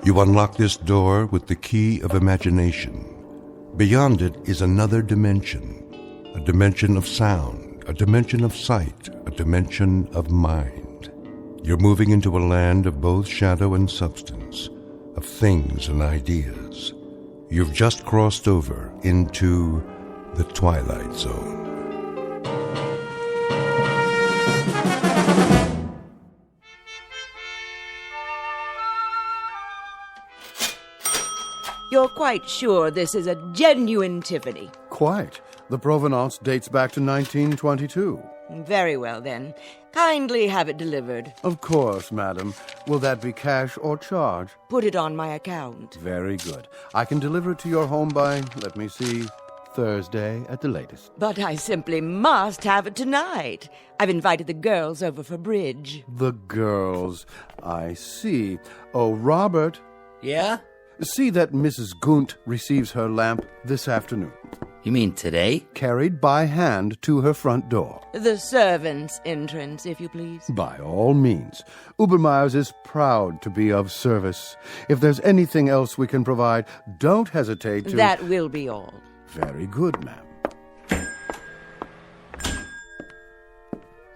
You unlock this door with the key of imagination. Beyond it is another dimension, a dimension of sound, a dimension of sight, a dimension of mind. You're moving into a land of both shadow and substance, of things and ideas. You've just crossed over into the Twilight Zone. You're quite sure this is a genuine Tiffany? Quite. The provenance dates back to 1922. Very well, then. Kindly have it delivered. Of course, madam. Will that be cash or charge? Put it on my account. Very good. I can deliver it to your home by, let me see, Thursday at the latest. But I simply must have it tonight. I've invited the girls over for bridge. The girls. I see. Oh, Robert. Yeah? See that Mrs. Gunt receives her lamp this afternoon. You mean today? Carried by hand to her front door. The servants' entrance, if you please. By all means. Ubermeyer's is proud to be of service. If there's anything else we can provide, don't hesitate to... That will be all. Very good, ma'am.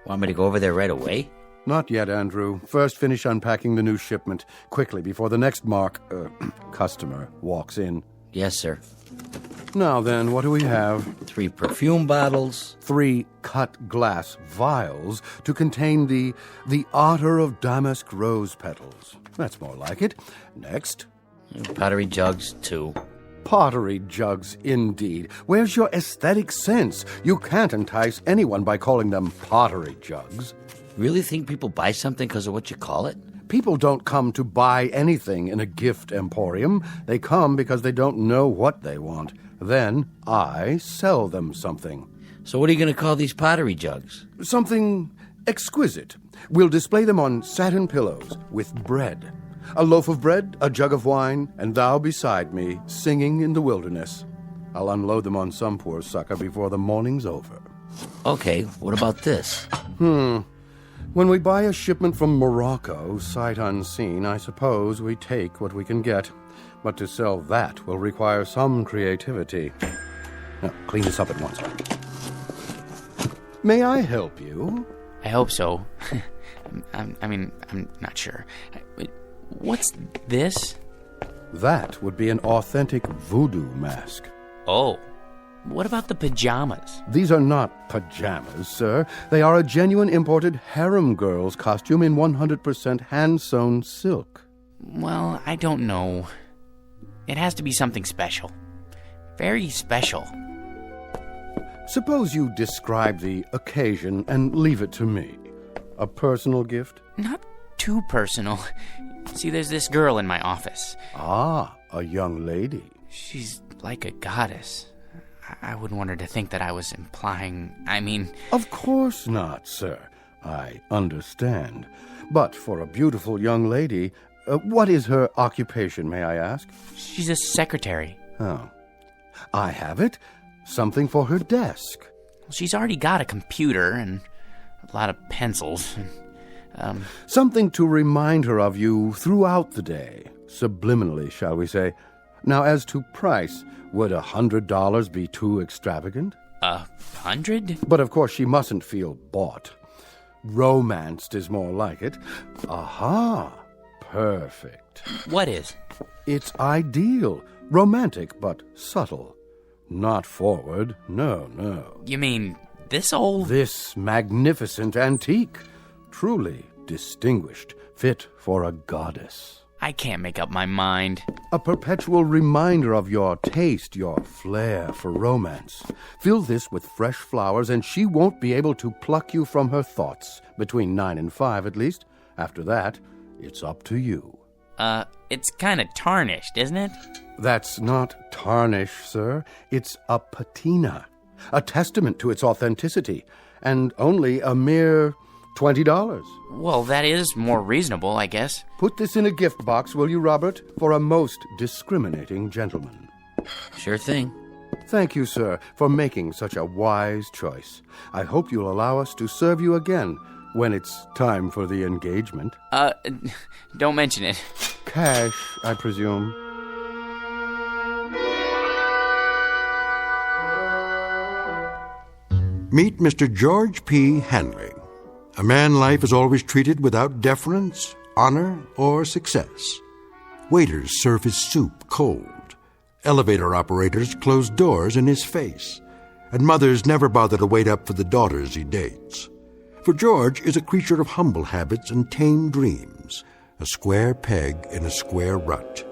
Want me to go over there right away? Not yet, Andrew. First finish unpacking the new shipment. Quickly, before the next customer walks in. Yes, sir. Now then, what do we have? 3 perfume bottles. 3 cut glass vials to contain the otter of damask rose petals. That's more like it. Next. Pottery jugs, 2. Pottery jugs, indeed. Where's your aesthetic sense? You can't entice anyone by calling them pottery jugs. Really think people buy something because of what you call it? People don't come to buy anything in a gift emporium. They come because they don't know what they want. Then I sell them something. So what are you going to call these pottery jugs? Something exquisite. We'll display them on satin pillows with bread. A loaf of bread, a jug of wine, and thou beside me, singing in the wilderness. I'll unload them on some poor sucker before the morning's over. Okay, what about this? When we buy a shipment from Morocco, sight unseen, I suppose we take what we can get. But to sell that will require some creativity. Now, clean this up at once. May I help you? I hope so. I'm not sure. What's this? That would be an authentic voodoo mask. Oh. What about the pajamas? These are not pajamas, sir. They are a genuine imported harem girl's costume in 100% hand-sewn silk. Well, I don't know. It has to be something special. Very special. Suppose you describe the occasion and leave it to me. A personal gift? Not too personal. See, there's this girl in my office. Ah, a young lady. She's like a goddess. I wouldn't want her to think that I was implying, Of course not, sir. I understand. But for a beautiful young lady, what is her occupation, may I ask? She's a secretary. Oh. I have it. Something for her desk. She's already got a computer and a lot of pencils. Something to remind her of you throughout the day. Subliminally, shall we say. Now, as to price, would $100 be too extravagant? 100? But of course she mustn't feel bought. Romanced is more like it. Aha! Perfect. What is? It's ideal. Romantic, but subtle. Not forward. No. You mean this old? This magnificent antique. Truly distinguished. Fit for a goddess. I can't make up my mind. A perpetual reminder of your taste, your flair for romance. Fill this with fresh flowers, and she won't be able to pluck you from her thoughts. Between 9 and 5, at least. After that, it's up to you. It's kind of tarnished, isn't it? That's not tarnish, sir. It's a patina. A testament to its authenticity. And only a mere $20. Well, that is more reasonable, I guess. Put this in a gift box, will you, Robert? For a most discriminating gentleman. Sure thing. Thank you, sir, for making such a wise choice. I hope you'll allow us to serve you again when it's time for the engagement. Don't mention it. Cash, I presume. Meet Mr. George P. Hanley, a man life is always treated without deference, honor, or success. Waiters serve his soup cold. Elevator operators close doors in his face. And mothers never bother to wait up for the daughters he dates. For George is a creature of humble habits and tame dreams, a square peg in a square rut,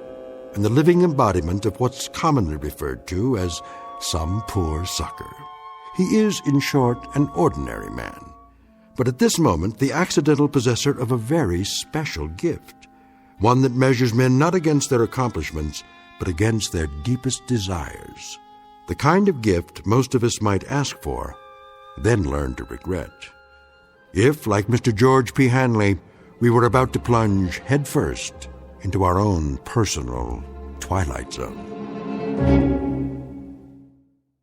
and the living embodiment of what's commonly referred to as some poor sucker. He is, in short, an ordinary man, but at this moment the accidental possessor of a very special gift, one that measures men not against their accomplishments, but against their deepest desires. The kind of gift most of us might ask for, then learn to regret. If, like Mr. George P. Hanley, we were about to plunge headfirst into our own personal Twilight Zone.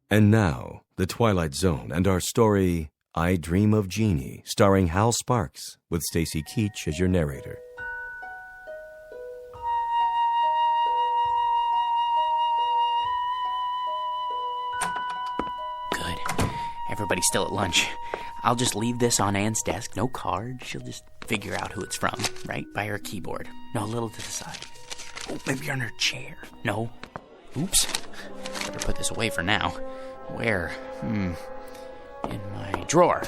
And now, The Twilight Zone and our story, I Dream of Genie, starring Hal Sparks, with Stacy Keach as your narrator. Good. Everybody's still at lunch. I'll just leave this on Anne's desk. No card. She'll just figure out who it's from, right by her keyboard. No, a little to the side. Oh, maybe on her chair. No. Oops. Better put this away for now. Where? In my drawer.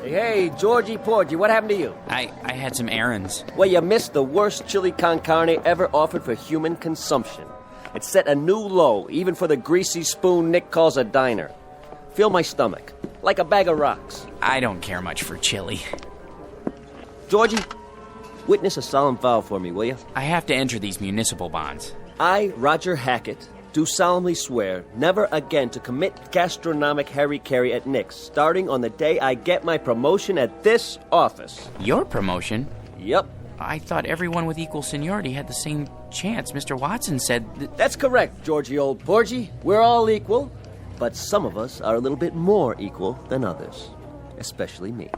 Hey, Georgie Porgy, what happened to you? I had some errands. Well, you missed the worst chili con carne ever offered for human consumption. It set a new low, even for the greasy spoon Nick calls a diner. Fill my stomach, like a bag of rocks. I don't care much for chili. Georgie, witness a solemn vow for me, will you? I have to enter these municipal bonds. I, Roger Hackett, do solemnly swear never again to commit gastronomic harry-carry at Nick's, starting on the day I get my promotion at this office. Your promotion? Yep. I thought everyone with equal seniority had the same chance. Mr. Watson said That's correct, Georgie old Porgy. We're all equal, but some of us are a little bit more equal than others. Especially me.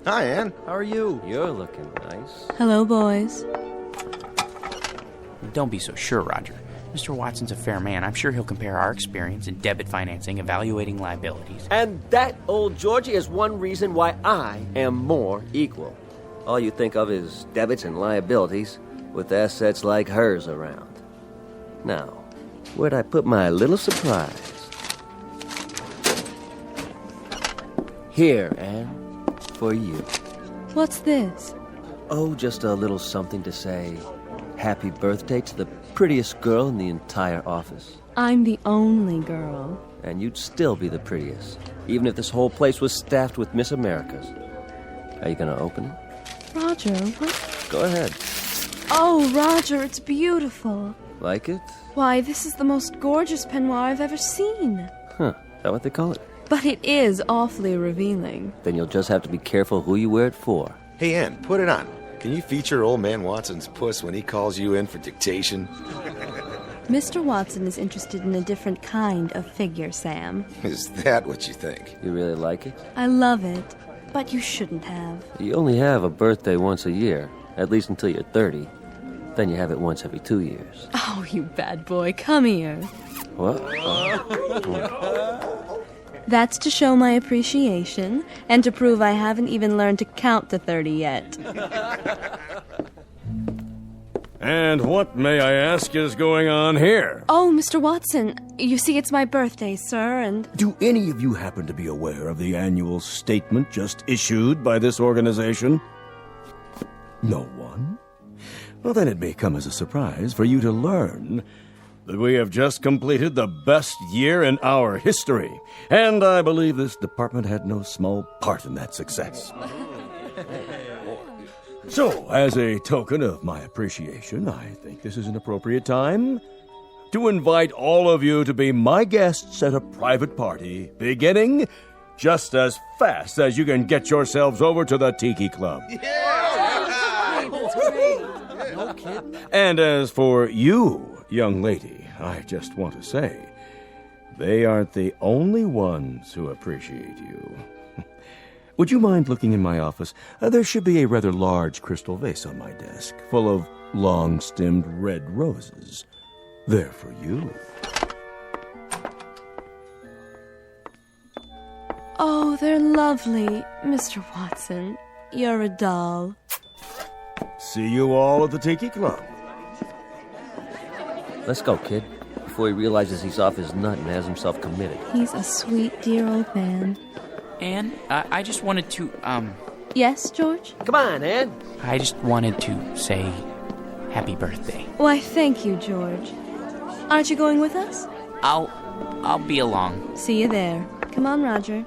Hi, Ann. How are you? You're looking nice. Hello, boys. Don't be so sure, Roger. Mr. Watson's a fair man. I'm sure he'll compare our experience in debit financing, evaluating liabilities. And that, old Georgie, is one reason why I am more equal. All you think of is debits and liabilities, with assets like hers around. Now, where'd I put my little surprise? Here, Anne, for you. What's this? Oh, just a little something to say happy birthday to the prettiest girl in the entire office. I'm the only girl. And you'd still be the prettiest, even if this whole place was staffed with Miss Americas. Are you gonna open it? Roger, what? Go ahead. Oh, Roger, it's beautiful. Like it? Why, this is the most gorgeous peignoir I've ever seen. Huh, is that what they call it? But it is awfully revealing. Then you'll just have to be careful who you wear it for. Hey, Ann, put it on. Can you feature old man Watson's puss when he calls you in for dictation? Mr. Watson is interested in a different kind of figure, Sam. Is that what you think? You really like it? I love it, but you shouldn't have. You only have a birthday once a year, at least until you're 30. Then you have it once every 2 years. Oh, you bad boy, come here. What? That's to show my appreciation and to prove I haven't even learned to count to 30 yet. And what, may I ask, is going on here? Oh, Mr. Watson, you see it's my birthday, sir, and... Do any of you happen to be aware of the annual statement just issued by this organization? No one? Well, then it may come as a surprise for you to learn that we have just completed the best year in our history, and I believe this department had no small part in that success. So, as a token of my appreciation, I think this is an appropriate time to invite all of you to be my guests at a private party, beginning just as fast as you can get yourselves over to the Tiki Club. No kidding. And as for you, young lady, I just want to say, they aren't the only ones who appreciate you. Would you mind looking in my office? There should be a rather large crystal vase on my desk, full of long-stemmed red roses. They're for you. Oh, they're lovely, Mr. Watson. You're a doll. See you all at the Tiki Club. Let's go, kid, before he realizes he's off his nut and has himself committed. He's a sweet, dear old man. Anne, I just wanted to, Yes, George? Come on, Ann. I just wanted to say happy birthday. Why, thank you, George. Aren't you going with us? I'll be along. See you there. Come on, Roger.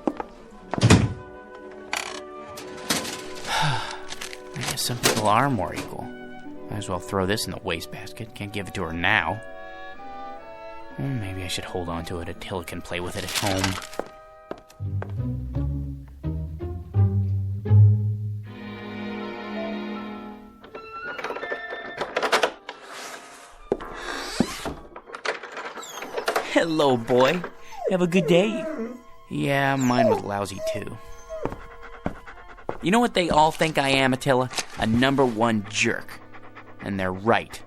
I guess some people are more equal. Might as well throw this in the wastebasket. Can't give it to her now. Maybe I should hold on to it until it can play with it at home. Hello, boy. Have a good day? Yeah, mine was lousy, too. You know what they all think I am, Attila? A #1 jerk. And they're right.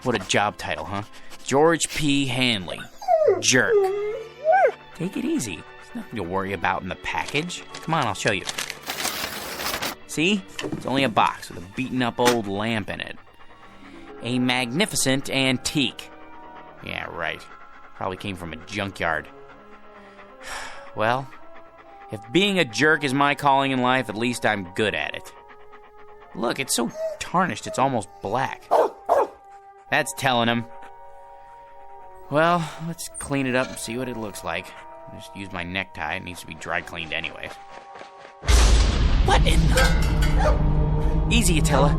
What a job title, huh? George P. Hanley. Jerk. Take it easy. There's nothing to worry about in the package. Come on, I'll show you. See? It's only a box with a beaten-up old lamp in it. A magnificent antique. Yeah, right. Probably came from a junkyard. Well, if being a jerk is my calling in life, at least I'm good at it. Look, it's so tarnished it's almost black. That's telling him. Well, let's clean it up and see what it looks like. I just used my necktie. It needs to be dry cleaned anyway. What in the... Easy, Attila.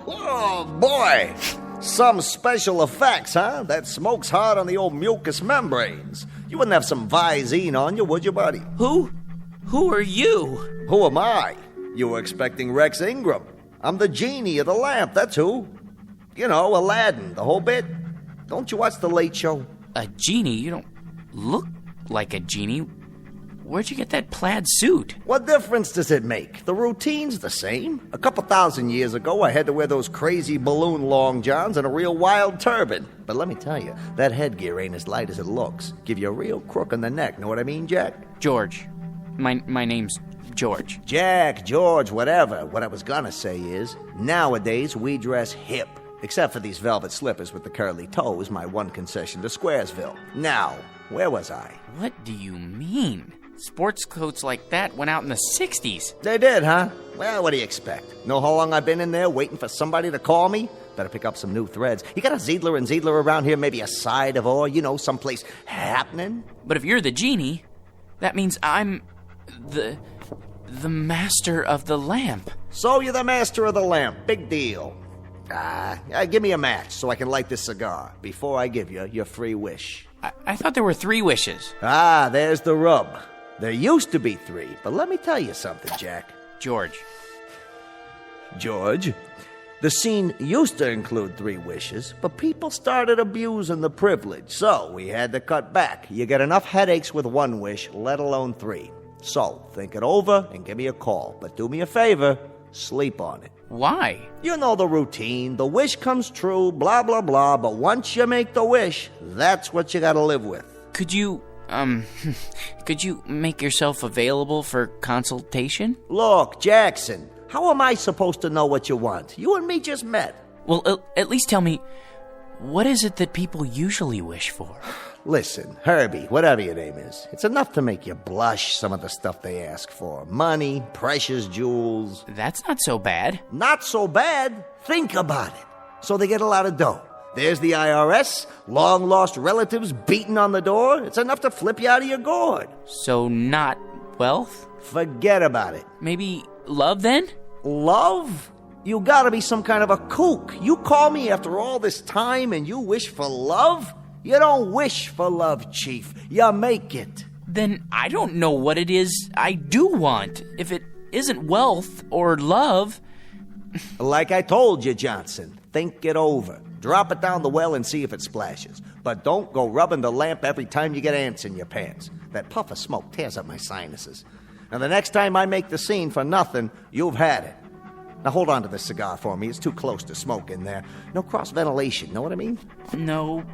Oh, boy. Some special effects, huh? That smoke's hard on the old mucous membranes. You wouldn't have some Visine on you, would you, buddy? Who are you? Who am I? You were expecting Rex Ingram. I'm the genie of the lamp, that's who. You know, Aladdin, the whole bit. Don't you watch The Late Show? A genie? You don't look like a genie. Where'd you get that plaid suit? What difference does it make? The routine's the same. A couple thousand years ago, I had to wear those crazy balloon long johns and a real wild turban. But let me tell you, that headgear ain't as light as it looks. Give you a real crook in the neck, know what I mean, Jack? George. My name's George. Jack, George, whatever. What I was gonna say is, nowadays we dress hip. Except for these velvet slippers with the curly toes, my one concession to Squaresville. Now, where was I? What do you mean? Sports coats like that went out in the 60s. They did, huh? Well, what do you expect? Know how long I've been in there waiting for somebody to call me? Better pick up some new threads. You got a Ziedler and Ziedler around here, maybe a side of or, someplace happening? But if you're the genie, that means I'm the master of the lamp. So you're the master of the lamp. Big deal. Give me a match so I can light this cigar before I give you your free wish. I thought there were 3 wishes. There's the rub. There used to be 3, but let me tell you something, Jack. George. The scene used to include 3 wishes, but people started abusing the privilege, so we had to cut back. You get enough headaches with 1 wish, let alone 3. So, think it over and give me a call. But do me a favor, sleep on it. Why? You know the routine. The wish comes true, blah, blah, blah. But once you make the wish, that's what you gotta live with. Could you make yourself available for consultation? Look, Jackson, how am I supposed to know what you want? You and me just met. Well, at least tell me, what is it that people usually wish for? Listen, Herbie, whatever your name is, it's enough to make you blush, some of the stuff they ask for. Money, precious jewels. That's not so bad. Not so bad? Think about it. So they get a lot of dough. There's the IRS, long-lost relatives beating on the door. It's enough to flip you out of your gourd. So not wealth? Forget about it. Maybe love, then? Love? You gotta be some kind of a kook. You call me after all this time and you wish for love? You don't wish for love, Chief. You make it. Then I don't know what it is I do want. If it isn't wealth or love... Like I told you, Johnson, think it over. Drop it down the well and see if it splashes. But don't go rubbing the lamp every time you get ants in your pants. That puff of smoke tears up my sinuses. And the next time I make the scene for nothing, you've had it. Now hold on to this cigar for me. It's too close to smoke in there. No cross-ventilation, know what I mean? No,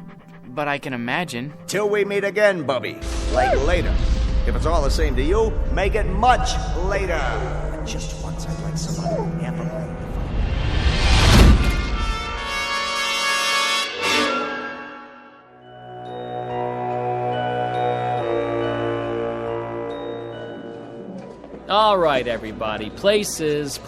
but I can imagine. Till we meet again, Bubby. Like later. If it's all the same to you, make it much later. And just once, I'd like someone to amplify. All right, everybody. Places,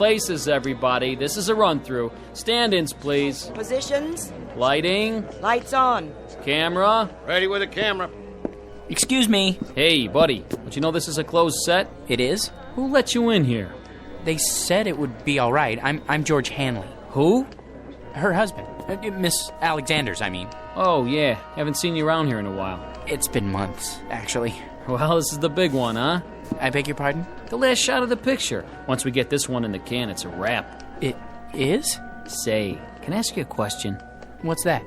everybody. This is a run-through. Stand-ins, please. Positions. Lighting. Lights on. Camera. Ready with a camera. Excuse me. Hey, buddy. Don't you know this is a closed set? It is? Who let you in here? They said it would be all right. I'm George Hanley. Who? Her husband. Miss Alexander's, I mean. Oh, yeah. Haven't seen you around here in a while. It's been months, actually. Well, this is the big one, huh? I beg your pardon? The last shot of the picture. Once we get this one in the can, it's a wrap. It is? Say, can I ask you a question? What's that?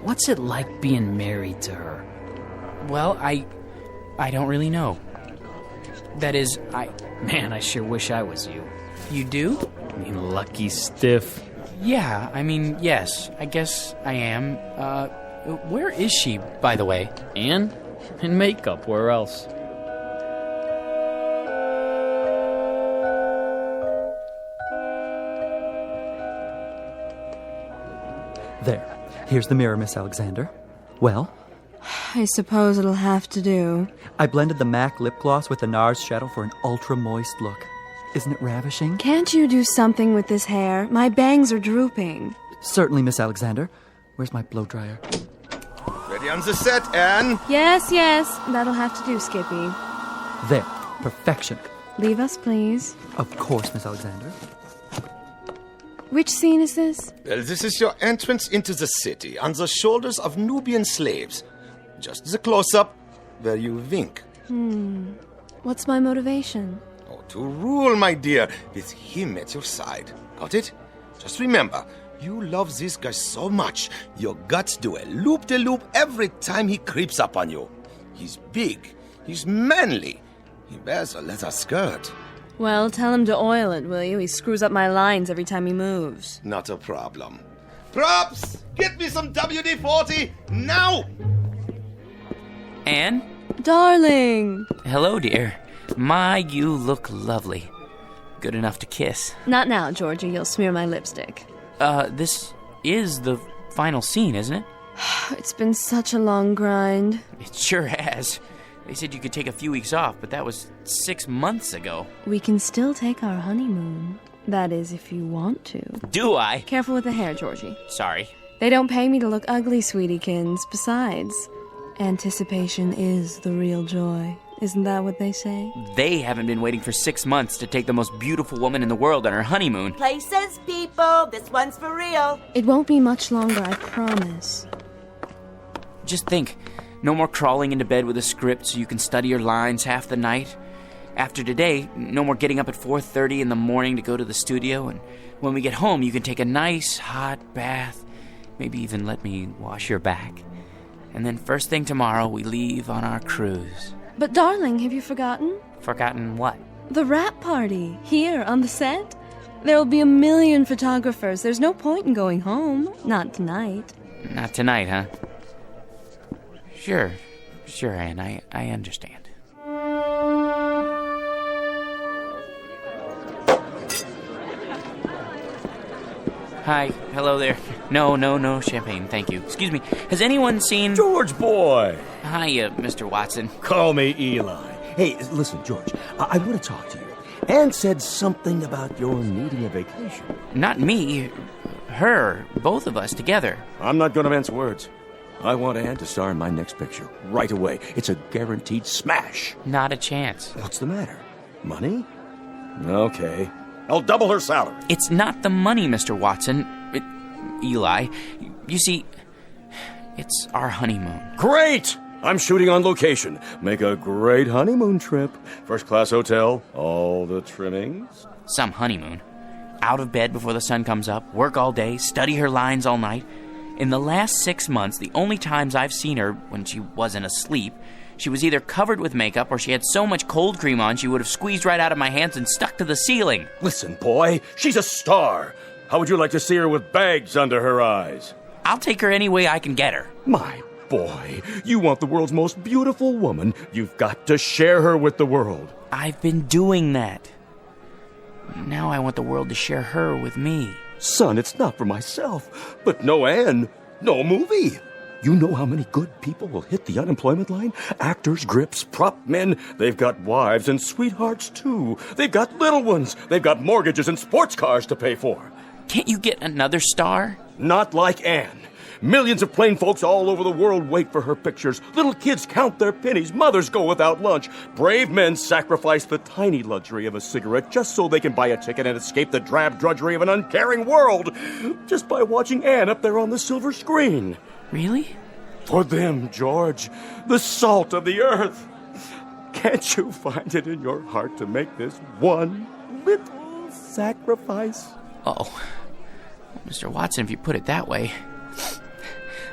What's it like being married to her? Well, I don't really know. That is, Man, I sure wish I was you. You do? I mean, lucky stiff. Yeah, I mean, yes. I guess I am. Where is she, by the way? Anne? In makeup, where else? There. Here's the mirror, Miss Alexander. Well? I suppose it'll have to do. I blended the MAC lip gloss with the NARS shadow for an ultra-moist look. Isn't it ravishing? Can't you do something with this hair? My bangs are drooping. Certainly, Miss Alexander. Where's my blow dryer? Ready on the set, Anne? Yes. That'll have to do, Skippy. There. Perfection. Leave us, please. Of course, Miss Alexander. Which scene is this? Well, this is your entrance into the city on the shoulders of Nubian slaves. Just the close-up where you wink. What's my motivation? Oh, to rule, my dear, with him at your side. Got it? Just remember, you love this guy so much, your guts do a loop-de-loop every time he creeps up on you. He's big. He's manly. He wears a leather skirt. Well, tell him to oil it, will you? He screws up my lines every time he moves. Not a problem. Props! Get me some WD-40 now! Anne? Darling! Hello, dear. My, you look lovely. Good enough to kiss. Not now, Georgie. You'll smear my lipstick. This is the final scene, isn't it? It's been such a long grind. It sure has. They said you could take a few weeks off, but that was 6 months ago. We can still take our honeymoon. That is, if you want to. Do I? Careful with the hair, Georgie. Sorry. They don't pay me to look ugly, sweetiekins. Besides, anticipation is the real joy. Isn't that what they say? They haven't been waiting for 6 months to take the most beautiful woman in the world on her honeymoon. Places, people. This one's for real. It won't be much longer, I promise. Just think, no more crawling into bed with a script so you can study your lines half the night. After today, no more getting up at 4:30 in the morning to go to the studio, and when we get home, you can take a nice hot bath, maybe even let me wash your back. And then first thing tomorrow, we leave on our cruise. But darling, have you forgotten? Forgotten what? The wrap party, here on the set. There will be 1 million photographers. There's no point in going home. Not tonight. Not tonight, huh? Sure, Anne, I understand. Hi, hello there. No champagne, thank you. Excuse me, has anyone seen... George boy! Hi, Mr. Watson. Call me Eli. Hey, listen, George, I want to talk to you. Anne said something about your needing a vacation. Not me, her, both of us together. I'm not going to mince words. I want Anne to star in my next picture right away. It's a guaranteed smash. Not a chance. What's the matter? Money? Okay. I'll double her salary. It's not the money, Mr. Watson. Eli, you see, it's our honeymoon. Great! I'm shooting on location. Make a great honeymoon trip. First-class hotel, all the trimmings. Some honeymoon. Out of bed before the sun comes up, work all day, study her lines all night. In the last 6 months, the only times I've seen her when she wasn't asleep, she was either covered with makeup or she had so much cold cream on she would have squeezed right out of my hands and stuck to the ceiling. Listen, boy, she's a star. How would you like to see her with bags under her eyes? I'll take her any way I can get her. My boy, you want the world's most beautiful woman. You've got to share her with the world. I've been doing that. Now I want the world to share her with me. Son, it's not for myself. But no Anne, no movie. You know how many good people will hit the unemployment line? Actors, grips, prop men. They've got wives and sweethearts, too. They've got little ones. They've got mortgages and sports cars to pay for. Can't you get another star? Not like Anne. Millions of plain folks all over the world wait for her pictures. Little kids count their pennies. Mothers go without lunch. Brave men sacrifice the tiny luxury of a cigarette just so they can buy a ticket and escape the drab drudgery of an uncaring world. Just by watching Anne up there on the silver screen. Really? For them, George, the salt of the earth. Can't you find it in your heart to make this one little sacrifice? Uh-oh. Mr. Watson, if you put it that way,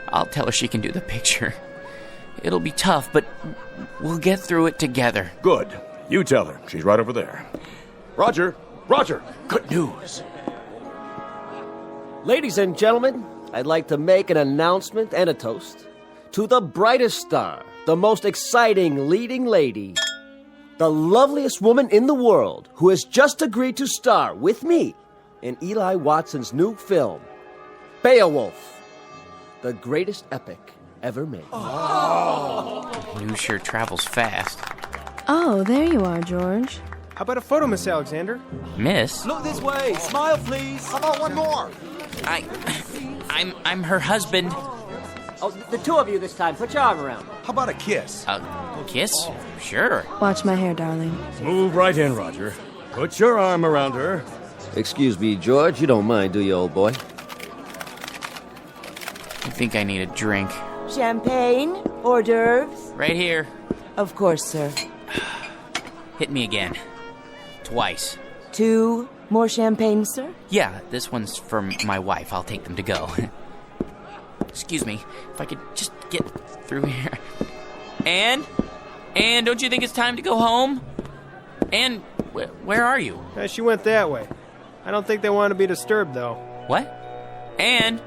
I'll tell her she can do the picture. It'll be tough, but we'll get through it together. Good. You tell her. She's right over there. Roger, good news. Ladies and gentlemen, I'd like to make an announcement and a toast to the brightest star, the most exciting leading lady, the loveliest woman in the world who has just agreed to star with me in Eli Watson's new film, Beowulf, the greatest epic ever made. News sure travels fast. Oh, there you are, George. How about a photo, Miss Alexander? Miss? Look this way. Smile, please. How about one more? I'm her husband. Oh, the two of you this time. Put your arm around. How about a kiss? A kiss? Sure. Watch my hair, darling. Move right in, Roger. Put your arm around her. Excuse me, George. You don't mind, do you, old boy? I think I need a drink. Champagne? Hors d'oeuvres? Right here. Of course, sir. Hit me again. Twice. 2 more champagne, sir? Yeah, this one's for my wife. I'll take them to go. Excuse me, if I could just get through here. Anne, don't you think it's time to go home? Anne, where are you? She went that way. I don't think they want to be disturbed, though. What? Anne?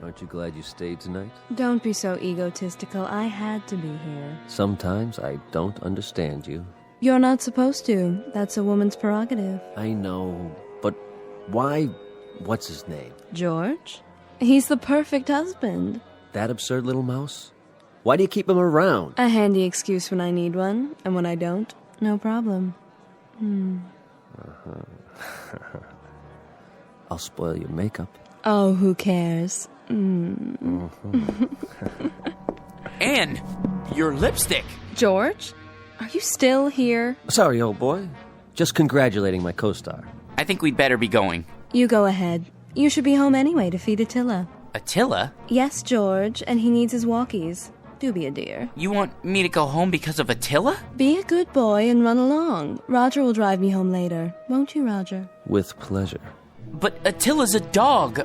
Aren't you glad you stayed tonight? Don't be so egotistical. I had to be here. Sometimes I don't understand you. You're not supposed to. That's a woman's prerogative. I know, but why? What's his name? George? He's the perfect husband. That absurd little mouse? Why do you keep him around? A handy excuse when I need one, and when I don't, no problem. I'll spoil your makeup. Oh, who cares? Anne, your lipstick. George? Are you still here? Sorry, old boy. Just congratulating my co-star. I think we'd better be going. You go ahead. You should be home anyway to feed Attila. Attila? Yes, George, and he needs his walkies. Do be a dear. You want me to go home because of Attila? Be a good boy and run along. Roger will drive me home later. Won't you, Roger? With pleasure. But Attila's a dog.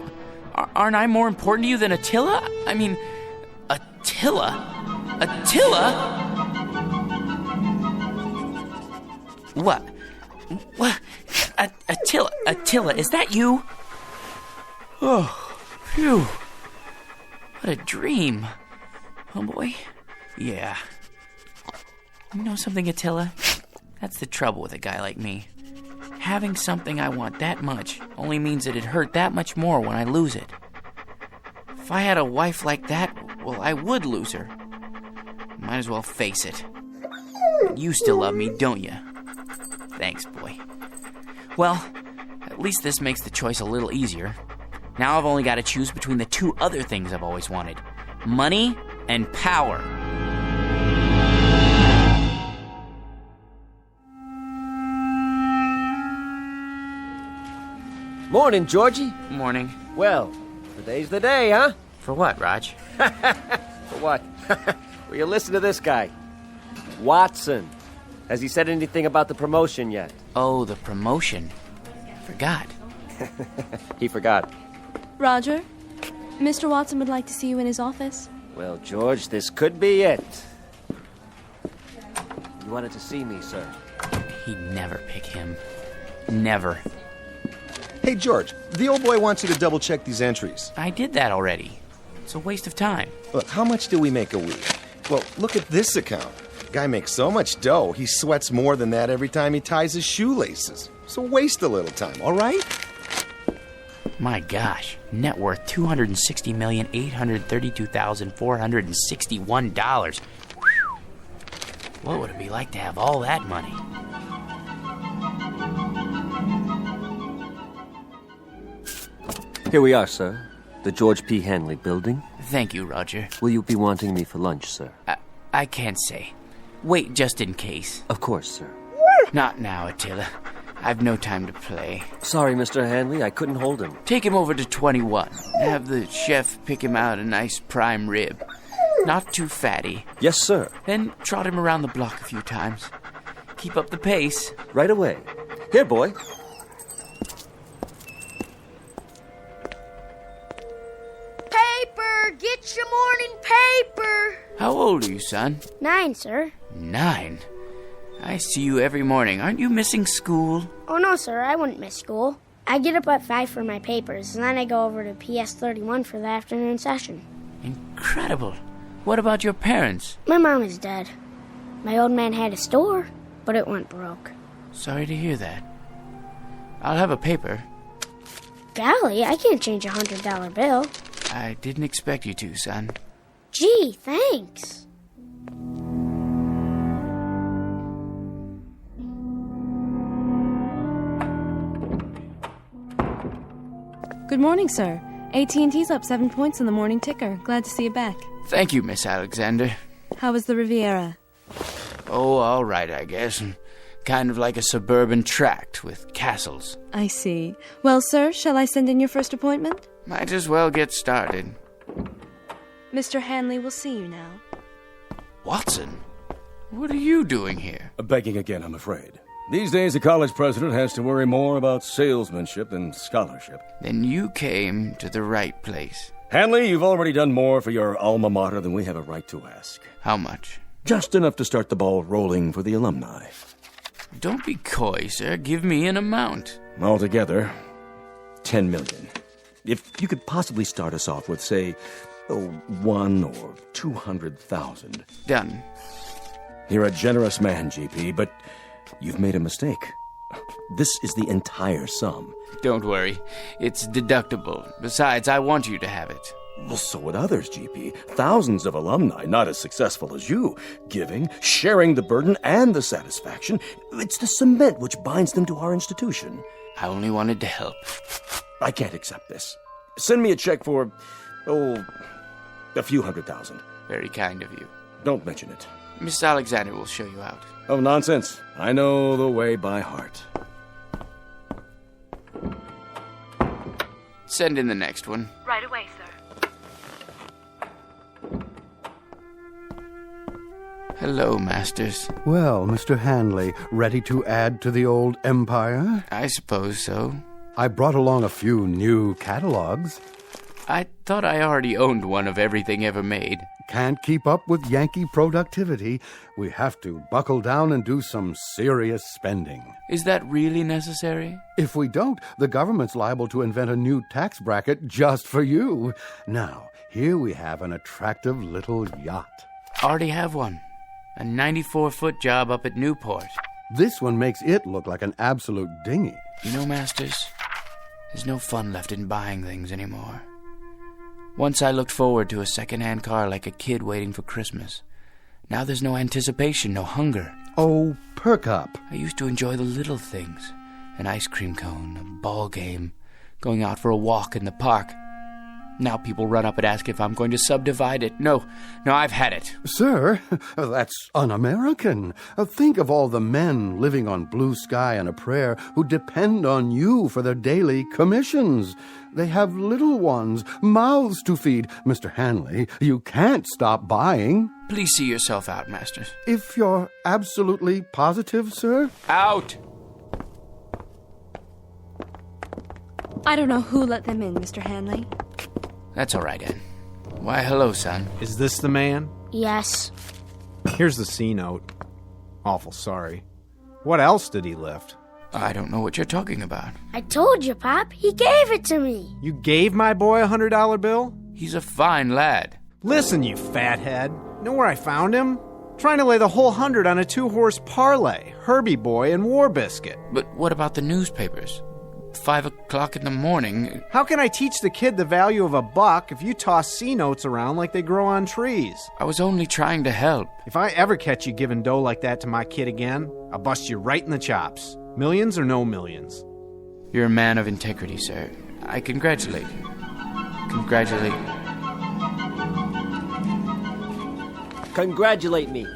Aren't I more important to you than Attila? I mean, Attila? Attila? What? Attila, is that you? Oh, phew. What a dream. Oh, boy. Yeah. You know something, Attila? That's the trouble with a guy like me. Having something I want that much only means that it hurt that much more when I lose it. If I had a wife like that, well, I would lose her. Might as well face it. You still love me, don't you? Thanks, boy. Well, at least this makes the choice a little easier. Now I've only got to choose between the two other things I've always wanted. Money and power. Morning, Georgie. Morning. Well, today's the day, huh? For what, Raj? For what? Well, you listen to this guy. Watson. Has he said anything about the promotion yet? Oh, the promotion. Forgot. He forgot. Roger, Mr. Watson would like to see you in his office. Well, George, this could be it. You wanted to see me, sir. He'd never pick him. Never. Hey, George, the old boy wants you to double-check these entries. I did that already. It's a waste of time. Look, how much do we make a week? Well, look at this account. Guy makes so much dough, he sweats more than that every time he ties his shoelaces. So waste a little time, all right? My gosh, net worth $260,832,461. What would it be like to have all that money? Here we are, sir. The George P. Hanley building. Thank you, Roger. Will you be wanting me for lunch, sir? I can't say. Wait just in case. Of course, sir. Not now, Attila. I've no time to play. Sorry, Mr. Hanley, I couldn't hold him. Take him over to 21. Have the chef pick him out a nice prime rib. Not too fatty. Yes, sir. Then trot him around the block a few times. Keep up the pace. Right away. Here, boy. Paper! Get your morning paper! How old are you, son? 9, sir. 9? I see you every morning. Aren't you missing school? Oh, no, sir. I wouldn't miss school. I get up at 5 for my papers, and then I go over to PS 31 for the afternoon session. Incredible. What about your parents? My mom is dead. My old man had a store, but it went broke. Sorry to hear that. I'll have a paper. Golly, I can't change a $100 bill. I didn't expect you to, son. Gee, thanks. Good morning, sir. AT&T's up 7 points in the morning ticker. Glad to see you back. Thank you, Miss Alexander. How was the Riviera? Oh, all right, I guess. Kind of like a suburban tract with castles. I see. Well, sir, shall I send in your first appointment? Might as well get started. Mr. Hanley will see you now. Watson, what are you doing here? Begging again, I'm afraid. These days, a college president has to worry more about salesmanship than scholarship. Then you came to the right place. Hanley, you've already done more for your alma mater than we have a right to ask. How much? Just enough to start the ball rolling for the alumni. Don't be coy, sir. Give me an amount. Altogether, $10 million. If you could possibly start us off with, say, 1 or 200,000. Done. You're a generous man, GP, but you've made a mistake. This is the entire sum. Don't worry. It's deductible. Besides, I want you to have it. Well, so would others, GP. Thousands of alumni, not as successful as you. Giving, sharing the burden and the satisfaction. It's the cement which binds them to our institution. I only wanted to help. I can't accept this. Send me a check for, a few $100,000. Very kind of you. Don't mention it. Miss Alexander will show you out. Oh, nonsense. I know the way by heart. Send in the next one. Right away, sir. Hello, Masters. Well, Mr. Hanley, ready to add to the old empire? I suppose so. I brought along a few new catalogs. I thought I already owned one of everything ever made. Can't keep up with Yankee productivity. We have to buckle down and do some serious spending. Is that really necessary? If we don't, the government's liable to invent a new tax bracket just for you. Now, here we have an attractive little yacht. Already have one. A 94-foot job up at Newport. This one makes it look like an absolute dinghy. You know, Masters, there's no fun left in buying things anymore. Once I looked forward to a second-hand car like a kid waiting for Christmas. Now there's no anticipation, no hunger. Oh, perk up. I used to enjoy the little things. An ice cream cone, a ball game, going out for a walk in the park. Now people run up and ask if I'm going to subdivide it. No, I've had it. Sir, that's un-American. Think of all the men living on blue sky and a prayer who depend on you for their daily commissions. They have little ones, mouths to feed. Mr. Hanley, you can't stop buying. Please see yourself out, Masters. If you're absolutely positive, sir? Out! I don't know who let them in, Mr. Hanley. That's all right, Ann. Why, hello, son. Is this the man? Yes. Here's the C note. Awful sorry. What else did he lift? I don't know what you're talking about. I told you, Pop. He gave it to me. You gave my boy a $100 bill? He's a fine lad. Listen, you fathead. Know where I found him? Trying to lay the whole 100 on a 2-horse parlay. Herbie Boy and War Biscuit. But what about the newspapers? 5 o'clock in the morning. How can I teach the kid the value of a buck if you toss C-notes around like they grow on trees? I was only trying to help. If I ever catch you giving dough like that to my kid again, I'll bust you right in the chops. Millions or no millions. You're a man of integrity, sir. I congratulate you. Congratulate you. Congratulate me.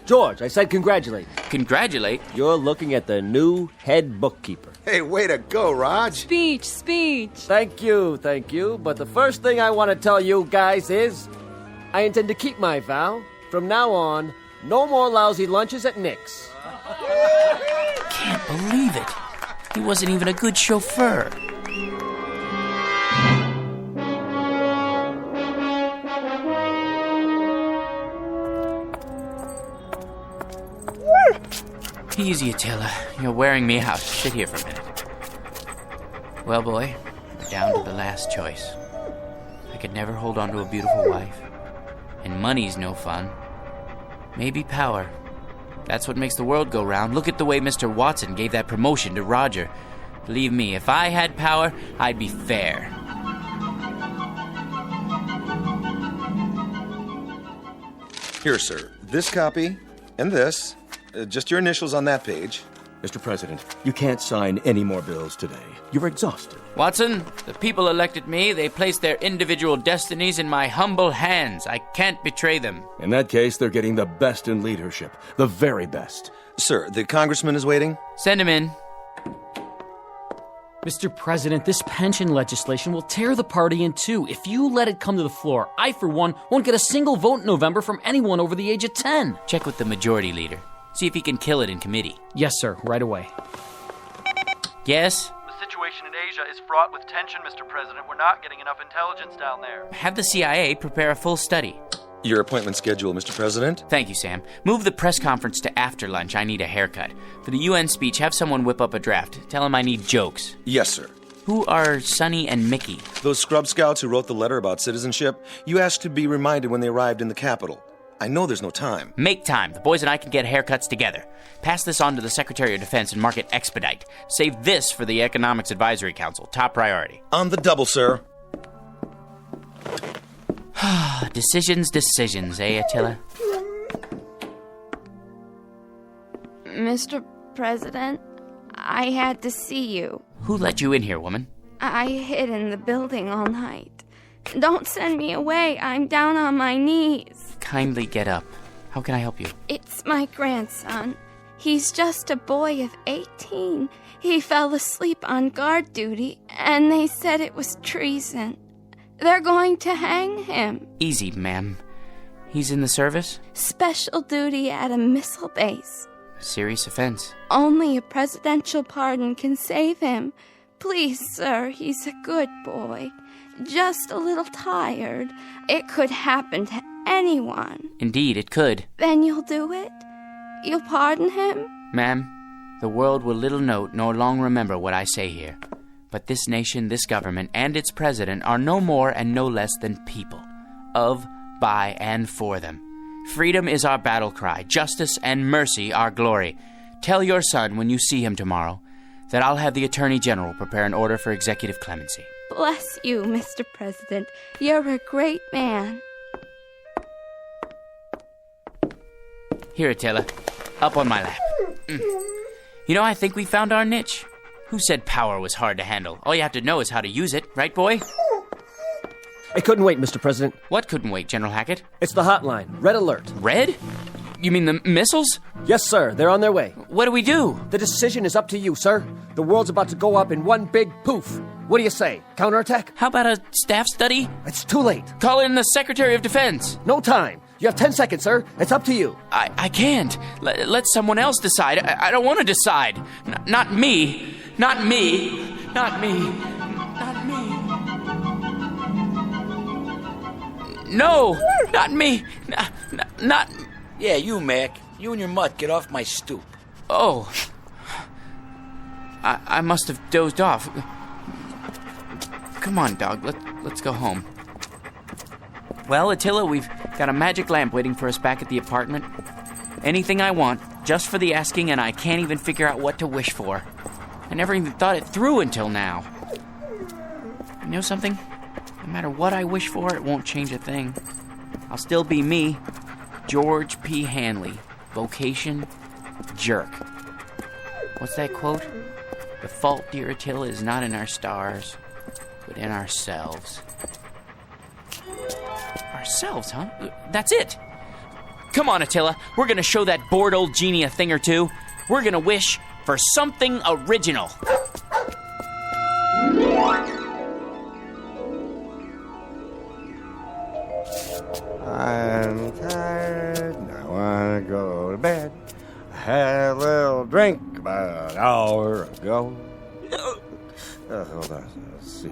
George, I said congratulate. Congratulate? You're looking at the new head bookkeeper. Hey, way to go, Raj. Speech. Thank you. But the first thing I want to tell you guys is I intend to keep my vow. From now on, no more lousy lunches at Nick's. Can't believe it. He wasn't even a good chauffeur. Easy, Attila. You're wearing me out. Sit here for a minute. Well, boy, we're down to the last choice. I could never hold on to a beautiful wife. And money's no fun. Maybe power. That's what makes the world go round. Look at the way Mr. Watson gave that promotion to Roger. Believe me, if I had power, I'd be fair. Here, sir. This copy and this. Just your initials on that page. Mr. President, you can't sign any more bills today. You're exhausted. Watson, the people elected me. They placed their individual destinies in my humble hands. I can't betray them. In that case, they're getting the best in leadership. The very best. Sir, the congressman is waiting. Send him in. Mr. President, this pension legislation will tear the party in two. If you let it come to the floor, I, for one, won't get a single vote in November from anyone over the age of 10. Check with the majority leader. See if he can kill it in committee. Yes, sir. Right away. Yes? The situation in Asia is fraught with tension, Mr. President. We're not getting enough intelligence down there. Have the CIA prepare a full study. Your appointment schedule, Mr. President. Thank you, Sam. Move the press conference to after lunch. I need a haircut. For the UN speech, have someone whip up a draft. Tell him I need jokes. Yes, sir. Who are Sonny and Mickey? Those scrub scouts who wrote the letter about citizenship. You asked to be reminded when they arrived in the capital. I know there's no time. Make time. The boys and I can get haircuts together. Pass this on to the Secretary of Defense and mark it expedite. Save this for the Economics Advisory Council. Top priority. On the double, sir. Decisions, eh, Attila? Mr. President, I had to see you. Who let you in here, woman? I hid in the building all night. Don't send me away. I'm down on my knees. Kindly get up. How can I help you? It's my grandson. He's just a boy of 18. He fell asleep on guard duty, and they said it was treason. They're going to hang him. Easy, ma'am. He's in the service? Special duty at a missile base. Serious offense. Only a presidential pardon can save him. Please, sir, he's a good boy. Just a little tired. It could happen to anyone. Indeed, it could. Then you'll do it? You'll pardon him? Ma'am, the world will little note nor long remember what I say here. But this nation, this government, and its president are no more and no less than people. Of, by, and for them. Freedom is our battle cry. Justice and mercy our glory. Tell your son when you see him tomorrow that I'll have the Attorney General prepare an order for executive clemency. Bless you, Mr. President. You're a great man. Here, Attila. Up on my lap. You know, I think we found our niche. Who said power was hard to handle? All you have to know is how to use it, right, boy? It couldn't wait, Mr. President. What couldn't wait, General Hackett? It's the hotline. Red alert. Red? You mean the missiles? Yes, sir. They're on their way. What do we do? The decision is up to you, sir. The world's about to go up in one big poof. What do you say? Counterattack? How about a staff study? It's too late. Call in the Secretary of Defense. No time. You have 10 seconds, sir. It's up to you. I can't. Let someone else decide. I don't want to decide. Not me. Not me. Not me. Not me. No, not me. Not. Yeah, you, Mac. You and your mutt, get off my stoop. Oh. I must have dozed off. Come on, dog. Let's go home. Well, Attila, we've got a magic lamp waiting for us back at the apartment. Anything I want, just for the asking, and I can't even figure out what to wish for. I never even thought it through until now. You know something? No matter what I wish for, it won't change a thing. I'll still be me, George P. Hanley. Vocation, jerk. What's that quote? The fault, dear Attila, is not in our stars, but in ourselves. Ourselves, huh? That's it. Come on, Attila. We're gonna show that bored old genie a thing or two. We're gonna wish for something original. I'm tired, and I want to go to bed. I had a little drink about an hour ago. Hold on, let's see.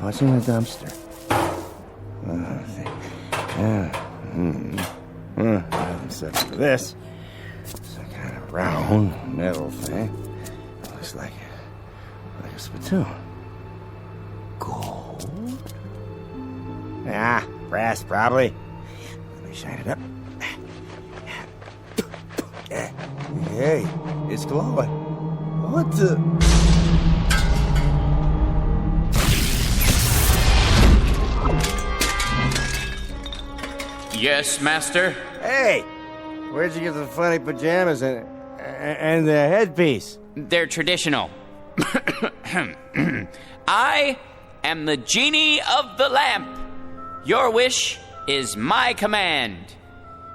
What's in the dumpster? Let's see. Except for this. It's a kind of round metal thing. It looks like a spittoon. Gold? Ah, brass, probably. Let me shine it up. Hey, it's glowing. What the... Yes, master? Hey, where'd you get the funny pajamas and the headpiece? They're traditional. I am the genie of the lamp. Your wish is my command.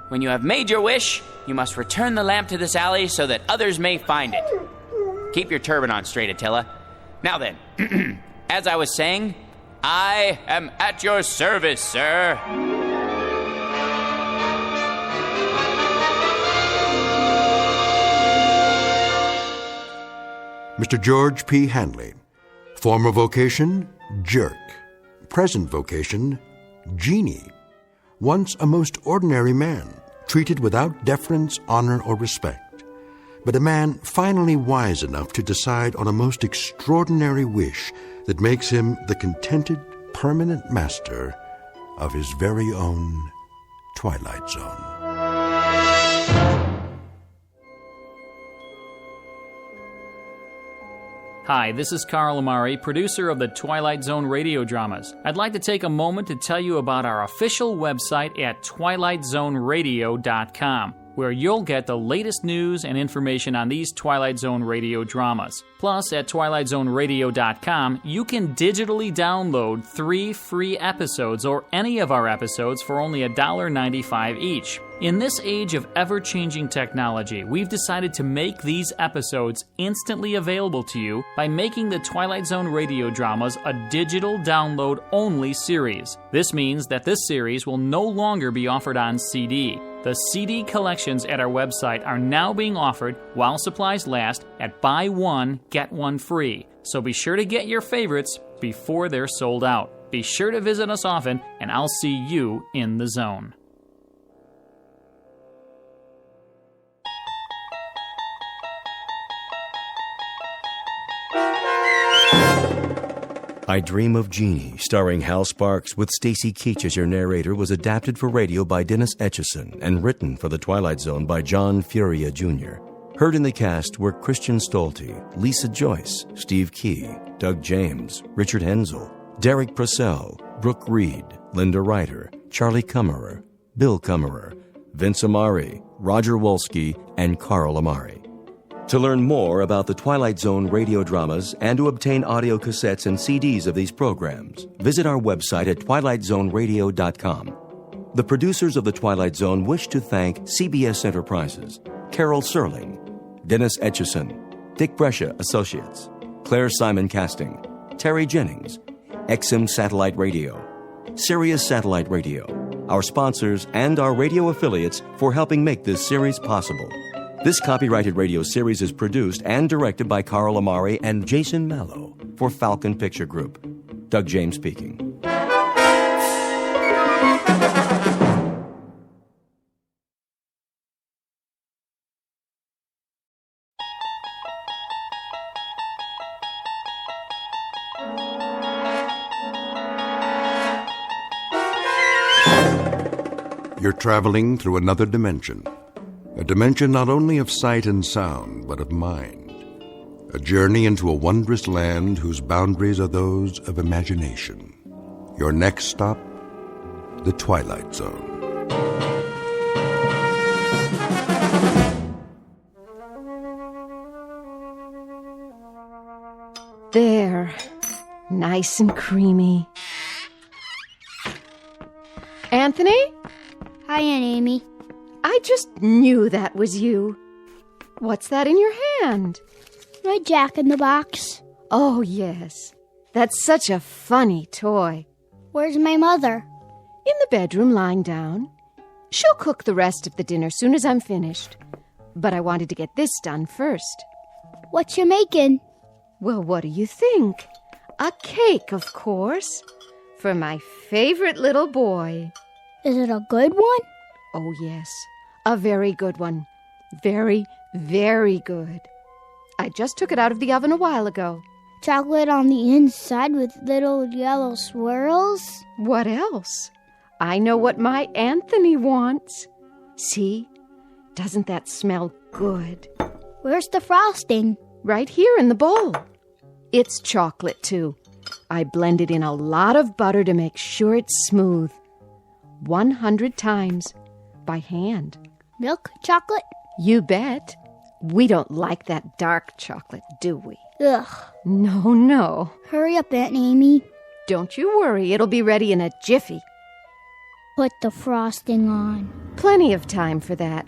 When you have made your wish, you must return the lamp to this alley so that others may find it. Keep your turban on straight, Attila. Now then, as I was saying, I am at your service, sir. Mr. George P. Hanley. Former vocation, jerk. Present vocation, genie. Once a most ordinary man, treated without deference, honor, or respect. But a man finally wise enough to decide on a most extraordinary wish that makes him the contented, permanent master of his very own Twilight Zone. Hi, this is Carl Amari, producer of the Twilight Zone Radio Dramas. I'd like to take a moment to tell you about our official website at twilightzoneradio.com, where you'll get the latest news and information on these Twilight Zone Radio dramas. Plus, at twilightzoneradio.com, you can digitally download 3 free episodes or any of our episodes for only $1.95 each. In this age of ever-changing technology, we've decided to make these episodes instantly available to you by making the Twilight Zone Radio Dramas a digital download-only series. This means that this series will no longer be offered on CD. The CD collections at our website are now being offered while supplies last at buy one, get one free. So be sure to get your favorites before they're sold out. Be sure to visit us often, and I'll see you in the zone. I Dream of Genie, starring Hal Sparks with Stacy Keach as your narrator, was adapted for radio by Dennis Etchison and written for The Twilight Zone by John Furia Jr. Heard in the cast were Christian Stolte, Lisa Joyce, Steve Key, Doug James, Richard Hensel, Derek Purcell, Brooke Reed, Linda Ryder, Charlie Kummerer, Bill Kummerer, Vince Amari, Roger Wolski, and Carl Amari. To learn more about the Twilight Zone radio dramas and to obtain audio cassettes and CDs of these programs, visit our website at twilightzoneradio.com. The producers of The Twilight Zone wish to thank CBS Enterprises, Carol Serling, Dennis Etchison, Dick Brescia Associates, Claire Simon Casting, Terry Jennings, XM Satellite Radio, Sirius Satellite Radio, our sponsors and our radio affiliates for helping make this series possible. This copyrighted radio series is produced and directed by Carl Amari and Jason Mallow for Falcon Picture Group. Doug James speaking. You're traveling through another dimension. A dimension not only of sight and sound, but of mind. A journey into a wondrous land whose boundaries are those of imagination. Your next stop, the Twilight Zone. There. Nice and creamy. Anthony? Hi, Aunt Amy. I just knew that was you. What's that in your hand? My Jack-in-the-Box. Oh, yes. That's such a funny toy. Where's my mother? In the bedroom, lying down. She'll cook the rest of the dinner soon as I'm finished. But I wanted to get this done first. What you making? Well, what do you think? A cake, of course. For my favorite little boy. Is it a good one? Oh, yes. A very good one. Very, very good. I just took it out of the oven a while ago. Chocolate on the inside with little yellow swirls? What else? I know what my Anthony wants. See? Doesn't that smell good? Where's the frosting? Right here in the bowl. It's chocolate, too. I blended in a lot of butter to make sure it's smooth. 100 times. By hand. Milk chocolate? You bet. We don't like that dark chocolate, do we? Ugh. No. Hurry up, Aunt Amy. Don't you worry. It'll be ready in a jiffy. Put the frosting on. Plenty of time for that.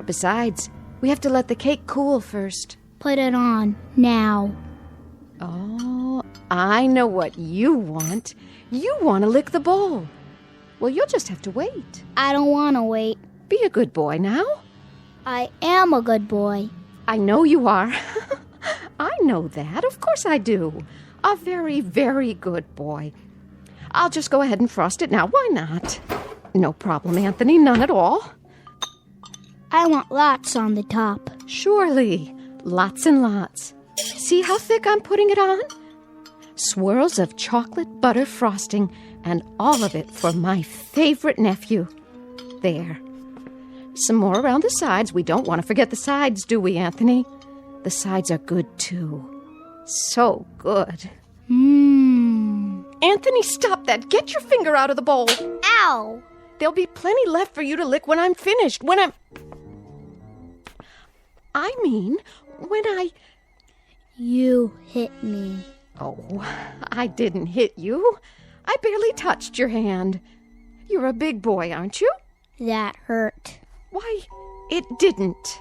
Besides, we have to let the cake cool first. Put it on. Now. Oh, I know what you want. You want to lick the bowl. Well, you'll just have to wait. I don't want to wait. Be a good boy now. I am a good boy. I know you are. I know that. Of course I do. A very, very good boy. I'll just go ahead and frost it now. Why not? No problem, Anthony. None at all. I want lots on the top. Surely. Lots and lots. See how thick I'm putting it on? Swirls of chocolate butter frosting, and all of it for my favorite nephew. There. Some more around the sides. We don't want to forget the sides, do we, Anthony? The sides are good, too. So good. Anthony, stop that. Get your finger out of the bowl. Ow! There'll be plenty left for you to lick when I'm finished. I mean, when I... You hit me. Oh, I didn't hit you. I barely touched your hand. You're a big boy, aren't you? That hurt. Why, it didn't.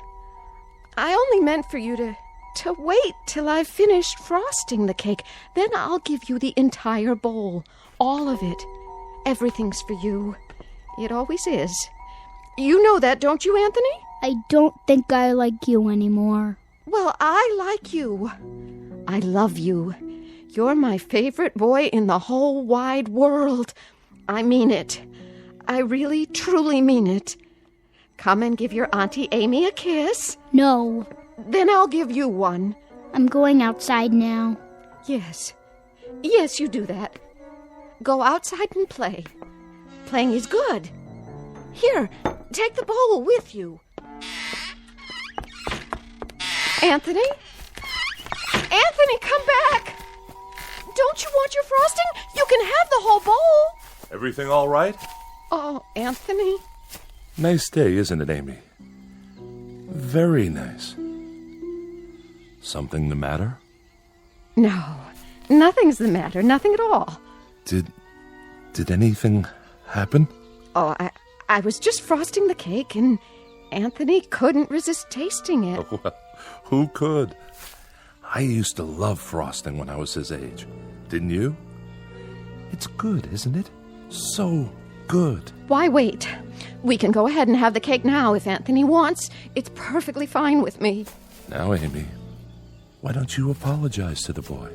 I only meant for you to wait till I've finished frosting the cake. Then I'll give you the entire bowl. All of it. Everything's for you. It always is. You know that, don't you, Anthony? I don't think I like you anymore. Well, I like you. I love you. You're my favorite boy in the whole wide world. I mean it. I really, truly mean it. Come and give your Auntie Amy a kiss. No. Then I'll give you one. I'm going outside now. Yes. Yes, you do that. Go outside and play. Playing is good. Here, take the bowl with you. Anthony? Anthony, come back! Don't you want your frosting? You can have the whole bowl. Everything all right? Oh, Anthony. Nice day, isn't it, Amy? Very nice. Something the matter? No, nothing's the matter. Nothing at all. Did anything happen? Oh, I was just frosting the cake, and Anthony couldn't resist tasting it. Oh, well, who could? I used to love frosting when I was his age. Didn't you? It's good, isn't it? So good. Why wait? We can go ahead and have the cake now if Anthony wants. It's perfectly fine with me. Now, Amy, why don't you apologize to the boy?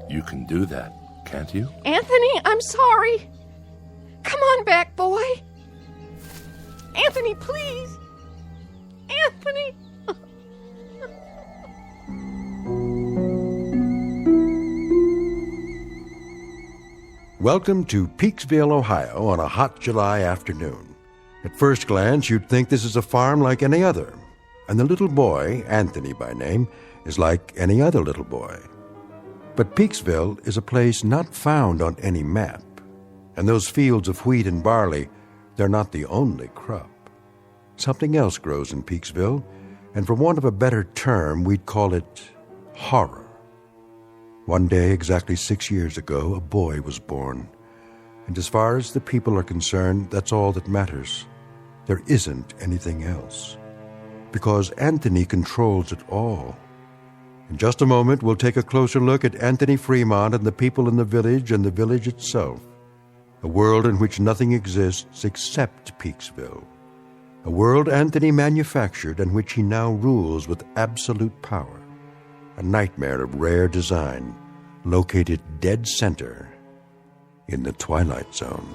You can do that, can't you? Anthony, I'm sorry. Come on back, boy. Anthony, please. Anthony. Welcome to Peaksville, Ohio on a hot July afternoon. At first glance, you'd think this is a farm like any other. And the little boy, Anthony by name, is like any other little boy. But Peaksville is a place not found on any map. And those fields of wheat and barley, they're not the only crop. Something else grows in Peaksville, and for want of a better term, we'd call it horror. One day, exactly 6 years ago, a boy was born. And as far as the people are concerned, that's all that matters. There isn't anything else. Because Anthony controls it all. In just a moment, we'll take a closer look at Anthony Fremont and the people in the village and the village itself. A world in which nothing exists except Peaksville. A world Anthony manufactured and which he now rules with absolute power. A nightmare of rare design, located dead center in the Twilight Zone.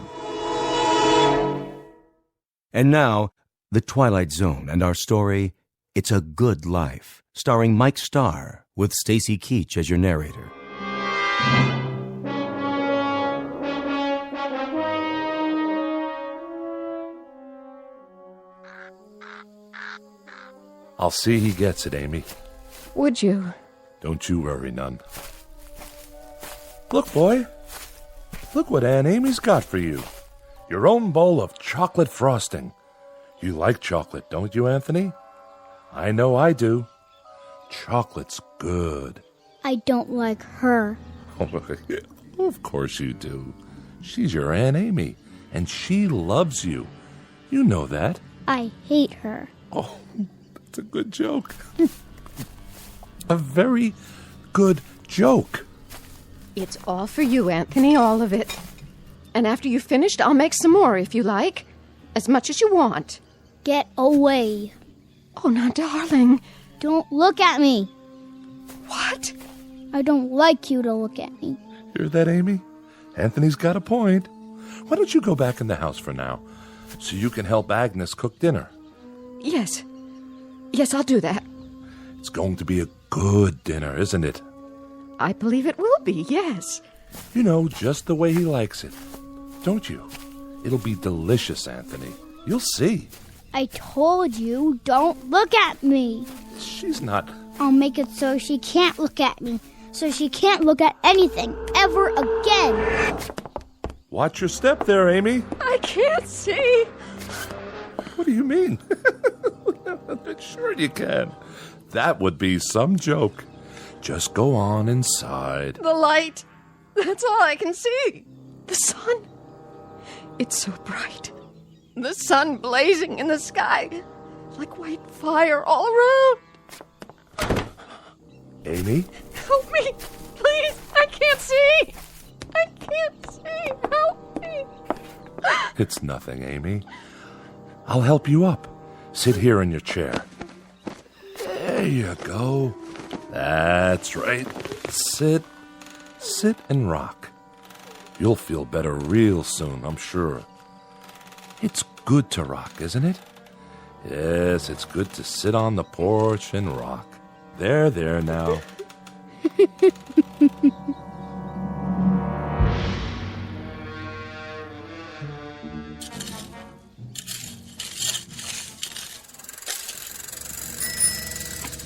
And now, The Twilight Zone and our story, It's a Good Life, starring Mike Starr, with Stacy Keach as your narrator. I'll see he gets it, Amy. Would you? Don't you worry none. Look, boy. Look what Aunt Amy's got for you. Your own bowl of chocolate frosting. You like chocolate, don't you, Anthony? I know I do. Chocolate's good. I don't like her. Of course you do. She's your Aunt Amy, and she loves you. You know that. I hate her. Oh, that's a good joke. A very good joke. It's all for you, Anthony, all of it. And after you've finished, I'll make some more if you like. As much as you want. Get away. Oh, now, darling. Don't look at me. What? I don't like you to look at me. Hear that, Amy? Anthony's got a point. Why don't you go back in the house for now, so you can help Agnes cook dinner? Yes. Yes, I'll do that. It's going to be a good dinner, isn't it? I believe it will be, yes. You know, just the way he likes it. Don't you? It'll be delicious, Anthony. You'll see. I told you, don't look at me. She's not... I'll make it so she can't look at me. So she can't look at anything ever again. Watch your step there, Amy. I can't see. What do you mean? Sure you can. That would be some joke. Just go on inside. The light. That's all I can see. The sun. It's so bright. The sun blazing in the sky. Like white fire all around. Amy? Help me. Please. I can't see. I can't see. Help me. It's nothing, Amy. I'll help you up. Sit here in your chair. There you go. That's right. Sit and rock. You'll feel better real soon, I'm sure. It's good to rock, isn't it? Yes, it's good to sit on the porch and rock. There now.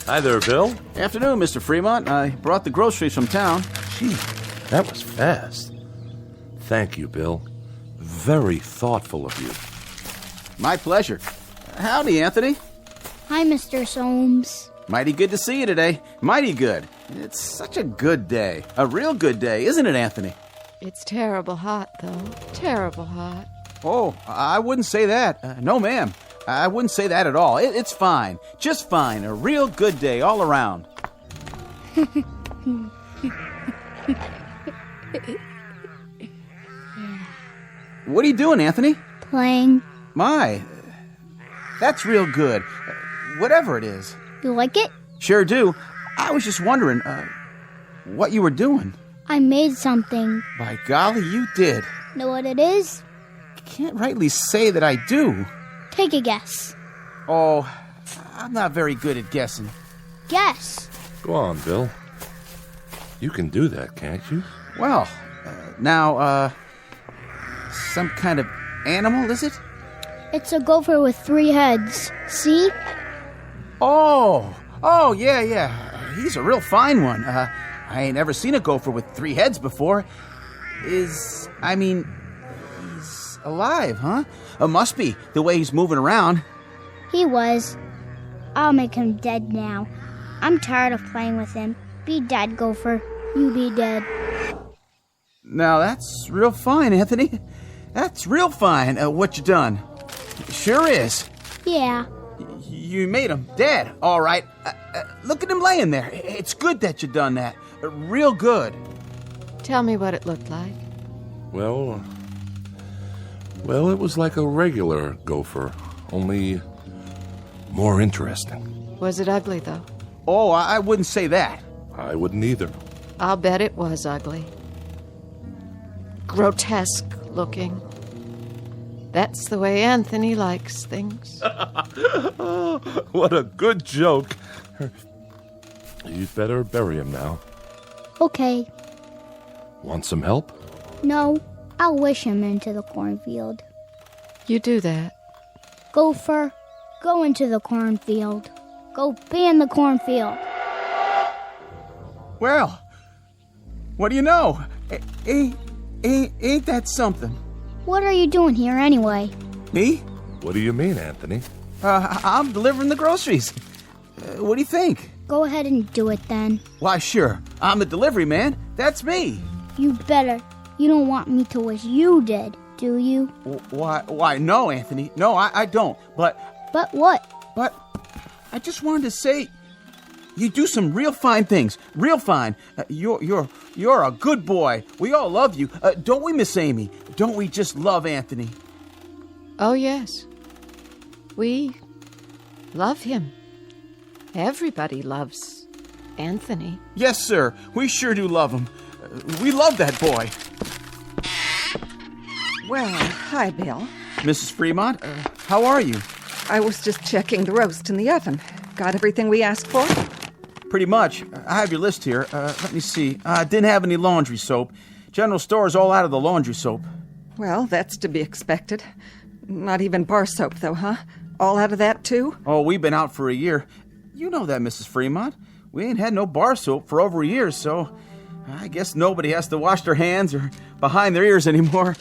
Hi there, Bill. Afternoon, Mr. Fremont. I brought the groceries from town. Gee, that was fast. Thank you, Bill. Very thoughtful of you. My pleasure. Howdy, Anthony. Hi, Mr. Soames. Mighty good to see you today. Mighty good. It's such a good day. A real good day, isn't it, Anthony? It's terrible hot, though. Terrible hot. Oh, I wouldn't say that. No, ma'am. I wouldn't say that at all. It's fine. Just fine. A real good day all around. What are you doing, Anthony? Playing. My, that's real good. Whatever it is. You like it? Sure do. I was just wondering, what you were doing. I made something. By golly, you did. Know what it is? Can't rightly say that I do. Take a guess. Oh, I'm not very good at guessing. Guess. Go on, Bill. You can do that, can't you? Well, now, some kind of animal, is it? It's a gopher with 3 heads. See? Oh, yeah. He's a real fine one. I ain't ever seen a gopher with 3 heads before. He's alive, huh? Must be, the way he's moving around. He was. I'll make him dead now. I'm tired of playing with him. Be dead, gopher. You be dead. Now, that's real fine, Anthony. That's real fine, what you done. Sure is. Yeah. You made him dead, all right. Look at him laying there. It's good that you done that. Real good. Tell me what it looked like. Well, it was like a regular gopher, only more interesting. Was it ugly, though? Oh, I wouldn't say that. I wouldn't either. I'll bet it was ugly. Grotesque looking. That's the way Anthony likes things. What a good joke. You'd better bury him now. Okay. Want some help? No, I'll wish him into the cornfield. You do that. Gopher, go into the cornfield. Go be in the cornfield. Well, what do you know? Ain't that something? What are you doing here anyway? Me? What do you mean, Anthony? I'm delivering the groceries. What do you think? Go ahead and do it then. Why, sure. I'm the delivery man. That's me. You better. You don't want me to wish you did, do you? Why, no, Anthony. No, I don't. But what? But I just wanted to say, you do some real fine things. Real fine. You're a good boy. We all love you. Don't we, Miss Amy? Don't we just love Anthony? Oh, yes. We love him. Everybody loves Anthony. Yes, sir. We sure do love him. We love that boy. Well, hi, Bill. Mrs. Fremont, how are you? I was just checking the roast in the oven. Got everything we asked for? Pretty much. I have your list here. Let me see. Didn't have any laundry soap. General store's all out of the laundry soap. Well, that's to be expected. Not even bar soap, though, huh? All out of that, too? Oh, we've been out for a year. You know that, Mrs. Fremont. We ain't had no bar soap for over a year, so I guess nobody has to wash their hands or behind their ears anymore.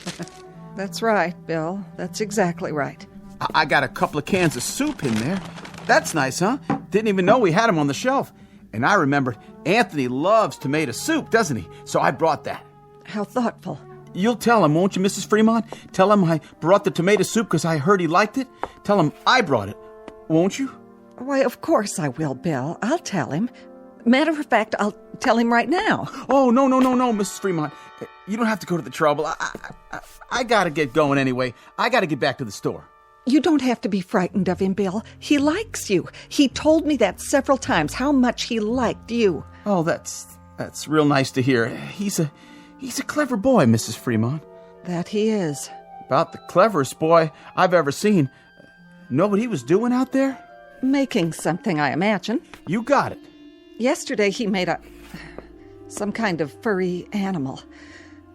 That's right, Bill. That's exactly right. I got a couple of cans of soup in there. That's nice, huh? Didn't even know we had them on the shelf. And I remembered Anthony loves tomato soup, doesn't he? So I brought that. How thoughtful. You'll tell him, won't you, Mrs. Fremont? Tell him I brought the tomato soup because I heard he liked it. Tell him I brought it, won't you? Why, of course I will, Bill. I'll tell him. Matter of fact, I'll tell him right now. Oh, no, Mrs. Fremont. You don't have to go to the trouble. I gotta get going anyway. I gotta get back to the store. You don't have to be frightened of him, Bill. He likes you. He told me that several times, how much he liked you. Oh, that's real nice to hear. He's a clever boy, Mrs. Fremont. That he is. About the cleverest boy I've ever seen. Know what he was doing out there? Making something, I imagine. You got it. Yesterday he made some kind of furry animal.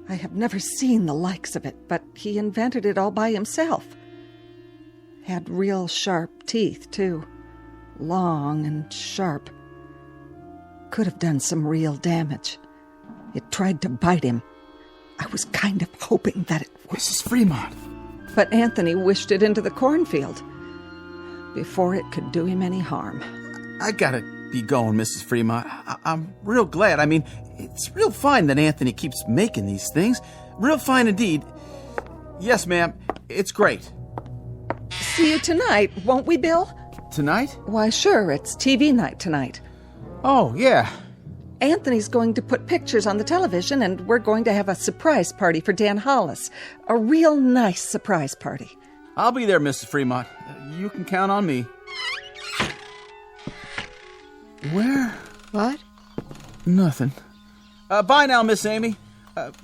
I have never seen the likes of it, but he invented it all by himself. Had real sharp teeth, too. Long and sharp. Could have done some real damage. It tried to bite him. I was kind of hoping that it would. Mrs. Fremont. But Anthony wished it into the cornfield before it could do him any harm. I gotta be going, Mrs. Fremont. I'm real glad. I mean, it's real fine that Anthony keeps making these things. Real fine indeed. Yes, ma'am. It's great. See you tonight, won't we, Bill? Tonight? Why, sure. It's TV night tonight. Oh, yeah. Anthony's going to put pictures on the television, and we're going to have a surprise party for Dan Hollis. A real nice surprise party. I'll be there, Mrs. Fremont. You can count on me. Where? What? Nothing. Bye now, Miss Amy.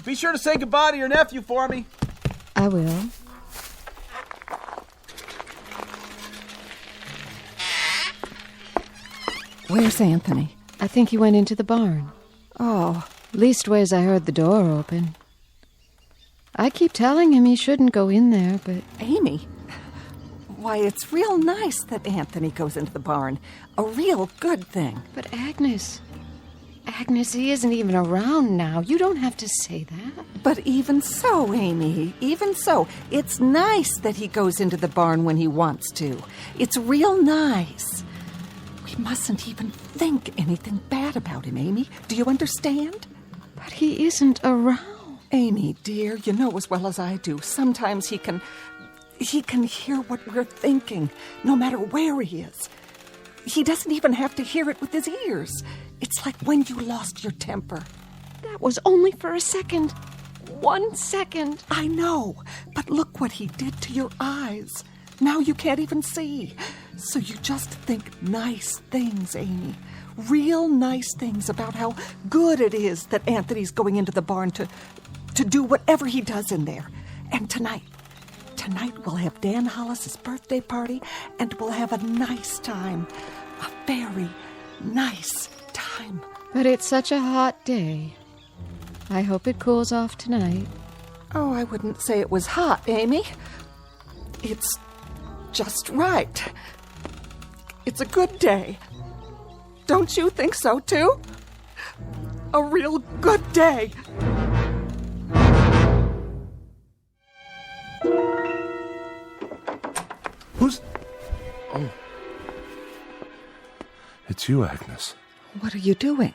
Be sure to say goodbye to your nephew for me. I will. Where's Anthony? I think he went into the barn. Oh. Leastways, I heard the door open. I keep telling him he shouldn't go in there, but... Amy, why, it's real nice that Anthony goes into the barn. A real good thing. But Agnes, he isn't even around now. You don't have to say that. But even so, Amy, even so, it's nice that he goes into the barn when he wants to. It's real nice. We mustn't even think anything bad about him, Amy. Do you understand? But he isn't around. Amy, dear, you know as well as I do, sometimes he can hear what we're thinking, no matter where he is. He doesn't even have to hear it with his ears. It's like when you lost your temper. That was only for a second. 1 second. I know, but look what he did to your eyes. Now you can't even see. So you just think nice things, Amy. Real nice things about how good it is that Anthony's going into the barn to do whatever he does in there. And tonight we'll have Dan Hollis's birthday party, and we'll have a nice time. A very nice time. But it's such a hot day. I hope it cools off tonight. Oh, I wouldn't say it was hot, Amy. It's just right. It's a good day. Don't you think so, too? A real good day. Who's... Oh. It's you, Agnes. What are you doing?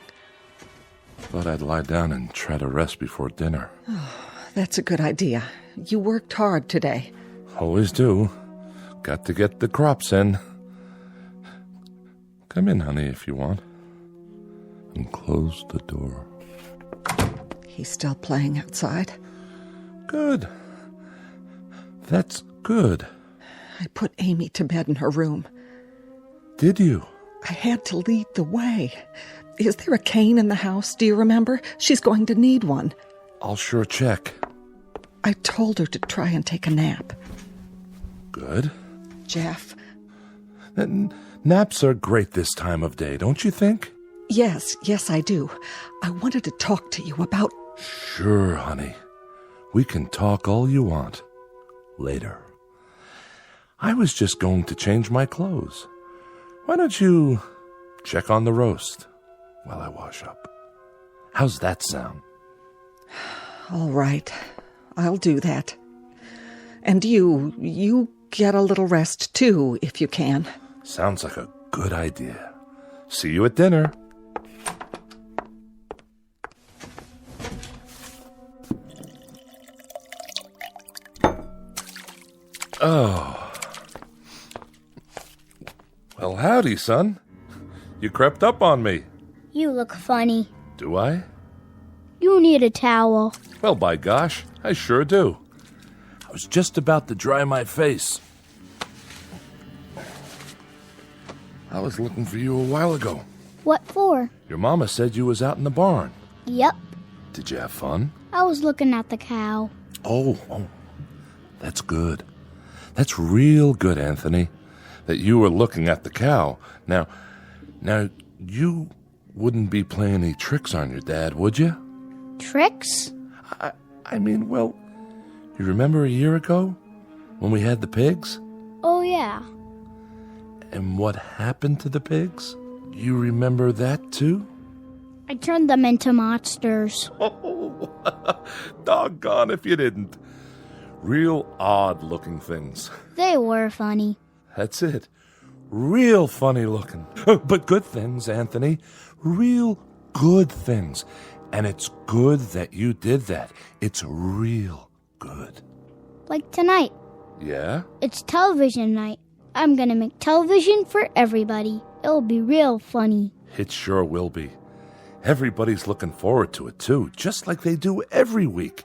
Thought I'd lie down and try to rest before dinner. Oh, that's a good idea. You worked hard today. Always do. Got to get the crops in. Come in, honey, if you want. And close the door. He's still playing outside? Good. That's good. I put Amy to bed in her room. Did you? I had to lead the way. Is there a cane in the house? Do you remember? She's going to need one. I'll sure check. I told her to try and take a nap. Good. Jeff. Naps are great this time of day, don't you think? Yes, I do. I wanted to talk to you about... Sure, honey. We can talk all you want. Later. I was just going to change my clothes. Why don't you check on the roast while I wash up? How's that sound? All right. I'll do that. And you get a little rest, too, if you can. Sounds like a good idea. See you at dinner. Oh. Well, howdy, son. You crept up on me. You look funny. Do I? You need a towel. Well, by gosh, I sure do. I was just about to dry my face. I was looking for you a while ago. What for? Your mama said you was out in the barn. Yep. Did you have fun? I was looking at the cow. Oh, that's good. That's real good, Anthony, that you were looking at the cow. Now, you wouldn't be playing any tricks on your dad, would you? Tricks? I mean, well, you remember a year ago when we had the pigs? Oh, yeah. And what happened to the pigs? You remember that, too? I turned them into monsters. Oh, doggone if you didn't. Real odd-looking things. They were funny. That's it. Real funny-looking. But good things, Anthony. Real good things. And it's good that you did that. It's real good. Like tonight. Yeah? It's television night. I'm gonna make television for everybody. It'll be real funny. It sure will be. Everybody's looking forward to it, too, just like they do every week.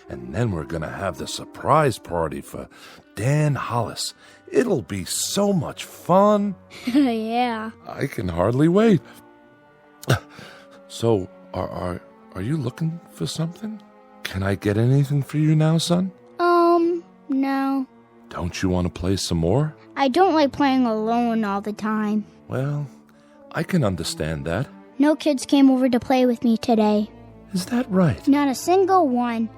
And then we're going to have the surprise party for Dan Hollis. It'll be so much fun. Yeah. I can hardly wait. So, are you looking for something? Can I get anything for you now, son? No. Don't you want to play some more? I don't like playing alone all the time. Well, I can understand that. No kids came over to play with me today. Is that right? Not a single one.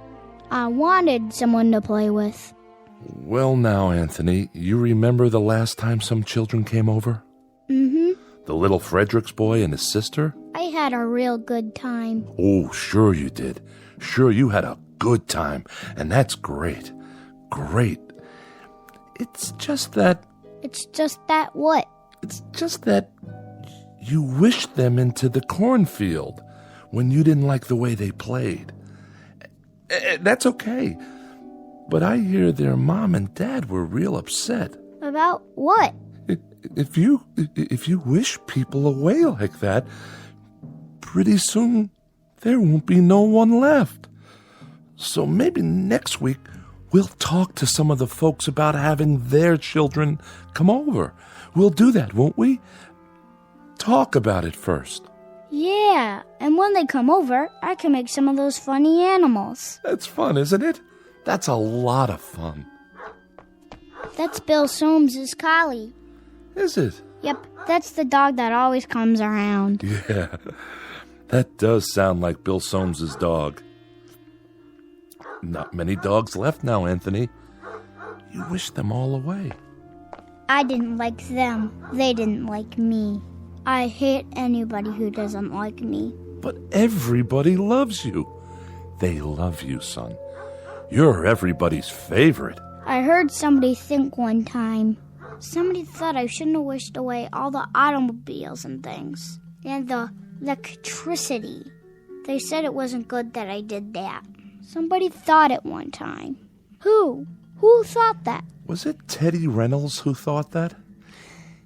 I wanted someone to play with. Well now, Anthony, you remember the last time some children came over? Mm-hmm. The little Fredericks boy and his sister? I had a real good time. Oh, sure you did. Sure, you had a good time, and that's great. Great. It's just that... It's just that what? It's just that you wished them into the cornfield when you didn't like the way they played. That's okay. But I hear their mom and dad were real upset. About what? If you wish people away like that, pretty soon there won't be no one left. So maybe next week we'll talk to some of the folks about having their children come over. We'll do that, won't we? Talk about it first. Yeah, and when they come over, I can make some of those funny animals. That's fun, isn't it? That's a lot of fun. That's Bill Soames's collie. Is it? Yep, that's the dog that always comes around. Yeah, that does sound like Bill Soames's dog. Not many dogs left now, Anthony. You wish them all away. I didn't like them. They didn't like me. I hate anybody who doesn't like me. But everybody loves you. They love you, son. You're everybody's favorite. I heard somebody think one time. Somebody thought I shouldn't have wished away all the automobiles and things. And the electricity. They said it wasn't good that I did that. Somebody thought it one time. Who? Who thought that? Was it Teddy Reynolds who thought that?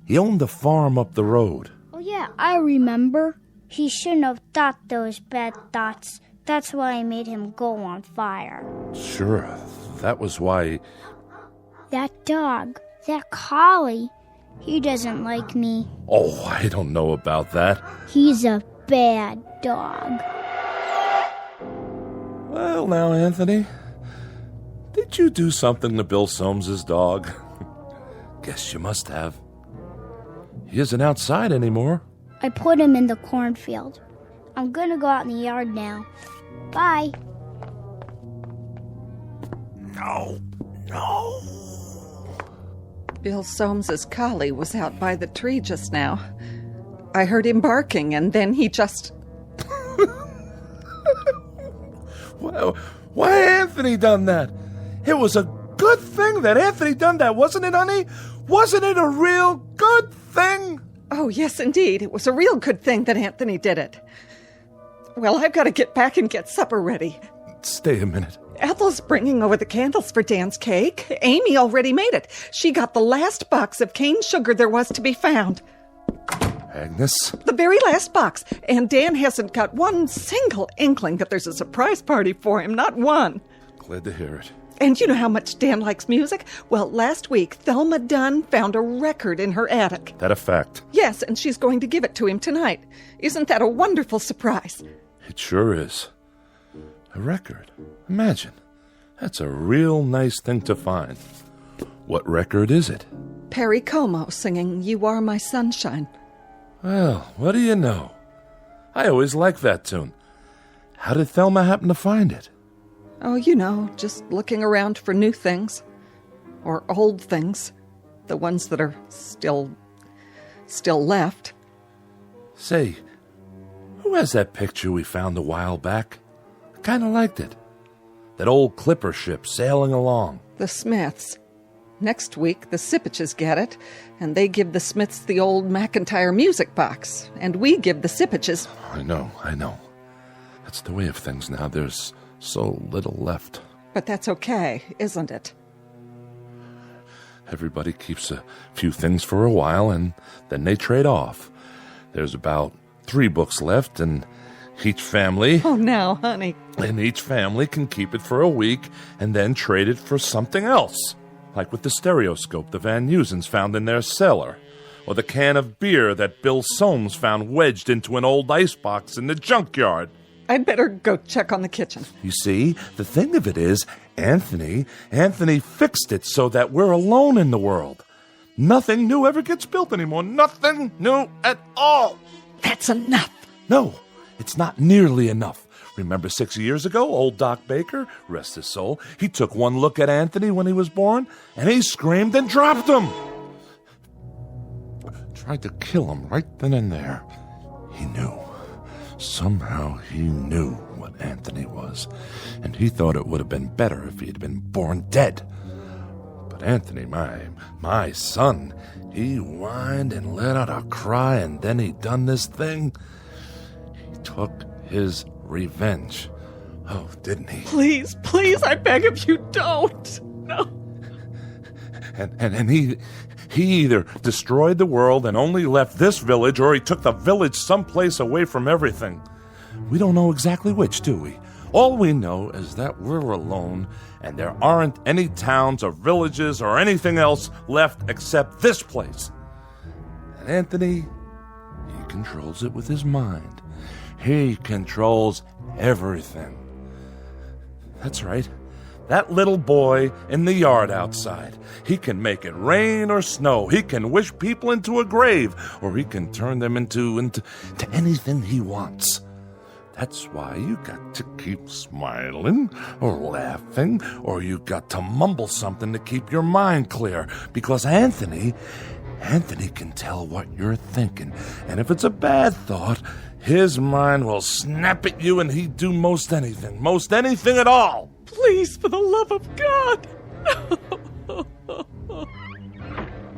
He owned the farm up the road. Oh yeah, I remember. He shouldn't have thought those bad thoughts. That's why I made him go on fire. Sure, that was why... That dog, that collie, he doesn't like me. Oh, I don't know about that. He's a bad dog. Well, now, Anthony, did you do something to Bill Soames's dog? Guess you must have. He isn't outside anymore. I put him in the cornfield. I'm gonna go out in the yard now. Bye. No. Bill Soames's collie was out by the tree just now. I heard him barking, and then he just... Why Anthony done that? It was a good thing that Anthony done that, wasn't it, honey? Wasn't it a real good thing? Oh, yes, indeed. It was a real good thing that Anthony did it. Well, I've got to get back and get supper ready. Stay a minute. Ethel's bringing over the candles for Dan's cake. Amy already made it. She got the last box of cane sugar there was to be found. Agnes? The very last box. And Dan hasn't got one single inkling that there's a surprise party for him. Not one. Glad to hear it. And you know how much Dan likes music? Well, last week, Thelma Dunn found a record in her attic. That a fact? Yes, and she's going to give it to him tonight. Isn't that a wonderful surprise? It sure is. A record. Imagine. That's a real nice thing to find. What record is it? Perry Como singing You Are My Sunshine. Well, what do you know? I always liked that tune. How did Thelma happen to find it? Oh, you know, just looking around for new things. Or old things. The ones that are still left. Say, who has that picture we found a while back? I kind of liked it. That old clipper ship sailing along. The Smiths. Next week, the Sipiches get it, and they give the Smiths the old McIntyre music box, and we give the Sipiches... I know. That's the way of things now. There's so little left. But that's okay, isn't it? Everybody keeps a few things for a while, and then they trade off. There's about 3 books left, and Each family... Oh, now, honey. And each family can keep it for a week and then trade it for something else. Like with the stereoscope the Van Nusens found in their cellar. Or the can of beer that Bill Soames found wedged into an old icebox in the junkyard. I'd better go check on the kitchen. You see, the thing of it is, Anthony fixed it so that we're alone in the world. Nothing new ever gets built anymore. Nothing new at all. That's enough. No, it's not nearly enough. Remember 6 years ago, old Doc Baker, rest his soul, he took one look at Anthony when he was born, and he screamed and dropped him. Tried to kill him right then and there. He knew. Somehow he knew what Anthony was, and he thought it would have been better if he had been born dead. But Anthony, my son, he whined and let out a cry, and then he done this thing. He took his revenge. Oh, didn't he? Please, I beg of you, don't. No. And he either destroyed the world and only left this village, or he took the village someplace away from everything. We don't know exactly which, do we? All we know is that we're alone, and there aren't any towns or villages or anything else left except this place. And Anthony, he controls it with his mind. He controls everything. That's right. That little boy in the yard outside. He can make it rain or snow. He can wish people into a grave, or he can turn them into anything he wants. That's why you got to keep smiling or laughing, or you got to mumble something to keep your mind clear. Because Anthony can tell what you're thinking. And if it's a bad thought, his mind will snap at you, and he'd do most anything at all. Please, for the love of God.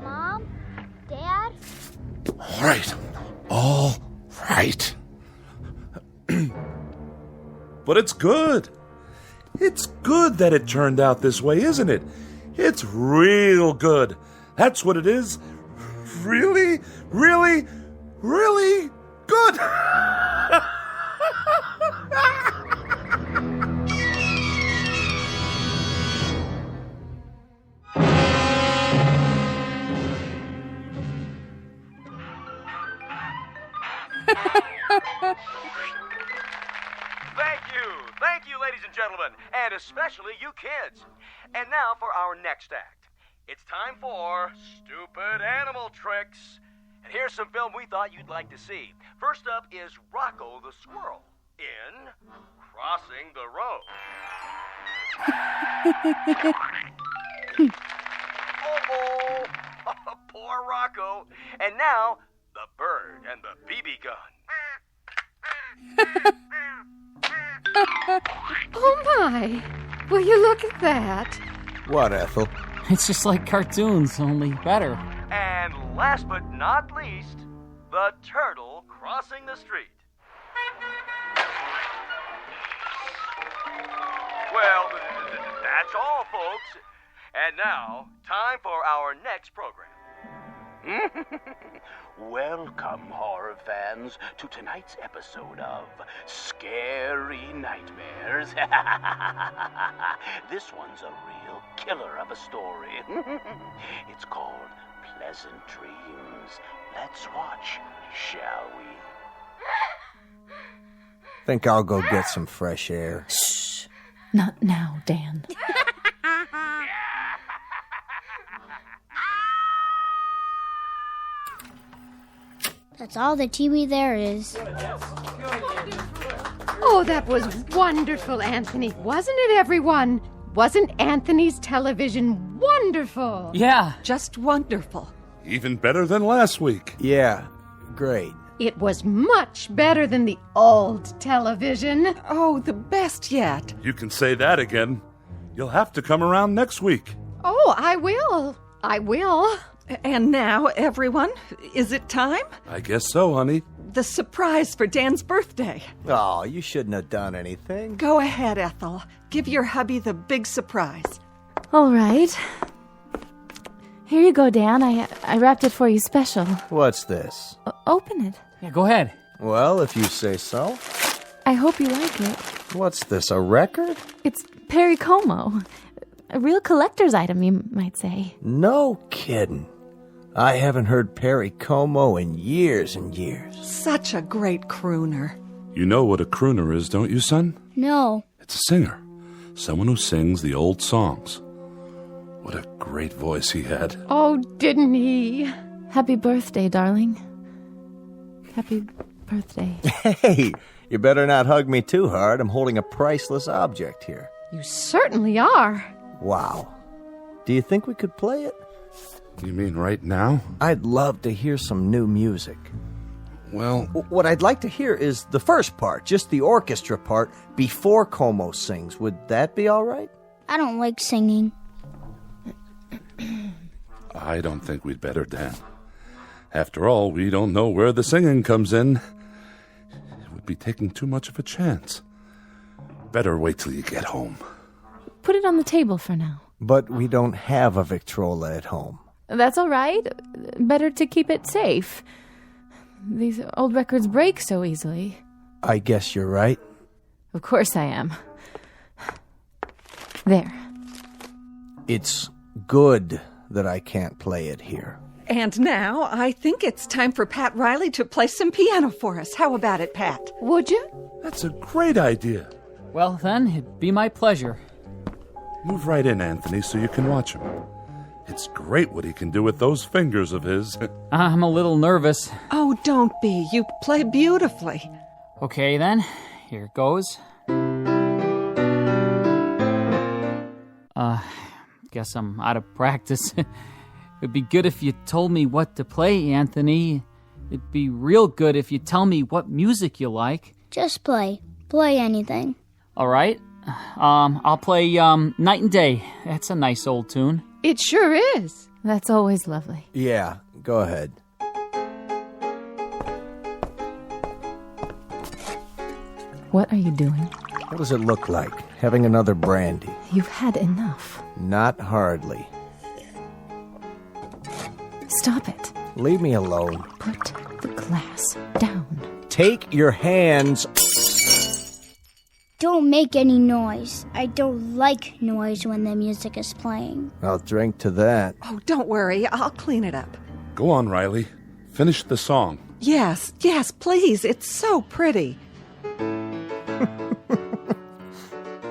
Mom? Dad? All right. But it's good. It's good that it turned out this way, isn't it? It's real good. That's what it is. Really, really, really good. Thank you, ladies and gentlemen, and especially you kids. And now for our next act. It's time for Stupid Animal Tricks. And here's some film we thought you'd like to see. First up is Rocco the Squirrel in Crossing the Road. Oh, poor Rocco. And now, the bird and the BB gun. Oh, my. Will you look at that? What, Ethel? It's just like cartoons, only better. And last but not least, the turtle crossing the street. Well, that's all, folks. And now, time for our next program. Welcome, horror fans, to tonight's episode of Scary Nightmares. This one's a real killer of a story. It's called Pleasant Dreams. Let's watch, shall we? Think I'll go get some fresh air. Shh. Not now, Dan. That's all the TV there is. Oh, that was wonderful, Anthony. Wasn't it, everyone? Wasn't Anthony's television wonderful? Yeah. Just wonderful. Even better than last week. Yeah, great. It was much better than the old television. Oh, the best yet. You can say that again. You'll have to come around next week. Oh, I will. I will. And now, everyone, is it time? I guess so, honey. The surprise for Dan's birthday. Oh, you shouldn't have done anything. Go ahead, Ethel. Give your hubby the big surprise. All right. Here you go, Dan. I wrapped it for you special. What's this? Open it. Yeah, go ahead. Well, if you say so. I hope you like it. What's this, a record? It's Perry Como. A real collector's item, you might say. No kidding. I haven't heard Perry Como in years and years. Such a great crooner. You know what a crooner is, don't you, son? No. It's a singer. Someone who sings the old songs. What a great voice he had. Oh, didn't he? Happy birthday, darling. Happy birthday. Hey, you better not hug me too hard. I'm holding a priceless object here. You certainly are. Wow. Do you think we could play it? You mean right now? I'd love to hear some new music. Well, what I'd like to hear is the first part, just the orchestra part, before Como sings. Would that be all right? I don't like singing. I don't think we'd better, Dan. After all, we don't know where the singing comes in. It would be taking too much of a chance. Better wait till you get home. Put it on the table for now. But we don't have a Victrola at home. That's all right. Better to keep it safe. These old records break so easily. I guess you're right. Of course I am. There. It's good that I can't play it here. And now, I think it's time for Pat Riley to play some piano for us. How about it, Pat? Would you? That's a great idea. Well, then, it'd be my pleasure. Move right in, Anthony, so you can watch him. It's great what he can do with those fingers of his. I'm a little nervous. Oh, don't be. You play beautifully. Okay, then. Here goes. Guess I'm out of practice. It'd be good if you told me what to play, Anthony. It'd be real good if you tell me what music you like. Just play. Play anything. All right. I'll play Night and Day. That's a nice old tune. It sure is. That's always lovely. Yeah, go ahead. What are you doing? What does it look like? Having another brandy? You've had enough. Not hardly. Stop it. Leave me alone. Put the glass down. Take your hands. Don't make any noise. I don't like noise when the music is playing. I'll drink to that. Oh, don't worry. I'll clean it up. Go on, Riley. Finish the song. Yes, please. It's so pretty.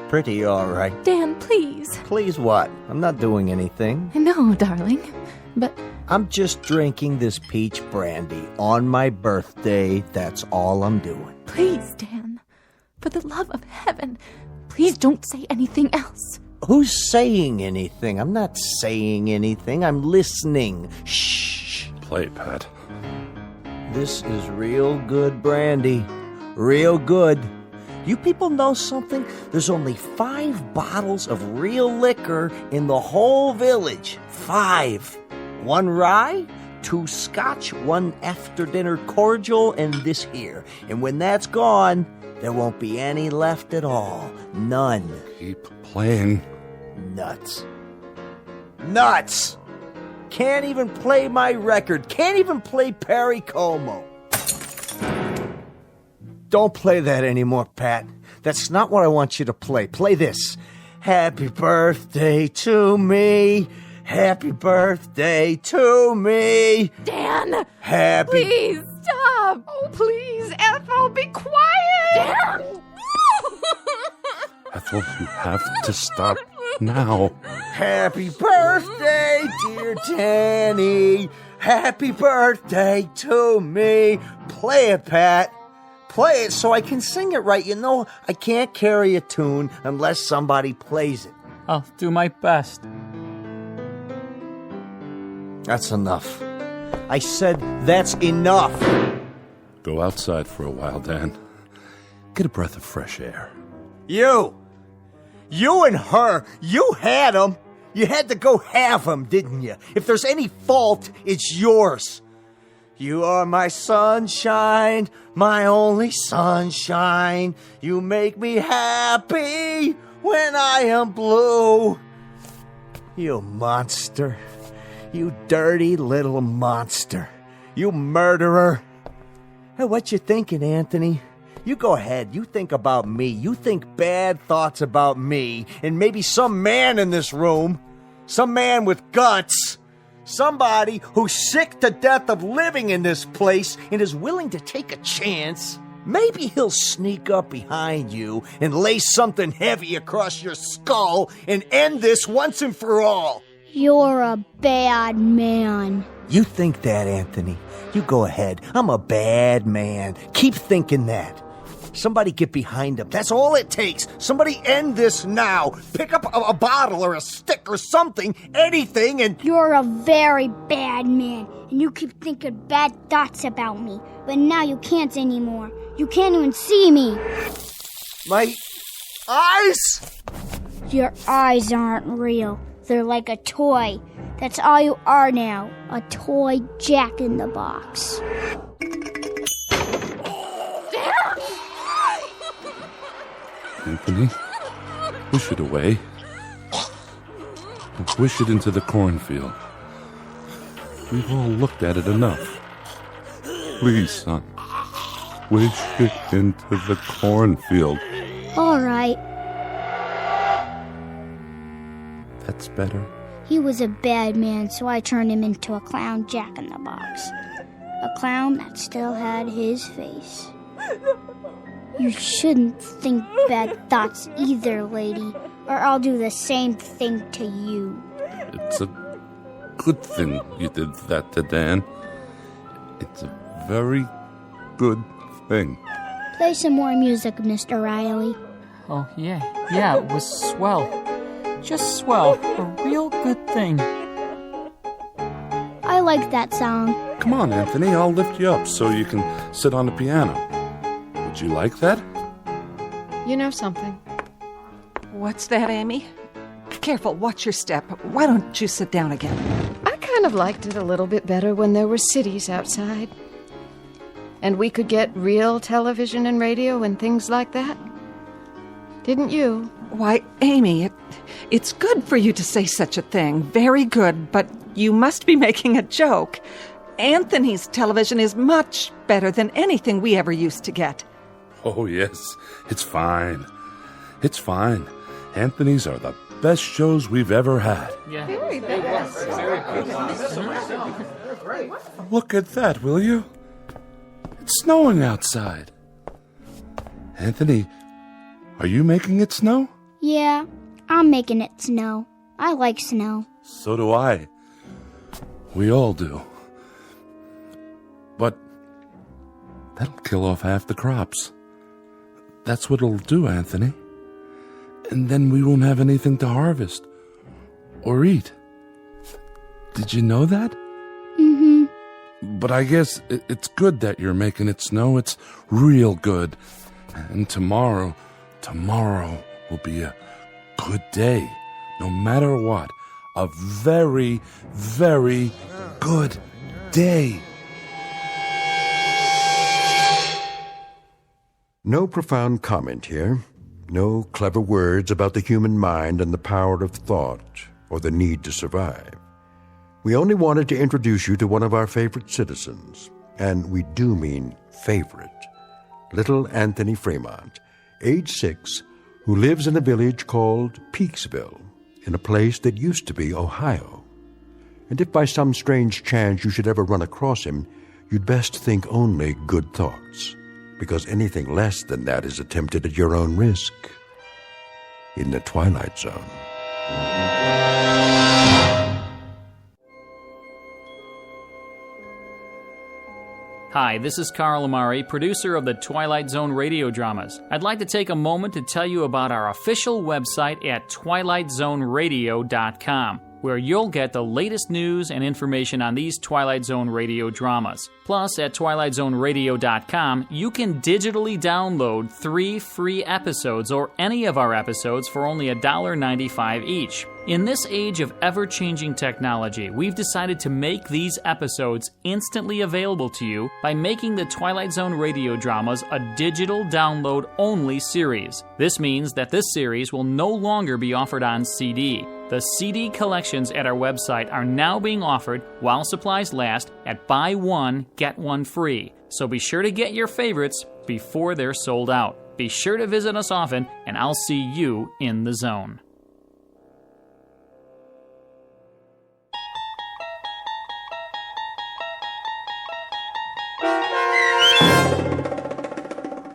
Pretty, all right. Dan, please. Please what? I'm not doing anything. No, darling. But I'm just drinking this peach brandy on my birthday. That's all I'm doing. Please, Dan. For the love of heaven, please don't say anything else. Who's saying anything? I'm not saying anything. I'm listening. Shh. Play, Pat. This is real good brandy. Real good. You people know something? There's only 5 bottles of real liquor in the whole village. 5. 1 rye, 2 scotch, 1 after-dinner cordial, and this here. And when that's gone, there won't be any left at all. None. Keep playing. Nuts. Nuts! Can't even play my record. Can't even play Perry Como. Don't play that anymore, Pat. That's not what I want you to play. Play this. Happy birthday to me. Happy birthday to me. Dan! Happy... Please, stop! Oh, please, Ethel, be quiet! Dan! Ethel, you have to stop now. Happy birthday, dear Danny. Happy birthday to me. Play it, Pat. Play it so I can sing it right. You know, I can't carry a tune unless somebody plays it. I'll do my best. That's enough. I said that's enough. Go outside for a while, Dan. Get a breath of fresh air. You and her, you had them. You had to go have them, didn't you? If there's any fault, it's yours. You are my sunshine, my only sunshine. You make me happy when I am blue. You monster. You dirty little monster. You murderer. Hey, what you thinking, Anthony? You go ahead. You think about me. You think bad thoughts about me and maybe some man in this room. Some man with guts. Somebody who's sick to death of living in this place and is willing to take a chance. Maybe he'll sneak up behind you and lay something heavy across your skull and end this once and for all. You're a bad man. You think that, Anthony. You go ahead. I'm a bad man. Keep thinking that. Somebody get behind him. That's all it takes. Somebody end this now. Pick up a bottle or a stick or something, anything, and... You're a very bad man, and you keep thinking bad thoughts about me. But now you can't anymore. You can't even see me. My eyes? Your eyes aren't real. They're like a toy. That's all you are now. A toy Jack-in-the-Box. Anthony, wish it away. Wish it into the cornfield. We've all looked at it enough. Please, son. Wish it into the cornfield. All right. That's better. He was a bad man, so I turned him into a clown Jack-in-the-Box. A clown that still had his face. You shouldn't think bad thoughts either, lady, or I'll do the same thing to you. It's a good thing you did that to Dan. It's a very good thing. Play some more music, Mr. Riley. Oh, yeah, it was swell. Just swell. A real good thing. I like that song. Come on, Anthony, I'll lift you up so you can sit on the piano. Would you like that? You know something? What's that, Amy? Careful, watch your step. Why don't you sit down again? I kind of liked it a little bit better when there were cities outside. And we could get real television and radio and things like that. Didn't you? Why, Amy, it's good for you to say such a thing. Very good, but you must be making a joke. Anthony's television is much better than anything we ever used to get. Oh, yes. It's fine. It's fine. Anthony's are the best shows we've ever had. Yeah. Very Look at that, will you? It's snowing outside. Anthony, are you making it snow? Yeah, I'm making it snow. I like snow. So do I. We all do. But that'll kill off half the crops. That's what it'll do, Anthony. And then we won't have anything to harvest or eat. Did you know that? Mm-hmm. But I guess it's good that you're making it snow. It's real good. And tomorrow will be a good day. No matter what. A very, very good day. No profound comment here. No clever words about the human mind and the power of thought or the need to survive. We only wanted to introduce you to one of our favorite citizens, and we do mean favorite, little Anthony Fremont, age 6, who lives in a village called Peaksville, in a place that used to be Ohio. And if by some strange chance you should ever run across him, you'd best think only good thoughts, because anything less than that is attempted at your own risk. In the Twilight Zone. Hi, this is Carl Amari, producer of the Twilight Zone Radio Dramas. I'd like to take a moment to tell you about our official website at twilightzoneradio.com, where you'll get the latest news and information on these Twilight Zone Radio dramas. Plus, at twilightzoneradio.com, you can digitally download 3 free episodes or any of our episodes for only $1.95 each. In this age of ever-changing technology, we've decided to make these episodes instantly available to you by making the Twilight Zone Radio Dramas a digital download-only series. This means that this series will no longer be offered on CD. The CD collections at our website are now being offered while supplies last at buy one, get one free. So be sure to get your favorites before they're sold out. Be sure to visit us often, and I'll see you in the zone.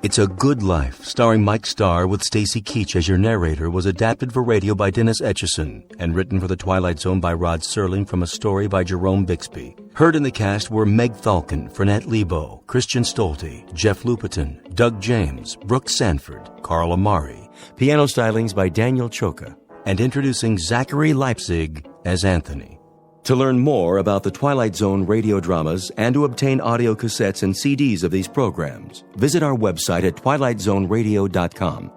It's a Good Life, starring Mike Starr with Stacy Keach as your narrator, was adapted for radio by Dennis Etchison and written for The Twilight Zone by Rod Serling from a story by Jerome Bixby. Heard in the cast were Meg Thalken, Fernette Lebo, Christian Stolte, Jeff Lupetin, Doug James, Brooke Sanford, Carl Amari, piano stylings by Daniel Choka, and introducing Zachary Leipzig as Anthony. To learn more about the Twilight Zone radio dramas and to obtain audio cassettes and CDs of these programs, visit our website at twilightzoneradio.com.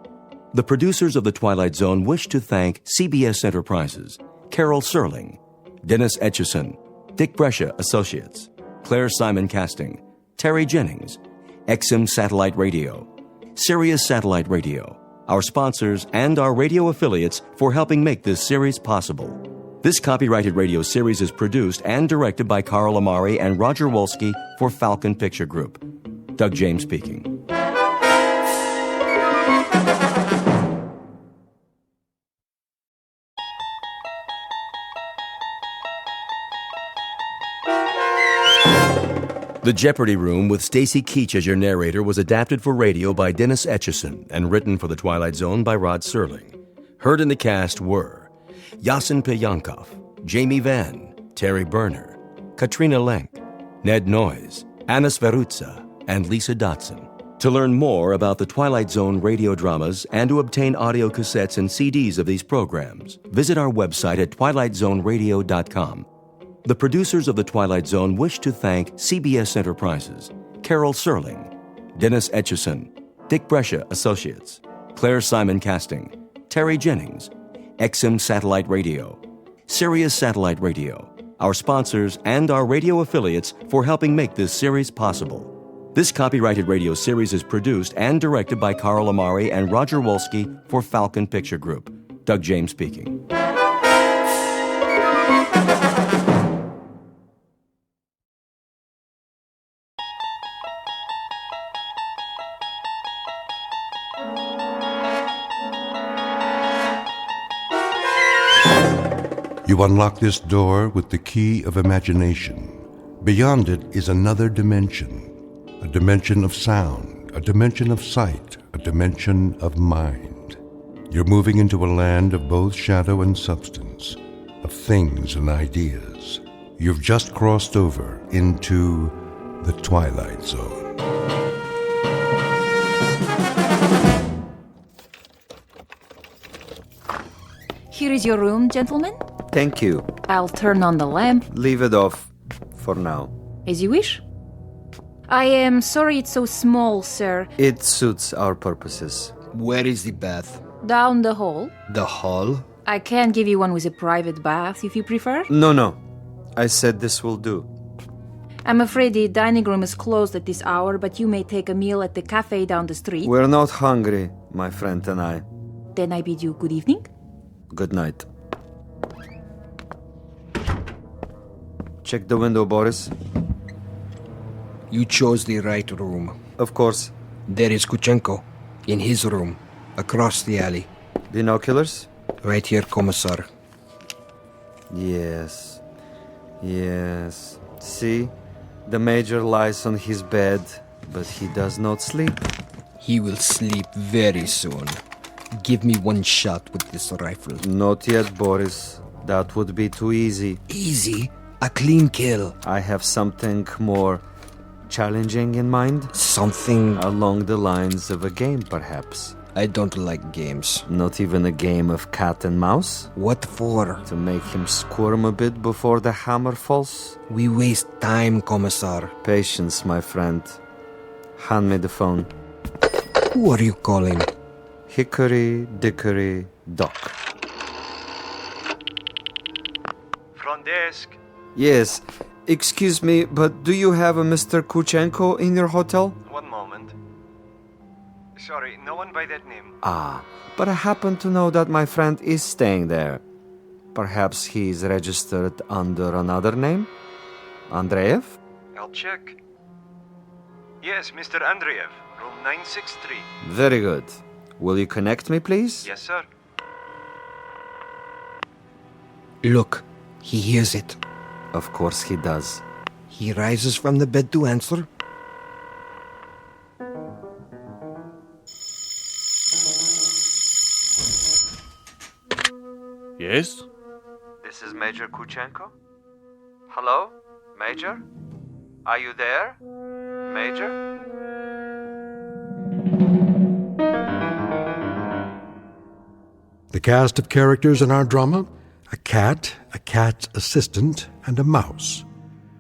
The producers of The Twilight Zone wish to thank CBS Enterprises, Carol Serling, Dennis Etchison, Dick Brescia Associates, Claire Simon Casting, Terry Jennings, XM Satellite Radio, Sirius Satellite Radio, our sponsors, and our radio affiliates for helping make this series possible. This copyrighted radio series is produced and directed by Carl Amari and Roger Wolski for Falcon Picture Group. Doug James speaking. The Jeopardy Room with Stacy Keach as your narrator was adapted for radio by Dennis Etchison and written for The Twilight Zone by Rod Serling. Heard in the cast were Yasin Piyankov, Jamie Vann, Terry Berner, Katrina Lenk, Ned Noyes, Anna Sverutza, and Lisa Dotson. To learn more about the Twilight Zone radio dramas and to obtain audio cassettes and CDs of these programs, visit our website at twilightzoneradio.com. The producers of The Twilight Zone wish to thank CBS Enterprises, Carol Serling, Dennis Etchison, Dick Brescia Associates, Claire Simon Casting, Terry Jennings, XM Satellite Radio, Sirius Satellite Radio, our sponsors, and our radio affiliates for helping make this series possible. This copyrighted radio series is produced and directed by Carl Amari and Roger Wolski for Falcon Picture Group. Doug James speaking. You unlock this door with the key of imagination. Beyond it is another dimension, a dimension of sound, a dimension of sight, a dimension of mind. You're moving into a land of both shadow and substance, of things and ideas. You've just crossed over into the Twilight Zone. Here is your room, gentlemen. Thank you. I'll turn on the lamp. Leave it off for now. As you wish. I am sorry it's so small, sir. It suits our purposes. Where is the bath? Down the hall. The hall? I can give you one with a private bath if you prefer. No. I said this will do. I'm afraid the dining room is closed at this hour, but you may take a meal at the cafe down the street. We're not hungry, my friend and I. Then I bid you good evening. Good night. Check the window, Boris. You chose the right room. Of course. There is Kuchenko, in his room, across the alley. Binoculars? Right here, Commissar. Yes. See? The Major lies on his bed, but he does not sleep. He will sleep very soon. Give me one shot with this rifle. Not yet, Boris. That would be too easy. Easy? A clean kill. I have something more challenging in mind. Something along the lines of a game, perhaps. I don't like games. Not even a game of cat and mouse? What for? To make him squirm a bit before the hammer falls? We waste time, Commissar. Patience, my friend. Hand me the phone. Who are you calling? Hickory Dickory Dock. Front desk. Yes. Excuse me, but do you have a Mr. Kuchenko in your hotel? One moment. Sorry, no one by that name. Ah, but I happen to know that my friend is staying there. Perhaps he's registered under another name? Andreev? I'll check. Yes, Mr. Andreev, room 963. Very good. Will you connect me, please? Yes, sir. Look, he hears it. Of course he does. He rises from the bed to answer. Yes? This is Major Kuchenko? Hello? Major? Are you there? Major? The cast of characters in our drama: a cat's assistant, and a mouse.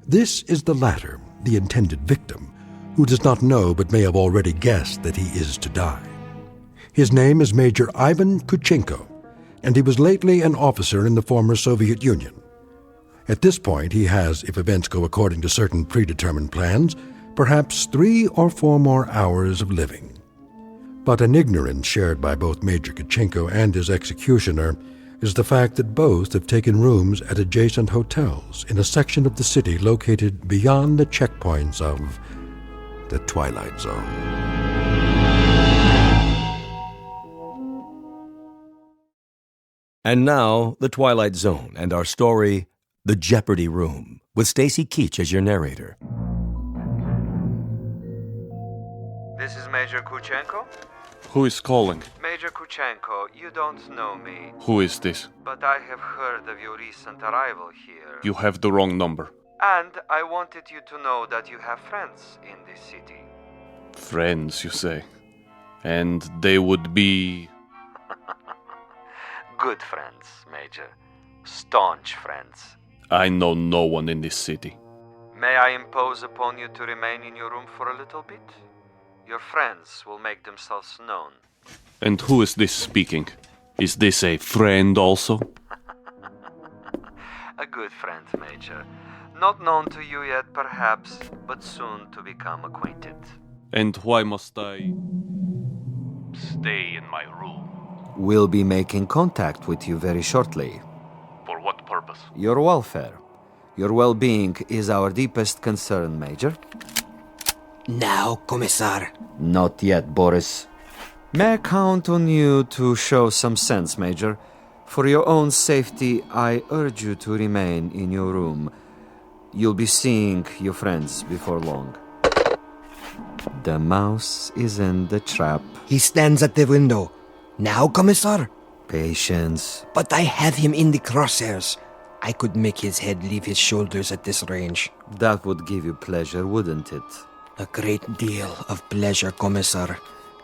This is the latter, the intended victim, who does not know but may have already guessed that he is to die. His name is Major Ivan Kuchenko, and he was lately an officer in the former Soviet Union. At this point, he has, if events go according to certain predetermined plans, perhaps 3 or 4 more hours of living. But an ignorance shared by both Major Kuchenko and his executioner is the fact that both have taken rooms at adjacent hotels in a section of the city located beyond the checkpoints of the Twilight Zone. And now, The Twilight Zone and our story, The Jeopardy Room, with Stacy Keach as your narrator. This is Major Kuchenko? Who is calling? Major Kuchenko, you don't know me. Who is this? But I have heard of your recent arrival here. You have the wrong number. And I wanted you to know that you have friends in this city. Friends, you say? And they would be... Good friends, Major. Staunch friends. I know no one in this city. May I impose upon you to remain in your room for a little bit? Your friends will make themselves known. And who is this speaking? Is this a friend also? A good friend, Major. Not known to you yet, perhaps, but soon to become acquainted. And why must I stay in my room? We'll be making contact with you very shortly. For what purpose? Your welfare. Your well-being is our deepest concern, Major. Now, Commissar. Not yet, Boris. May I count on you to show some sense, Major? For your own safety, I urge you to remain in your room. You'll be seeing your friends before long. The mouse is in the trap. He stands at the window. Now, Commissar. Patience. But I have him in the crosshairs. I could make his head leave his shoulders at this range. That would give you pleasure, wouldn't it? A great deal of pleasure, Commissar.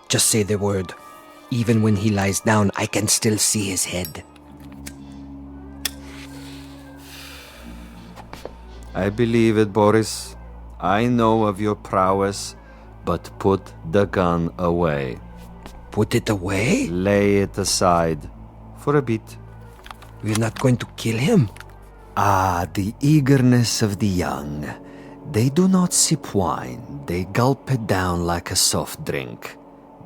Just say the word. Even when he lies down, I can still see his head. I believe it, Boris. I know of your prowess, but put the gun away. Put it away? Lay it aside. For a bit. We're not going to kill him? Ah, the eagerness of the young. They do not sip wine. They gulp it down like a soft drink.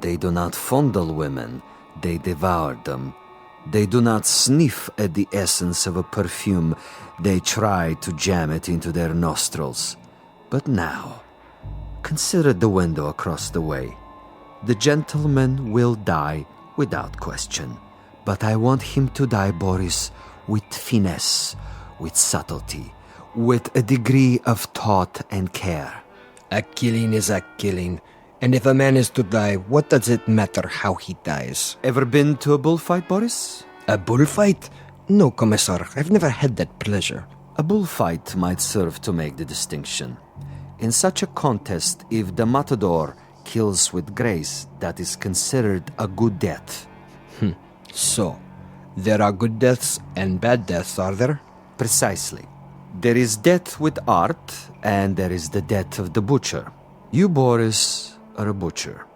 They do not fondle women. They devour them. They do not sniff at the essence of a perfume. They try to jam it into their nostrils. But now, consider the window across the way. The gentleman will die without question. But I want him to die, Boris, with finesse, with subtlety, with a degree of thought and care. A killing is a killing. And if a man is to die, what does it matter how he dies? Ever been to a bullfight, Boris? A bullfight? No, Commissar. I've never had that pleasure. A bullfight might serve to make the distinction. In such a contest, if the matador kills with grace, that is considered a good death. So, there are good deaths and bad deaths, are there? Precisely. There is death with art, and there is the death of the butcher. You, Boris, are a butcher.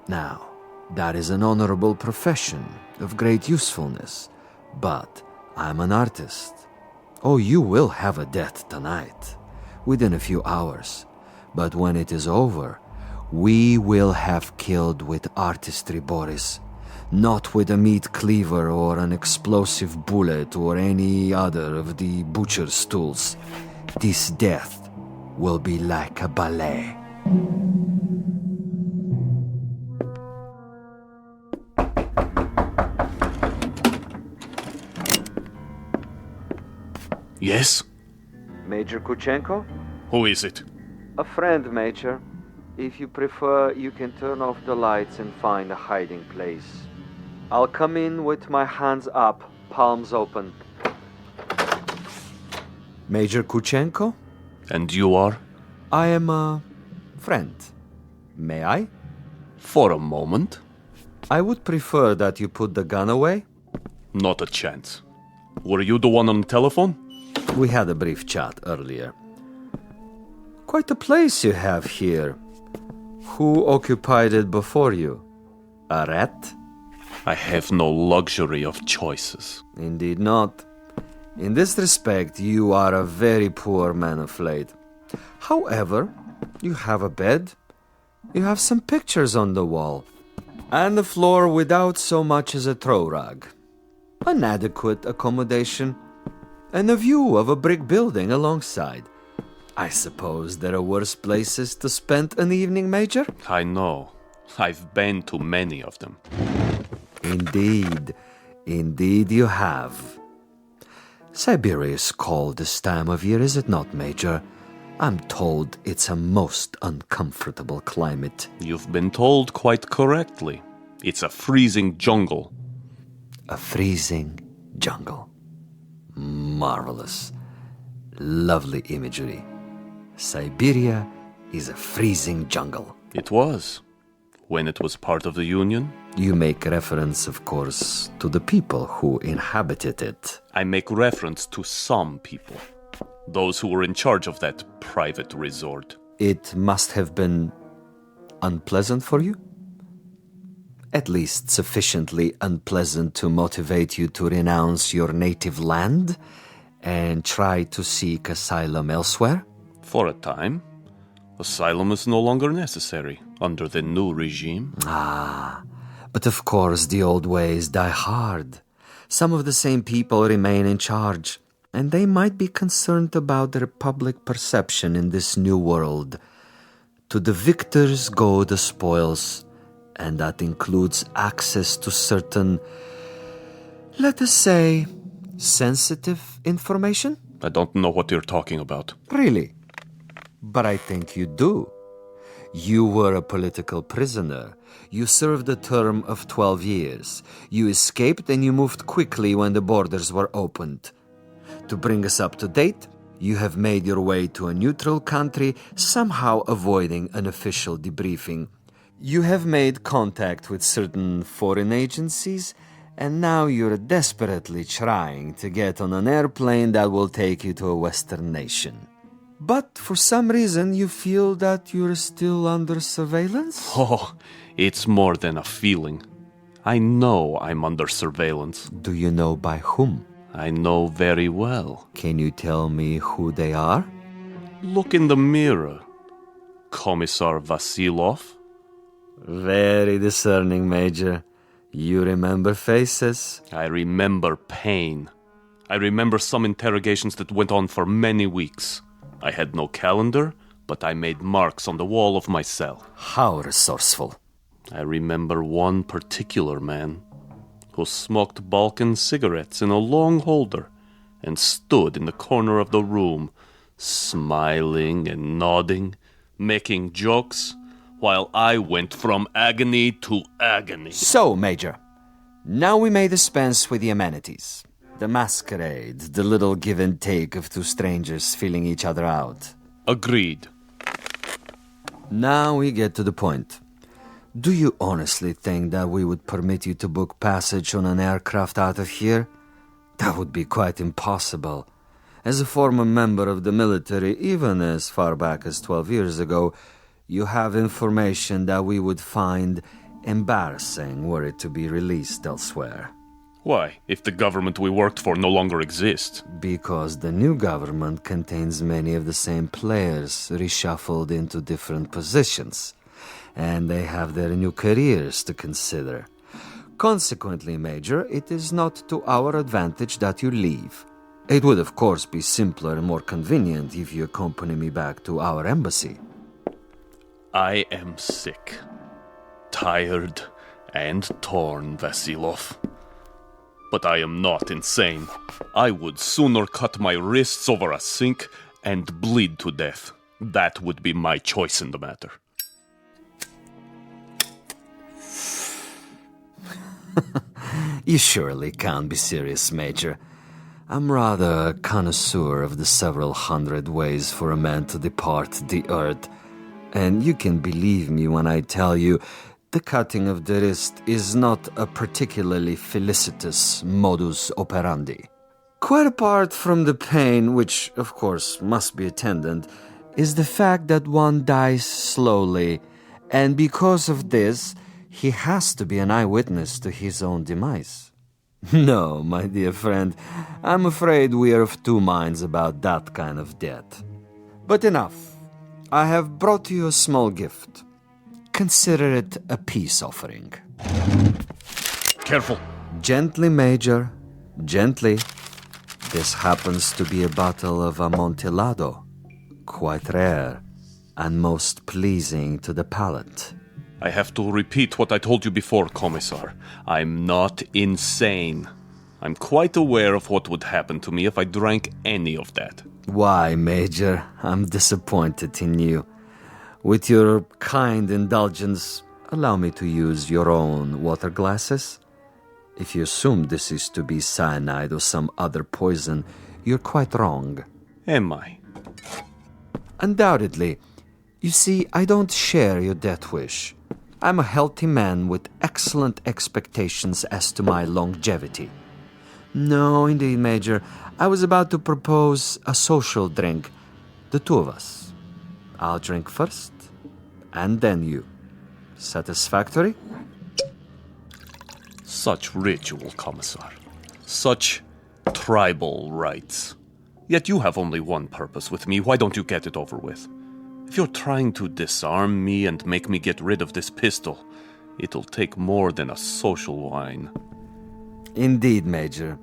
Now, that is an honorable profession of great usefulness, but I'm an artist. Oh, you will have a death tonight, within a few hours. But when it is over, we will have killed with artistry, Boris. Not with a meat cleaver or an explosive bullet or any other of the butcher's tools. This death will be like a ballet. Yes? Major Kuchenko? Who is it? A friend, Major. If you prefer, you can turn off the lights and find a hiding place. I'll come in with my hands up, palms open. Major Kuchenko? And you are? I am a friend. May I? For a moment. I would prefer that you put the gun away. Not a chance. Were you the one on the telephone? We had a brief chat earlier. Quite a place you have here. Who occupied it before you? A rat? I have no luxury of choices. Indeed not. In this respect, you are a very poor man of late. However, you have a bed, you have some pictures on the wall, and the floor without so much as a throw rug. An adequate accommodation, and a view of a brick building alongside. I suppose there are worse places to spend an evening, Major? I know. I've been to many of them. Indeed. Indeed you have. Siberia is cold this time of year, is it not, Major? I'm told it's a most uncomfortable climate. You've been told quite correctly. It's a freezing jungle. A freezing jungle. Marvelous. Lovely imagery. Siberia is a freezing jungle. It was. When it was part of the Union. You make reference, of course, to the people who inhabited it. I make reference to some people. Those who were in charge of that private resort. It must have been unpleasant for you? At least sufficiently unpleasant to motivate you to renounce your native land and try to seek asylum elsewhere? For a time. Asylum is no longer necessary under the new regime. Ah, but of course the old ways die hard. Some of the same people remain in charge, and they might be concerned about their public perception in this new world. To the victors go the spoils, and that includes access to certain, let us say, sensitive information? I don't know what you're talking about. Really? But I think you do. You were a political prisoner. You served a term of 12 years. You escaped and you moved quickly when the borders were opened. To bring us up to date, you have made your way to a neutral country, somehow avoiding an official debriefing. You have made contact with certain foreign agencies, and now you're desperately trying to get on an airplane that will take you to a Western nation. But for some reason, you feel that you're still under surveillance? Oh, it's more than a feeling. I know I'm under surveillance. Do you know by whom? I know very well. Can you tell me who they are? Look in the mirror. Commissar Vasilov. Very discerning, Major. You remember faces? I remember pain. I remember some interrogations that went on for many weeks. I had no calendar, but I made marks on the wall of my cell. How resourceful. I remember one particular man who smoked Balkan cigarettes in a long holder and stood in the corner of the room, smiling and nodding, making jokes, while I went from agony to agony. So, Major, now we may dispense with the amenities. The masquerade, the little give and take of two strangers feeling each other out. Agreed. Now we get to the point. Do you honestly think that we would permit you to book passage on an aircraft out of here? That would be quite impossible. As a former member of the military, even as far back as 12 years ago, you have information that we would find embarrassing were it to be released elsewhere. Why, if the government we worked for no longer exists? Because the new government contains many of the same players reshuffled into different positions, and they have their new careers to consider. Consequently, Major, it is not to our advantage that you leave. It would, of course, be simpler and more convenient if you accompany me back to our embassy. I am sick, tired, and torn, Vasilov. But I am not insane. I would sooner cut my wrists over a sink and bleed to death. That would be my choice in the matter. You surely can't be serious, Major. I'm rather a connoisseur of the several hundred ways for a man to depart the earth. And you can believe me when I tell you the cutting of the wrist is not a particularly felicitous modus operandi. Quite apart from the pain, which of course must be attendant, is the fact that one dies slowly, and because of this, he has to be an eyewitness to his own demise. No, my dear friend, I'm afraid we are of two minds about that kind of death. But enough. I have brought you a small gift. Consider it a peace offering. Careful. Gently, Major. Gently. This happens to be a bottle of Amontillado. Quite rare and most pleasing to the palate. I have to repeat what I told you before, Commissar. I'm not insane. I'm quite aware of what would happen to me if I drank any of that. Why, Major, I'm disappointed in you. With your kind indulgence, allow me to use your own water glasses. If you assume this is to be cyanide or some other poison, you're quite wrong. Am I? Undoubtedly. You see, I don't share your death wish. I'm a healthy man with excellent expectations as to my longevity. No, indeed, Major. I was about to propose a social drink. The two of us. I'll drink first, and then you. Satisfactory? Such ritual, Commissar. Such tribal rites. Yet you have only one purpose with me. Why don't you get it over with? If you're trying to disarm me and make me get rid of this pistol, it'll take more than a social wine. Indeed, Major.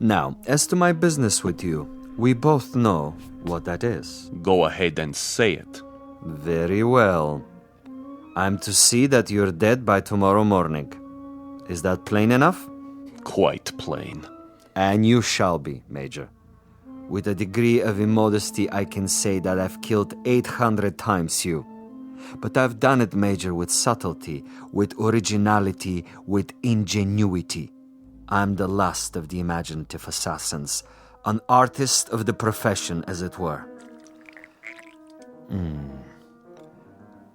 Now, as to my business with you, we both know what that is. Go ahead and say it. Very well. I'm to see that you're dead by tomorrow morning. Is that plain enough? Quite plain. And you shall be, Major. With a degree of immodesty, I can say that I've killed 800 times you. But I've done it, Major, with subtlety, with originality, with ingenuity. I'm the last of the imaginative assassins, an artist of the profession, as it were.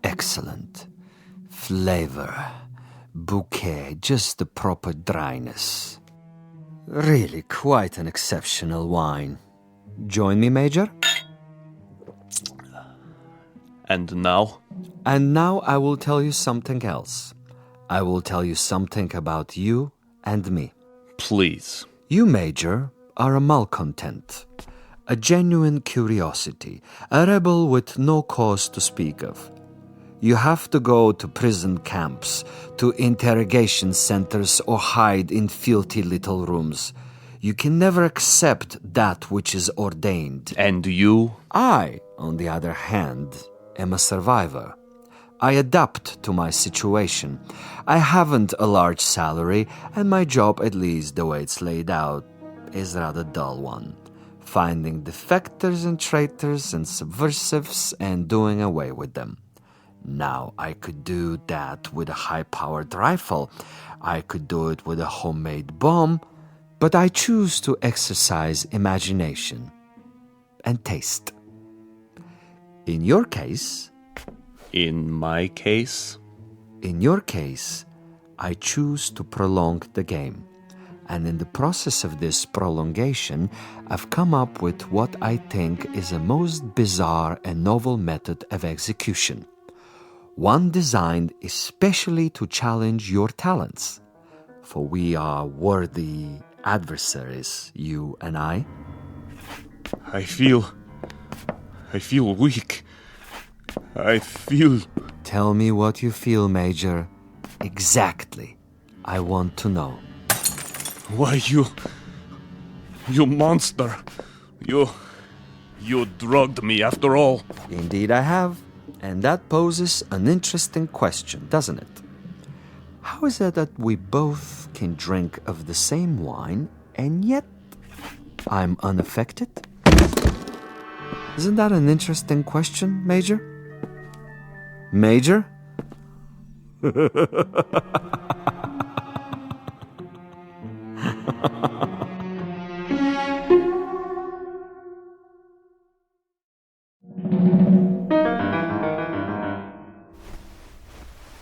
Excellent. Flavor. Bouquet, just the proper dryness. Really quite an exceptional wine. Join me, Major? And now? And now I will tell you something else. I will tell you something about you and me. Please. You, Major, are a malcontent, a genuine curiosity, a rebel with no cause to speak of. You have to go to prison camps, to interrogation centers, or hide in filthy little rooms. You can never accept that which is ordained. And you? I, on the other hand, am a survivor. I adapt to my situation. I haven't a large salary, and my job, at least the way it's laid out, is a rather dull one. Finding defectors and traitors and subversives and doing away with them. Now, I could do that with a high-powered rifle. I could do it with a homemade bomb. But I choose to exercise imagination and taste. In your case... In my case? In your case, I choose to prolong the game. And in the process of this prolongation, I've come up with what I think is a most bizarre and novel method of execution. One designed especially to challenge your talents. For we are worthy adversaries, you and I. I feel weak. I feel... Tell me what you feel, Major. Exactly. I want to know. Why, you monster. You drugged me after all. Indeed I have. And that poses an interesting question, doesn't it? How is it that we both can drink of the same wine, and yet I'm unaffected? Isn't that an interesting question, Major? Major?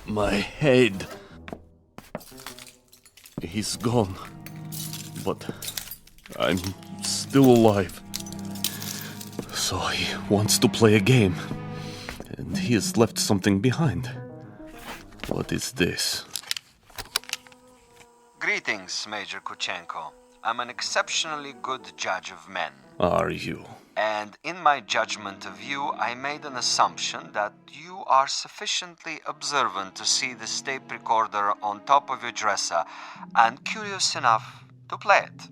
My head. He's gone. But I'm still alive. So he wants to play a game. And he has left something behind. What is this? Greetings, Major Kuchenko. I'm an exceptionally good judge of men. Are you? And in my judgment of you, I made an assumption that you are sufficiently observant to see this tape recorder on top of your dresser and curious enough to play it.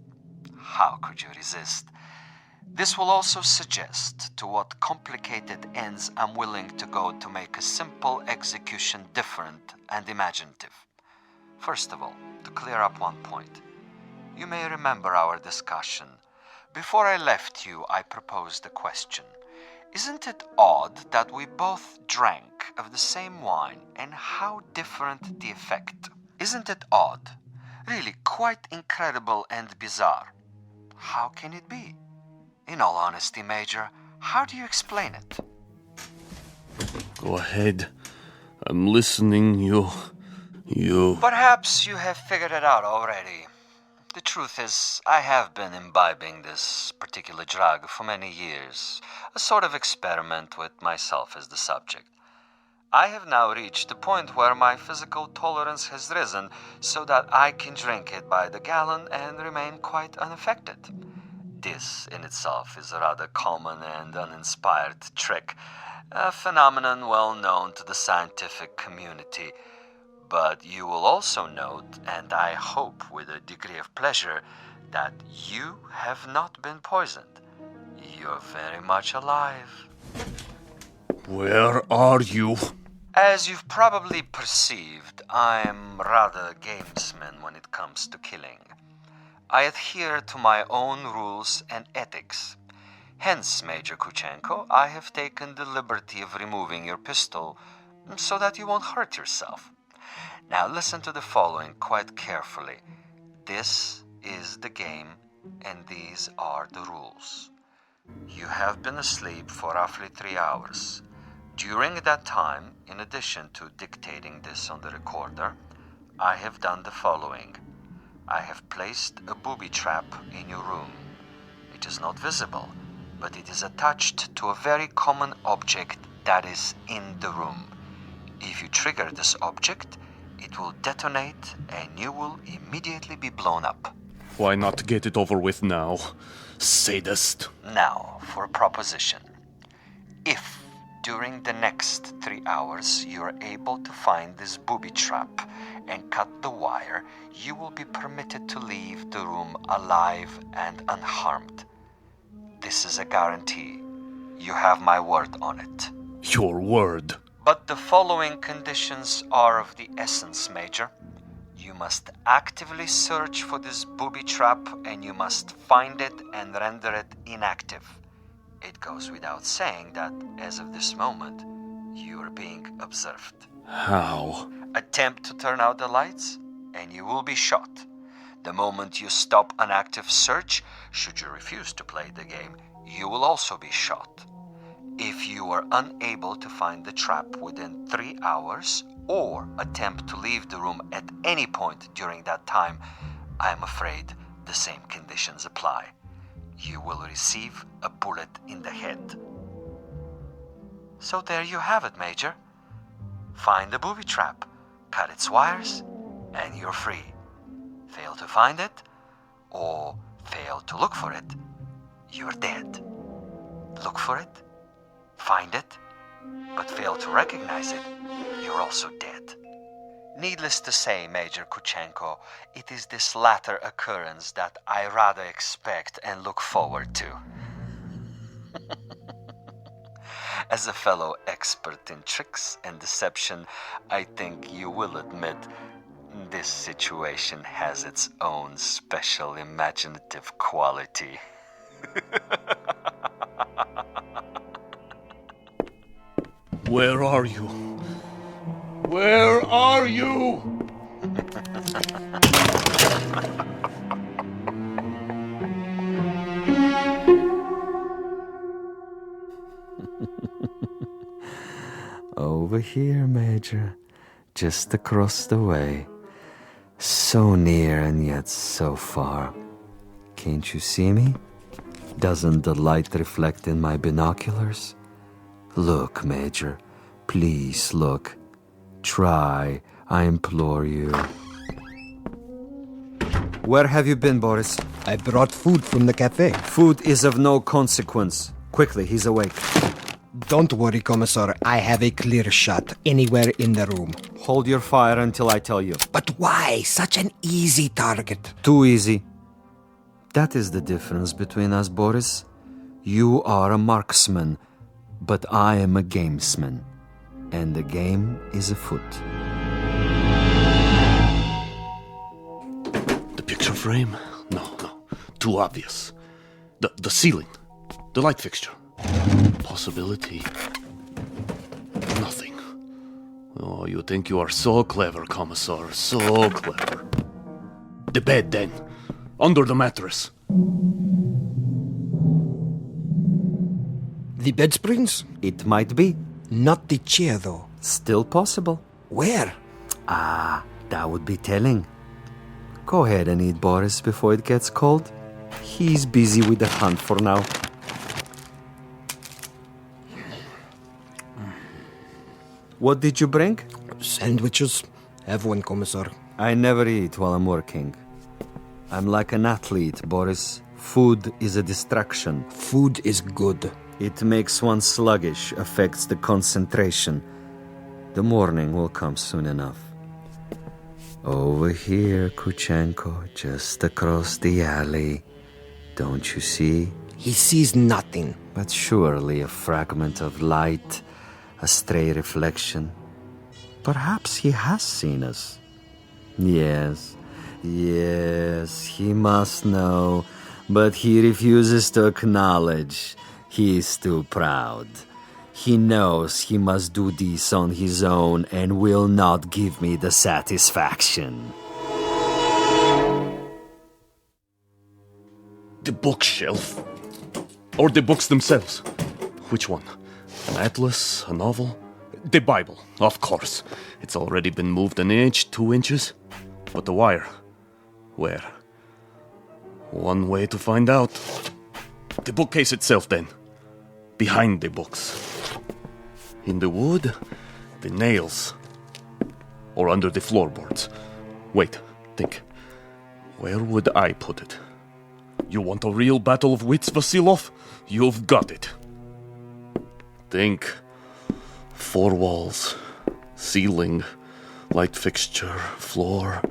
How could you resist? This will also suggest to what complicated ends I'm willing to go to make a simple execution different and imaginative. First of all, to clear up one point. You may remember our discussion. Before I left you, I proposed a question. Isn't it odd that we both drank of the same wine, and how different the effect? Isn't it odd? Really quite incredible and bizarre. How can it be? In all honesty, Major, how do you explain it? Go ahead. I'm listening. You... Perhaps you have figured it out already. The truth is, I have been imbibing this particular drug for many years, a sort of experiment with myself as the subject. I have now reached a point where my physical tolerance has risen so that I can drink it by the gallon and remain quite unaffected. This in itself is a rather common and uninspired trick, a phenomenon well known to the scientific community. But you will also note, and I hope with a degree of pleasure, that you have not been poisoned. You're very much alive. Where are you? As you've probably perceived, I'm rather a gamesman when it comes to killing. I adhere to my own rules and ethics. Hence, Major Kuchenko, I have taken the liberty of removing your pistol so that you won't hurt yourself. Now listen to the following quite carefully. This is the game, and these are the rules. You have been asleep for roughly 3 hours. During that time, in addition to dictating this on the recorder, I have done the following. I have placed a booby trap in your room. It is not visible, but it is attached to a very common object that is in the room. If you trigger this object, it will detonate and you will immediately be blown up. Why not get it over with now, sadist? Now, for a proposition. If during the next 3 hours you are able to find this booby trap and cut the wire, you will be permitted to leave the room alive and unharmed. This is a guarantee. You have my word on it. Your word? But the following conditions are of the essence, Major. You must actively search for this booby trap and you must find it and render it inactive. It goes without saying that, as of this moment, you are being observed. How? Attempt to turn out the lights and you will be shot. The moment you stop an active search, should you refuse to play the game, you will also be shot. If you are unable to find the trap within 3 hours or attempt to leave the room at any point during that time, I am afraid the same conditions apply. You will receive a bullet in the head. So there you have it, Major. Find the booby trap, cut its wires, and you're free. Fail to find it, or fail to look for it, you're dead. Look for it, find it, but fail to recognize it, you're also dead. Needless to say, Major Kuchenko, it is this latter occurrence that I rather expect and look forward to. As a fellow expert in tricks and deception, I think you will admit this situation has its own special imaginative quality. Where are you? Where are you? Over here, Major. Just across the way. So near and yet so far. Can't you see me? Doesn't the light reflect in my binoculars? Look, Major. Please look. Try, I implore you. Where have you been, Boris? I brought food from the cafe. Food is of no consequence. Quickly, he's awake. Don't worry, Commissar. I have a clear shot anywhere in the room. Hold your fire until I tell you. But why? Such an easy target. Too easy. That is the difference between us, Boris. You are a marksman, but I am a gamesman. And the game is afoot. The picture frame? No. Too obvious. The ceiling. The light fixture. Possibility. Nothing. Oh, you think you are so clever, Commissar. So clever. The bed, then. Under the mattress. The bed springs? It might be. Not the chair, though. Still possible. Where? That would be telling. Go ahead and eat, Boris, before it gets cold. He's busy with the hunt for now. What did you bring? Sandwiches. Have one, Commissar. I never eat while I'm working. I'm like an athlete, Boris. Food is a distraction. Food is good. It makes one sluggish, affects the concentration. The morning will come soon enough. Over here, Kuchenko, just across the alley. Don't you see? He sees nothing. But surely a fragment of light, a stray reflection. Perhaps he has seen us. Yes, he must know, but he refuses to acknowledge. He is too proud. He knows he must do this on his own and will not give me the satisfaction. The bookshelf. Or the books themselves. Which one? An atlas? A novel? The Bible, of course. It's already been moved an inch, 2 inches. But the wire? Where? One way to find out. The bookcase itself, then. Behind the books. In the wood, the nails. Or under the floorboards. Wait, think. Where would I put it? You want a real battle of wits, Vasilov? You've got it. Think. 4 walls. Ceiling. Light fixture. Floor.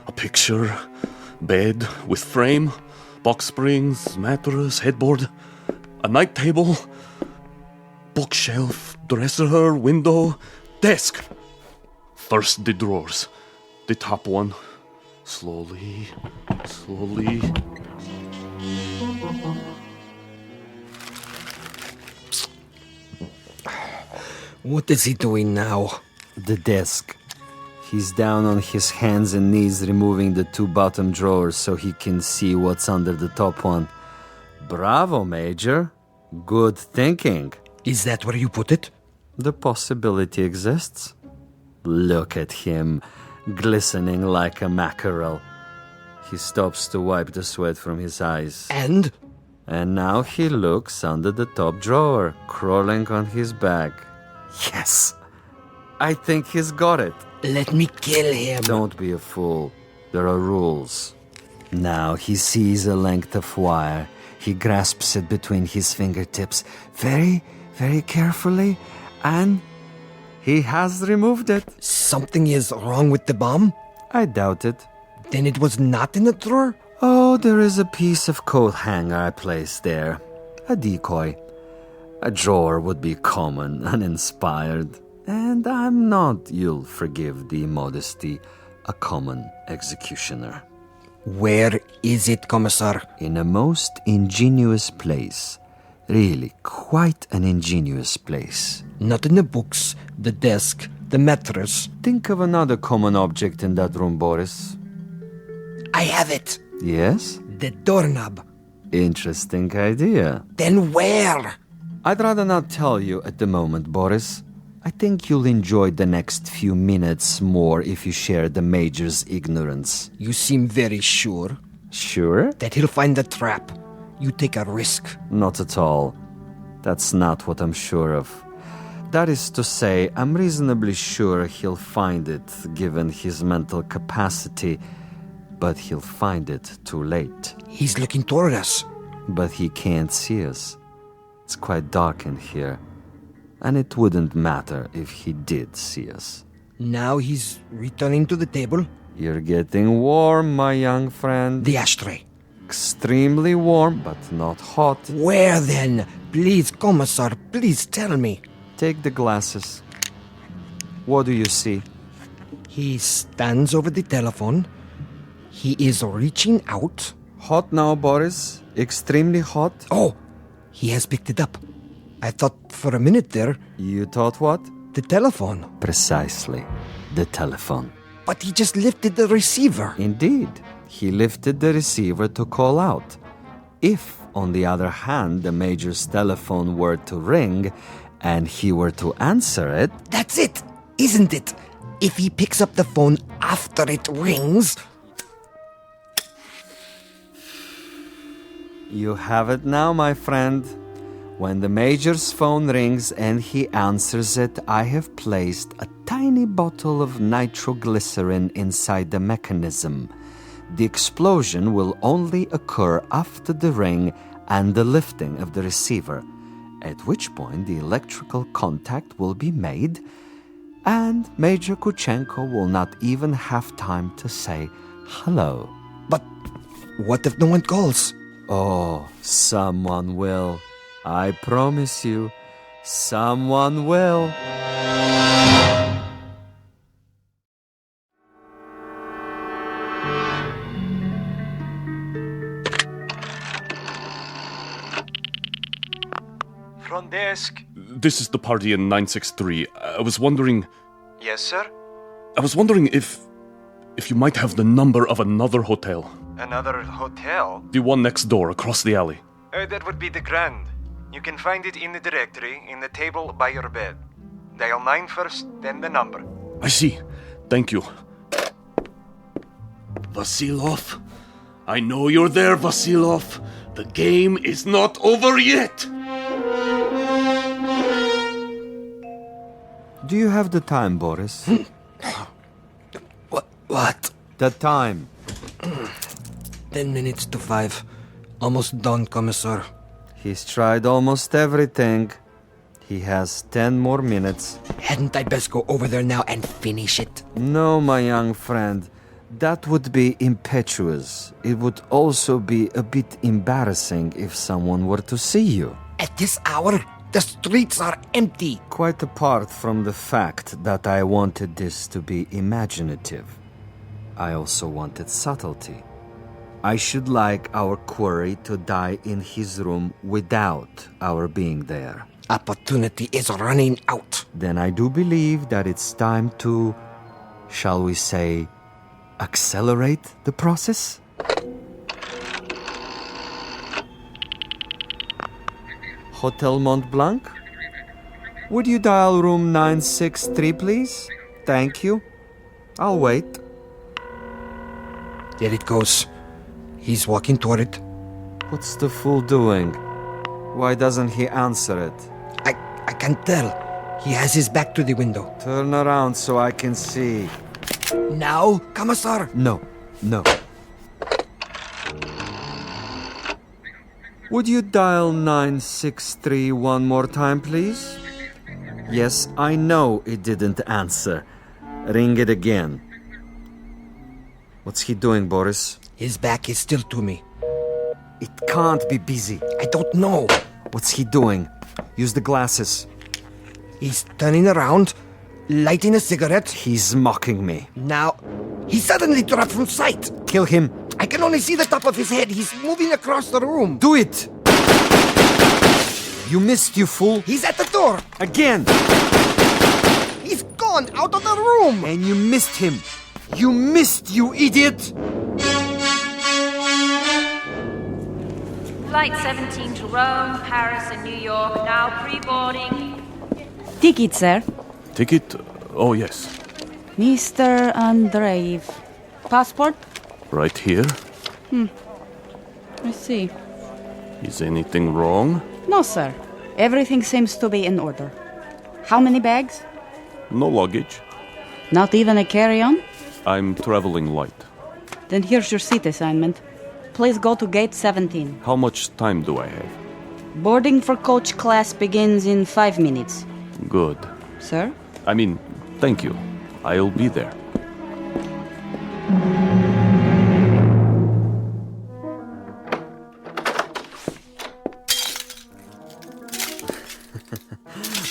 A picture. Bed with frame. Box springs. Mattress. Headboard. A night table. Bookshelf. Dresser. Window. Desk. First the drawers. The top one. Slowly. What is he doing now? The desk. He's down on his hands and knees removing the 2 bottom drawers so he can see what's under the top one. Bravo, Major. Good thinking. Is that where you put it? The possibility exists. Look at him, glistening like a mackerel. He stops to wipe the sweat from his eyes. And? And now he looks under the top drawer, crawling on his back. Yes! I think he's got it. Let me kill him. Don't be a fool. There are rules. Now he sees a length of wire. He grasps it between his fingertips very, very carefully, and He has removed it. Something is wrong with the bomb? I doubt it. Then it was not in the drawer? Oh, there is a piece of coat hanger I placed there. A decoy. A drawer would be common, uninspired. And I'm not, you'll forgive the modesty, a common executioner. Where is it, Commissar? In a most ingenious place. Really, quite an ingenious place. Not in the books, the desk, the mattress. Think of another common object in that room, Boris. I have it. Yes? The doorknob. Interesting idea. Then where? I'd rather not tell you at the moment, Boris. I think you'll enjoy the next few minutes more if you share the Major's ignorance. You seem very sure. Sure? That he'll find the trap. You take a risk. Not at all. That's not what I'm sure of. That is to say, I'm reasonably sure he'll find it, given his mental capacity, but he'll find it too late. He's looking toward us. But he can't see us. It's quite dark in here. And it wouldn't matter if he did see us. Now he's returning to the table. You're getting warm, my young friend. The ashtray. Extremely warm, but not hot. Where then? Please, Commissar, please tell me. Take the glasses. What do you see? He stands over the telephone. He is reaching out. Hot now, Boris. Extremely hot. Oh, he has picked it up. I thought for a minute there... You thought what? The telephone. Precisely. The telephone. But he just lifted the receiver. Indeed. He lifted the receiver to call out. If, on the other hand, the Major's telephone were to ring and he were to answer it... That's it, isn't it? If he picks up the phone after it rings... You have it now, my friend. When the Major's phone rings and he answers it, I have placed a tiny bottle of nitroglycerin inside the mechanism. The explosion will only occur after the ring and the lifting of the receiver, at which point the electrical contact will be made, and Major Kuchenko will not even have time to say hello. But what if no one calls? Oh, someone will. I promise you, someone will. Front desk. This is the party in 963. I was wondering... Yes, sir? I was wondering if you might have the number of another hotel. Another hotel? The one next door, across the alley. That would be the Grand. You can find it in the directory, in the table by your bed. Dial 9 first, then the number. I see. Thank you. Vasilov? I know you're there, Vasilov. The game is not over yet. Do you have the time, Boris? What? The time. 10 minutes to 5. Almost done, Commissar. He's tried almost everything. He has 10 more minutes. Hadn't I best go over there now and finish it? No, my young friend. That would be impetuous. It would also be a bit embarrassing if someone were to see you. At this hour, the streets are empty. Quite apart from the fact that I wanted this to be imaginative, I also wanted subtlety. I should like our quarry to die in his room without our being there. Opportunity is running out. Then I do believe that it's time to, shall we say, accelerate the process? Hotel Mont Blanc? Would you dial room 963, please? Thank you. I'll wait. There it goes. He's walking toward it. What's the fool doing? Why doesn't he answer it? I can't tell. He has his back to the window. Turn around so I can see. Now, Commissar? No. Would you dial 963 one more time, please? Yes, I know it didn't answer. Ring it again. What's he doing, Boris? His back is still to me. It can't be busy. I don't know. What's he doing? Use the glasses. He's turning around, lighting a cigarette. He's mocking me. Now, he suddenly dropped from sight. Kill him. I can only see the top of his head. He's moving across the room. Do it! You missed, you fool. He's at the door. Again. He's gone out of the room. And you missed him. You missed, you idiot. Flight 17 to Rome, Paris, and New York, now pre-boarding. Ticket, sir. Ticket? Oh, yes. Mr. Andreev. Passport? Right here. I see. Is anything wrong? No, sir. Everything seems to be in order. How many bags? No luggage. Not even a carry-on? I'm traveling light. Then here's your seat assignment. Please go to gate 17. How much time do I have? Boarding for coach class begins in 5 minutes. Good. Sir? I mean, thank you. I'll be there.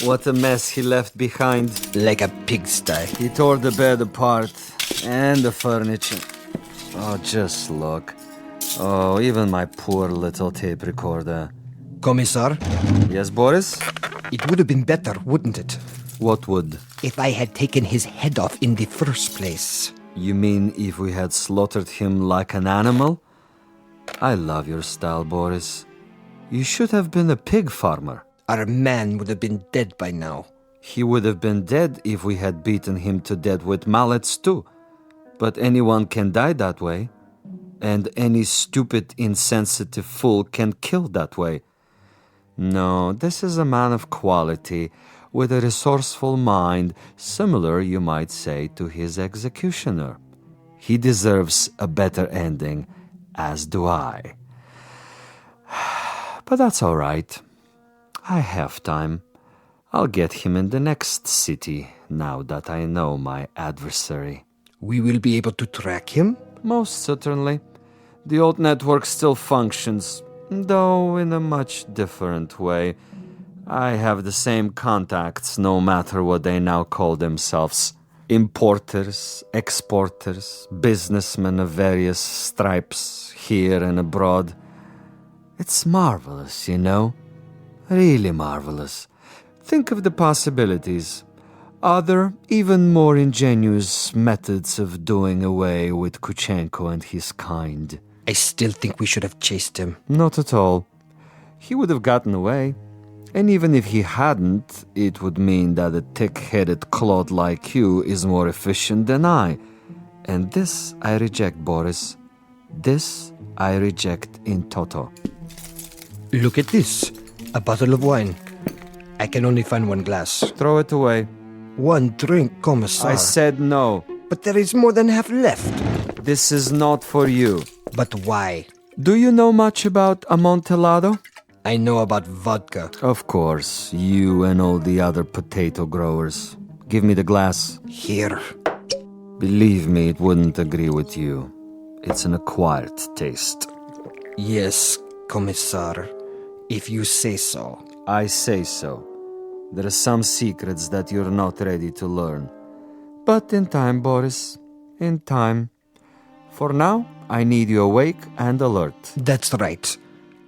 What a mess he left behind. Like a pigsty. He tore the bed apart and the furniture. Oh, just look. Oh, even my poor little tape recorder. Commissar? Yes, Boris? It would have been better, wouldn't it? What would? If I had taken his head off in the first place. You mean if we had slaughtered him like an animal? I love your style, Boris. You should have been a pig farmer. Our man would have been dead by now. He would have been dead if we had beaten him to death with mallets too. But anyone can die that way. And any stupid, insensitive fool can kill that way. No, this is a man of quality, with a resourceful mind, similar, you might say, to his executioner. He deserves a better ending, as do I. But that's all right. I have time. I'll get him in the next city, now that I know my adversary. We will be able to track him? Most certainly. The old network still functions, though in a much different way. I have the same contacts, no matter what they now call themselves. Importers, exporters, businessmen of various stripes, here and abroad. It's marvelous, you know. Really marvelous. Think of the possibilities. Other, even more ingenious methods of doing away with Kuchenko and his kind. I still think we should have chased him. Not at all. He would have gotten away. And even if he hadn't, it would mean that a thick-headed clod like you is more efficient than I. And this I reject, Boris. This I reject in toto. Look at this. A bottle of wine. I can only find one glass. Throw it away. One drink, Commissar. I said no. But there is more than half left. This is not for you. But why? Do you know much about Amontillado? I know about vodka. Of course, you and all the other potato growers. Give me the glass. Here. Believe me, it wouldn't agree with you. It's an acquired taste. Yes, Commissar. If you say so. I say so. There are some secrets that you're not ready to learn. But in time, Boris. In time. For now, I need you awake and alert. That's right.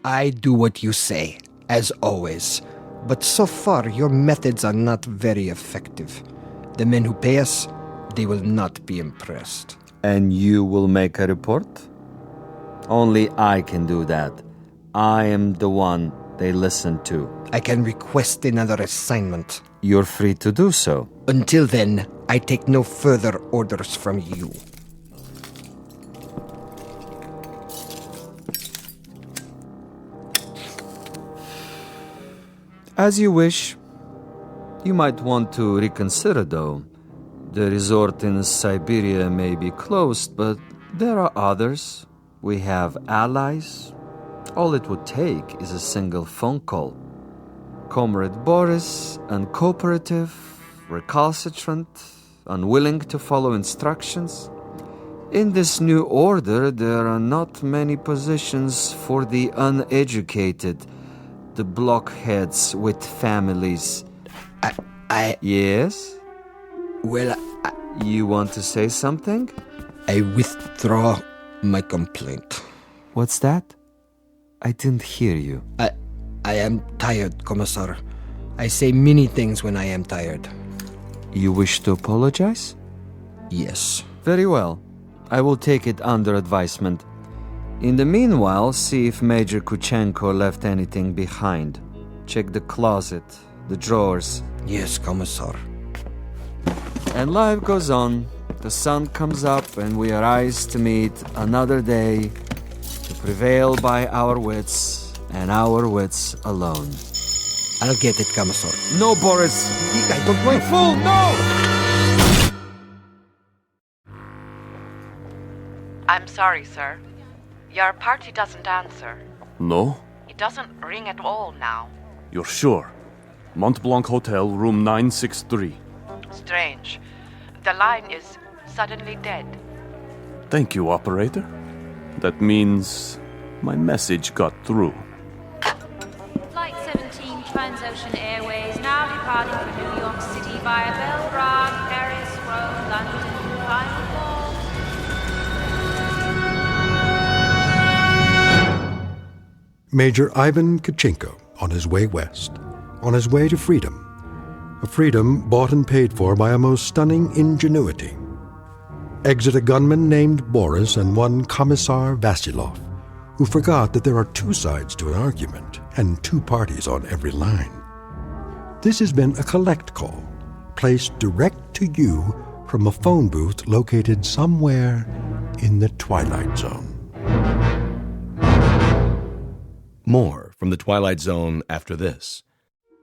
I do what you say, as always. But so far, your methods are not very effective. The men who pay us, they will not be impressed. And you will make a report? Only I can do that. I am the one they listen to. I can request another assignment. You're free to do so. Until then, I take no further orders from you. As you wish. You might want to reconsider, though. The resort in Siberia may be closed, but there are others. We have allies. All it would take is a single phone call. Comrade Boris, uncooperative, recalcitrant, unwilling to follow instructions. In this new order, there are not many positions for the uneducated, the blockheads with families. Yes? Well, You want to say something? I withdraw my complaint. What's that? I didn't hear you. I am tired, Commissar. I say many things when I am tired. You wish to apologize? Yes. Very well. I will take it under advisement. In the meanwhile, see if Major Kuchenko left anything behind. Check the closet, the drawers. Yes, Commissar. And life goes on. The sun comes up and we arise to meet another day, to prevail by our wits and our wits alone. I'll get it, Commissar. No, Boris! I don't want... You fool, no! I'm sorry, sir. Your party doesn't answer. No? It doesn't ring at all now. You're sure? Mont Blanc Hotel, room 963. Strange. The line is suddenly dead. Thank you, operator. That means my message got through. Flight 17 Transocean Airways now departing for New York City via Belgrade, Paris, Rome, London, final call. Major Ivan Kuchenko on his way west, on his way to freedom. A freedom bought and paid for by a most stunning ingenuity. Exit a gunman named Boris and one Commissar Vasilov, who forgot that there are two sides to an argument and two parties on every line. This has been a collect call, placed direct to you from a phone booth located somewhere in the Twilight Zone. More from the Twilight Zone after this.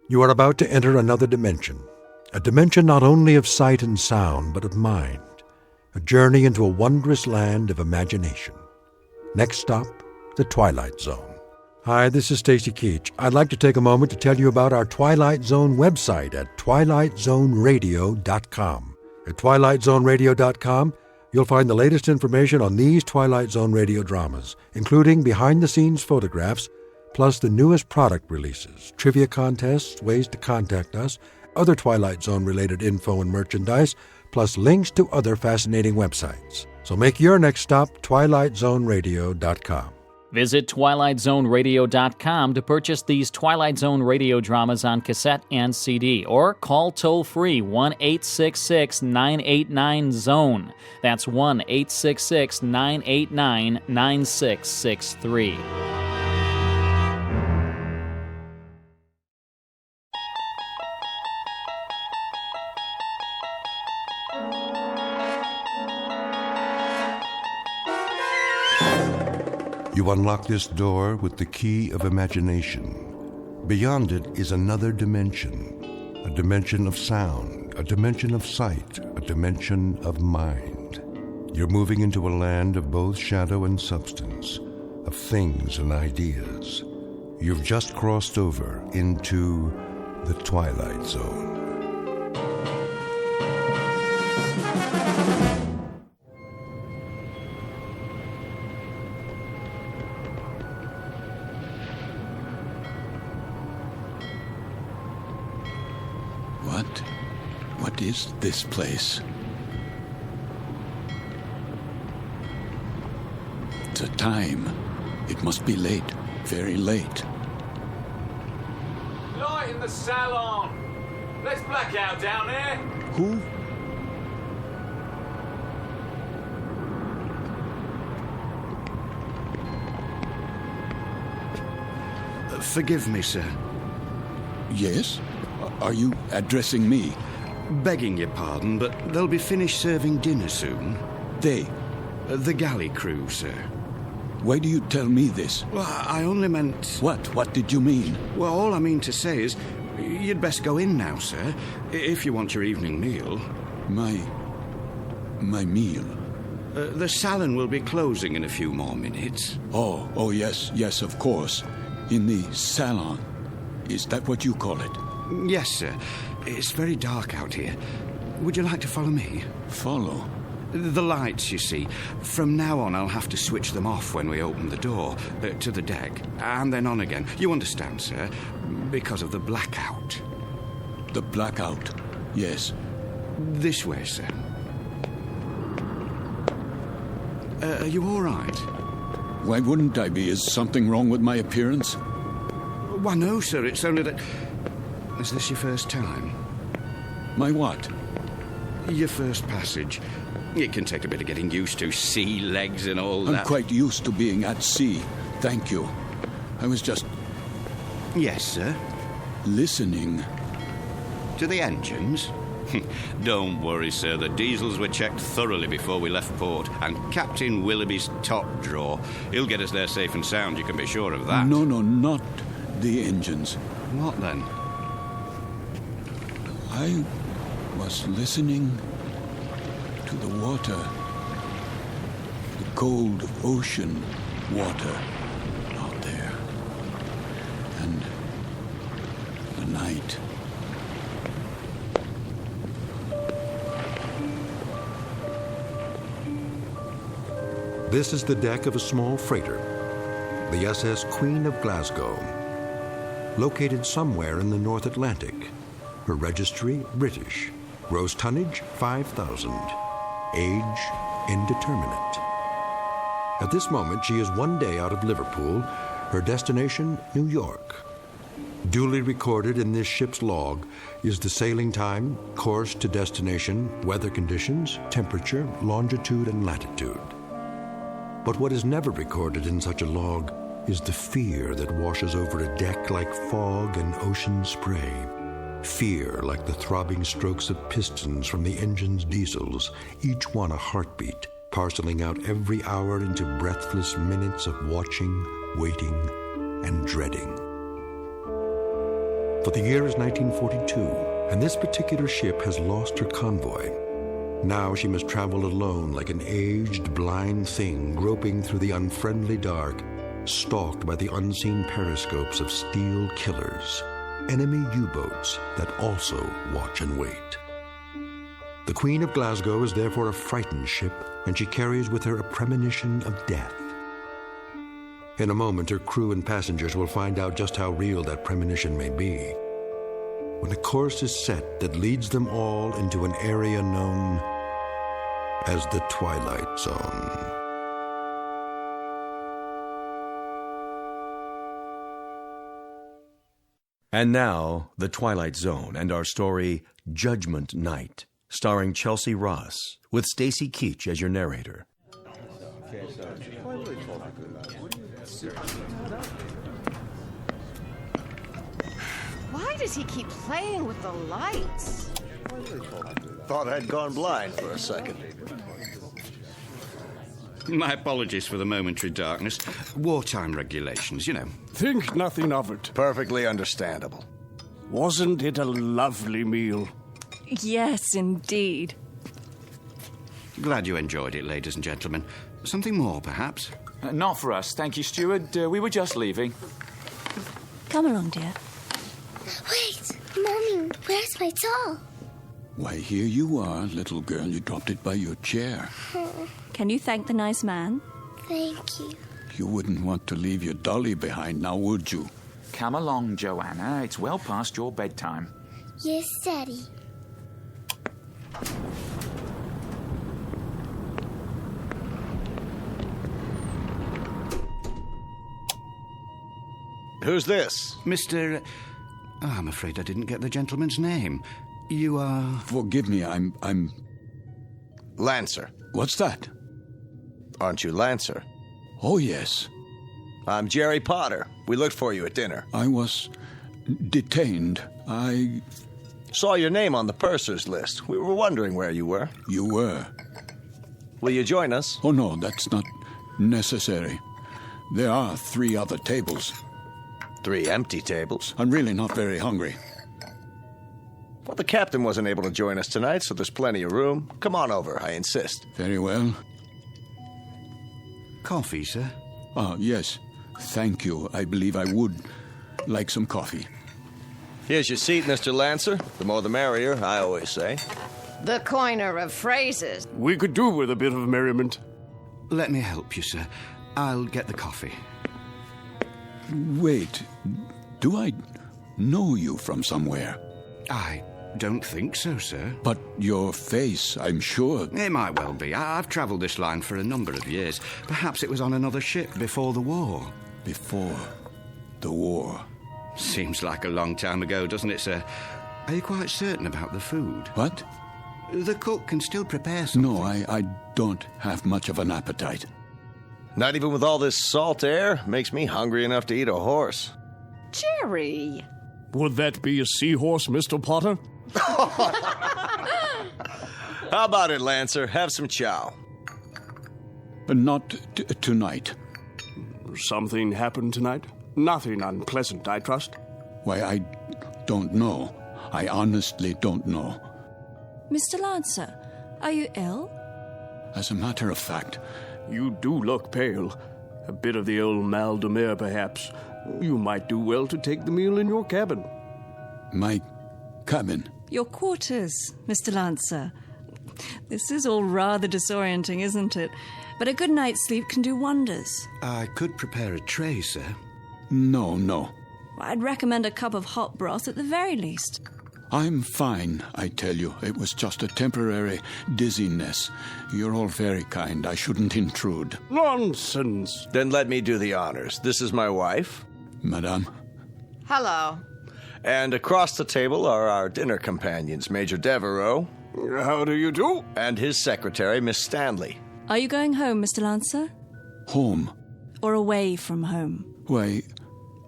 You are about to enter another dimension, a dimension not only of sight and sound, but of mind, a journey into a wondrous land of imagination. Next stop, the Twilight Zone. Hi, this is Stacy Keach. I'd like to take a moment to tell you about our Twilight Zone website at twilightzoneradio.com. At twilightzoneradio.com, you'll find the latest information on these Twilight Zone radio dramas, including behind-the-scenes photographs, plus the newest product releases, trivia contests, ways to contact us, other Twilight Zone-related info and merchandise, plus links to other fascinating websites. So make your next stop twilightzoneradio.com. Visit twilightzoneradio.com to purchase these Twilight Zone radio dramas on cassette and CD, or call toll-free 1-866-989-ZONE. That's 1-866-989-9663. You unlock this door with the key of imagination. Beyond it is another dimension, a dimension of sound, a dimension of sight, a dimension of mind. You're moving into a land of both shadow and substance, of things and ideas. You've just crossed over into the Twilight Zone. What is this place? The time. It must be late. Very late. Light in the salon! Let's black out down there! Who? Forgive me, sir. Yes? Are you addressing me? Begging your pardon, but they'll be finished serving dinner soon. They? The galley crew, sir. Why do you tell me this? Well, I only meant... What? What did you mean? Well, all I mean to say is, you'd best go in now, sir, if you want your evening meal. My meal? The salon will be closing in a few more minutes. Oh, yes, of course. In the salon. Is that what you call it? Yes, sir. It's very dark out here. Would you like to follow me? Follow? The lights, you see. From now on, I'll have to switch them off when we open the door to the deck, and then on again. You understand, sir? Because of the blackout. The blackout? Yes. This way, sir. Are you all right? Why wouldn't I be? Is something wrong with my appearance? Why, no, sir. It's only that... Is this your first time? My what? Your first passage. It can take a bit of getting used to. Sea legs and all that. I'm quite used to being at sea. Thank you. I was just... Yes, sir? Listening. To the engines? Don't worry, sir. The diesels were checked thoroughly before we left port, and Captain Willoughby's top drawer. He'll get us there safe and sound, you can be sure of that. No, not the engines. What then? I was listening to the water. The cold ocean water out there. And the night. This is the deck of a small freighter, the SS Queen of Glasgow, located somewhere in the North Atlantic. Her registry, British. Gross tonnage, 5,000. Age, indeterminate. At this moment, she is one day out of Liverpool. Her destination, New York. Duly recorded in this ship's log is the sailing time, course to destination, weather conditions, temperature, longitude, and latitude. But what is never recorded in such a log is the fear that washes over a deck like fog and ocean spray. Fear like the throbbing strokes of pistons from the engine's diesels, each one a heartbeat, parceling out every hour into breathless minutes of watching, waiting, and dreading. For the year is 1942, and this particular ship has lost her convoy. Now she must travel alone like an aged, blind thing groping through the unfriendly dark, stalked by the unseen periscopes of steel killers, enemy U-boats that also watch and wait. The Queen of Glasgow is therefore a frightened ship, and she carries with her a premonition of death. In a moment, her crew and passengers will find out just how real that premonition may be, when a course is set that leads them all into an area known as the Twilight Zone. And now, The Twilight Zone and our story, Judgement Night, starring Chelsea Ross, with Stacy Keach as your narrator. Why does he keep playing with the lights? Thought I'd gone blind for a second. My apologies for the momentary darkness. Wartime regulations, you know. Think nothing of it. Perfectly understandable. Wasn't it a lovely meal? Yes, indeed. Glad you enjoyed it, ladies and gentlemen. Something more, perhaps? Not for us, thank you, steward. We were just leaving. Come along, dear. Wait, Mommy, where's my doll? Why, here you are, little girl. You dropped it by your chair. Can you thank the nice man? Thank you. You wouldn't want to leave your dolly behind now, would you? Come along, Joanna. It's well past your bedtime. Yes, Daddy. Who's this? Mr... Oh, I'm afraid I didn't get the gentleman's name. You are... Forgive me, I'm... Lancer. What's that? Aren't you Lancer? Oh, yes. I'm Jerry Potter. We looked for you at dinner. I was detained. I saw your name on the purser's list. We were wondering where you were. You were. Will you join us? Oh, no, that's not necessary. There are 3 other tables. 3 empty tables? I'm really not very hungry. Well, the captain wasn't able to join us tonight, so there's plenty of room. Come on over, I insist. Very well. Coffee, sir? Ah, yes. Thank you. I believe I would like some coffee. Here's your seat, Mr. Lancer. The more the merrier, I always say. The coiner of phrases. We could do with a bit of merriment. Let me help you, sir. I'll get the coffee. Wait, do I know you from somewhere? I don't think so, sir. But your face, I'm sure. It might well be. I've travelled this line for a number of years. Perhaps it was on another ship before the war. Before the war? Seems like a long time ago, doesn't it, sir? Are you quite certain about the food? What? The cook can still prepare something. No, I don't have much of an appetite. Not even with all this salt air? Makes me hungry enough to eat a horse. Jerry. Would that be a seahorse, Mr. Potter? How about it, Lancer? Have some chow. Not tonight. Something happened tonight? Nothing unpleasant, I trust? Why, I don't know. I honestly don't know. Mr. Lancer, are you ill? As a matter of fact... You do look pale. A bit of the old mal de mer, perhaps. You might do well to take the meal in your cabin. My cabin? Your quarters, Mr. Lancer. This is all rather disorienting, isn't it? But a good night's sleep can do wonders. I could prepare a tray, sir. No. I'd recommend a cup of hot broth at the very least. I'm fine, I tell you. It was just a temporary dizziness. You're all very kind. I shouldn't intrude. Nonsense. Then let me do the honors. This is my wife. Madame. Hello. And across the table are our dinner companions, Major Devereaux. How do you do? And his secretary, Miss Stanley. Are you going home, Mr. Lancer? Home? Or away from home? Why,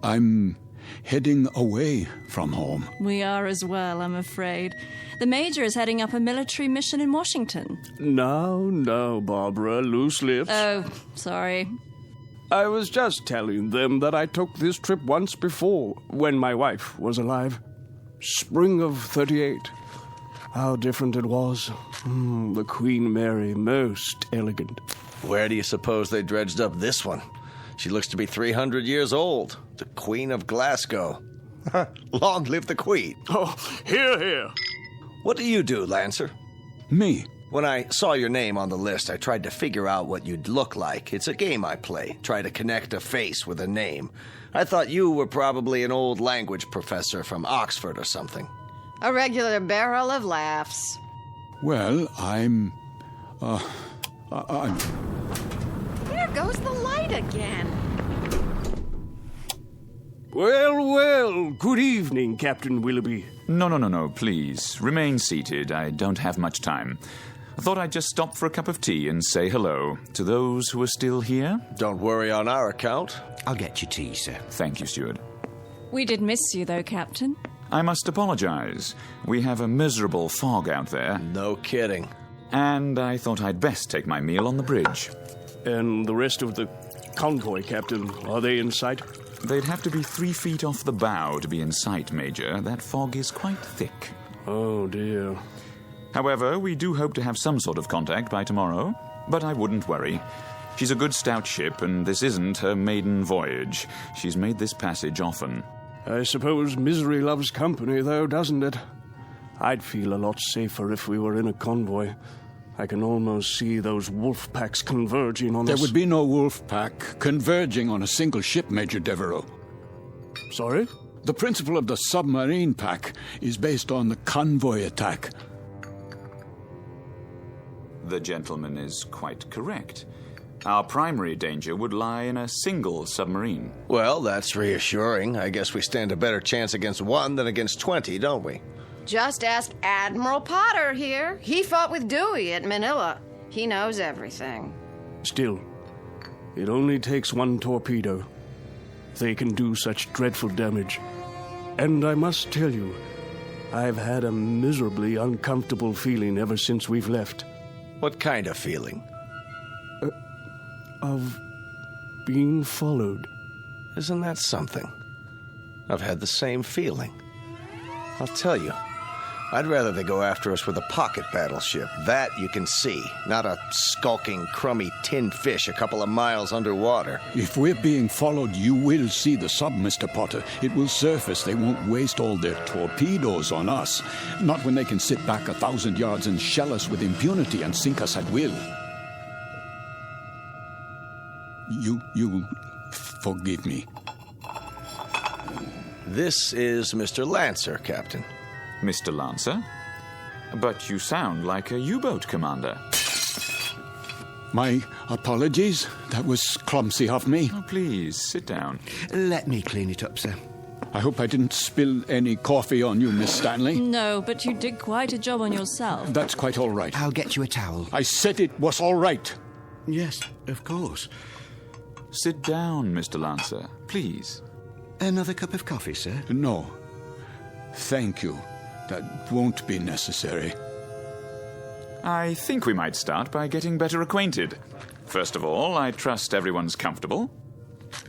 I'm heading away from home. We are as well, I'm afraid. The Major is heading up a military mission in Washington. No, Barbara, loose lips. Oh, sorry. I was just telling them that I took this trip once before, when my wife was alive. Spring of 38. How different it was. The Queen Mary, most elegant. Where do you suppose they dredged up this one? She looks to be 300 years old. The Queen of Glasgow. Long live the Queen. Oh, hear. What do you do, Lancer? Me? When I saw your name on the list, I tried to figure out what you'd look like. It's a game I play. Try to connect a face with a name. I thought you were probably an old language professor from Oxford or something. A regular barrel of laughs. Well, I'm... There goes the light again. Well, good evening, Captain Willoughby. No, please. Remain seated. I don't have much time. I thought I'd just stop for a cup of tea and say hello to those who are still here. Don't worry on our account. I'll get you tea, sir. Thank you, steward. We did miss you, though, Captain. I must apologize. We have a miserable fog out there. No kidding. And I thought I'd best take my meal on the bridge. And the rest of the convoy, Captain, are they in sight? They'd have to be 3 feet off the bow to be in sight, Major. That fog is quite thick. Oh, dear. However, we do hope to have some sort of contact by tomorrow. But I wouldn't worry. She's a good stout ship, and this isn't her maiden voyage. She's made this passage often. I suppose misery loves company, though, doesn't it? I'd feel a lot safer if we were in a convoy. I can almost see those wolf packs converging on us. There would be no wolf pack converging on a single ship, Major Devereaux. Sorry? The principle of the submarine pack is based on the convoy attack. The gentleman is quite correct. Our primary danger would lie in a single submarine. Well, that's reassuring. I guess we stand a better chance against one than against 20, don't we? Just ask Admiral Potter here. He fought with Dewey at Manila. He knows everything. Still, it only takes one torpedo. They can do such dreadful damage. And I must tell you, I've had a miserably uncomfortable feeling ever since we've left. What kind of feeling? Of being followed. Isn't that something? I've had the same feeling. I'll tell you. I'd rather they go after us with a pocket battleship. That you can see, not a skulking, crummy tin fish a couple of miles underwater. If we're being followed, you will see the sub, Mr. Potter. It will surface. They won't waste all their torpedoes on us. Not when they can sit back 1,000 yards and shell us with impunity and sink us at will. You forgive me. This is Mr. Lancer, Captain. Mr. Lancer? But you sound like a U-boat commander. My apologies. That was clumsy of me. Oh, please, sit down. Let me clean it up, sir. I hope I didn't spill any coffee on you, Miss Stanley. No, but you did quite a job on yourself. That's quite all right. I'll get you a towel. I said it was all right. Yes, of course. Sit down, Mr. Lancer, please. Another cup of coffee, sir? No. Thank you. That won't be necessary. I think we might start by getting better acquainted. First of all, I trust everyone's comfortable.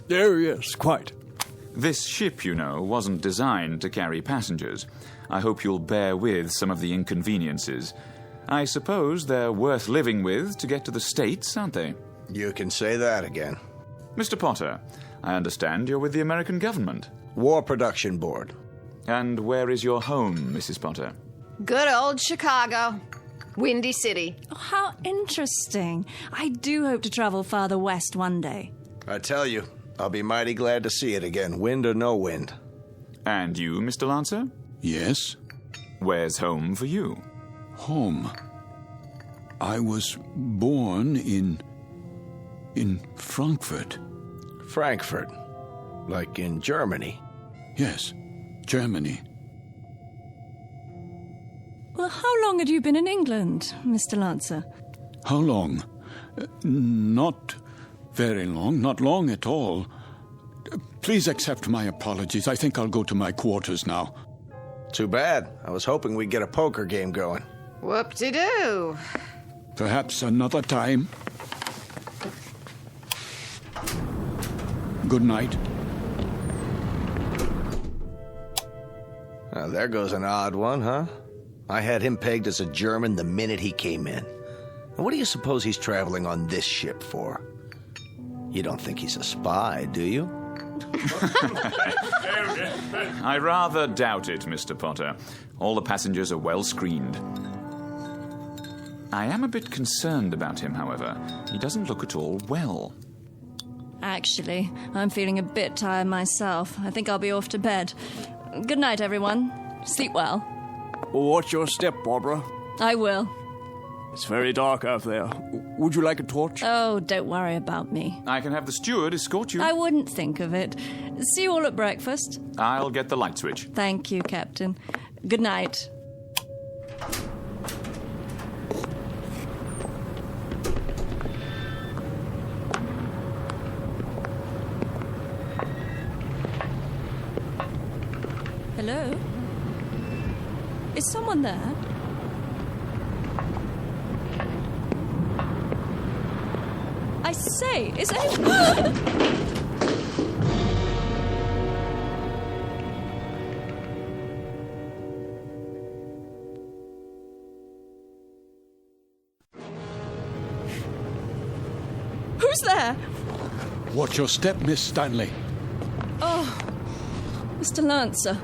Yes, quite. This ship, you know, wasn't designed to carry passengers. I hope you'll bear with some of the inconveniences. I suppose they're worth living with to get to the States, aren't they? You can say that again. Mr. Potter, I understand you're with the American government. War Production Board. And where is your home, Mrs. Potter? Good old Chicago. Windy City. Oh, how interesting. I do hope to travel farther west one day. I tell you, I'll be mighty glad to see it again, wind or no wind. And you, Mr. Lancer? Yes? Where's home for you? Home? I was born in Frankfurt. Frankfurt? Like in Germany? Yes, Germany. Well, how long had you been in England, Mr. Lancer? How long? Not very long, not long at all. Please accept my apologies. I think I'll go to my quarters now. Too bad. I was hoping we'd get a poker game going. Whoop-de-doo. Perhaps another time. Good night. Now, there goes an odd one, huh? I had him pegged as a German the minute he came in. And what do you suppose he's traveling on this ship for? You don't think he's a spy, do you? I rather doubt it, Mr. Potter. All the passengers are well screened. I am a bit concerned about him, however. He doesn't look at all well. Actually, I'm feeling a bit tired myself. I think I'll be off to bed. Good night, everyone. Sleep well. Watch your step, Barbara. I will. It's very dark out there. Would you like a torch? Oh, don't worry about me. I can have the steward escort you. I wouldn't think of it. See you all at breakfast. I'll get the light switch. Thank you, Captain. Good night. Hello? Is someone there? I say, is anyone... Who's there? Watch your step, Miss Stanley. Oh, Mr. Lancer.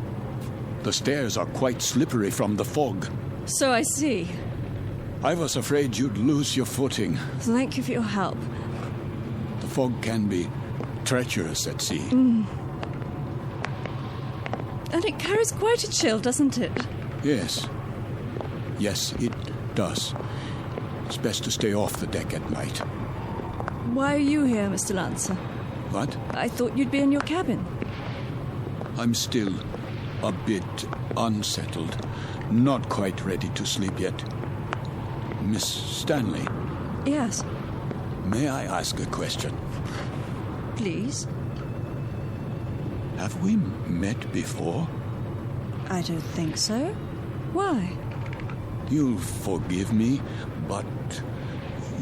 The stairs are quite slippery from the fog. So I see. I was afraid you'd lose your footing. Thank you for your help. The fog can be treacherous at sea. And it carries quite a chill, doesn't it? Yes. Yes, it does. It's best to stay off the deck at night. Why are you here, Mr. Lancer? What? I thought you'd be in your cabin. I'm still a bit unsettled. Not quite ready to sleep yet. Miss Stanley. Yes. May I ask a question? Please. Have we met before? I don't think so. Why? You'll forgive me, but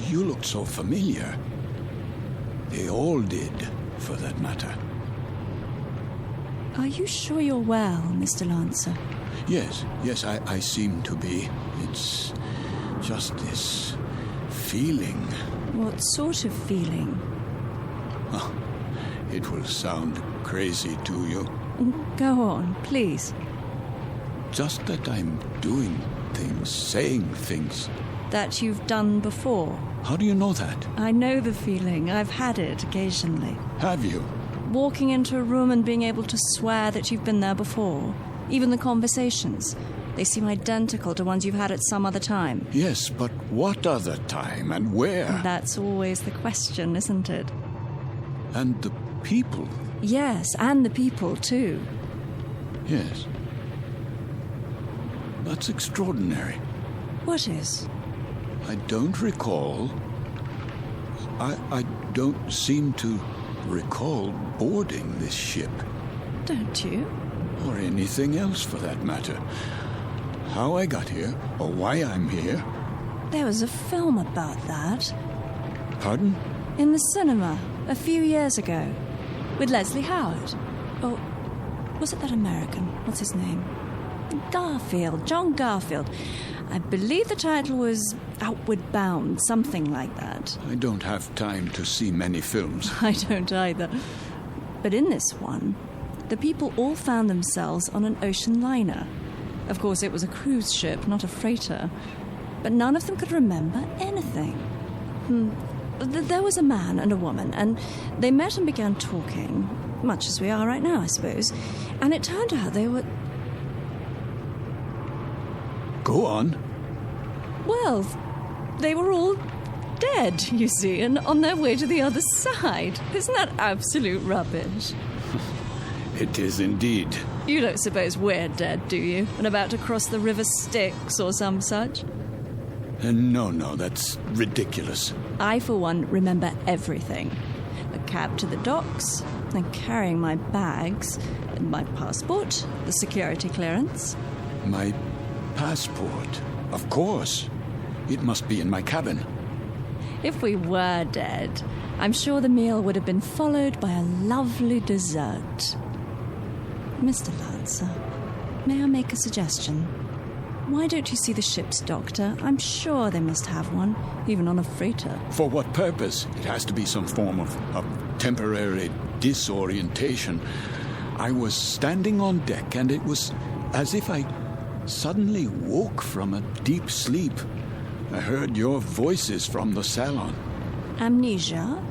you looked so familiar. They all did, for that matter. Are you sure you're well, Mr. Lancer? Yes, I seem to be. It's just this feeling. What sort of feeling? Oh, it will sound crazy to you. Go on, please. Just that I'm doing things, saying things. That you've done before. How do you know that? I know the feeling. I've had it occasionally. Have you? Walking into a room and being able to swear that you've been there before. Even the conversations. They seem identical to ones you've had at some other time. Yes, but what other time and where? That's always the question, isn't it? And the people. Yes, and the people, too. Yes. That's extraordinary. What is? I don't recall. I don't seem to recall boarding this ship. Don't you? Or anything else for that matter. How I got here, or why I'm here. There was a film about that. Pardon? In the cinema, a few years ago. With Leslie Howard. Or was it that American? What's his name? Garfield. John Garfield. I believe the title was Outward Bound, something like that. I don't have time to see many films. I don't either. But in this one, the people all found themselves on an ocean liner. Of course, it was a cruise ship, not a freighter. But none of them could remember anything. There was a man and a woman, and they met and began talking, much as we are right now, I suppose. And it turned out they were... Go on. Well, they were all dead, you see, and on their way to the other side. Isn't that absolute rubbish? It is indeed. You don't suppose we're dead, do you? And about to cross the River Styx or some such? No, that's ridiculous. I, for one, remember everything. A cab to the docks, and carrying my bags, my passport, the security clearance. My passport? Of course. It must be in my cabin. If we were dead, I'm sure the meal would have been followed by a lovely dessert. Mr. Lancer, may I make a suggestion? Why don't you see the ship's doctor? I'm sure they must have one, even on a freighter. For what purpose? It has to be some form of temporary disorientation. I was standing on deck, and it was as if I suddenly woke from a deep sleep. I heard your voices from the salon. Amnesia?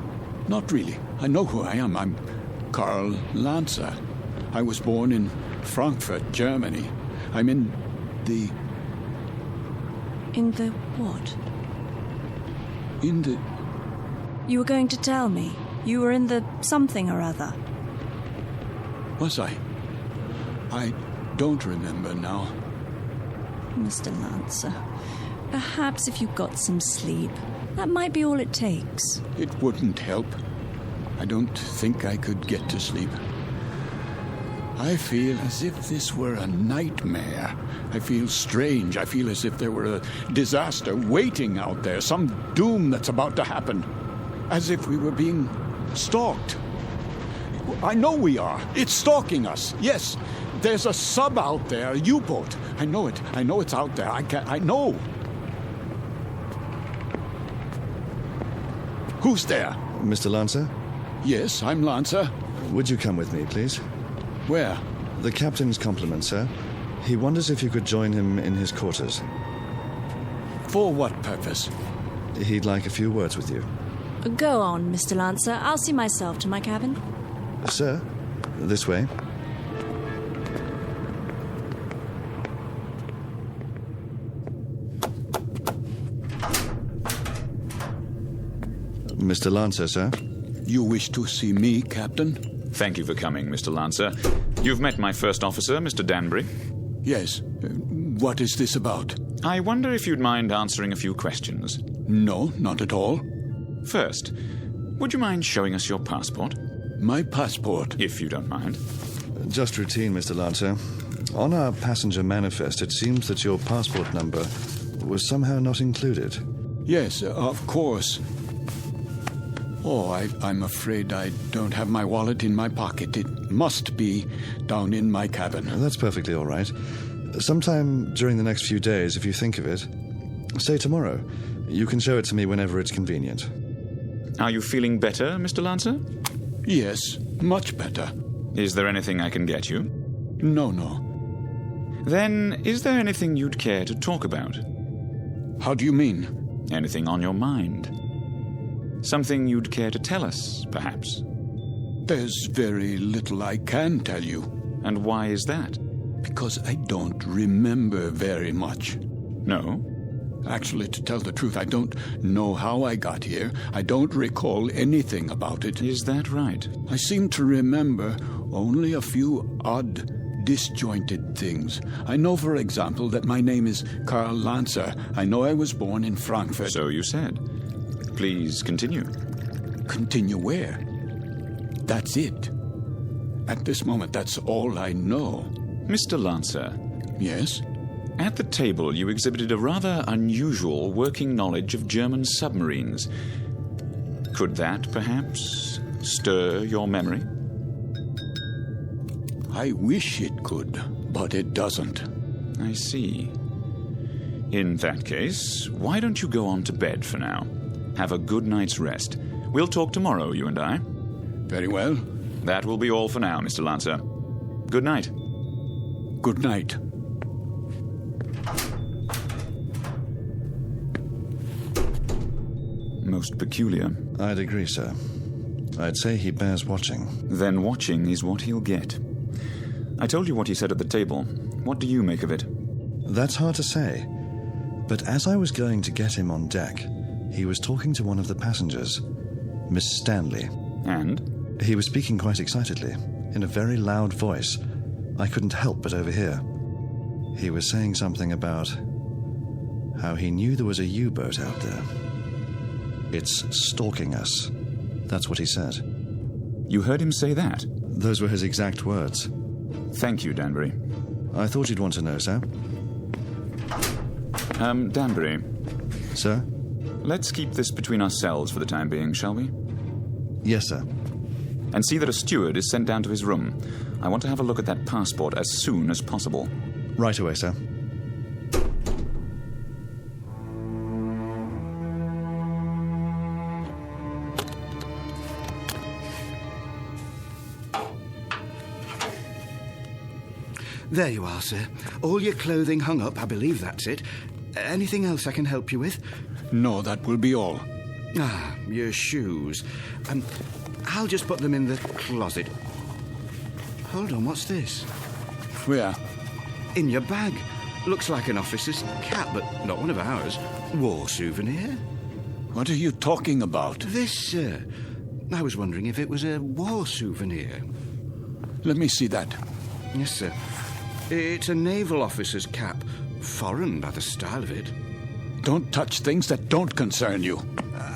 Not really. I know who I am. I'm Karl Lancer. I was born in Frankfurt, Germany. I'm in the... In the what? In the... You were going to tell me. You were in the something or other. Was I? I don't remember now. Mr. Lancer, perhaps if you got some sleep, that might be all it takes. It wouldn't help. I don't think I could get to sleep. I feel as if this were a nightmare. I feel strange. I feel as if there were a disaster waiting out there, some doom that's about to happen. As if we were being stalked. I know we are. It's stalking us. Yes, there's a sub out there, a U-boat. I know it. I know it's out there. I know. Who's there? Mr. Lancer? Yes, I'm Lancer. Would you come with me, please? Where? The captain's compliments, sir. He wonders if you could join him in his quarters. For what purpose? He'd like a few words with you. Go on, Mr. Lancer. I'll see myself to my cabin. Sir, this way. Mr. Lancer, sir. You wish to see me, Captain? Thank you for coming, Mr. Lancer. You've met my first officer, Mr. Danbury. Yes. What is this about? I wonder if you'd mind answering a few questions. No, not at all. First, would you mind showing us your passport? My passport? If you don't mind. Just routine, Mr. Lancer. On our passenger manifest, it seems that your passport number was somehow not included. Yes, of course. Oh, I'm afraid I don't have my wallet in my pocket. It must be down in my cabin. That's perfectly all right. Sometime during the next few days, if you think of it. Say tomorrow. You can show it to me whenever it's convenient. Are you feeling better, Mr. Lancer? Yes, much better. Is there anything I can get you? No. Then, is there anything you'd care to talk about? How do you mean? Anything on your mind? Something you'd care to tell us, perhaps? There's very little I can tell you. And why is that? Because I don't remember very much. No? Actually, to tell the truth, I don't know how I got here. I don't recall anything about it. Is that right? I seem to remember only a few odd, disjointed things. I know, for example, that my name is Karl Lancer. I know I was born in Frankfurt. So you said. Please continue. Continue where? That's it. At this moment, that's all I know. Mr. Lancer. Yes? At the table, you exhibited a rather unusual working knowledge of German submarines. Could that, perhaps, stir your memory? I wish it could, but it doesn't. I see. In that case, why don't you go on to bed for now? Have a good night's rest. We'll talk tomorrow, you and I. Very well. That will be all for now, Mr. Lancer. Good night. Good night. Most peculiar. I'd agree, sir. I'd say he bears watching. Then watching is what he'll get. I told you what he said at the table. What do you make of it? That's hard to say. But as I was going to get him on deck, he was talking to one of the passengers, Miss Stanley. And? He was speaking quite excitedly, in a very loud voice. I couldn't help but overhear. He was saying something about how he knew there was a U-boat out there. It's stalking us. That's what he said. You heard him say that? Those were his exact words. Thank you, Danbury. I thought you'd want to know, sir. Danbury. Sir? Let's keep this between ourselves for the time being, shall we? Yes, sir. And see that a steward is sent down to his room. I want to have a look at that passport as soon as possible. Right away, sir. There you are, sir. All your clothing hung up, I believe that's it. Anything else I can help you with? No, that will be all. Ah, your shoes. I'll just put them in the closet. Hold on, what's this? Where? In your bag. Looks like an officer's cap, but not one of ours. War souvenir. What are you talking about? This, sir. I was wondering if it was a war souvenir. Let me see that. Yes, sir. It's a naval officer's cap. Foreign by the style of it. Don't touch things that don't concern you.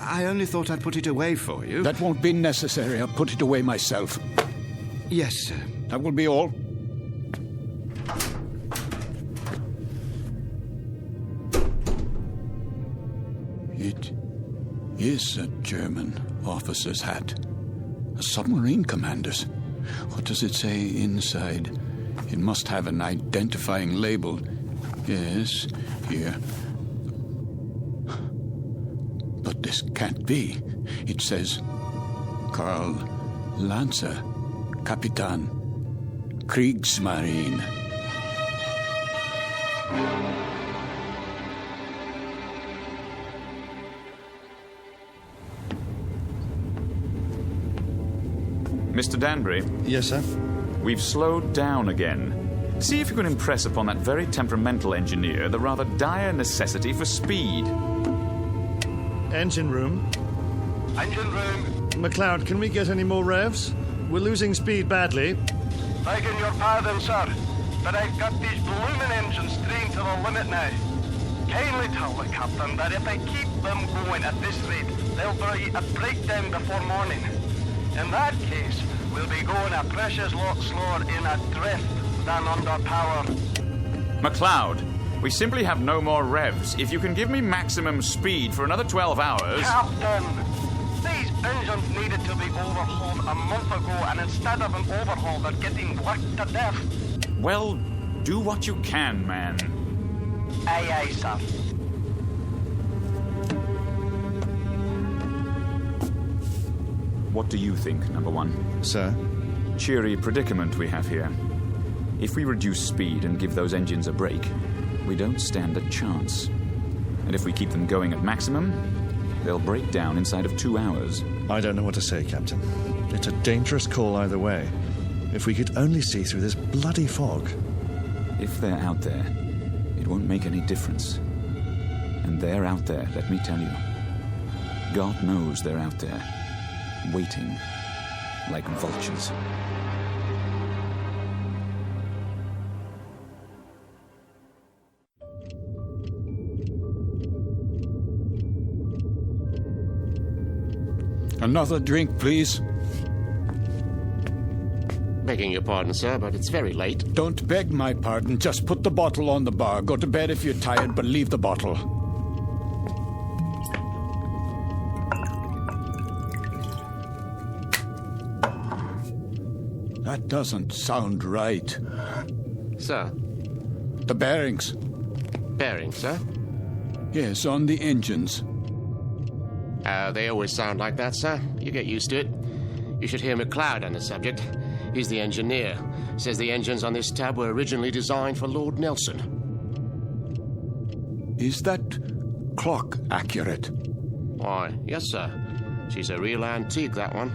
I only thought I'd put it away for you. That won't be necessary. I'll put it away myself. Yes, sir. That will be all. It is a German officer's hat. A submarine commander's. What does it say inside? It must have an identifying label. Yes, here. But this can't be. It says, Karl Lancer, Kapitan, Kriegsmarine. Mr. Danbury? Yes, sir? We've slowed down again. See if you can impress upon that very temperamental engineer the rather dire necessity for speed. Engine room. Engine room. McLeod, can we get any more revs? We're losing speed badly. Begging your pardon, sir, but I've got these blooming engines trained to the limit now. Kindly tell the captain that if I keep them going at this rate, there'll be a breakdown before morning. In that case, we'll be going a precious lot slower in a drift than under power. McLeod, we simply have no more revs. If you can give me maximum speed for another 12 hours... Captain! These engines needed to be overhauled a month ago, and instead of an overhaul, they're getting worked to death. Well, Do what you can, man. Aye, aye, sir. What do you think, number one? Sir? Cheery predicament we have here. If we reduce speed and give those engines a break, we don't stand a chance. And if we keep them going at maximum, they'll break down inside of 2 hours. I don't know what to say, Captain. It's a dangerous call either way. If we could only see through this bloody fog. If they're out there, it won't make any difference. And they're out there, let me tell you. God knows they're out there, waiting like vultures. Another drink, please. Begging your pardon, sir, but it's very late. Don't beg my pardon. Just put the bottle on the bar. Go to bed if you're tired, but leave the bottle. That doesn't sound right. Sir? The bearings. Bearings, sir? Yes, on the engines. They always sound like that, sir. You get used to it. You should hear McLeod on the subject. He's the engineer. Says the engines on this tab were originally designed for Lord Nelson. Is that clock accurate? Why, yes, sir. She's a real antique, that one.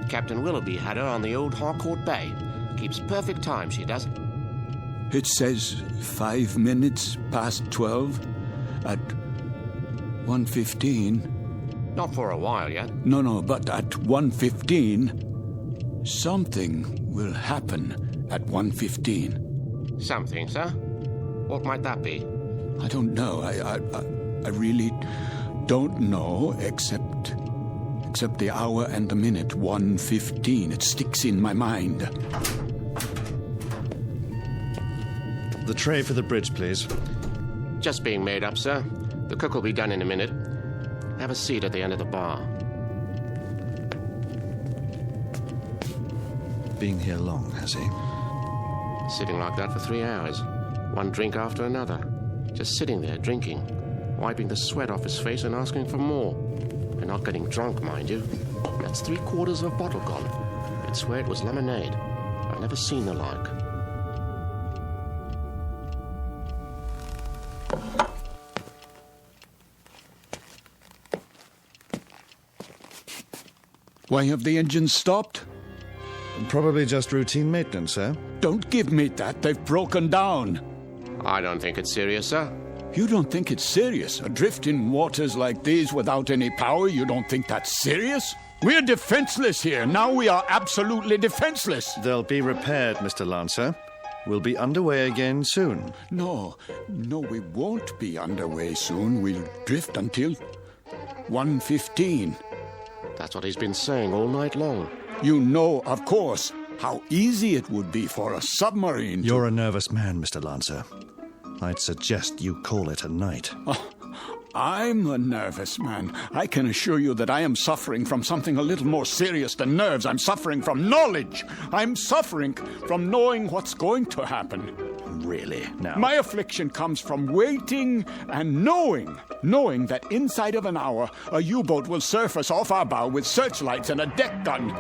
Captain Willoughby had her on the old Harcourt Bay. Keeps perfect time, she does. It says 5 minutes past 12 at 1:15. Not for a while yet. No, but at 1:15, something will happen at 1:15. Something, sir? What might that be? I don't know. I really don't know, except the hour and the minute, 1:15. It sticks in my mind. The tray for the bridge, please. Just being made up, sir. The cook will be done in a minute. Have a seat at the end of the bar. Been here long, has he? Sitting like that for 3 hours. One drink after another. Just sitting there drinking, wiping the sweat off his face and asking for more. And not getting drunk, mind you. That's 3/4 of a bottle gone. I'd swear it was lemonade. I've never seen the like. Why have the engines stopped? Probably just routine maintenance, sir. Don't give me that. They've broken down. I don't think it's serious, sir. You don't think it's serious? Adrift in waters like these without any power, you don't think that's serious? We're defenseless here. Now we are absolutely defenseless. They'll be repaired, Mr. Lancer. We'll be underway again soon. No, we won't be underway soon. We'll drift until 1:15. That's what he's been saying all night long. You know, of course, how easy it would be for a submarine to... You're a nervous man, Mr. Lancer. I'd suggest you call it a night. Oh, I'm a nervous man. I can assure you that I am suffering from something a little more serious than nerves. I'm suffering from knowledge. I'm suffering from knowing what's going to happen. Really? Now? My affliction comes from waiting and knowing that inside of an hour, a U-boat will surface off our bow with searchlights and a deck gun.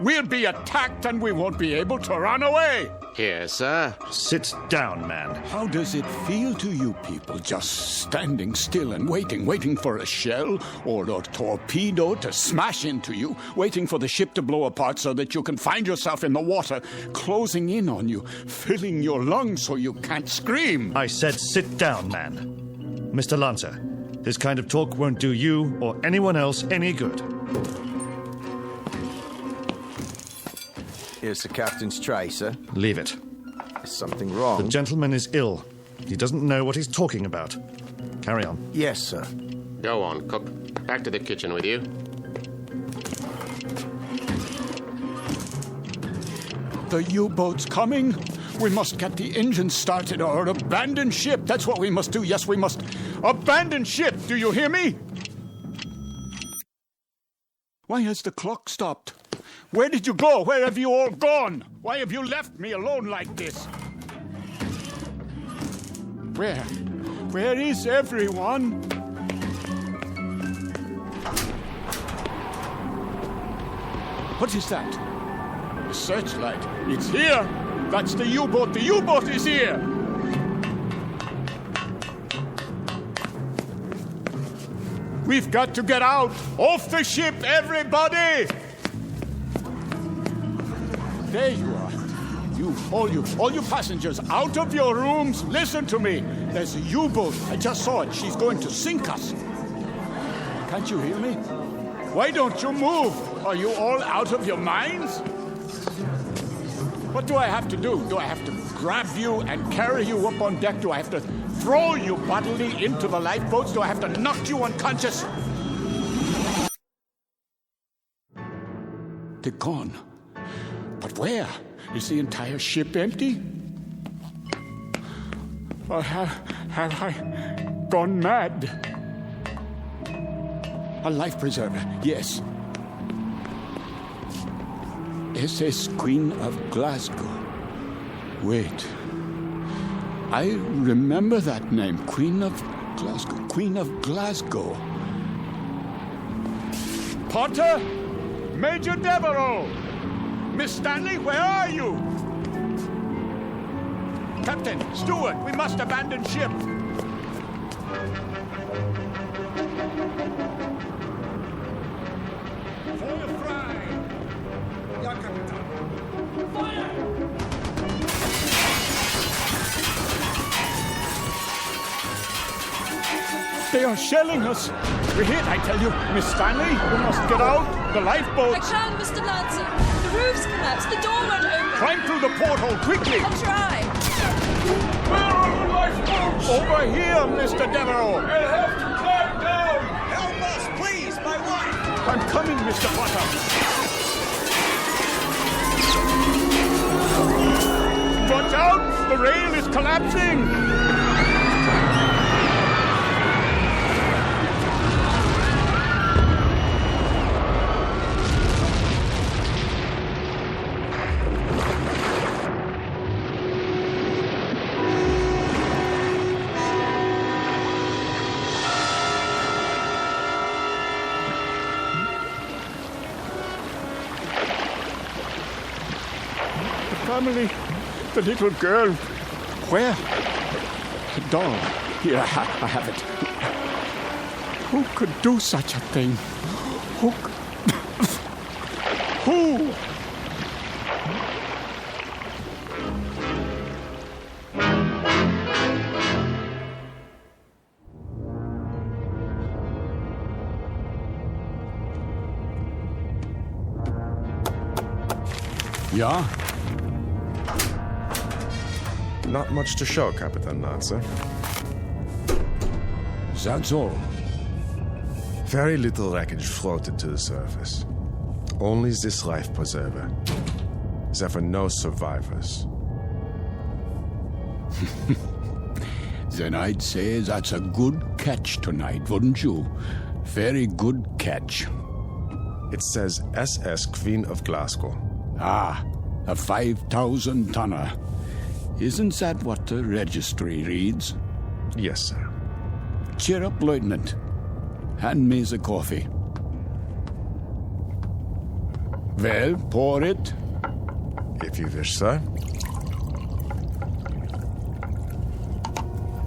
We'll be attacked and we won't be able to run away. Here, sir. Sit down, man. How does it feel to you people just standing still and waiting for a shell or a torpedo to smash into you, waiting for the ship to blow apart so that you can find yourself in the water, closing in on you, filling your lungs so you can't scream? I said sit down, man. Mr. Lancer, this kind of talk won't do you or anyone else any good. Here's the captain's tray, sir. Leave it. Is something wrong? The gentleman is ill. He doesn't know what he's talking about. Carry on. Yes, sir. Go on, cook. Back to the kitchen with you. The U-boat's coming. We must get the engine started or abandon ship. That's what we must do. Yes, we must abandon ship. Do you hear me? Why has the clock stopped? Where did you go? Where have you all gone? Why have you left me alone like this? Where is everyone? What is that? The searchlight. It's here. That's the U-boat. The U-boat is here. We've got to get out. Off the ship, everybody. There you are. All you passengers, out of your rooms. Listen to me. There's a U-boat. I just saw it. She's going to sink us. Can't you hear me? Why don't you move? Are you all out of your minds? What do I have to do? Do I have to grab you and carry you up on deck? Do I have to throw you bodily into the lifeboats? Do I have to knock you unconscious? They're gone. But where? Is the entire ship empty? Or have I gone mad? A life preserver, yes. SS Queen of Glasgow. Wait. I remember that name. Queen of Glasgow. Queen of Glasgow. Potter? Major Devereaux! Miss Stanley, where are you? Captain, steward, we must abandon ship. Feuer frei! Ja, Kapitän. Feuer! They are shelling us. We're hit, I tell you. Miss Stanley, we must get out. The lifeboats. I can, Mr. Lancer. The roof's collapsed. The door won't open. Climb through the porthole, quickly. I'll try. Where are the lifeboats? Over here, Mr. Devereaux. We'll have to climb down. Help us, please, my wife. I'm coming, Mr. Potter. Watch out! The rail is collapsing! Family, the little girl. Where? The doll. Here, I have it. Who could do such a thing? Who? Who? Ja? Not much to show, Captain Lancer. That's all. Very little wreckage floated to the surface. Only this life preserver. There were no survivors. Then I'd say that's a good catch tonight, wouldn't you? Very good catch. It says SS Queen of Glasgow. Ah, a 5,000-tonner. Isn't that what the registry reads? Yes, sir. Cheer up, Lieutenant. Hand me the coffee. Well, pour it. If you wish, sir.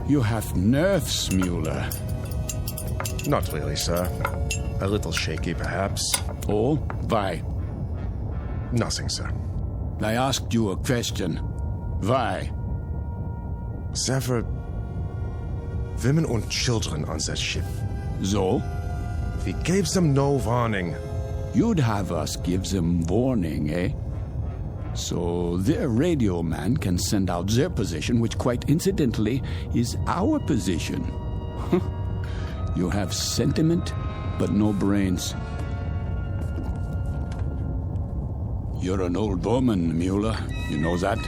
You have nerves, Mueller. Not really, sir. A little shaky, perhaps. Oh, why? Nothing, sir. I asked you a question. Why? There were women and children on that ship. So? We gave them no warning. You'd have us give them warning, eh? So their radio man can send out their position, which quite incidentally is our position. You have sentiment, but no brains. You're an old woman, Mueller. You know that?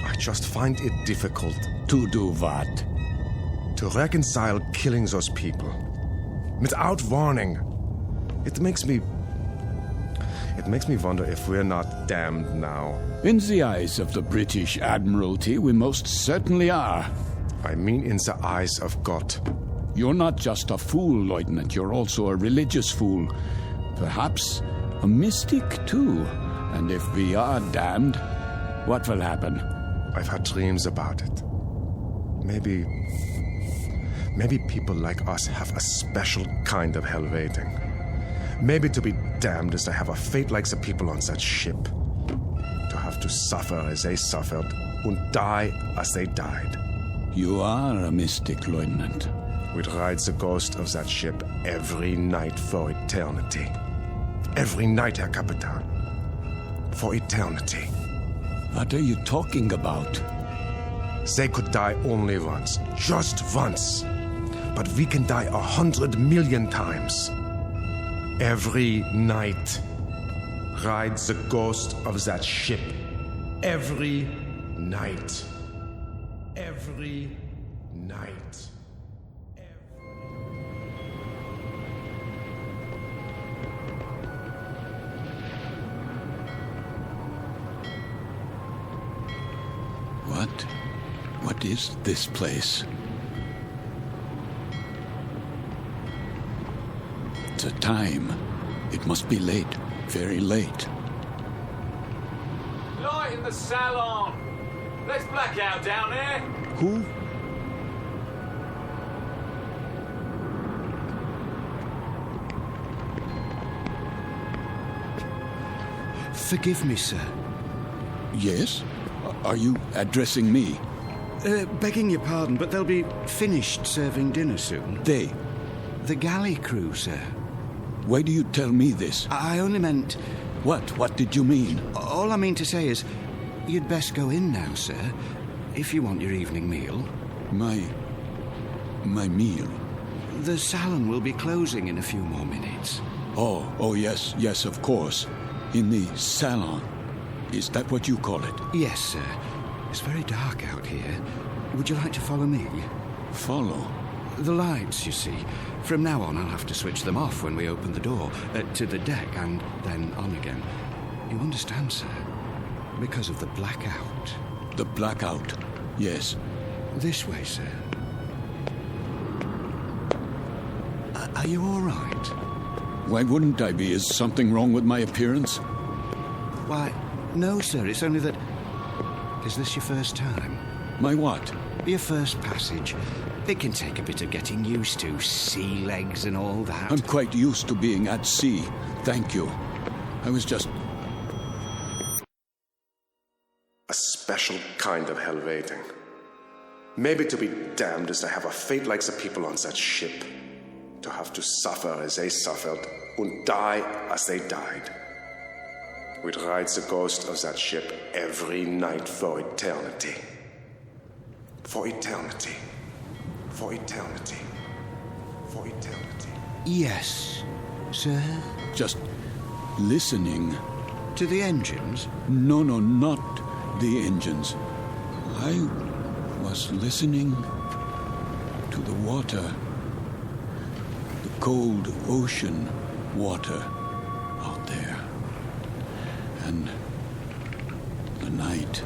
I just find it difficult. To do what? To reconcile killing those people. Without warning. It makes me wonder if we're not damned now. In the eyes of the British Admiralty, we most certainly are. I mean in the eyes of God. You're not just a fool, Lieutenant. You're also a religious fool. Perhaps a mystic, too. And if we are damned, what will happen? I've had dreams about it. Maybe people like us have a special kind of hell waiting. Maybe to be damned is to have a fate like the people on that ship. To have to suffer as they suffered and die as they died. You are a mystic, Lieutenant. We'd ride the ghost of that ship every night for eternity. Every night, Herr Capitan. For eternity. What are you talking about? They could die only once. Just once. But we can die 100 million times. Every night. Ride the ghost of that ship. Every night. Every night. What is this place? The time. It must be late. Very late. Light in the salon. Let's black out down there. Who? Forgive me, sir. Yes? Are you addressing me? Begging your pardon, but they'll be finished serving dinner soon. They? The galley crew, sir. Why do you tell me this? I only meant... What? What did you mean? All I mean to say is, you'd best go in now, sir, if you want your evening meal. My meal? The salon will be closing in a few more minutes. Oh, yes, of course. In the salon. Is that what you call it? Yes, sir. It's very dark out here. Would you like to follow me? Follow? The lights, you see. From now on, I'll have to switch them off when we open the door to the deck and then on again. You understand, sir? Because of the blackout. The blackout? Yes. This way, sir. Are you all right? Why wouldn't I be? Is something wrong with my appearance? Why, no, sir. It's only that... Is this your first time? My what? Your first passage. It can take a bit of getting used to. Sea legs and all that. I'm quite used to being at sea. Thank you. I was just... A special kind of hell waiting. Maybe to be damned is to have a fate like the people on that ship. To have to suffer as they suffered and die as they died. We'd ride the ghost of that ship every night for eternity. For eternity. For eternity. For eternity. Yes, sir? Just listening. To the engines? No, not the engines. I was listening to the water. The cold ocean water out there. And the night.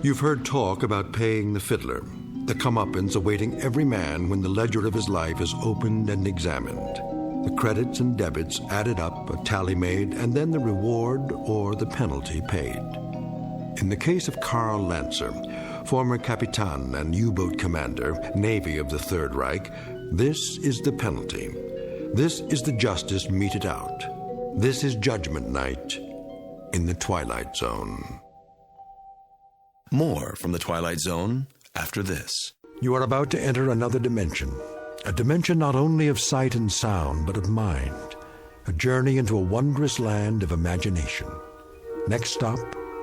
You've heard talk about paying the fiddler, the comeuppance awaiting every man when the ledger of his life is opened and examined. The credits and debits added up, a tally made, and then the reward or the penalty paid. In the case of Karl Lancer, former Capitan and U-boat commander, Navy of the Third Reich, this is the penalty. This is the justice meted out. This is Judgement Night in the Twilight Zone. More from the Twilight Zone after this. You are about to enter another dimension. A dimension not only of sight and sound, but of mind. A journey into a wondrous land of imagination. Next stop,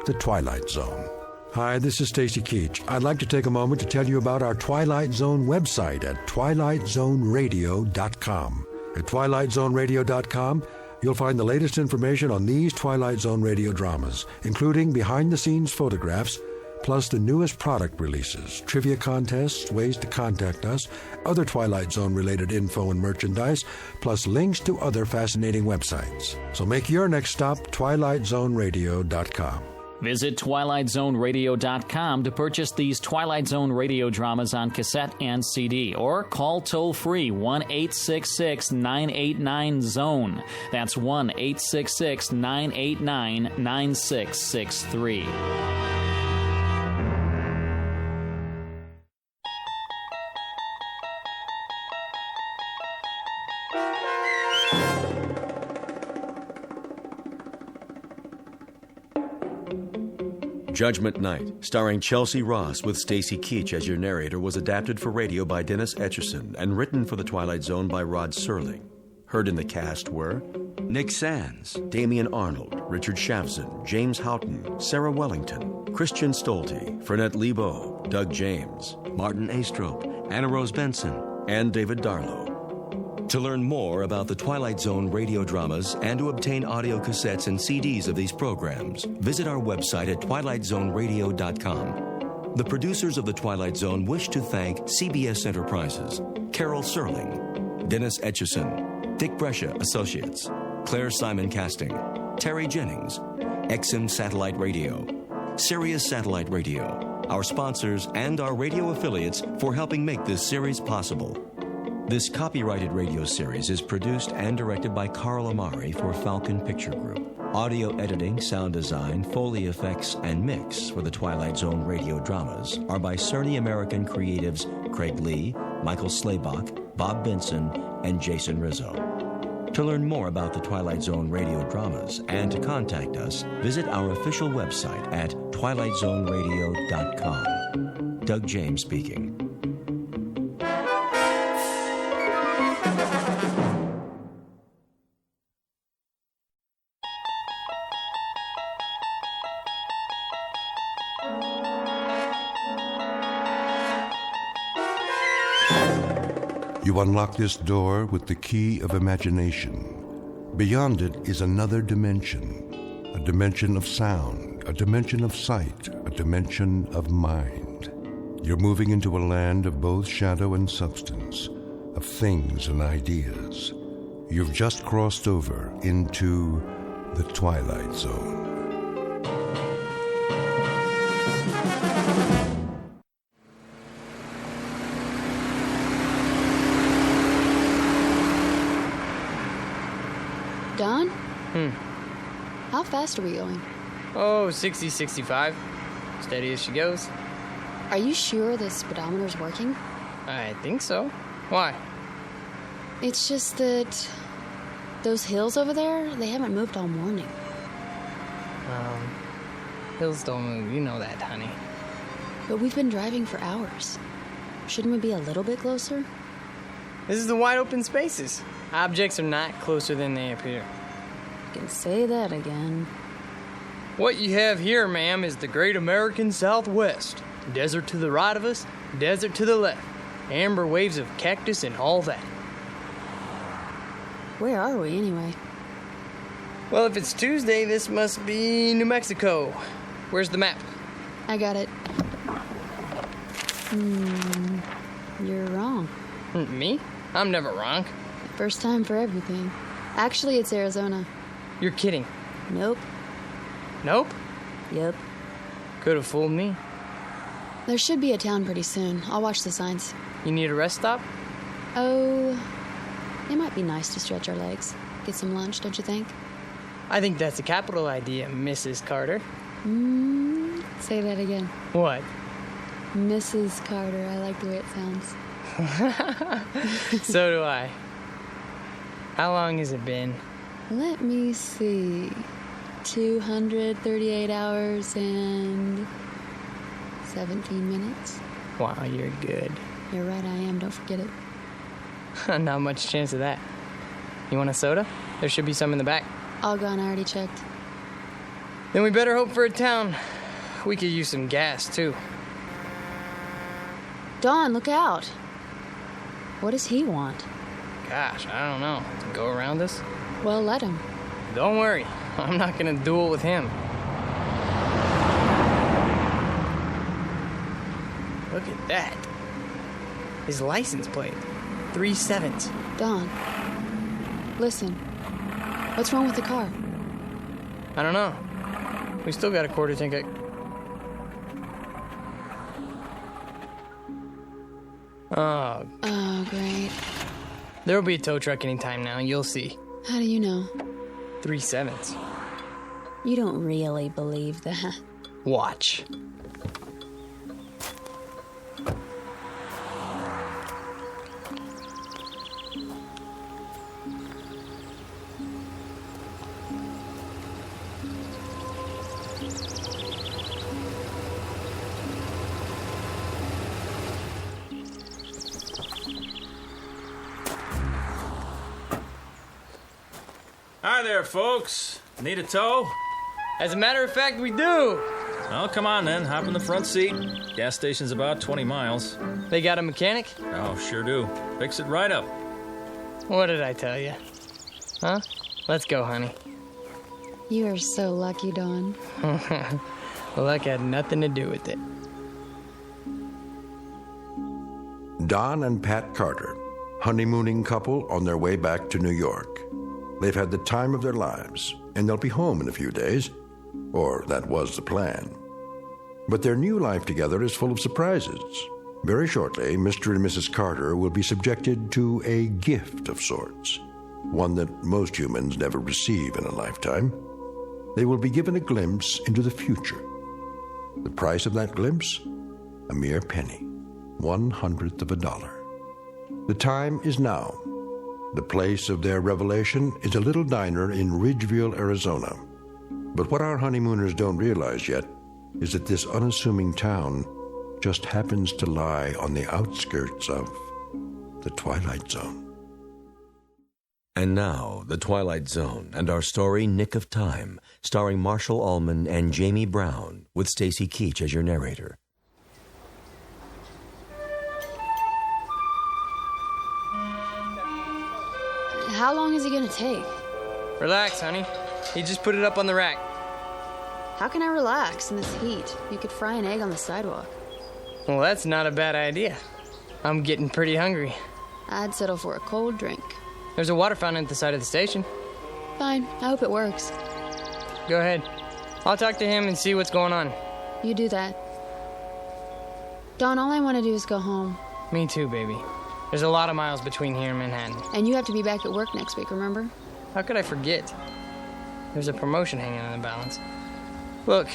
the Twilight Zone. Hi, this is Stacy Keach. I'd like to take a moment to tell you about our Twilight Zone website at twilightzoneradio.com. At twilightzoneradio.com, You'll find the latest information on these Twilight Zone radio dramas, including behind-the-scenes photographs, plus the newest product releases, trivia contests, ways to contact us, other Twilight Zone-related info and merchandise, plus links to other fascinating websites. So make your next stop twilightzoneradio.com. Visit twilightzoneradio.com to purchase these Twilight Zone radio dramas on cassette and CD, or call toll-free 1-866-989-ZONE. That's 1-866-989-9663. Judgement Night, starring Chelsea Ross with Stacy Keach as your narrator, was adapted for radio by Dennis Etchison and written for The Twilight Zone by Rod Serling. Heard in the cast were Nick Sands, Damian Arnold, Richard Shavson, James Houghton, Sarah Wellington, Christian Stolte, Fernette Lebo, Doug James, Martin Astrop, Anna Rose Benson, and David Darlow. To learn more about the Twilight Zone radio dramas and to obtain audio cassettes and CDs of these programs, visit our website at twilightzoneradio.com. The producers of The Twilight Zone wish to thank CBS Enterprises, Carol Serling, Dennis Etchison, Dick Brescia Associates, Claire Simon Casting, Terry Jennings, XM Satellite Radio, Sirius Satellite Radio, our sponsors, and our radio affiliates for helping make this series possible. This copyrighted radio series is produced and directed by Carl Amari for Falcon Picture Group. Audio editing, sound design, Foley effects, and mix for the Twilight Zone radio dramas are by Cerny American creatives Craig Lee, Michael Slaybach, Bob Benson, and Jason Rizzo. To learn more about the Twilight Zone radio dramas and to contact us, visit our official website at twilightzoneradio.com. Doug James speaking. You unlock this door with the key of imagination. Beyond it is another dimension, a dimension of sound, a dimension of sight, a dimension of mind. You're moving into a land of both shadow and substance, of things and ideas. You've just crossed over into the Twilight Zone. Don? How fast are we going? Oh, 60, 65. Steady as she goes. Are you sure the speedometer's working? I think so. Why? It's just that those hills over there, they haven't moved all morning. Hills don't move, you know that, honey. But we've been driving for hours. Shouldn't we be a little bit closer? This is the wide open spaces. Objects are not closer than they appear. You can say that again. What you have here, ma'am, is the great American Southwest. Desert to the right of us, desert to the left. Amber waves of cactus and all that. Where are we, anyway? Well, if it's Tuesday, this must be New Mexico. Where's the map? I got it. You're wrong. Me? I'm never wrong. First time for everything. Actually, it's Arizona. You're kidding. Nope. Nope? Yep. Could have fooled me. There should be a town pretty soon. I'll watch the signs. You need a rest stop? Oh, it might be nice to stretch our legs. Get some lunch, don't you think? I think that's a capital idea, Mrs. Carter. Say that again. What? Mrs. Carter. I like the way it sounds. So do I. How long has it been? Let me see. 238 hours and 17 minutes. Wow, you're good. You're right, I am. Don't forget it. Not much chance of that. You want a soda? There should be some in the back. All gone, I already checked. Then we better hope for a town. We could use some gas, too. Dawn, look out. What does he want? Gosh, I don't know. To go around us? Well, let him. Don't worry. I'm not gonna duel with him. Look at that. His license plate. 3/7. Don, listen. What's wrong with the car? I don't know. We still got a quarter tank. Oh, great. There'll be a tow truck anytime now. You'll see. How do you know? 3/7. You don't really believe that. Watch. Hi there, folks. Need a tow? As a matter of fact, we do. Well, come on then. Hop in the front seat. Gas station's about 20 miles. They got a mechanic? Oh, sure do. Fix it right up. What did I tell you? Huh? Let's go, honey. You are so lucky, Don. Luck had nothing to do with it. Don and Pat Carter, honeymooning couple on their way back to New York. They've had the time of their lives, and they'll be home in a few days. Or that was the plan. But their new life together is full of surprises. Very shortly, Mr. and Mrs. Carter will be subjected to a gift of sorts, one that most humans never receive in a lifetime. They will be given a glimpse into the future. The price of that glimpse? A mere penny, 1/100th of a dollar. The time is now. The place of their revelation is a little diner in Ridgeville, Arizona. But what our honeymooners don't realize yet is that this unassuming town just happens to lie on the outskirts of the Twilight Zone. And now, The Twilight Zone and our story Nick of Time, starring Marshall Allman and Jamie Brown, with Stacy Keach as your narrator. How long is he gonna take? Relax, honey. He just put it up on the rack. How can I relax in this heat? You could fry an egg on the sidewalk. Well, that's not a bad idea. I'm getting pretty hungry. I'd settle for a cold drink. There's a water fountain at the side of the station. Fine. I hope it works. Go ahead. I'll talk to him and see what's going on. You do that. Don, all I want to do is go home. Me too, baby. There's a lot of miles between here and Manhattan. And you have to be back at work next week, remember? How could I forget? There's a promotion hanging on the balance. Look,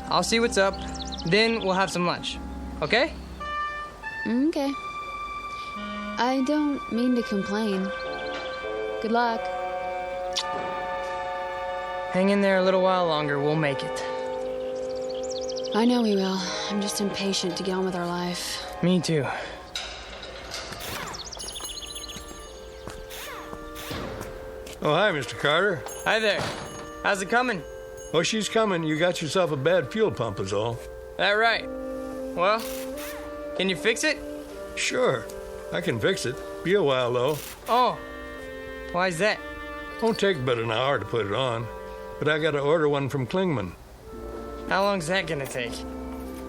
I'll see what's up, then we'll have some lunch. Okay? Okay. I don't mean to complain. Good luck. Hang in there a little while longer, we'll make it. I know we will. I'm just impatient to get on with our life. Me too. Oh, hi, Mr. Carter. Hi there. How's it coming? Oh, she's coming. You got yourself a bad fuel pump is all. That right. Well, can you fix it? Sure. I can fix it. Be a while, though. Oh. Why's that? Won't take but an hour to put it on. But I got to order one from Klingman. How long's that gonna take?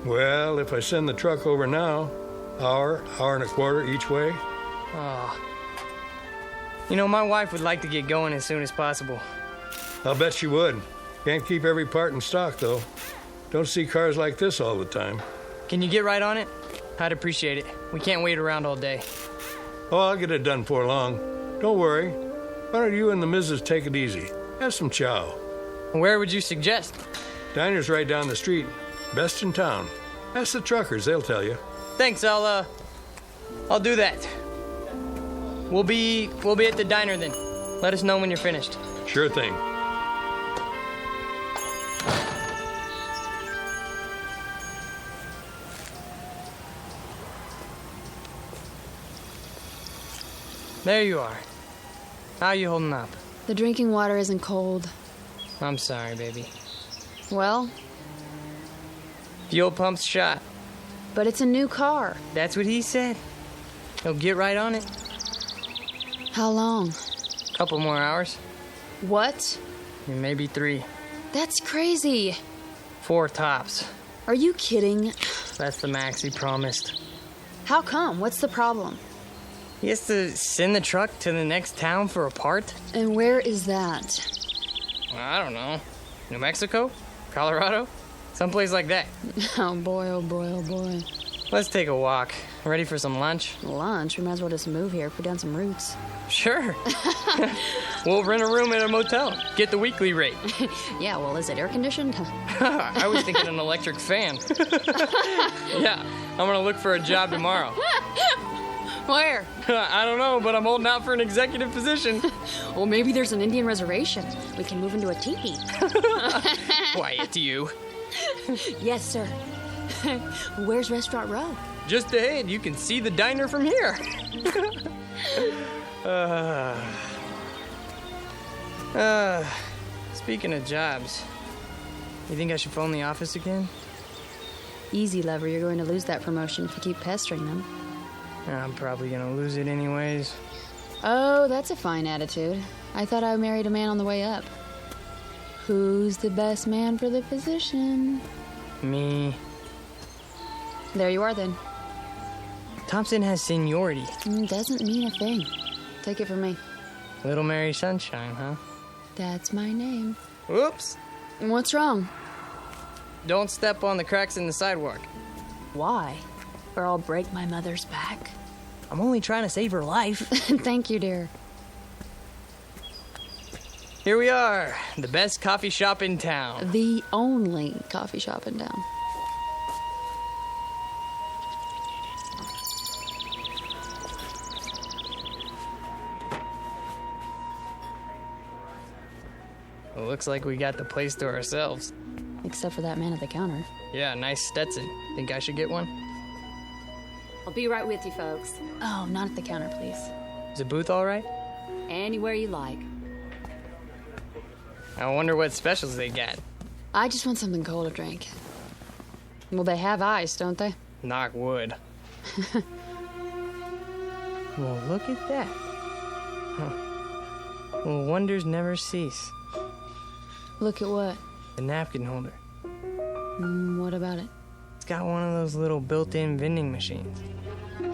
Well, if I send the truck over now, hour and a quarter each way. Oh. You know, my wife would like to get going as soon as possible. I'll bet she would. Can't keep every part in stock, though. Don't see cars like this all the time. Can you get right on it? I'd appreciate it. We can't wait around all day. Oh, I'll get it done before long. Don't worry. Why don't you and the missus take it easy? Have some chow. Where would you suggest? Diner's right down the street. Best in town. Ask the truckers, they'll tell you. Thanks, I'll do that. We'll be at the diner then. Let us know when you're finished. Sure thing. There you are. How you holding up? The drinking water isn't cold. I'm sorry, baby. Well? Fuel pump's shot. But it's a new car. That's what he said. He'll get right on it. How long? Couple more hours. What? Maybe 3. That's crazy. 4 tops. Are you kidding? That's the max he promised. How come? What's the problem? He has to send the truck to the next town for a part? And where is that? I don't know. New Mexico? Colorado? Someplace like that. Oh boy, oh boy, oh boy. Let's take a walk. Ready for some lunch? Lunch? We might as well just move here, put down some roots. Sure. We'll rent a room at a motel. Get the weekly rate. Yeah, well, is it air conditioned? I was thinking an electric fan. Yeah, I'm gonna look for a job tomorrow. Where? I don't know, but I'm holding out for an executive position. Well, maybe there's an Indian reservation. We can move into a teepee. Quiet, you. Yes, sir. Where's Restaurant Row? Just ahead, you can see the diner from here. Speaking of jobs, you think I should phone the office again? Easy, lover. You're going to lose that promotion if you keep pestering them. I'm probably gonna lose it anyways. Oh, that's a fine attitude. I thought I married a man on the way up. Who's the best man for the position? Me. There you are, then. Thompson has seniority. Doesn't mean a thing. Take it from me. Little Mary Sunshine, huh? That's my name. Whoops. What's wrong? Don't step on the cracks in the sidewalk. Why? Or I'll break my mother's back. I'm only trying to save her life. Thank you, dear. Here we are, the best coffee shop in town. The only coffee shop in town. Well, looks like we got the place to ourselves. Except for that man at the counter. Yeah, nice Stetson. Think I should get one? I'll be right with you, folks. Oh, not at the counter, please. Is the booth all right? Anywhere you like. I wonder what specials they got. I just want something cold to drink. Well, they have ice, don't they? Knock wood. Well, look at that. Huh. Well, wonders never cease. Look at what? The napkin holder. What about it? It's got one of those little built-in vending machines.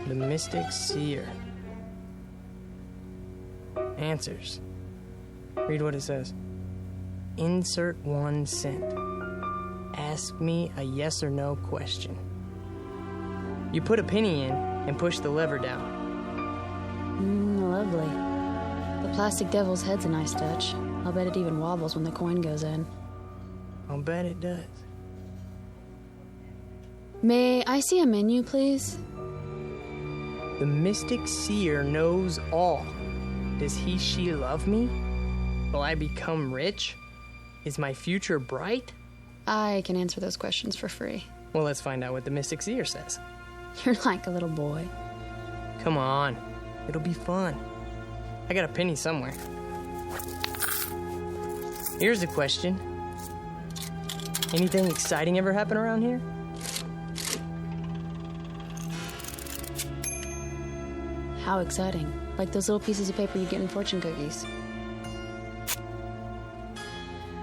The Mystic Seer. Answers. Read what it says. Insert 1 cent. Ask me a yes or no question. You put a penny in and push the lever down. Lovely. The plastic devil's head's a nice touch. I'll bet it even wobbles when the coin goes in. I'll bet it does. May I see a menu, please? The Mystic Seer knows all. Does he, she love me? Will I become rich? Is my future bright? I can answer those questions for free. Well, let's find out what the Mystic Seer says. You're like a little boy. Come on. It'll be fun. I got a penny somewhere. Here's a question. Anything exciting ever happen around here? How exciting. Like those little pieces of paper you get in fortune cookies.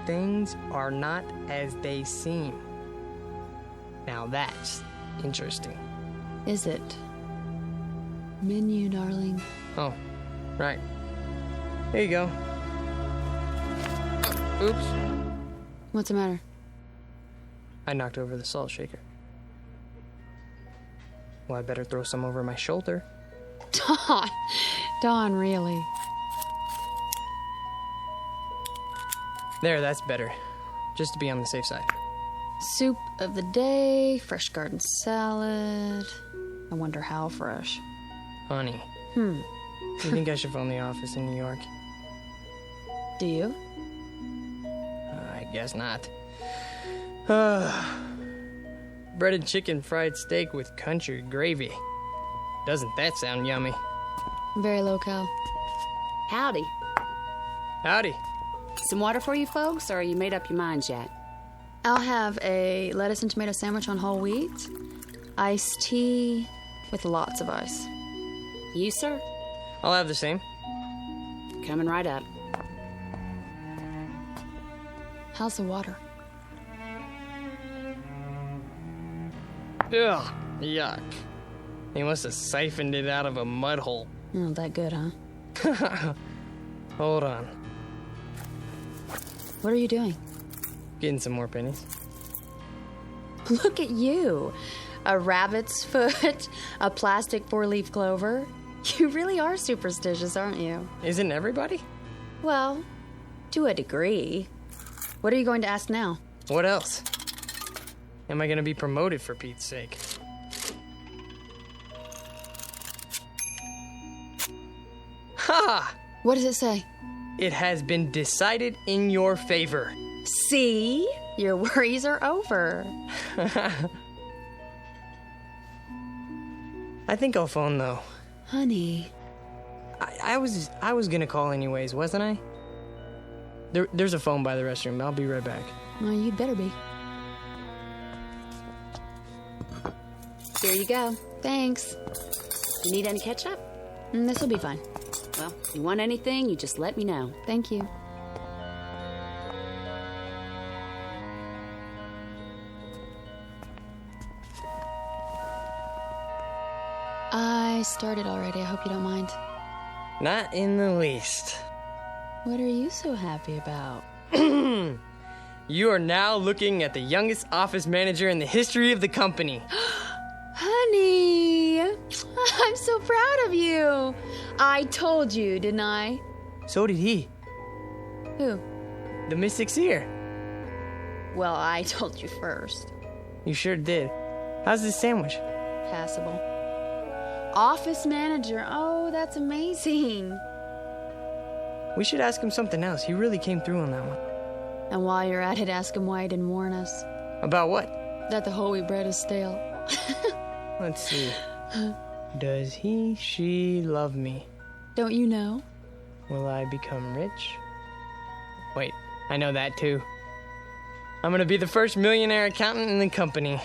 Things are not as they seem. Now that's interesting. Is it? Menu, darling. Oh, right. Here you go. Oops. What's the matter? I knocked over the salt shaker. Well, I better throw some over my shoulder. Dawn, really? There, that's better. Just to be on the safe side. Soup of the day, fresh garden salad. I wonder how fresh. Honey. You think I should phone the office in New York? Do you? I guess not. Breaded chicken fried steak with country gravy. Doesn't that sound yummy? Very low-cal. Howdy. Howdy. Some water for you folks, or you made up your minds yet? I'll have a lettuce and tomato sandwich on whole wheat, iced tea with lots of ice. You, sir? I'll have the same. Coming right up. How's the water? Ugh, yuck. He must have siphoned it out of a mud hole. Not that good, huh? Hold on. What are you doing? Getting some more pennies. Look at you. A rabbit's foot, a plastic 4-leaf clover. You really are superstitious, aren't you? Isn't everybody? Well, to a degree. What are you going to ask now? What else? Am I going to be promoted, for Pete's sake? Ha! What does it say? It has been decided in your favor. See? Your worries are over. I think I'll phone, though. Honey. I was gonna call anyways, wasn't I? There's a phone by the restroom. I'll be right back. Well, you'd better be. Here you go. Thanks. You need any ketchup? This'll be fine. Well, if you want anything, you just let me know. Thank you. I started already. I hope you don't mind. Not in the least. What are you so happy about? You are now looking at the youngest office manager in the history of the company. Honey, I'm so proud of you. I told you, didn't I? So did he. Who? The Mystic Seer. Well, I told you first. You sure did. How's this sandwich? Passable. Office manager. Oh, that's amazing. We should ask him something else. He really came through on that one. And while you're at it, ask him why he didn't warn us. About what? That the whole wheat bread is stale. Let's see. Does he, she love me? Don't you know? Will I become rich? Wait, I know that too. I'm gonna be the first millionaire accountant in the company.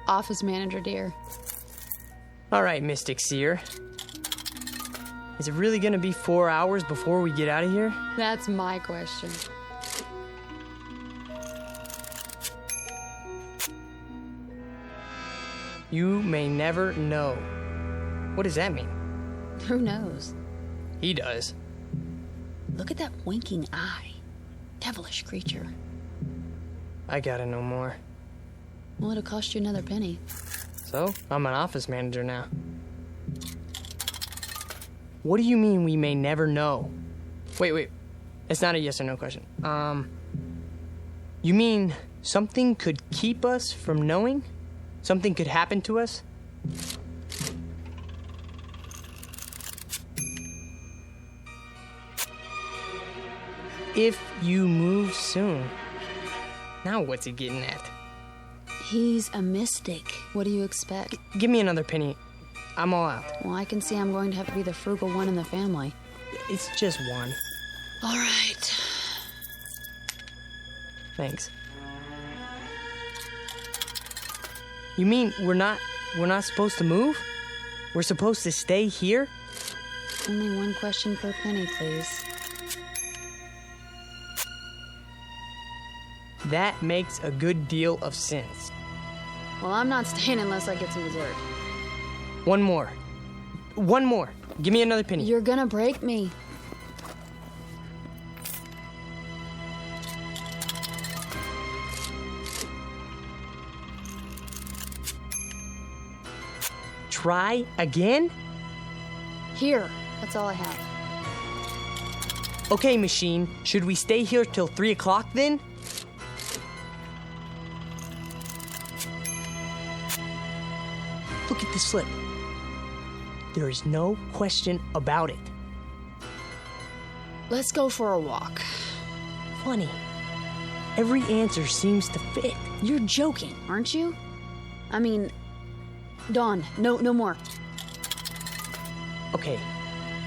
Office manager, dear. All right, Mystic Seer. Is it really gonna be 4 hours before we get out of here? That's my question. You may never know. What does that mean? Who knows? He does. Look at that winking eye. Devilish creature. I gotta know more. Well, it'll cost you another penny. So, I'm an office manager now. What do you mean we may never know? Wait. It's not a yes or no question. You mean something could keep us from knowing? Something could happen to us? If you move soon. Now what's he getting at? He's a mystic. What do you expect? Give me another penny. I'm all out. Well, I can see I'm going to have to be the frugal one in the family. It's just one. All right. Thanks. You mean we're not supposed to move? We're supposed to stay here? Only one question per penny, please. That makes a good deal of sense. Well, I'm not staying unless I get some dessert. One more. Give me another penny. You're gonna break me. Try again? Here. That's all I have. Okay, machine. Should we stay here till 3 o'clock then? Look at the slip. There is no question about it. Let's go for a walk. Funny. Every answer seems to fit. You're joking, aren't you? I mean, Dawn, no more. Okay,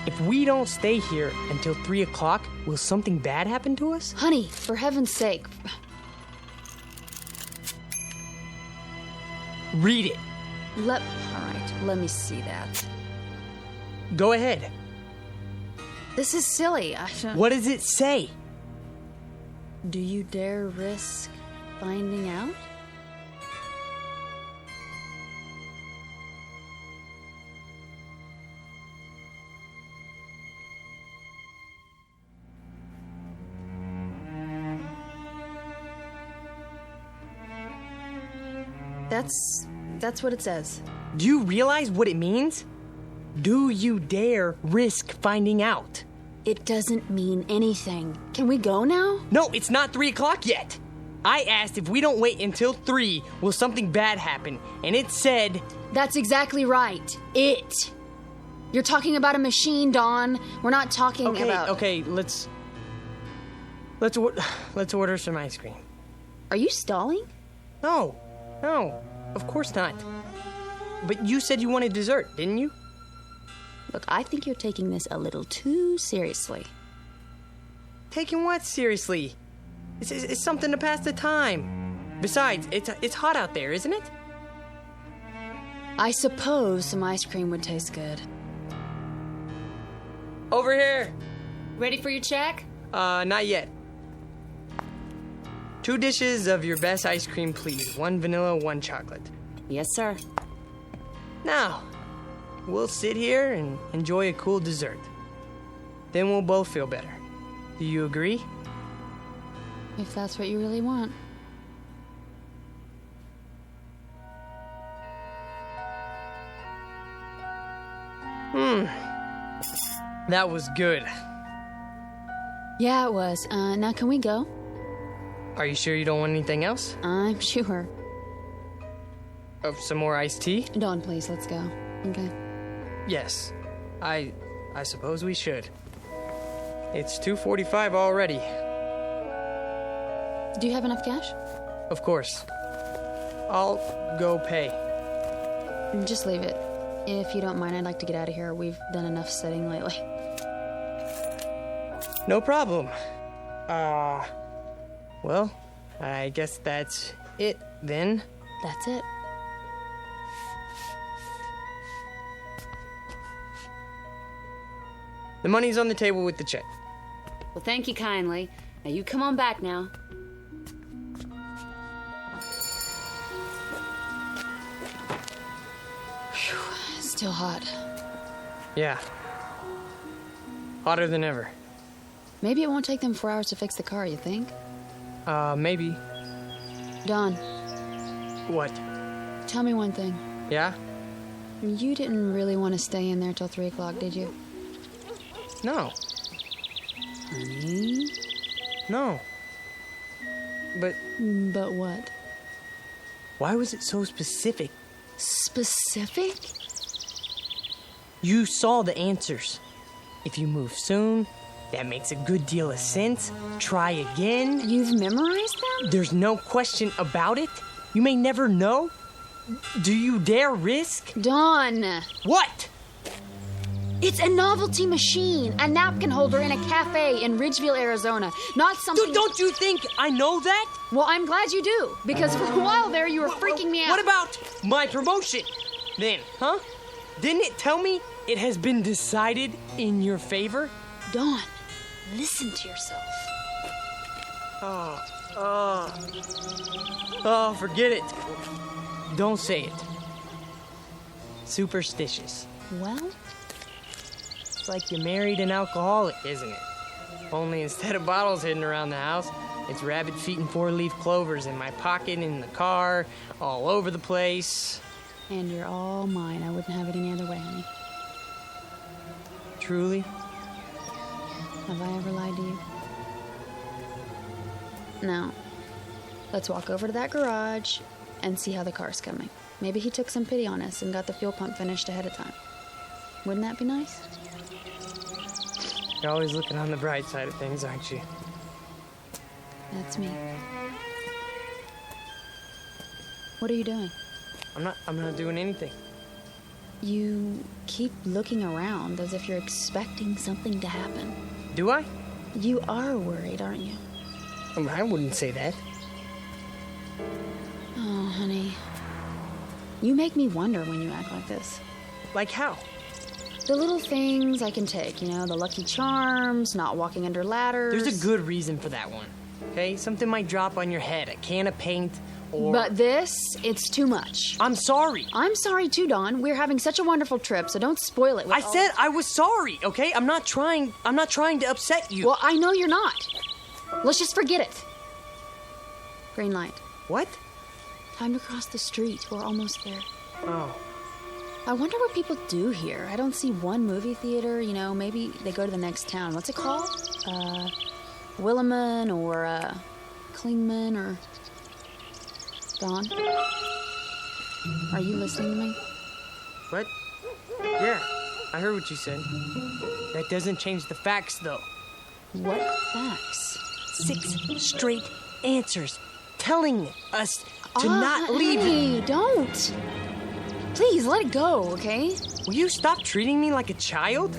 if we don't stay here until 3 o'clock, will something bad happen to us? Honey, for heaven's sake. Read it. All right, let me see that. Go ahead. This is silly. What does it say? Do you dare risk finding out? That's what it says. Do you realize what it means? Do you dare risk finding out? It doesn't mean anything. Can we go now? No, it's not 3 o'clock yet. I asked if we don't wait until 3, will something bad happen? And it said... That's exactly right. It. You're talking about a machine, Dawn. We're not talking about... Okay, let's order some ice cream. Are you stalling? No, of course not. But you said you wanted dessert, didn't you? Look, I think you're taking this a little too seriously. Taking what seriously? It's something to pass the time. Besides, it's hot out there, isn't it? I suppose some ice cream would taste good. Over here. Ready for your check? Not yet. 2 dishes of your best ice cream, please. 1 vanilla, 1 chocolate. Yes, sir. Now, we'll sit here and enjoy a cool dessert. Then we'll both feel better. Do you agree? If that's what you really want. That was good. Yeah, it was. Now can we go? Are you sure you don't want anything else? I'm sure. Some more iced tea? Dawn, please, let's go. Okay. Yes. I suppose we should. It's 2:45 already. Do you have enough cash? Of course. I'll go pay. Just leave it. If you don't mind, I'd like to get out of here. We've done enough sitting lately. No problem. Well, I guess that's it then. That's it. The money's on the table with the check. Well, thank you kindly. Now you come on back now. Whew, still hot. Yeah. Hotter than ever. Maybe it won't take them 4 hours to fix the car, you think? Maybe. Dawn. What? Tell me one thing. Yeah? You didn't really want to stay in there till 3 o'clock, did you? No. Honey? No. But what? Why was it so specific? Specific? You saw the answers. If you move soon, that makes a good deal of sense. Try again. You've memorized them? There's no question about it. You may never know. Do you dare risk? Dawn! What? It's a novelty machine, a napkin holder in a cafe in Ridgeville, Arizona. Not something... Don't you think I know that? Well, I'm glad you do, because for a while there you were freaking me out. What about my promotion then, huh? Didn't it tell me it has been decided in your favor? Dawn, listen to yourself. Oh, forget it. Don't say it. Superstitious. Well? It's like you married an alcoholic, isn't it? Only instead of bottles hidden around the house, it's rabbit feet and 4-leaf clovers in my pocket, in the car, all over the place. And you're all mine. I wouldn't have it any other way, honey. Truly? Have I ever lied to you? Now, let's walk over to that garage and see how the car's coming. Maybe he took some pity on us and got the fuel pump finished ahead of time. Wouldn't that be nice? You're always looking on the bright side of things, aren't you? That's me. What are you doing? I'm not doing anything. You keep looking around as if you're expecting something to happen. Do I? You are worried, aren't you? I wouldn't say that. Oh, honey. You make me wonder when you act like this. Like how? The little things I can take, the Lucky Charms, not walking under ladders. There's a good reason for that one. okay? Something might drop on your head, a can of paint, or... But this, it's too much. I'm sorry. I'm sorry too, Dawn. We're having such a wonderful trip, so don't spoil it with I said I was sorry, okay? I'm not trying to upset you. Well, I know you're not. Let's just forget it. Green light. What? Time to cross the street. We're almost there. Oh. I wonder what people do here. I don't see one movie theater. You know, maybe they go to the next town. What's it called? Williman or, Klingman or... Dawn? Are you listening to me? What? Yeah, I heard what you said. That doesn't change the facts, though. What facts? 6 straight answers telling us to not leave. Hey, don't. Please, let it go, okay? Will you stop treating me like a child?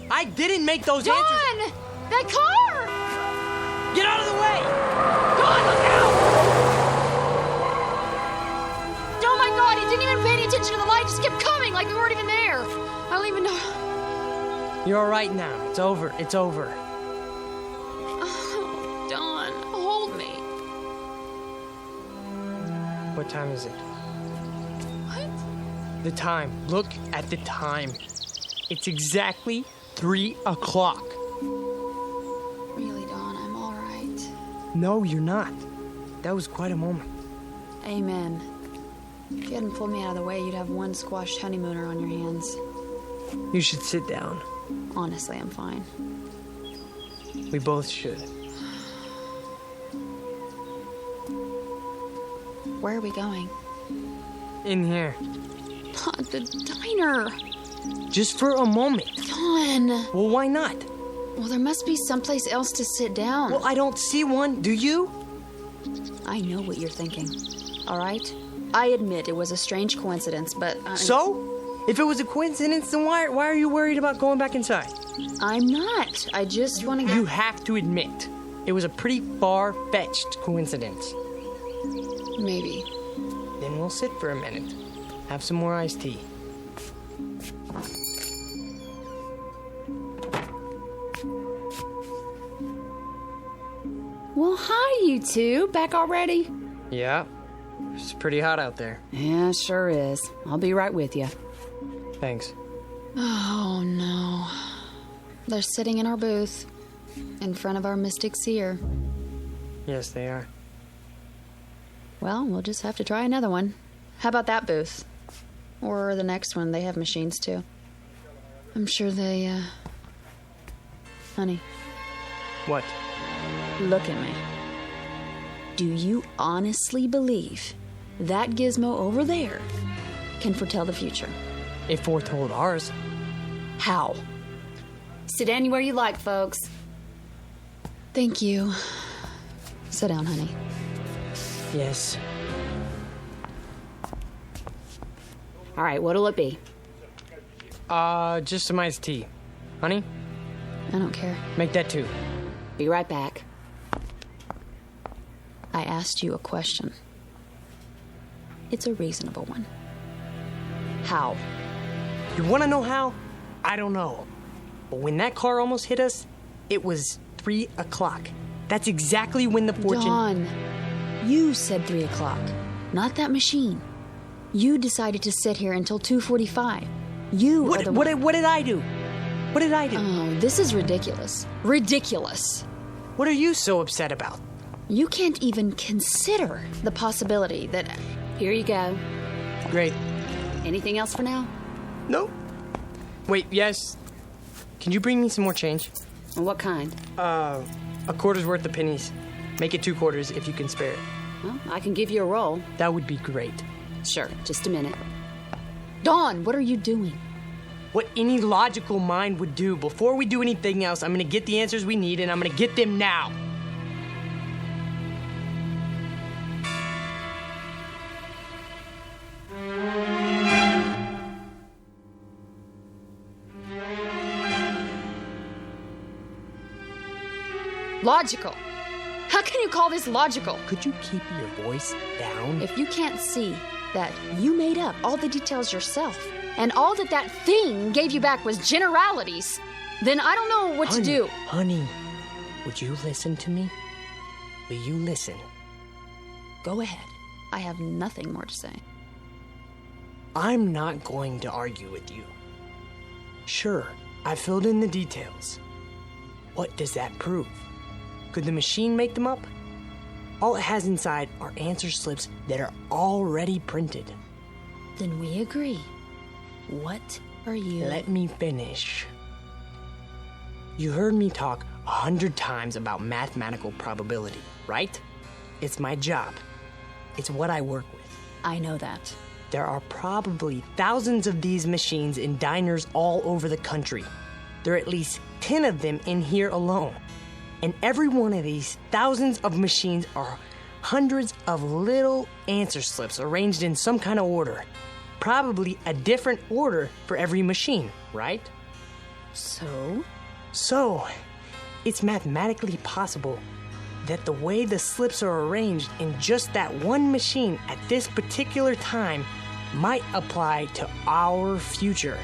I didn't make those answers. Dawn! That car! Get out of the way! Dawn, look out! Oh my God, he didn't even pay any attention to the light. Just kept coming like we weren't even there. I don't even know. You're all right now. It's over. It's over. Oh, Dawn, hold me. What time is it? What? The time. Look at the time. It's exactly 3 o'clock. Really, Dawn, I'm all right. No, you're not. That was quite a moment. Amen. If you hadn't pulled me out of the way, you'd have one squashed honeymooner on your hands. You should sit down. Honestly, I'm fine. We both should. Where are we going? In here. The diner. Just for a moment. Dawn. Well, why not? Well, there must be someplace else to sit down. Well, I don't see one. Do you? I know what you're thinking. All right? I admit it was a strange coincidence, but... So? If it was a coincidence, then why are you worried about going back inside? I'm not. I just want to... You have to admit, it was a pretty far-fetched coincidence. Maybe. Then we'll sit for a minute. Have some more iced tea. Well, hi, you two. Back already? Yeah. It's pretty hot out there. Yeah, sure is. I'll be right with you. Thanks. Oh, no. They're sitting in our booth, in front of our mystic seer. Yes, they are. Well, we'll just have to try another one. How about that booth? Or the next one. They have machines, too. I'm sure they, Honey. What? Look at me. Do you honestly believe that gizmo over there can foretell the future? It foretold ours. How? Sit anywhere you like, folks. Thank you. Sit down, honey. Yes. All right, what'll it be? Just some iced tea. Honey? I don't care. Make that 2. Be right back. I asked you a question. It's a reasonable one. How? You want to know how? I don't know. But when that car almost hit us, it was 3 o'clock. That's exactly when the fortune... Dawn, you said 3 o'clock, not that machine. You decided to sit here until 2:45. You are the one... What did I do? What did I do? Oh, this is ridiculous. Ridiculous. What are you so upset about? You can't even consider the possibility that... Here you go. Great. Anything else for now? No. Wait, yes. Can you bring me some more change? What kind? A quarter's worth of pennies. Make it 2 quarters if you can spare it. Well, I can give you a roll. That would be great. Sure, just a minute. Dawn, what are you doing? What any logical mind would do. Before we do anything else, I'm gonna get the answers we need, and I'm gonna get them now. Logical. How can you call this logical? Could you keep your voice down? If you can't see that you made up all the details yourself, and all that thing gave you back was generalities, then I don't know what to do. Honey, would you listen to me? will you listen? Go ahead. I have nothing more to say. I'm not going to argue with you. Sure, I filled in the details. What does that prove? Could the machine make them up? All it has inside are answer slips that are already printed. Then we agree. What are you... Let me finish. You heard me talk 100 times about mathematical probability, right? It's my job. It's what I work with. I know that. There are probably thousands of these machines in diners all over the country. There are at least 10 of them in here alone. And every one of these thousands of machines are hundreds of little answer slips arranged in some kind of order. Probably a different order for every machine, right? So, it's mathematically possible that the way the slips are arranged in just that one machine at this particular time might apply to our future.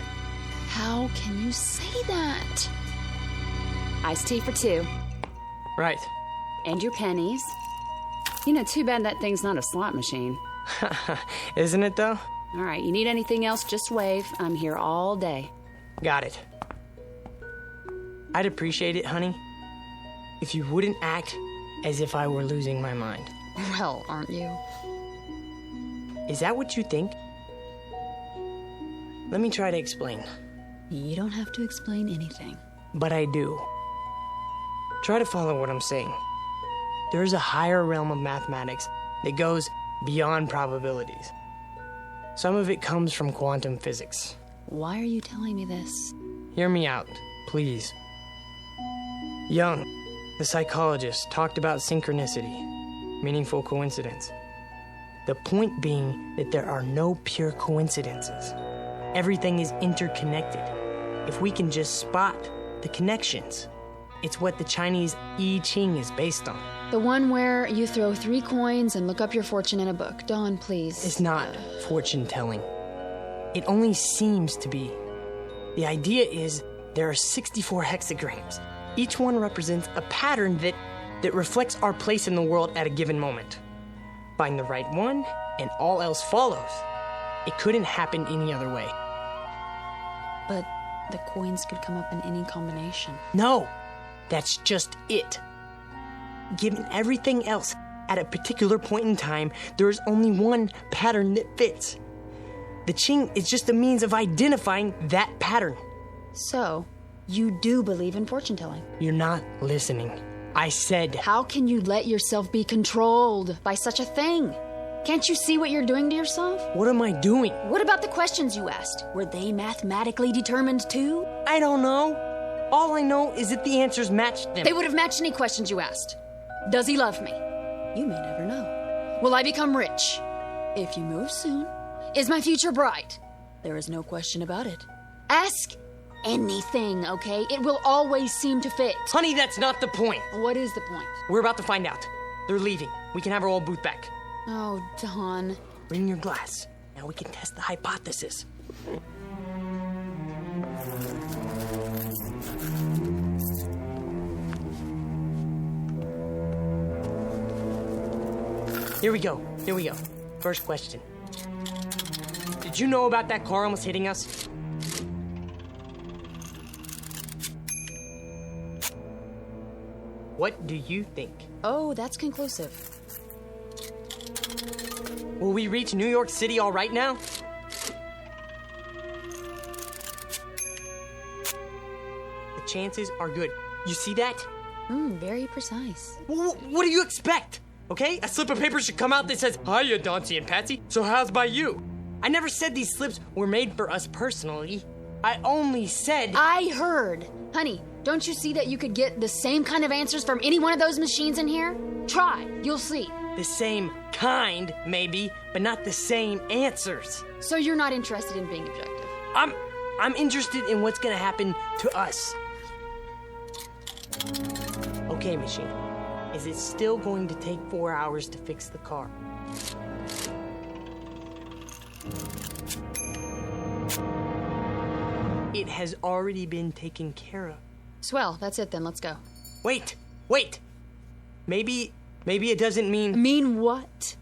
How can you say that? Iced tea for 2. Right. And your pennies. You know, too bad that thing's not a slot machine. Isn't it, though? All right, you need anything else, just wave. I'm here all day. Got it. I'd appreciate it, honey, if you wouldn't act as if I were losing my mind. Well, aren't you? Is that what you think? Let me try to explain. You don't have to explain anything. But I do. Try to follow what I'm saying. There is a higher realm of mathematics that goes beyond probabilities. Some of it comes from quantum physics. Why are you telling me this? Hear me out, please. Jung, the psychologist, talked about synchronicity, meaningful coincidence. The point being that there are no pure coincidences. Everything is interconnected. If we can just spot the connections, it's what the Chinese I Ching is based on. The one where you throw 3 coins and look up your fortune in a book. Dawn, please. It's not fortune-telling. It only seems to be. The idea is there are 64 hexagrams. Each one represents a pattern that reflects our place in the world at a given moment. Find the right one, and all else follows. It couldn't happen any other way. But the coins could come up in any combination. No, that's just it. Given everything else, at a particular point in time, there is only one pattern that fits. The Qing is just a means of identifying that pattern. So, you do believe in fortune-telling? You're not listening. I said... How can you let yourself be controlled by such a thing? Can't you see what you're doing to yourself? What am I doing? What about the questions you asked? Were they mathematically determined too? I don't know. All I know is that the answers matched them. They would have matched any questions you asked. Does he love me? You may never know. Will I become rich? If you move soon. Is my future bright? There is no question about it. Ask anything, okay? It will always seem to fit. Honey, that's not the point. What is the point? We're about to find out. They're leaving. We can have our old booth back. Oh, Don. Bring your glass. Now we can test the hypothesis. Here we go. First question. Did you know about that car almost hitting us? What do you think? Oh, that's conclusive. Will we reach New York City all right now? The chances are good. You see that? Very precise. What do you expect? Okay? A slip of paper should come out that says, "Hiya, Dauncey and Patsy, so how's by you?" I never said these slips were made for us personally. I only said... I heard. Honey, don't you see that you could get the same kind of answers from any one of those machines in here? Try. You'll see. The same kind, maybe, but not the same answers. So you're not interested in being objective? I'm interested in what's gonna happen to us. Okay, machine. Is it still going to take 4 hours to fix the car? It has already been taken care of. Swell, that's it then, let's go. Wait! Maybe Maybe it doesn't mean... Mean what?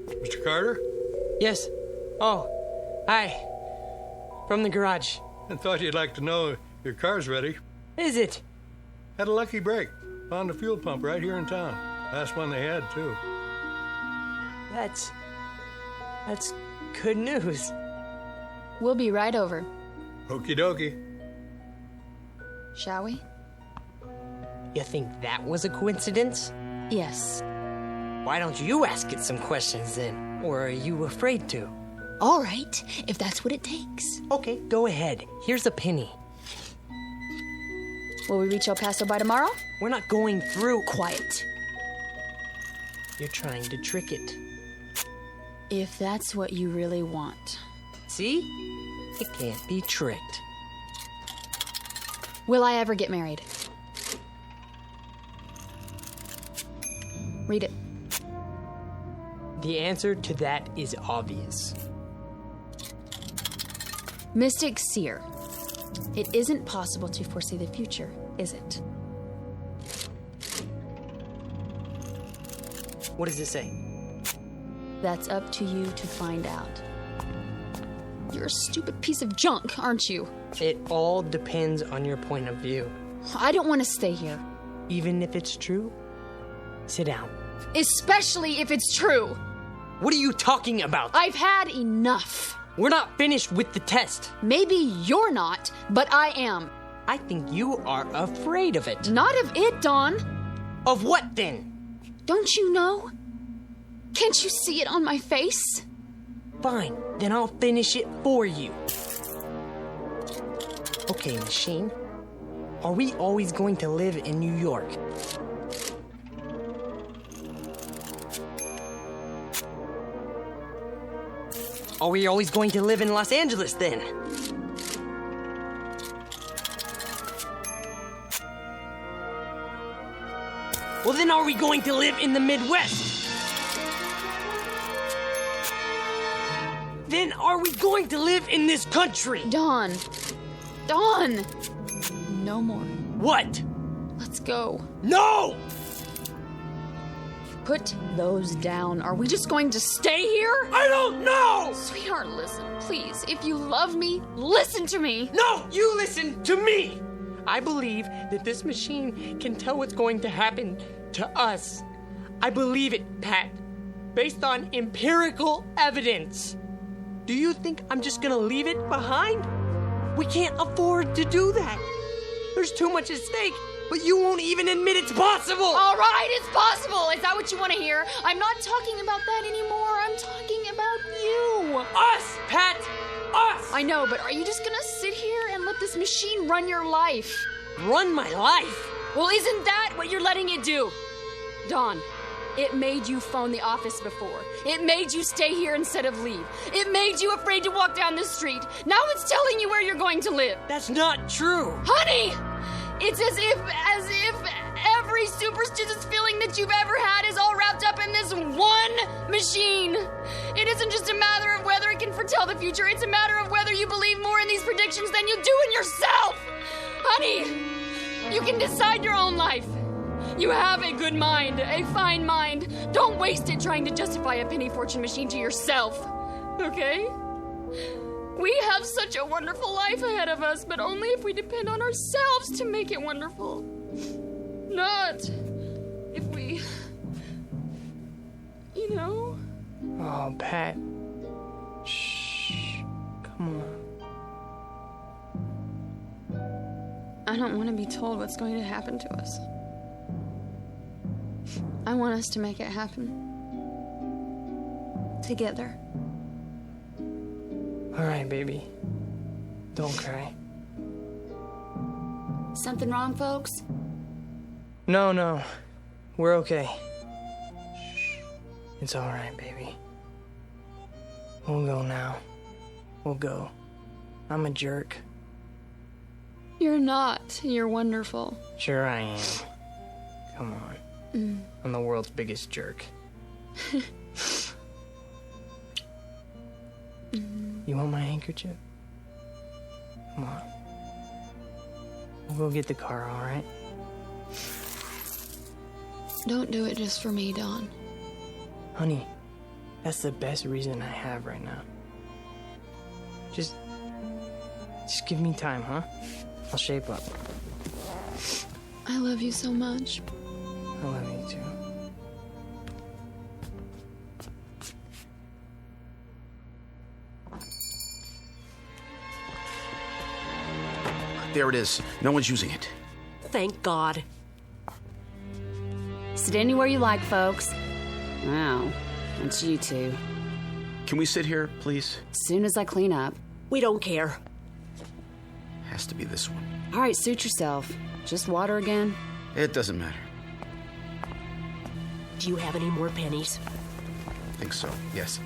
Mr. Carter? Yes. Oh, hi. From the garage. I thought you'd like to know your car's ready. Is it? Had a lucky break. Found a fuel pump right here in town. Last one they had, too. That's good news. We'll be right over. Okie dokie. Shall we? You think that was a coincidence? Yes. Why don't you ask it some questions then? Or are you afraid to? All right, if that's what it takes. Okay, go ahead. Here's a penny. Will we reach El Paso by tomorrow? We're not going through. Quiet. You're trying to trick it. If that's what you really want. See? It can't be tricked. Will I ever get married? Read it. The answer to that is obvious. Mystic Seer. It isn't possible to foresee the future, is it? What does it say? That's up to you to find out. You're a stupid piece of junk, aren't you? It all depends on your point of view. I don't want to stay here. Even if it's true? Sit down. Especially if it's true. What are you talking about? I've had enough. We're not finished with the test. Maybe you're not, but I am. I think you are afraid of it. Not of it, Dawn. Of what then? Don't you know? Can't you see it on my face? Fine, then I'll finish it for you. Okay, machine. Are we always going to live in New York? Are we always going to live in Los Angeles then? Well, then are we going to live in the Midwest? Then are we going to live in this country? Dawn. Dawn! No more. What? Let's go. No! Put those down. Are we just going to stay here? I don't know! Sweetheart, listen, please. If you love me, listen to me. No, you listen to me! I believe that this machine can tell what's going to happen to us. I believe it, Pat, based on empirical evidence. Do you think I'm just gonna leave it behind? We can't afford to do that. There's too much at stake, but you won't even admit it's possible. All right, it's possible. Is that what you want to hear? I'm not talking about that anymore. I'm talking about you. Us, Pat! Us! I know, but are you just gonna sit here and let this machine run your life? Run my life? Well, isn't that what you're letting it do? Dawn, it made you phone the office before. It made you stay here instead of leave. It made you afraid to walk down the street. Now it's telling you where you're going to live. That's not true. Honey! It's as if every superstitious feeling that you've ever had is all wrapped up in this one machine. It isn't just a matter of whether it can foretell the future. It's a matter of whether you believe more in these predictions than you do in yourself. Honey, you can decide your own life. You have a good mind, a fine mind. Don't waste it trying to justify a penny fortune machine to yourself, okay? We have such a wonderful life ahead of us, but only if we depend on ourselves to make it wonderful. Not if we, you know? Oh, Pat. Shh. Come on. I don't want to be told what's going to happen to us. I want us to make it happen. Together. All right, baby. Don't cry. Something wrong, folks? No. We're okay. It's all right, baby. We'll go now. We'll go. I'm a jerk. You're not. You're wonderful. Sure I am. Come on. I'm the world's biggest jerk. You want my handkerchief? Come on. We'll go get the car, all right? Don't do it just for me, Don. Honey, that's the best reason I have right now. Just give me time, huh? I'll shape up. I love you so much. I love you too. There it is. No one's using it. Thank God. Sit anywhere you like, folks. Wow, it's you two. Can we sit here, please? As soon as I clean up. We don't care. Has to be this one. All right, suit yourself. Just water again? It doesn't matter. Do you have any more pennies? I think so, yes.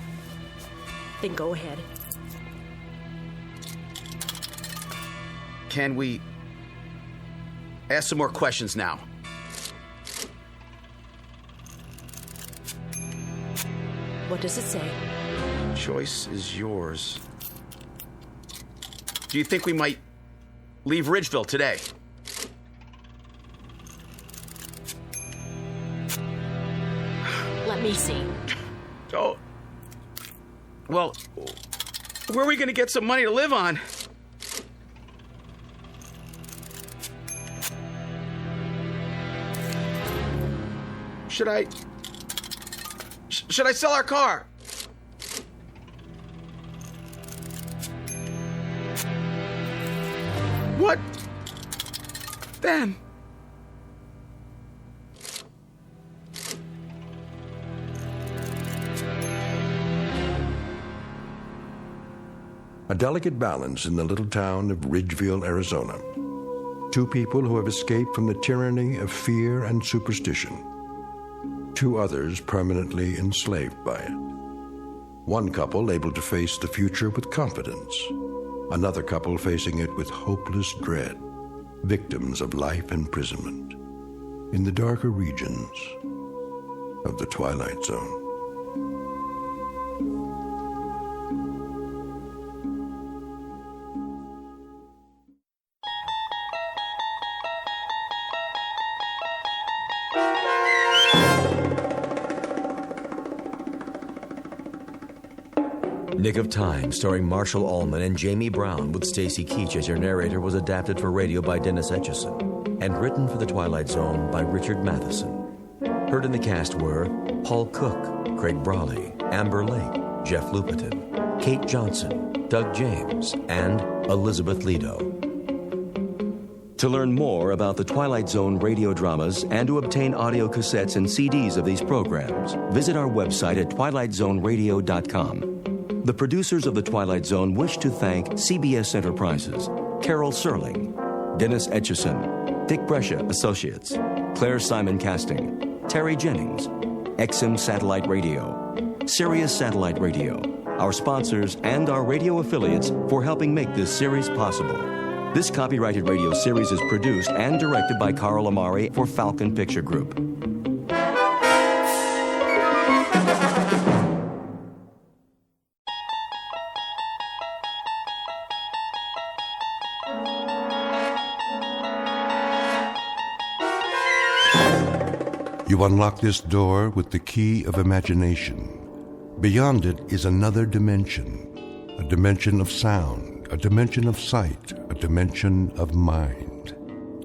Then go ahead. Can we ask some more questions now? What does it say? Choice is yours. Do you think we might leave Ridgeville today? Let me see. Oh. Well, where are we going to get some money to live on? Should I sell our car? What? Then? A delicate balance in the little town of Ridgeville, Arizona. Two people who have escaped from the tyranny of fear and superstition. Two others permanently enslaved by it. One couple able to face the future with confidence. Another couple facing it with hopeless dread. Victims of life imprisonment in the darker regions of the Twilight Zone. Nick of Time, starring Marshall Allman and Jamie Brown with Stacy Keach as your narrator, was adapted for radio by Dennis Etchison and written for The Twilight Zone by Richard Matheson. Heard in the cast were Paul Cook, Craig Brawley, Amber Lake, Jeff Lupetin, Kate Johnson, Doug James, and Elizabeth Lido. To learn more about the Twilight Zone radio dramas and to obtain audio cassettes and CDs of these programs, visit our website at twilightzoneradio.com. The producers of The Twilight Zone wish to thank CBS Enterprises, Carol Serling, Dennis Etchison, Dick Brescia Associates, Claire Simon Casting, Terry Jennings, XM Satellite Radio, Sirius Satellite Radio, our sponsors, and our radio affiliates for helping make this series possible. This copyrighted radio series is produced and directed by Carl Amari for Falcon Picture Group. You unlock this door with the key of imagination. Beyond it is another dimension, a dimension of sound, a dimension of sight, a dimension of mind.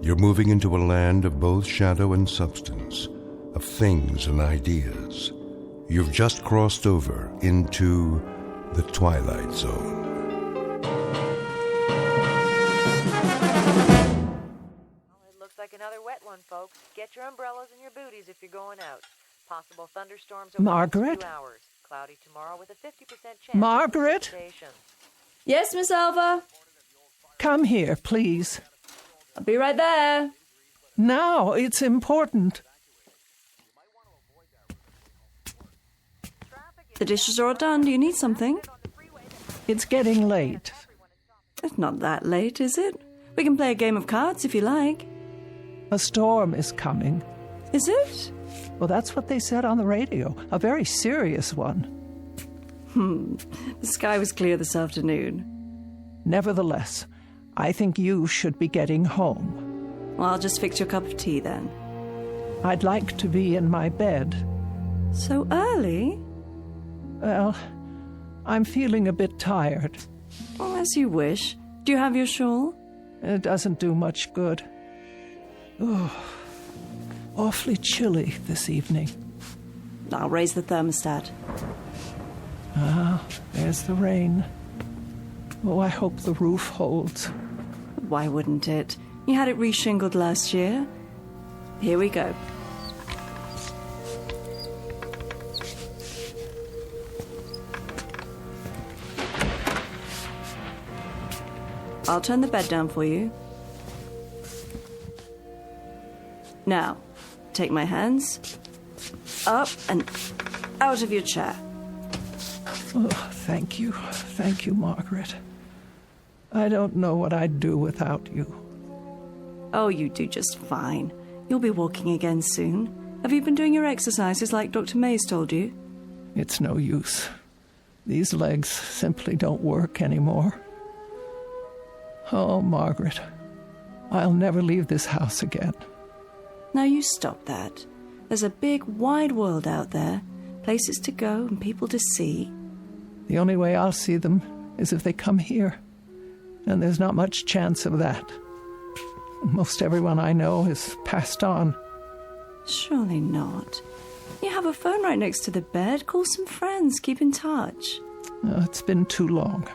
You're moving into a land of both shadow and substance, of things and ideas. You've just crossed over into the Twilight Zone. Like another wet one, folks. Get your umbrellas and your booties if you're going out. Possible thunderstorms over Margaret? 2 hours. Cloudy tomorrow with a 50% chance. Margaret? Yes, Miss Alva? Come here, please. I'll be right there. Now, it's important. The dishes are all done. Do you need something? It's getting late. It's not that late, is it? We can play a game of cards if you like. A storm is coming. Is it? Well, that's what they said on the radio. A very serious one. The sky was clear this afternoon. Nevertheless, I think you should be getting home. Well, I'll just fix your cup of tea then. I'd like to be in my bed. So early? Well, I'm feeling a bit tired. Well, as you wish. Do you have your shawl? It doesn't do much good. Oh, awfully chilly this evening. I'll raise the thermostat. Ah, there's the rain. Oh, I hope the roof holds. Why wouldn't it? You had it reshingled last year. Here we go. I'll turn the bed down for you. Now, take my hands up and out of your chair. Oh, thank you. Thank you, Margaret. I don't know what I'd do without you. Oh, you do just fine. You'll be walking again soon. Have you been doing your exercises like Dr. Mays told you? It's no use. These legs simply don't work anymore. Oh, Margaret, I'll never leave this house again. Now you stop that. There's a big, wide world out there. Places to go and people to see. The only way I'll see them is if they come here. And there's not much chance of that. Most everyone I know has passed on. Surely not. You have a phone right next to the bed. Call some friends. Keep in touch. It's been too long.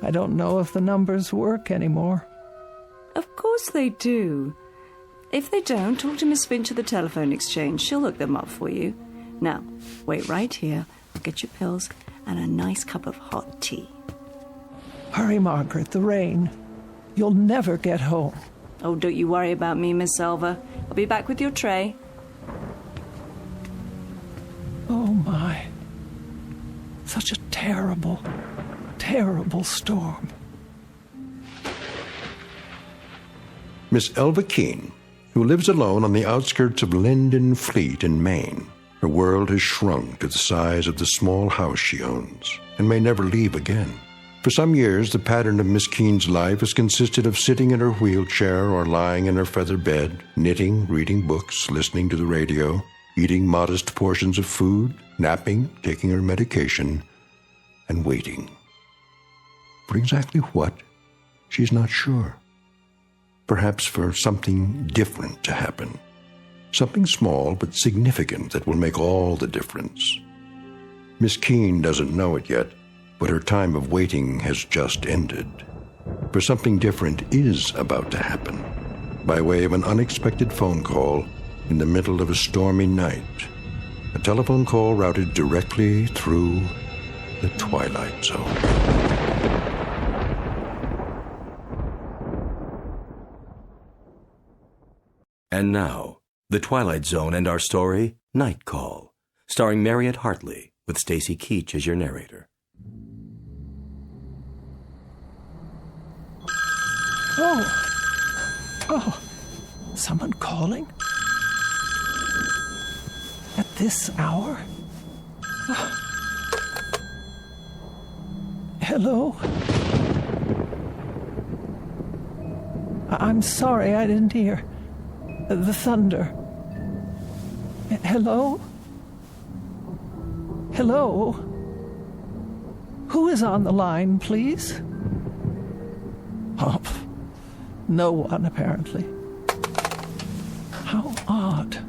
I don't know if the numbers work anymore. Of course they do. If they don't, talk to Miss Finch at the telephone exchange. She'll look them up for you. Now, wait right here. I'll get you pills and a nice cup of hot tea. Hurry, Margaret, the rain. You'll never get home. Oh, don't you worry about me, Miss Selva. I'll be back with your tray. Oh, my. Such a terrible, terrible storm. Miss Elva Keene, who lives alone on the outskirts of Linden Fleet in Maine. Her world has shrunk to the size of the small house she owns and may never leave again. For some years, the pattern of Miss Keene's life has consisted of sitting in her wheelchair or lying in her feather bed, knitting, reading books, listening to the radio, eating modest portions of food, napping, taking her medication, and waiting. For exactly what? She's not sure. Perhaps for something different to happen. Something small but significant that will make all the difference. Miss Keene doesn't know it yet, but her time of waiting has just ended. For something different is about to happen, by way of an unexpected phone call in the middle of a stormy night. A telephone call routed directly through the Twilight Zone. And now, The Twilight Zone and our story, Night Call, starring Marriott Hartley, with Stacy Keach as your narrator. Oh, someone calling? At this hour? Oh. Hello? I'm sorry, I didn't hear. The thunder. Hello? Hello? Who is on the line, please? Oh, no one, apparently. How odd.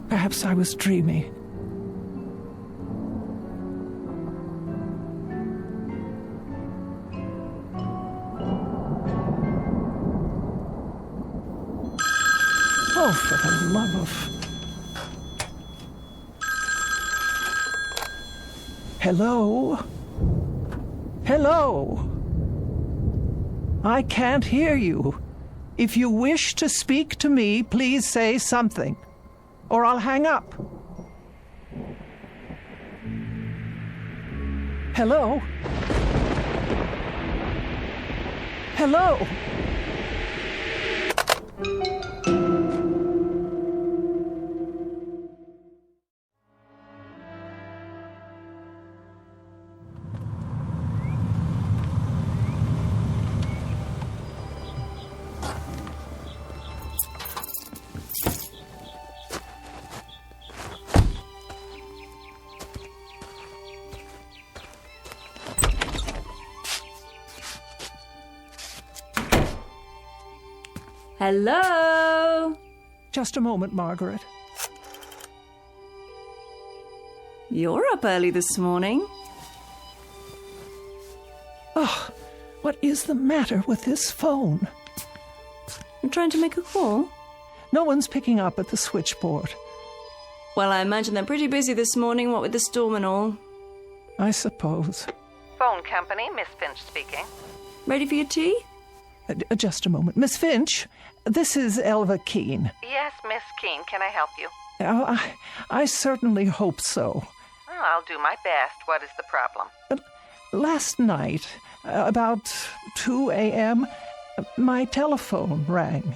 Perhaps I was dreaming. Oh, for the love of... Hello? Hello? I can't hear you. If you wish to speak to me, please say something, or I'll hang up. Hello? Hello? Hello? Just a moment, Margaret. You're up early this morning. Oh, what is the matter with this phone? I'm trying to make a call. No one's picking up at the switchboard. Well, I imagine they're pretty busy this morning, what with the storm and all. I suppose. Phone company, Miss Finch speaking. Ready for your tea? Just a moment. Miss Finch, this is Elva Keene. Yes, Miss Keene, can I help you? Oh, I certainly hope so. Well, I'll do my best. What is the problem? Last night, about 2 a.m., my telephone rang.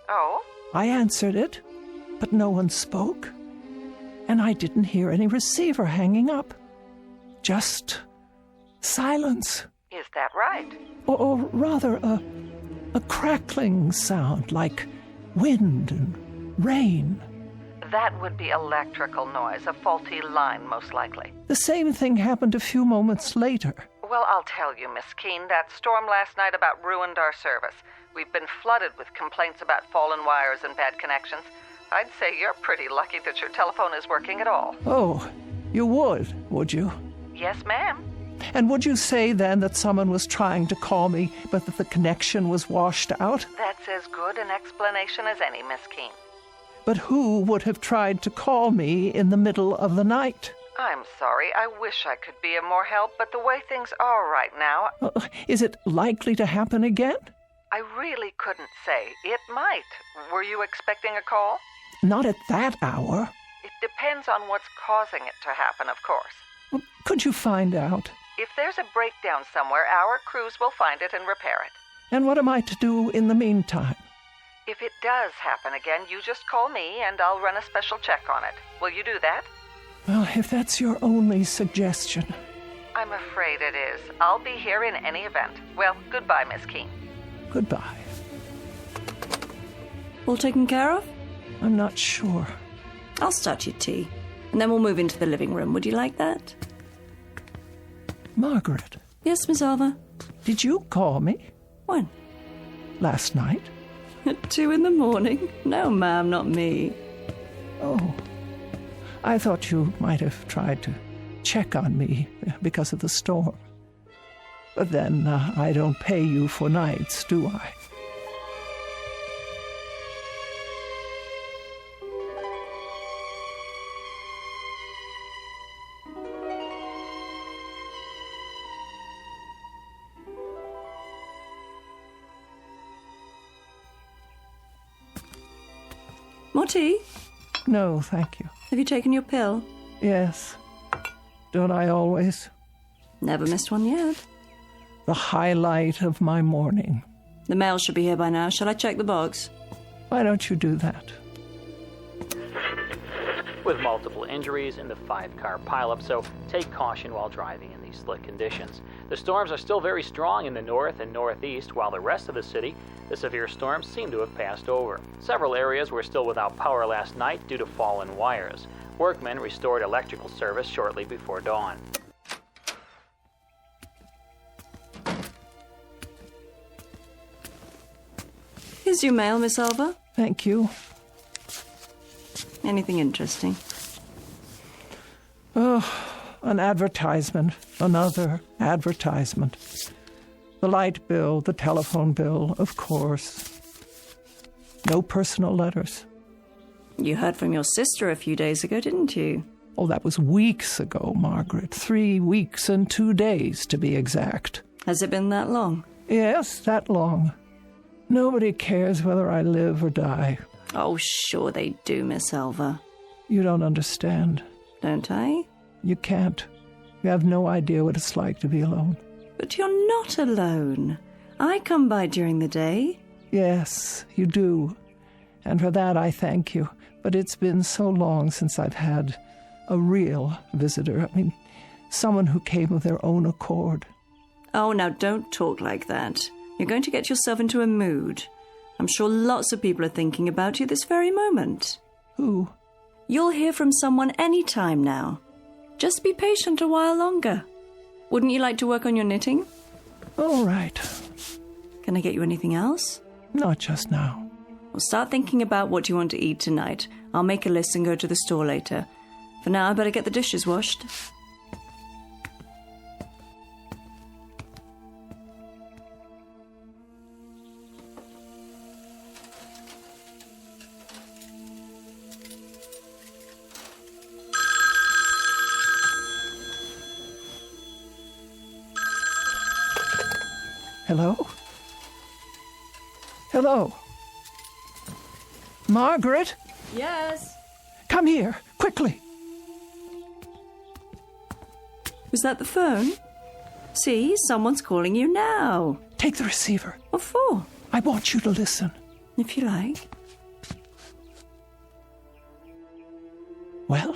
Oh? I answered it, but no one spoke. And I didn't hear any receiver hanging up. Just silence. Is that right? Or rather, a crackling sound like wind and rain. That would be electrical noise, a faulty line, most likely. The same thing happened a few moments later. Well, I'll tell you, Miss Keene, that storm last night about ruined our service. We've been flooded with complaints about fallen wires and bad connections. I'd say you're pretty lucky that your telephone is working at all. Oh, you would you? Yes, ma'am. And would you say then that someone was trying to call me, but that the connection was washed out? That's as good an explanation as any, Miss Keene. But who would have tried to call me in the middle of the night? I'm sorry. I wish I could be of more help, but the way things are right now... Is it likely to happen again? I really couldn't say. It might. Were you expecting a call? Not at that hour. It depends on what's causing it to happen, of course. Could you find out? If there's a breakdown somewhere, our crews will find it and repair it. And what am I to do in the meantime? If it does happen again, you just call me and I'll run a special check on it. Will you do that? Well, if that's your only suggestion. I'm afraid it is. I'll be here in any event. Well, goodbye, Miss Keene. Goodbye. All taken care of? I'm not sure. I'll start your tea, and then we'll move into the living room. Would you like that? Margaret. Yes, Miss Alva? Did you call me? When? Last night. At 2 a.m? No, ma'am, not me. Oh. I thought you might have tried to check on me because of the storm. But then I don't pay you for nights, do I? More tea? No, thank you. Have you taken your pill? Yes. Don't I always? Never missed one yet. The highlight of my morning. The mail should be here by now. Shall I check the box? Why don't you do that? With multiple injuries in the 5-car pileup, so take caution while driving in these slick conditions. The storms are still very strong in the north and northeast, while the rest of the city, the severe storms seem to have passed over. Several areas were still without power last night due to fallen wires. Workmen restored electrical service shortly before dawn. Here's your mail, Miss Alva. Thank you. Anything interesting? Oh, an advertisement. Another advertisement. The light bill, the telephone bill, of course. No personal letters. You heard from your sister a few days ago, didn't you? Oh, that was weeks ago, Margaret. 3 weeks and 2 days, to be exact. Has it been that long? Yes, that long. Nobody cares whether I live or die. Oh, sure they do, Miss Alva. You don't understand. Don't I? You can't. You have no idea what it's like to be alone. But you're not alone. I come by during the day. Yes, you do. And for that I thank you. But it's been so long since I've had a real visitor. I mean, someone who came of their own accord. Oh, now don't talk like that. You're going to get yourself into a mood. I'm sure lots of people are thinking about you this very moment. Who? You'll hear from someone any time now. Just be patient a while longer. Wouldn't you like to work on your knitting? All right. Can I get you anything else? Not just now. Well, start thinking about what you want to eat tonight. I'll make a list and go to the store later. For now, I better get the dishes washed. Hello? Hello? Margaret? Yes? Come here, quickly. Was that the phone? See, someone's calling you now. Take the receiver. What for? I want you to listen. If you like. Well?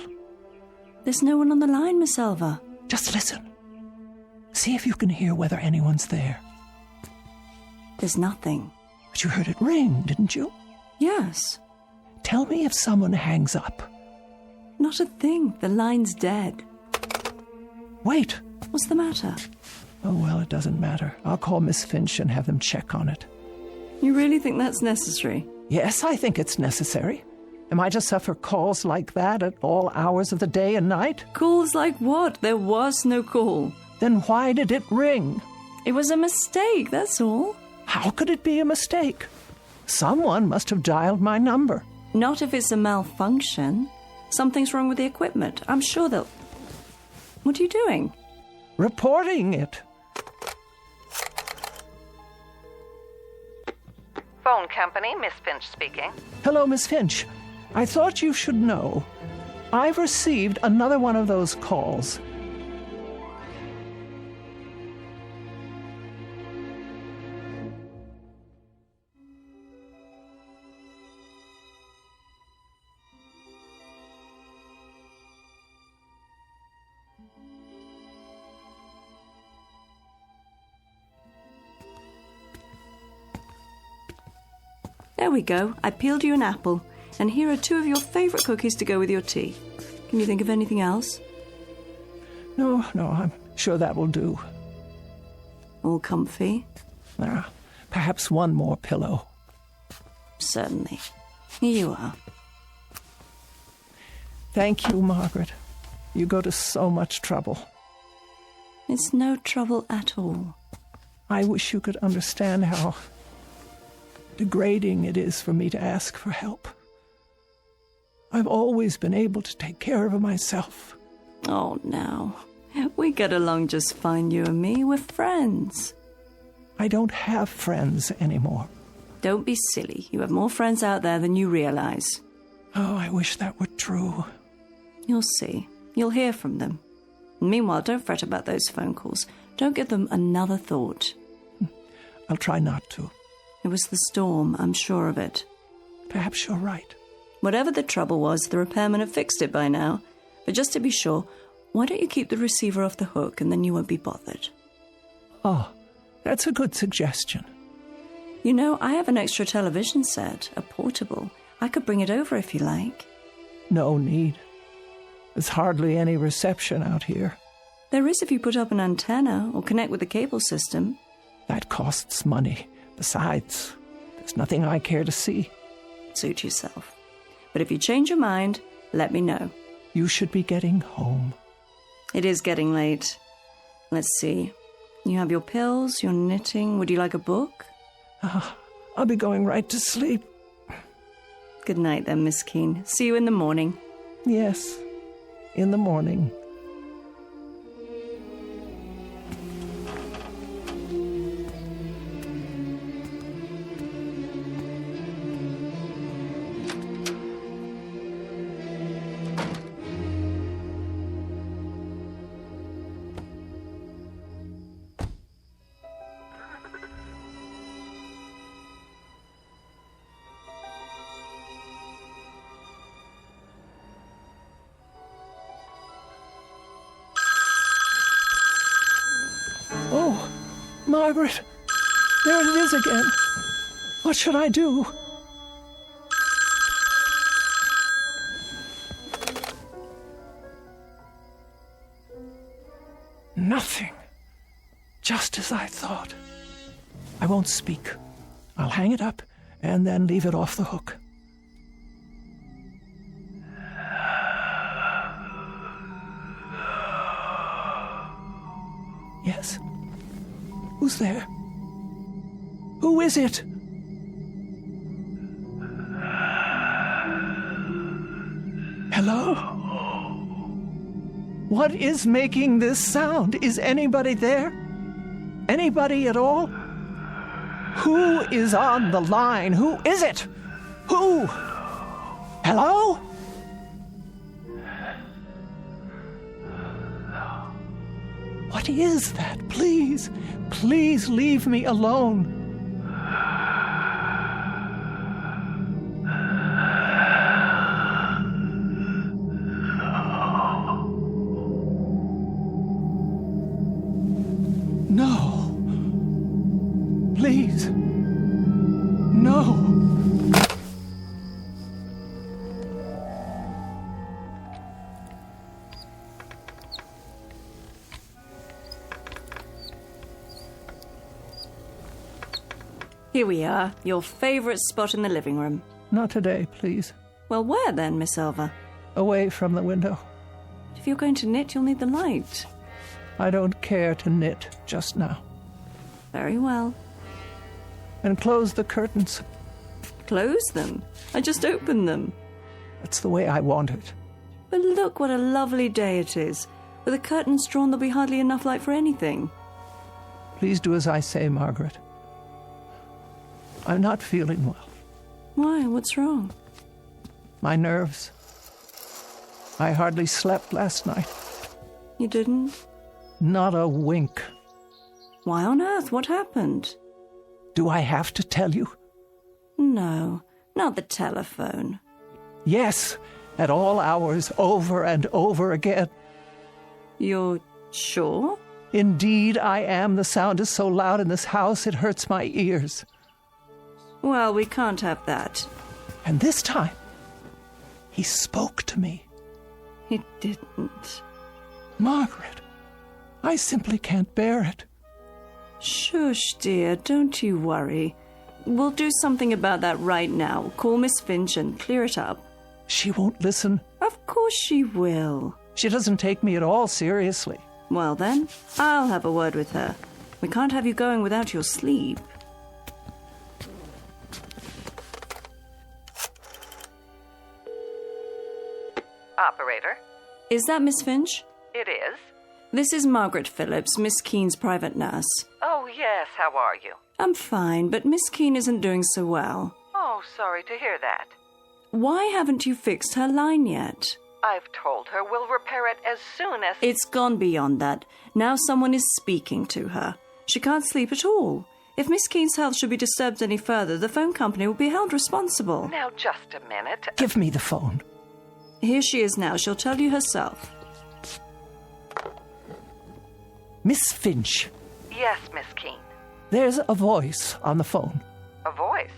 There's no one on the line, Miss Elva. Just listen. See if you can hear whether anyone's there. There's nothing. But you heard it ring, didn't you? Yes. Tell me if someone hangs up. Not a thing. The line's dead. Wait. What's the matter? Oh, well, it doesn't matter. I'll call Miss Finch and have them check on it. You really think that's necessary? Yes, I think it's necessary. Am I to suffer calls like that at all hours of the day and night? Calls like what? There was no call. Then why did it ring? It was a mistake, that's all. How could it be a mistake? Someone must have dialed my number. Not if it's a malfunction. Something's wrong with the equipment. I'm sure they'll... What are you doing? Reporting it. Phone company, Miss Finch speaking. Hello, Miss Finch. I thought you should know. I've received another one of those calls. There we go. I peeled you an apple. And here are 2 of your favourite cookies to go with your tea. Can you think of anything else? No, I'm sure that will do. All comfy? Perhaps one more pillow. Certainly. Here you are. Thank you, Margaret. You go to so much trouble. It's no trouble at all. I wish you could understand how degrading it is for me to ask for help. I've always been able to take care of myself. Oh, now. We get along just fine, you and me. We're friends. I don't have friends anymore. Don't be silly. You have more friends out there than you realize. Oh, I wish that were true. You'll see. You'll hear from them. Meanwhile, don't fret about those phone calls. Don't give them another thought. I'll try not to. It was the storm, I'm sure of it. Perhaps you're right. Whatever the trouble was, the repairman have fixed it by now. But just to be sure, why don't you keep the receiver off the hook and then you won't be bothered? Oh, that's a good suggestion. You know, I have an extra television set, a portable. I could bring it over if you like. No need. There's hardly any reception out here. There is if you put up an antenna or connect with the cable system. That costs money. Besides, there's nothing I care to see. Suit yourself. But if you change your mind, let me know. You should be getting home. It is getting late. Let's see. You have your pills, your knitting. Would you like a book? I'll be going right to sleep. Good night then, Miss Keene. See you in the morning. Yes, in the morning. Oh, Margaret, there it is again. What should I do? Nothing. Just as I thought. I won't speak. I'll hang it up and then leave it off the hook. Yes. Who's there? Who is it? Hello? What is making this sound? Is anybody there? Anybody at all? Who is on the line? Who is it? Who? Hello? What is that? Please, please leave me alone. No. Please. No. Here we are, your favourite spot in the living room. Not today, please. Well, where then, Miss Elva? Away from the window. If you're going to knit, you'll need the light. I don't care to knit just now. Very well. And close the curtains. Close them? I just opened them. That's the way I want it. But look what a lovely day it is. With the curtains drawn, there'll be hardly enough light for anything. Please do as I say, Margaret. I'm not feeling well. Why? What's wrong? My nerves. I hardly slept last night. You didn't? Not a wink. Why on earth? What happened? Do I have to tell you? No, not the telephone. Yes, at all hours, over and over again. You're sure? Indeed, I am. The sound is so loud in this house, it hurts my ears. Well, we can't have that. And this time, he spoke to me. He didn't. Margaret, I simply can't bear it. Shush, dear, don't you worry. We'll do something about that right now. Call Miss Finch and clear it up. She won't listen. Of course she will. She doesn't take me at all seriously. Well then, I'll have a word with her. We can't have you going without your sleep. Operator? Is that Miss Finch? It is. This is Margaret Phillips, Miss Keene's private nurse. Oh, yes, how are you? I'm fine, but Miss Keene isn't doing so well. Oh, sorry to hear that. Why haven't you fixed her line yet? I've told her we'll repair it as soon as... It's gone beyond that. Now someone is speaking to her. She can't sleep at all. If Miss Keene's health should be disturbed any further, the phone company will be held responsible. Now, just a minute. Give me the phone. Here she is now. She'll tell you herself. Miss Finch. Yes, Miss Keene. There's a voice on the phone. A voice?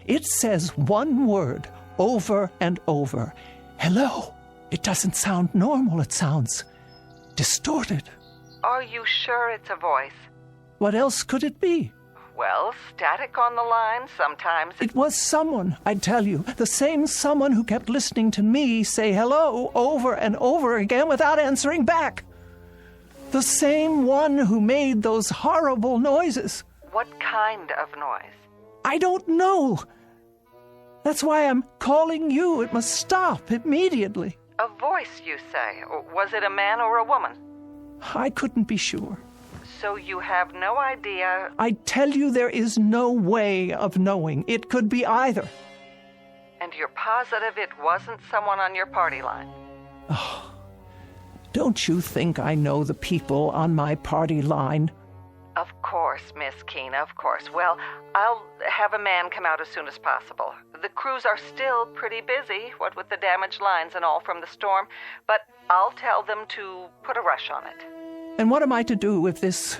It says one word over and over. Hello. It doesn't sound normal. It sounds distorted. Are you sure it's a voice? What else could it be? Well, static on the line, sometimes... It was someone, I tell you. The same someone who kept listening to me say hello over and over again without answering back. The same one who made those horrible noises. What kind of noise? I don't know. That's why I'm calling you. It must stop immediately. A voice, you say? Was it a man or a woman? I couldn't be sure. So you have no idea... I tell you there is no way of knowing. It could be either. And you're positive it wasn't someone on your party line? Oh, don't you think I know the people on my party line? Of course, Miss Keene, of course. Well, I'll have a man come out as soon as possible. The crews are still pretty busy, what with the damaged lines and all from the storm, but I'll tell them to put a rush on it. And what am I to do if this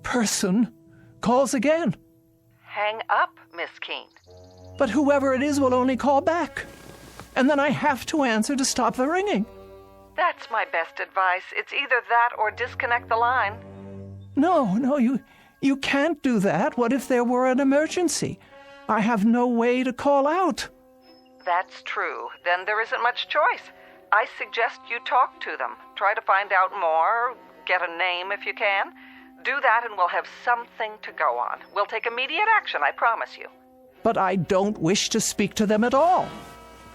person calls again? Hang up, Miss Keene. But whoever it is will only call back. And then I have to answer to stop the ringing. That's my best advice. It's either that or disconnect the line. No, you can't do that. What if there were an emergency? I have no way to call out. That's true. Then there isn't much choice. I suggest you talk to them. Try to find out more, get a name if you can. Do that and we'll have something to go on. We'll take immediate action, I promise you. But I don't wish to speak to them at all.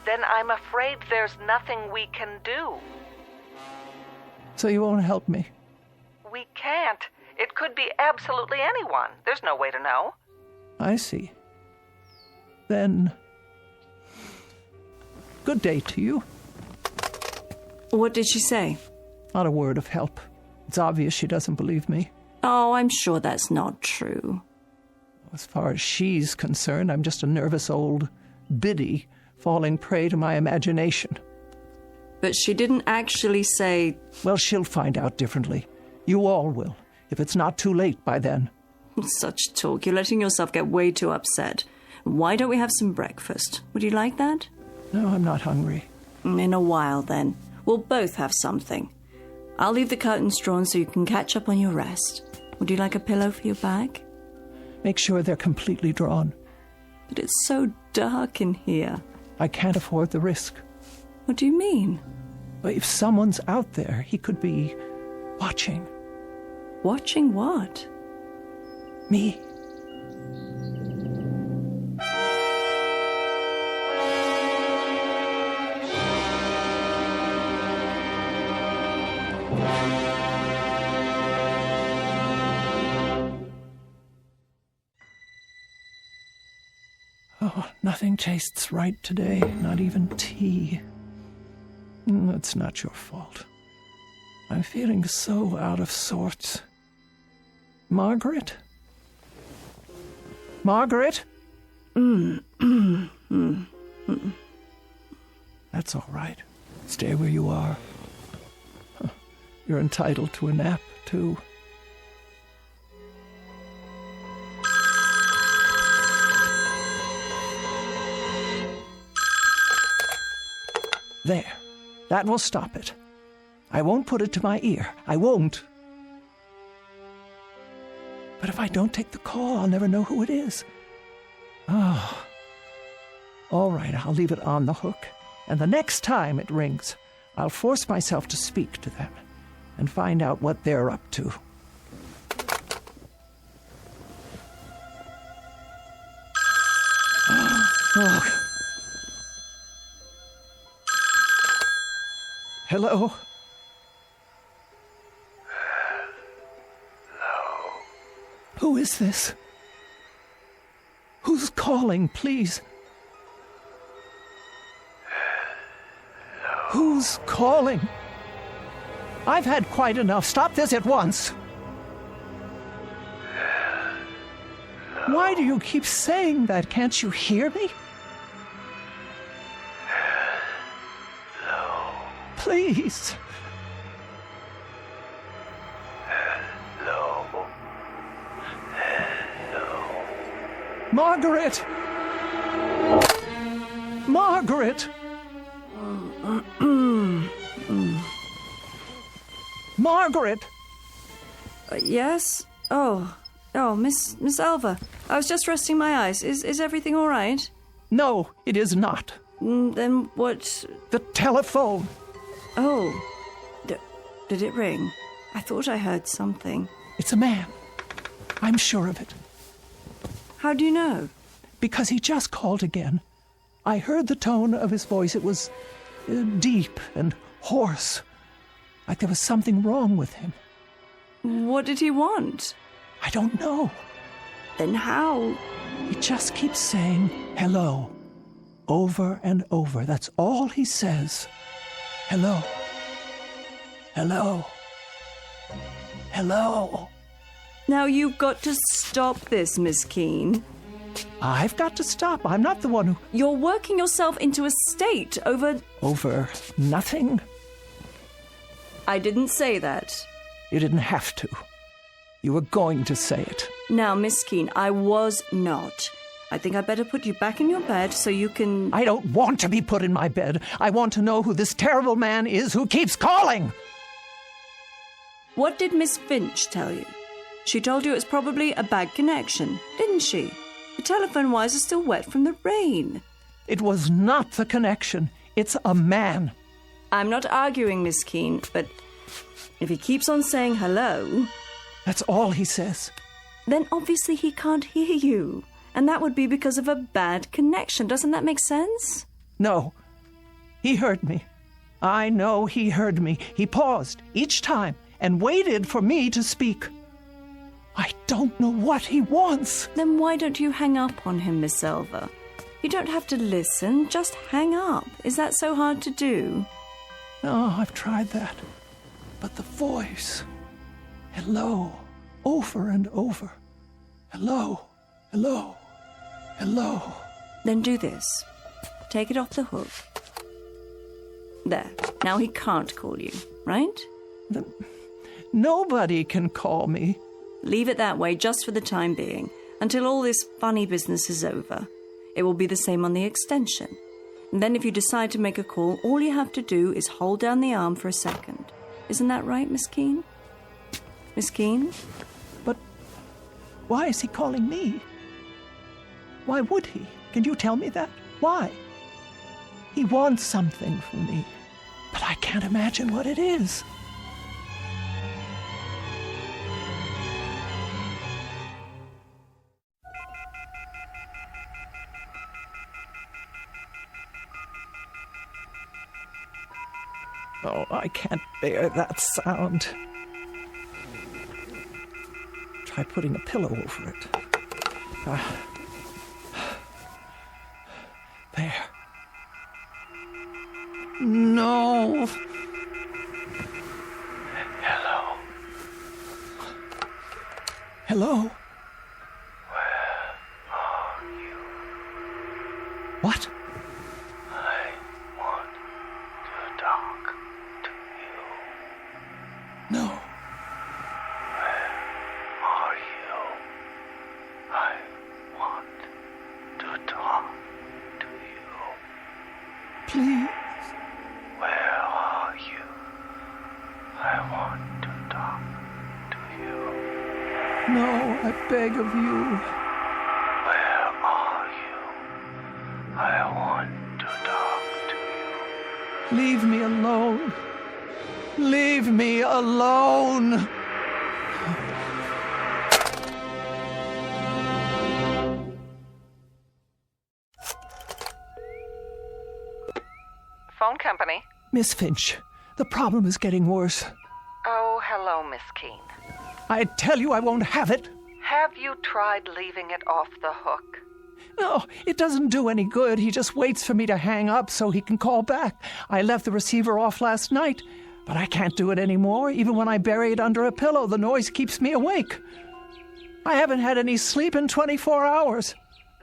Then I'm afraid there's nothing we can do. So you won't help me? We can't. It could be absolutely anyone. There's no way to know. I see. Then, good day to you. What did she say? Not a word of help. It's obvious she doesn't believe me. Oh, I'm sure that's not true. As far as she's concerned, I'm just a nervous old biddy falling prey to my imagination. But she didn't actually say... Well, she'll find out differently. You all will, if it's not too late by then. Such talk. You're letting yourself get way too upset. Why don't we have some breakfast? Would you like that? No, I'm not hungry. In a while, then. We'll both have something. I'll leave the curtains drawn so you can catch up on your rest. Would you like a pillow for your back? Make sure they're completely drawn. But it's so dark in here. I can't afford the risk. What do you mean? But if someone's out there, he could be watching. Watching what? Me. Oh, nothing tastes right today, not even tea. It's not your fault. I'm feeling so out of sorts. Margaret? Margaret? That's all right. Stay where you are. You're entitled to a nap, too. There. That will stop it. I won't put it to my ear. I won't. But if I don't take the call, I'll never know who it is. Oh. All right, I'll leave it on the hook. And the next time it rings, I'll force myself to speak to them and find out what they're up to. Oh. Hello? Hello? Who is this? Who's calling, please? Hello? Who's calling? I've had quite enough. Stop this at once. Hello? Why do you keep saying that? Can't you hear me? Please. Hello. Hello. Margaret! Margaret! Margaret! Yes? Oh, Miss Alva. I was just resting my eyes. Is everything all right? No, it is not. Then what? The telephone. Oh, did it ring? I thought I heard something. It's a man. I'm sure of it. How do you know? Because he just called again. I heard the tone of his voice. It was deep and hoarse, like there was something wrong with him. What did he want? I don't know. Then how? He just keeps saying hello, over and over. That's all he says. Hello. Hello. Hello. Now you've got to stop this, Miss Keene. I've got to stop. I'm not the one who... You're working yourself into a state over... Over nothing? I didn't say that. You didn't have to. You were going to say it. Now, Miss Keene, I was not. I think I'd better put you back in your bed so you can... I don't want to be put in my bed. I want to know who this terrible man is who keeps calling. What did Miss Finch tell you? She told you it's probably a bad connection, didn't she? The telephone wires are still wet from the rain. It was not the connection. It's a man. I'm not arguing, Miss Keene, but if he keeps on saying hello... That's all he says. Then obviously he can't hear you. And that would be because of a bad connection. Doesn't that make sense? No. He heard me. I know he heard me. He paused each time and waited for me to speak. I don't know what he wants. Then why don't you hang up on him, Miss Selva? You don't have to listen, just hang up. Is that so hard to do? No, I've tried that. But the voice... Hello, over and over. Hello, hello, hello. Then do this. Take it off the hook. There. Now he can't call you, right? Nobody can call me. Leave it that way just for the time being, until all this funny business is over. It will be the same on the extension. And then if you decide to make a call, all you have to do is hold down the arm for a second. Isn't that right, Miss Keene? Miss Keene? But why is he calling me? Why would he? Can you tell me that? Why? He wants something from me, but I can't imagine what it is. Oh, I can't bear that sound. Try putting a pillow over it. There. No. Hello. Hello? Where are you? What? I want to talk to you. No. Where are you? I want to talk to you. Please. Where are you? I want to talk to you. No, I beg of you. Where are you? I want to talk to you. Leave me alone. Leave me alone. Phone company. Miss Finch, the problem is getting worse. Oh, hello, Miss Keene. I tell you I won't have it. Have you tried leaving it off the hook? No, it doesn't do any good. He just waits for me to hang up so he can call back. I left the receiver off last night, but I can't do it anymore. Even when I bury it under a pillow, the noise keeps me awake. I haven't had any sleep in 24 hours.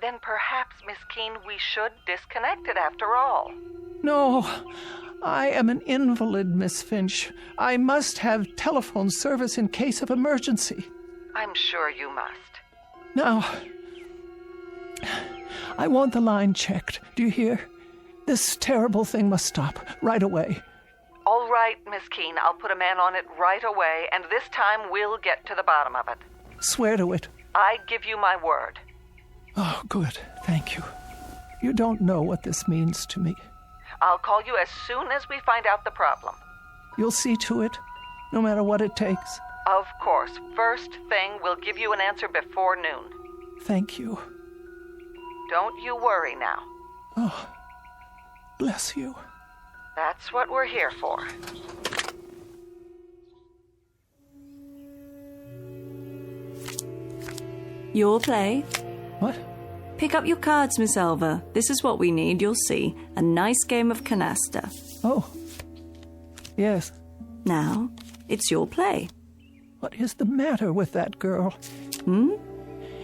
Then perhaps, Miss Keene, we should disconnect it after all. No, I am an invalid, Miss Finch. I must have telephone service in case of emergency. I'm sure you must. Now, I want the line checked. Do you hear? This terrible thing must stop right away. All right, Miss Keene, I'll put a man on it right away, and this time we'll get to the bottom of it. Swear to it. I give you my word. Oh, good. Thank you. You don't know what this means to me. I'll call you as soon as we find out the problem. You'll see to it, no matter what it takes. Of course. First thing, we'll give you an answer before noon. Thank you. Don't you worry now. Oh, bless you. That's what we're here for. Your play? What? Pick up your cards, Miss Elva. This is what we need, you'll see. A nice game of canasta. Oh. Yes. Now, it's your play. What is the matter with that girl? Hmm?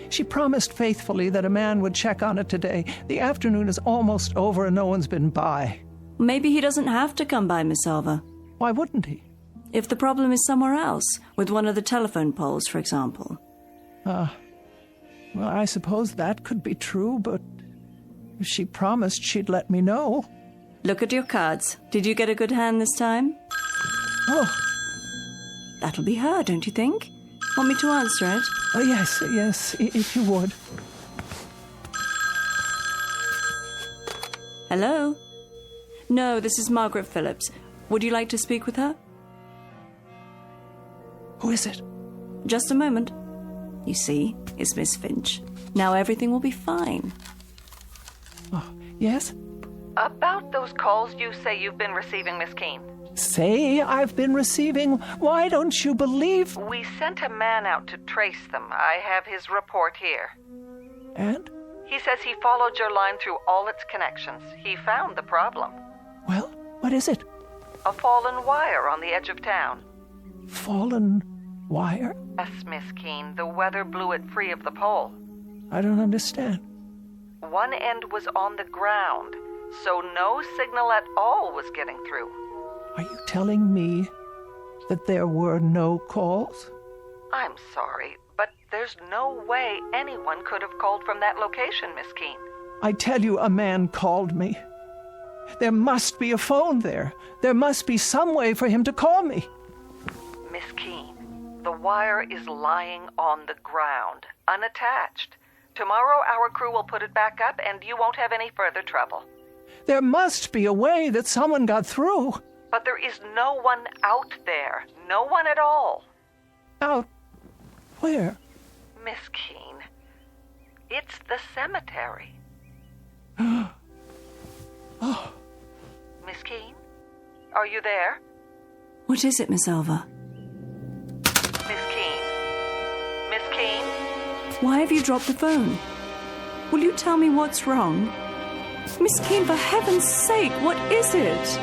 She promised faithfully that a man would check on it today. The afternoon is almost over and no one's been by. Maybe he doesn't have to come by, Miss Elva. Why wouldn't he? If the problem is somewhere else, with one of the telephone poles, for example. Well, I suppose that could be true, but if she promised she'd let me know. Look at your cards. Did you get a good hand this time? Oh. That'll be her, don't you think? Want me to answer it? Yes, if you would. Hello? No, this is Margaret Phillips. Would you like to speak with her? Who is it? Just a moment. You see, it's Miss Finch. Now everything will be fine. Oh, yes? About those calls you say you've been receiving, Miss Keene. Say I've been receiving? Why don't you believe... We sent a man out to trace them. I have his report here. And? He says he followed your line through all its connections. He found the problem. Well, what is it? A fallen wire on the edge of town. Fallen wire? Yes, Miss Keene. The weather blew it free of the pole. I don't understand. One end was on the ground, so no signal at all was getting through. Are you telling me that there were no calls? I'm sorry, but there's no way anyone could have called from that location, Miss Keene. I tell you, a man called me. There must be a phone there. There must be some way for him to call me. Miss Keene, the wire is lying on the ground, unattached. Tomorrow our crew will put it back up and you won't have any further trouble. There must be a way that someone got through. But there is no one out there. No one at all. Out where? Miss Keene, it's the cemetery. Oh. Miss Keene, are you there? What is it, Miss Alva? Miss Keene? Miss Keene? Why have you dropped the phone? Will you tell me what's wrong? Miss Keene, for heaven's sake, what is it?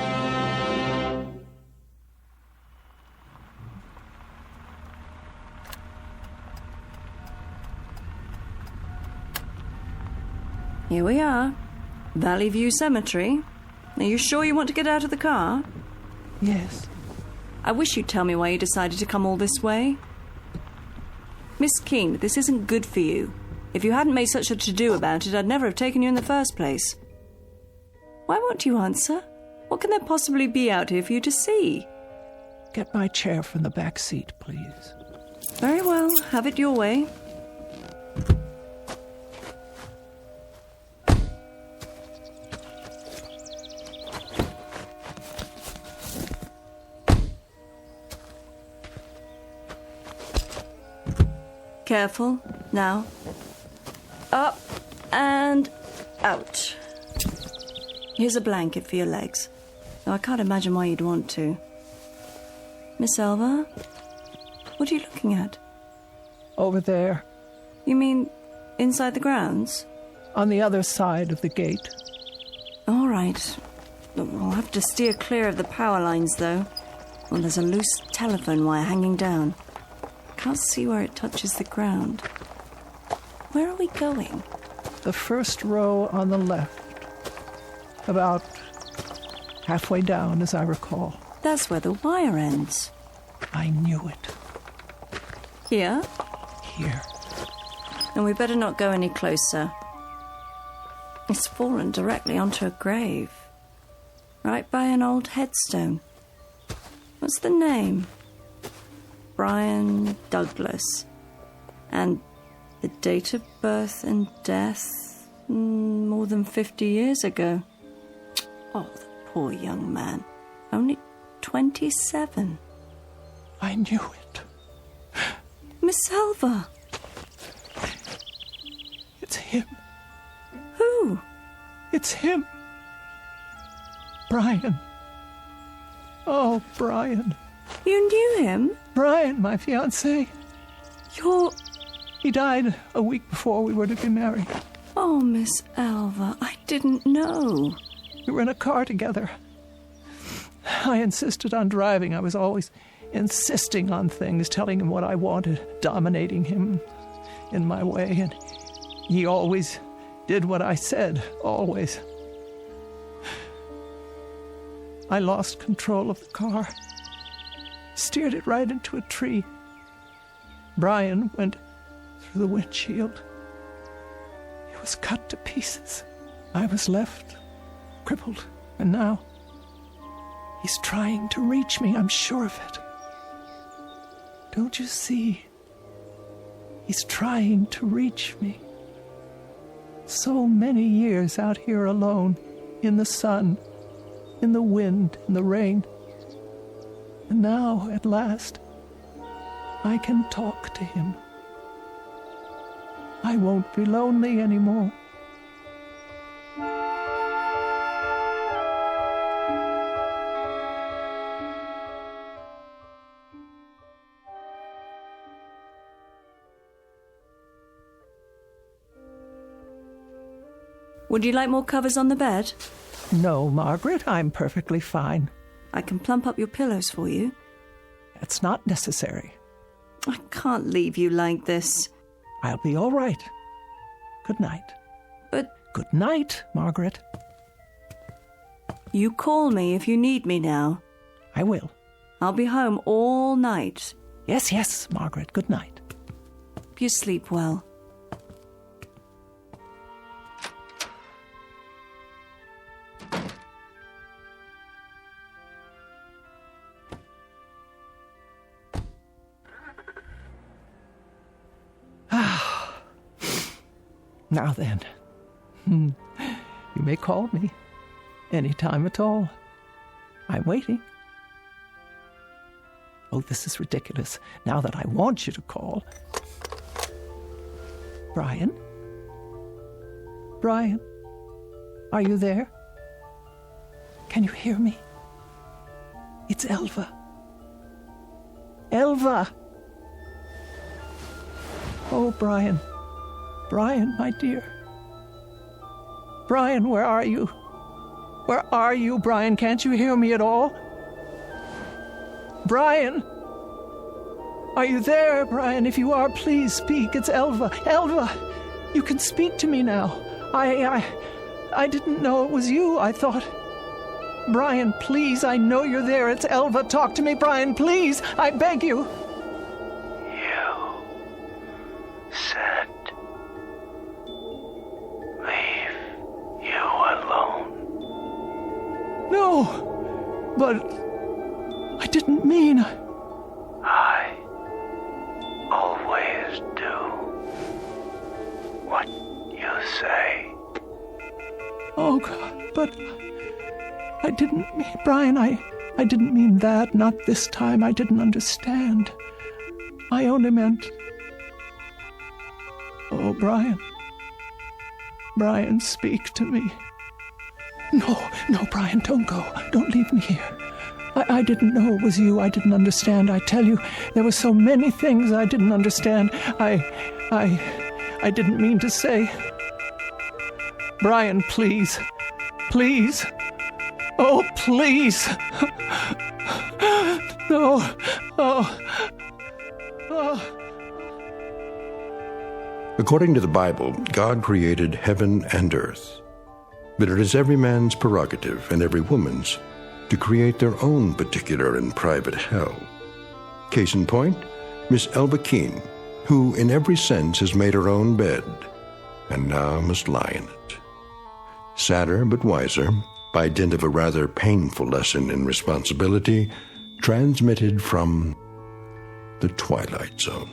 Here we are. Valley View Cemetery. Are you sure you want to get out of the car? Yes. I wish you'd tell me why you decided to come all this way. Miss Keene, this isn't good for you. If you hadn't made such a to-do about it, I'd never have taken you in the first place. Why won't you answer? What can there possibly be out here for you to see? Get my chair from the back seat, please. Very well. Have it your way. Careful. Now. Up and out. Here's a blanket for your legs. Though I can't imagine why you'd want to. Miss Alva? What are you looking at? Over there. You mean inside the grounds? On the other side of the gate. All right. We'll have to steer clear of the power lines, though. Well, there's a loose telephone wire hanging down. Can't see where it touches the ground. Where are we going? The first row on the left. About halfway down, as I recall. That's where the wire ends. I knew it. Here? Here. And we better not go any closer. It's fallen directly onto a grave. Right by an old headstone. What's the name? Brian Douglas. And the date of birth and death, more than 50 years ago. Oh, the poor young man. Only 27. I knew it. Miss Alva. It's him. Who? It's him. Brian. Oh, Brian. You knew him? Brian, my fiancé. He died a week before we were to be married. Oh, Miss Alva, I didn't know. We were in a car together. I insisted on driving. I was always insisting on things, telling him what I wanted, dominating him in my way, and he always did what I said, always. I lost control of the car, steered it right into a tree. Brian went through the windshield. He was cut to pieces. I was left crippled, and now he's trying to reach me, I'm sure of it. Don't you see? He's trying to reach me. So many years out here alone in the sun, in the wind, in the rain. And now, at last, I can talk to him. I won't be lonely anymore. Would you like more covers on the bed? No, Margaret, I'm perfectly fine. I can plump up your pillows for you. That's not necessary. I can't leave you like this. I'll be all right. Good night. But... Good night, Margaret. You call me if you need me now. I will. I'll be home all night. Yes, Margaret. Good night. You sleep well. Now then, you may call me any time at all. I'm waiting. Oh, this is ridiculous. Now that I want you to call. Brian? Brian? Are you there? Can you hear me? It's Elva. Elva! Oh, Brian. Brian, my dear. Brian, where are you? Where are you, Brian? Can't you hear me at all? Brian! Are you there, Brian? If you are, please speak. It's Elva. Elva! You can speak to me now. I didn't know it was you. I thought... Brian, please, I know you're there. It's Elva. Talk to me, Brian, please. I beg you. You said leave you alone. No, but I didn't mean... I always do what you say. Oh, God, but I didn't mean... Brian, I didn't mean that. Not this time. I didn't understand. I only meant... Oh, Brian. Brian, speak to me. No, Brian, don't go. Don't leave me here. I didn't know it was you. I didn't understand. I tell you, there were so many things I didn't understand. I didn't mean to say. Brian, please. Please. Oh, please. No. Oh. According to the Bible, God created heaven and earth. But it is every man's prerogative and every woman's to create their own particular and private hell. Case in point, Miss Elva Keene, who in every sense has made her own bed, and now must lie in it. Sadder but wiser, by dint of a rather painful lesson in responsibility, transmitted from the Twilight Zone.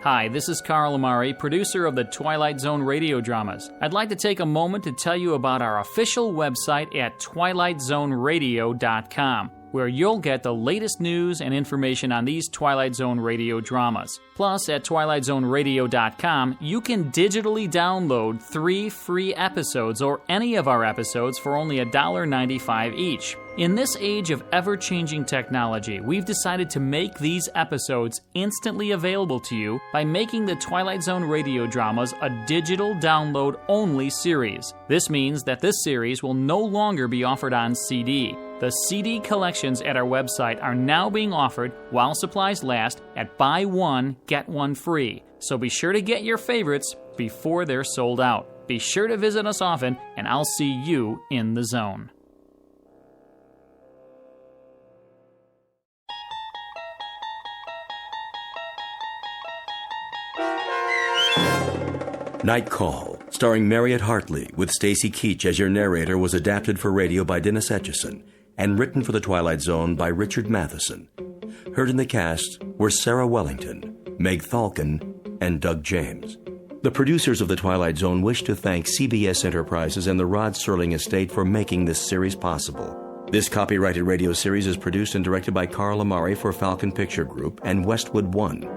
Hi, this is Carl Amari, producer of the Twilight Zone Radio Dramas. I'd like to take a moment to tell you about our official website at twilightzoneradio.com, where you'll get the latest news and information on these Twilight Zone Radio dramas. Plus, at twilightzoneradio.com, you can digitally download 3 free episodes or any of our episodes for only $1.95 each. In this age of ever-changing technology, we've decided to make these episodes instantly available to you by making the Twilight Zone Radio Dramas a digital download-only series. This means that this series will no longer be offered on CD. The CD collections at our website are now being offered, while supplies last, at buy one, get one free. So be sure to get your favorites before they're sold out. Be sure to visit us often, and I'll see you in the zone. Night Call, starring Mariette Hartley, with Stacy Keach as your narrator, was adapted for radio by Dennis Etchison and written for The Twilight Zone by Richard Matheson. Heard in the cast were Sarah Wellington, Meg Thalken, and Doug James. The producers of The Twilight Zone wish to thank CBS Enterprises and the Rod Serling Estate for making this series possible. This copyrighted radio series is produced and directed by Carl Amari for Falcon Picture Group and Westwood One.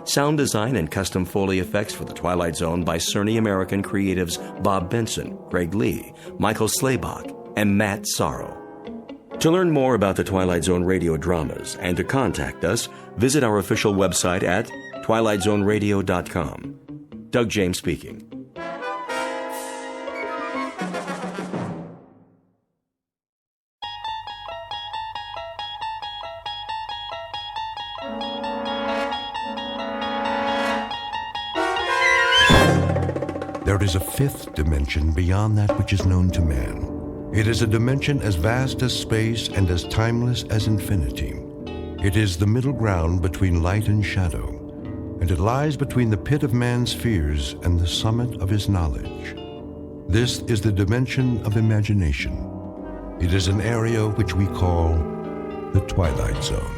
Sound design and custom Foley effects for The Twilight Zone by Cerny American creatives Bob Benson, Craig Lee, Michael Slaybach, and Matt Sorrow. To learn more about The Twilight Zone radio dramas and to contact us, visit our official website at twilightzoneradio.com. Doug James speaking. There is a fifth dimension beyond that which is known to man. It is a dimension as vast as space and as timeless as infinity. It is the middle ground between light and shadow, and it lies between the pit of man's fears and the summit of his knowledge. This is the dimension of imagination. It is an area which we call the Twilight Zone.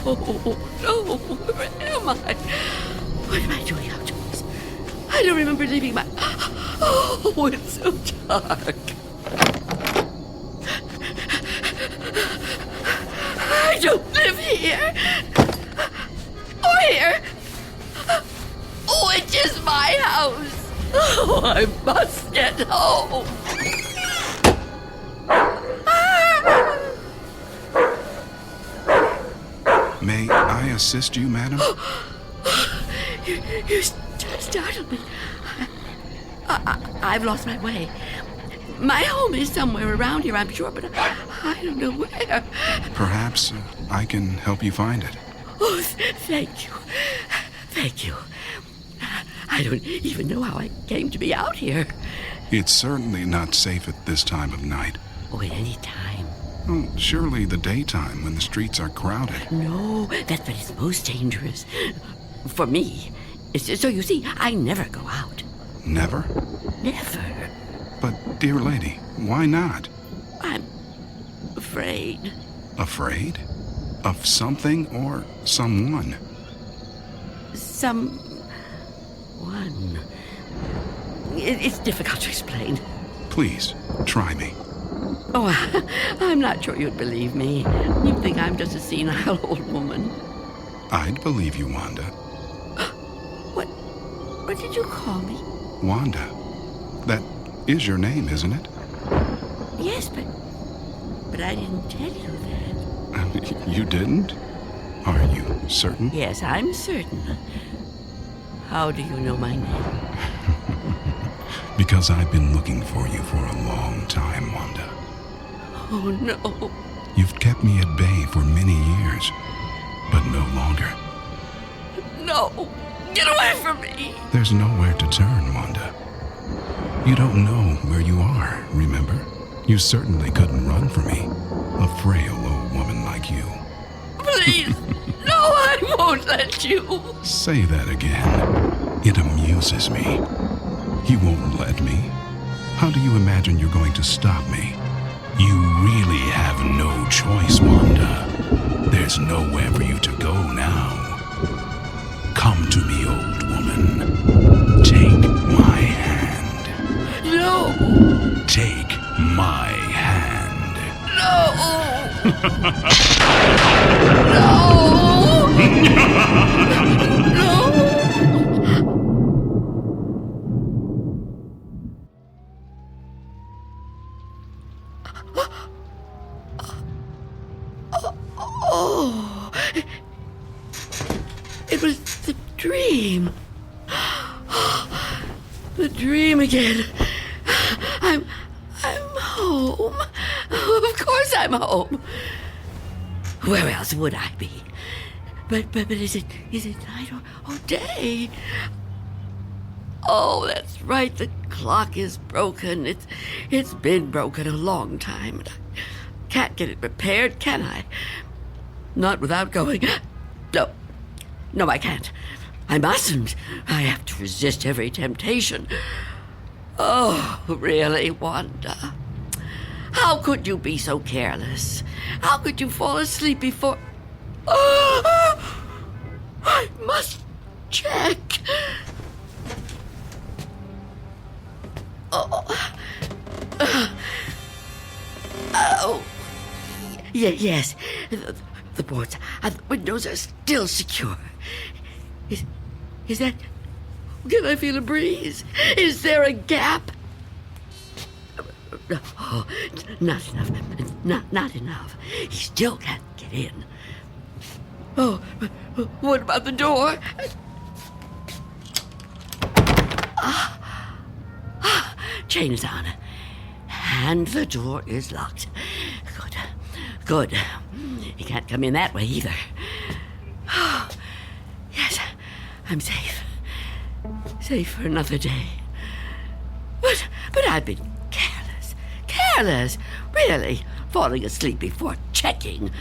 Oh, no, where am I? What am I doing outdoors? I don't remember leaving my... Oh, it's so dark. I don't live here. Or here. Which is my house. Oh, I must get home. May I assist you, madam? You startled me. I've lost my way. My home is somewhere around here, I'm sure, but I don't know where. Perhaps I can help you find it. Oh, thank you. Thank you. I don't even know how I came to be out here. It's certainly not safe at this time of night. Oh, at any time. Well, surely the daytime when the streets are crowded. No, that's when it's most dangerous. For me. So you see, I never go out. Never? Never. But, dear lady, why not? I'm afraid. Afraid? Of something or someone? Someone. It's difficult to explain. Please, try me. Oh, I'm not sure you'd believe me. You'd think I'm just a senile old woman. I'd believe you, Wanda. What did you call me? Wanda. That is your name, isn't it? Yes, but I didn't tell you that. You didn't? Are you certain? Yes, I'm certain. How do you know my name? Because I've been looking for you for a long time, Wanda. Oh, no. You've kept me at bay for many years, but no longer. No! Get away from me! There's nowhere to turn, Wanda. You don't know where you are, remember? You certainly couldn't run from me, a frail old woman like you. Please! No, I won't let you! Say that again. It amuses me. You won't let me? How do you imagine you're going to stop me? You really have no choice, Wanda. There's nowhere for you to go now. Come to me, old woman. Take my hand. No! Take my hand. No! No! No! Oh, it was the dream. The dream again. I'm home. Of course I'm home. Where else would I be? But is it night or day? Oh, that's right. The clock is broken. It's been broken a long time. Can't get it repaired, can I? Not without going... No, I can't. I mustn't. I have to resist every temptation. Oh, really, Wanda? How could you be so careless? How could you fall asleep before... I must check. Yes. The boards and the windows are still secure. Is that... Can I feel a breeze? Is there a gap? Oh, not enough. Not enough. He still can't get in. Oh, what about the door? Chain is on. And the door is locked. Good. He can't come in that way either. Yes, I'm safe. Safe for another day. But I've been careless. Really, falling asleep before checking.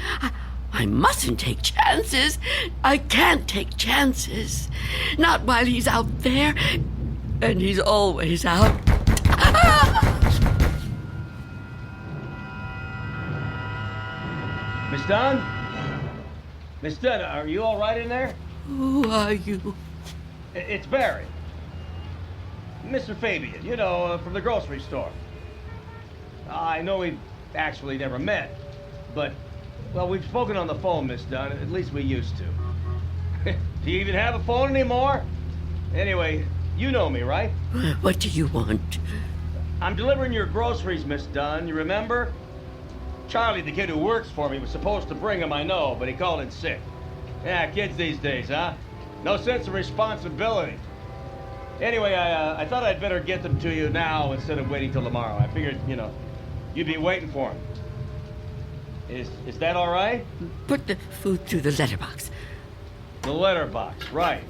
I mustn't take chances. I can't take chances. Not while he's out there. And he's always out. Miss Dunn? Miss Dunn, are you all right in there? Who are you? It's Barry. Mr. Fabian, you know, from the grocery store. I know we've actually never met, but, well, we've spoken on the phone, Miss Dunn. At least we used to. Do you even have a phone anymore? Anyway, you know me, right? What do you want? I'm delivering your groceries, Miss Dunn. You remember? Charlie, the kid who works for me, was supposed to bring them, I know, but he called in sick. Yeah, kids these days, huh? No sense of responsibility. Anyway, I thought I'd better get them to you now instead of waiting till tomorrow. I figured, you know, you'd be waiting for them. Is that all right? Put the food through the letterbox. The letterbox, right.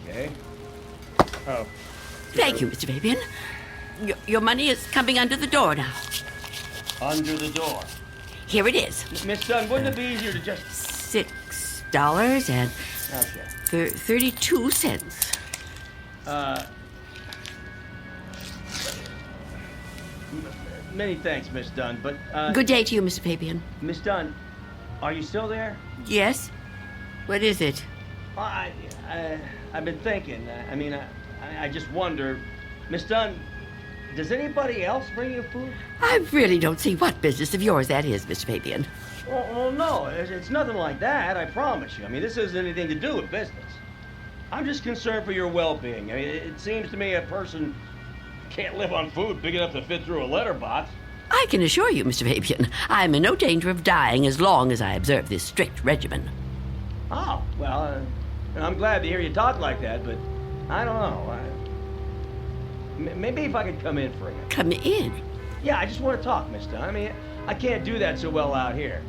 Okay. Oh. Thank you, Mr. Fabian. Your money is coming under the door now. Under the door? Here it is. Miss Dunn, wouldn't it be easier to just... $6 and... Okay. 32 cents. Many thanks, Miss Dunn, but, Good day to you, Mr. Fabian. Miss Dunn, are you still there? Yes? What is it? I've been thinking. I just wonder, Miss Dunn, does anybody else bring you food? I really don't see what business of yours that is, Mr. Fabian. Well, no, it's nothing like that, I promise you. I mean, this hasn't anything to do with business. I'm just concerned for your well-being. I mean, it seems to me a person can't live on food big enough to fit through a letterbox. I can assure you, Mr. Fabian, I'm in no danger of dying as long as I observe this strict regimen. Oh, well, I'm glad to hear you talk like that, but I don't know. Maybe if I could come in for a minute. Come in? Yeah, I just want to talk, Miss Dunn. I mean, I can't do that so well out here.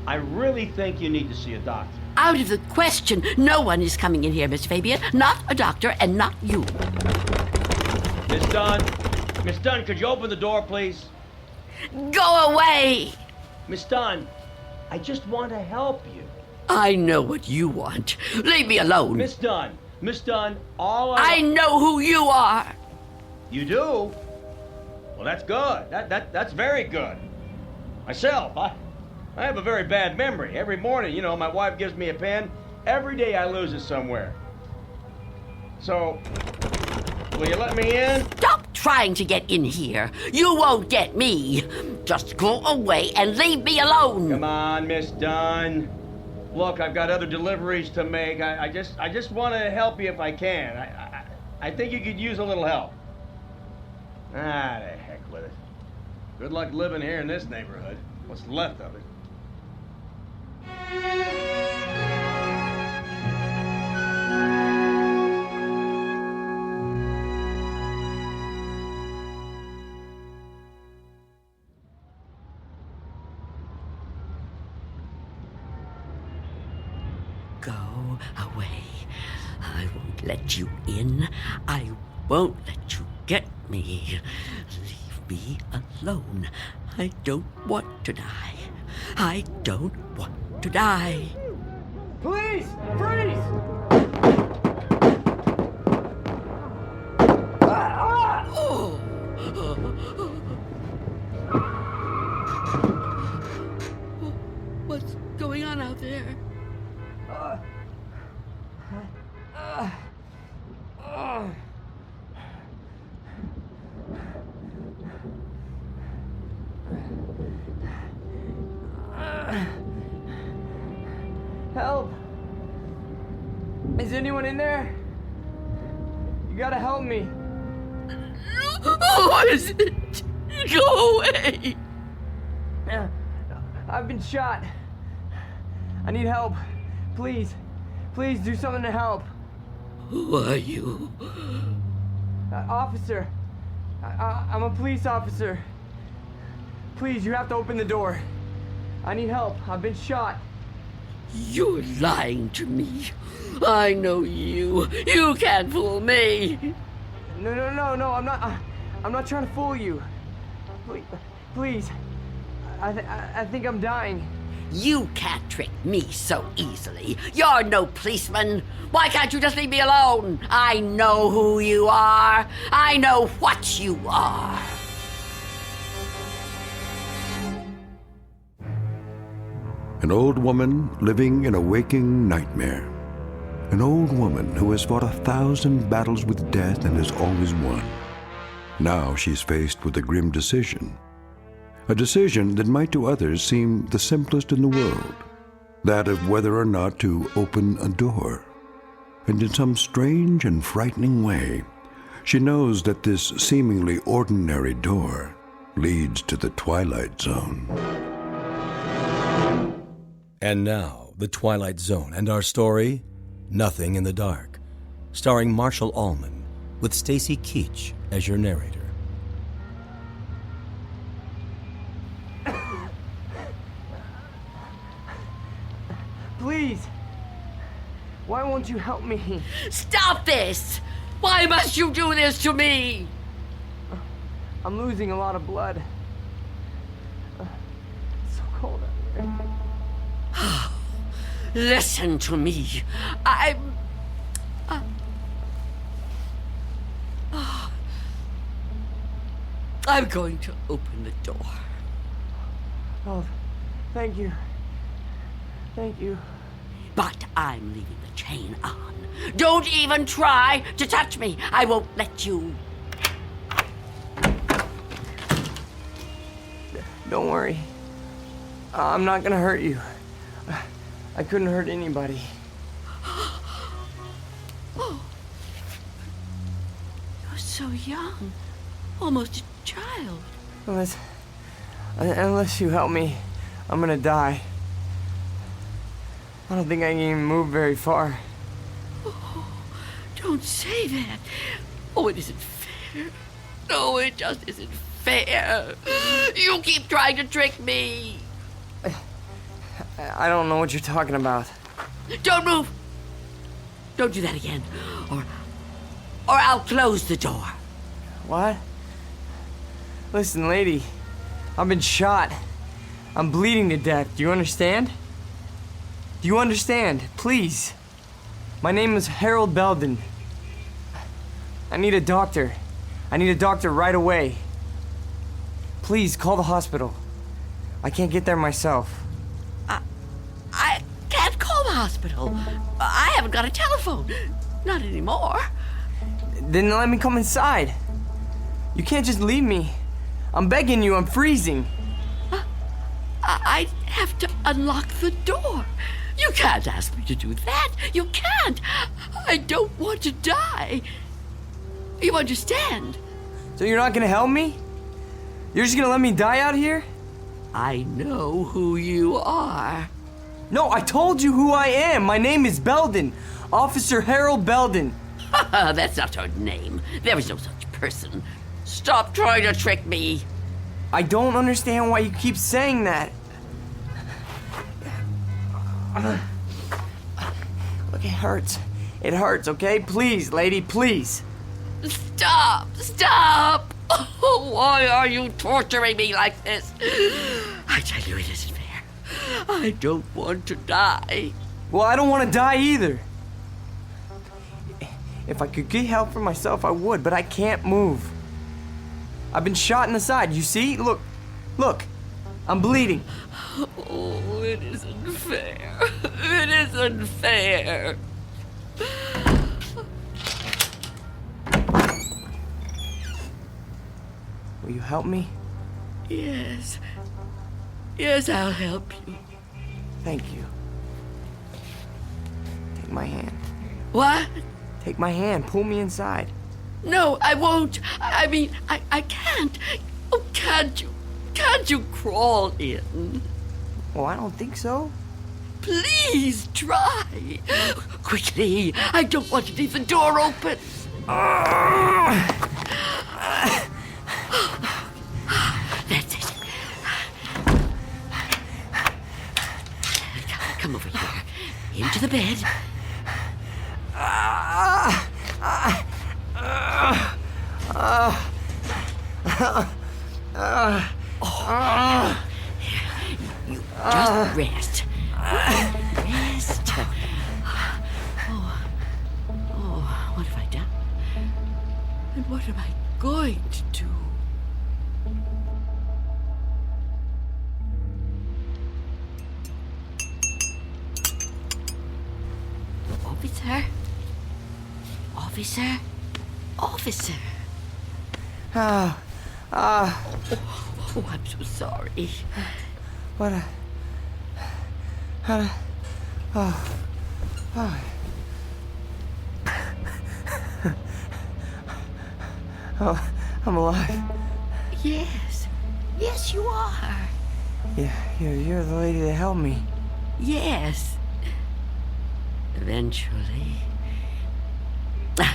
I really think you need to see a doctor. Out of the question. No one is coming in here, Mr. Fabian. Not a doctor and not you. Miss Dunn, could you open the door, please? Go away! Miss Dunn, I just want to help you. I know what you want. Leave me alone. Miss Dunn, I know who you are. You do? Well, that's good. That's very good. Myself, I have a very bad memory. Every morning, you know, my wife gives me a pen. Every day I lose it somewhere. So, will you let me in? Stop trying to get in here. You won't get me. Just go away and leave me alone. Come on, Miss Dunn. Look, I've got other deliveries to make. I just want to help you if I can. I think you could use a little help. The heck with it. Good luck living here in this neighborhood. What's left of it. Go away. I won't let you in. I won't let you get me. Leave me alone. I don't want to die. I don't want to die. Please! Freeze! anyone in there? You gotta help me. What is it? Go away. I've been shot. I need help. Please. Please do something to help. Who are you? Officer. I'm a police officer. Please, you have to open the door. I need help. I've been shot. You're lying to me. I know you. You can't fool me. No, I'm not trying to fool you. Please. I think I'm dying. You can't trick me so easily. You're no policeman. Why can't you just leave me alone? I know who you are. I know what you are. An old woman living in a waking nightmare. An old woman who has fought 1,000 battles with death and has always won. Now she's faced with a grim decision. A decision that might to others seem the simplest in the world. That of whether or not to open a door. And in some strange and frightening way, she knows that this seemingly ordinary door leads to the Twilight Zone. And now, The Twilight Zone and our story, Nothing in the Dark, starring Marshall Allman, with Stacy Keach as your narrator. Please. Why won't you help me? Stop this! Why must you do this to me? I'm losing a lot of blood. It's so cold out here. Listen to me. I'm going to open the door. Oh, thank you. Thank you. But I'm leaving the chain on. Don't even try to touch me. I won't let you. Don't worry. I'm not gonna hurt you. I couldn't hurt anybody. Oh. You're so young. Almost a child. Unless you help me, I'm gonna die. I don't think I can even move very far. Oh, don't say that. Oh, it isn't fair. No, it just isn't fair. You keep trying to trick me. I don't know what you're talking about. Don't move. Don't do that again. Or I'll close the door. What? Listen, lady. I've been shot. I'm bleeding to death. Do you understand? Do you understand? Please. My name is Harold Belden. I need a doctor. I need a doctor right away. Please, call the hospital. I can't get there myself. I can't call the hospital. I haven't got a telephone. Not anymore. Then let me come inside. You can't just leave me. I'm begging you, I'm freezing. I have to unlock the door. You can't ask me to do that. You can't. I don't want to die. You understand? So you're not gonna help me? You're just gonna let me die out here? I know who you are. No, I told you who I am. My name is Belden. Officer Harold Belden. That's not her name. There is no such person. Stop trying to trick me. I don't understand why you keep saying that. Look, it hurts. It hurts, okay? Please, lady, please. Stop! Stop! Oh, why are you torturing me like this? I tell you, it isn't fair. I don't want to die. Well, I don't want to die either. If I could get help for myself, I would, but I can't move. I've been shot in the side, you see? Look. I'm bleeding. Oh, it isn't fair. It isn't fair. Will you help me? Yes. Yes, I'll help you. Thank you. Take my hand. What? Take my hand. Pull me inside. No, I won't. I mean, I can't. Oh, can't you? Can't you crawl in? Well, I don't think so. Please try. Quickly. I don't want to leave the door open. That's it. Come over here. Into the bed. You just rest. Rest. Oh, what have I done? And what am I going to do? Officer? Officer? Officer? Oh, I'm so sorry. What a... Oh, I'm alive. Yes. Yes, you are. Yeah, you're the lady that helped me. Yes. Eventually.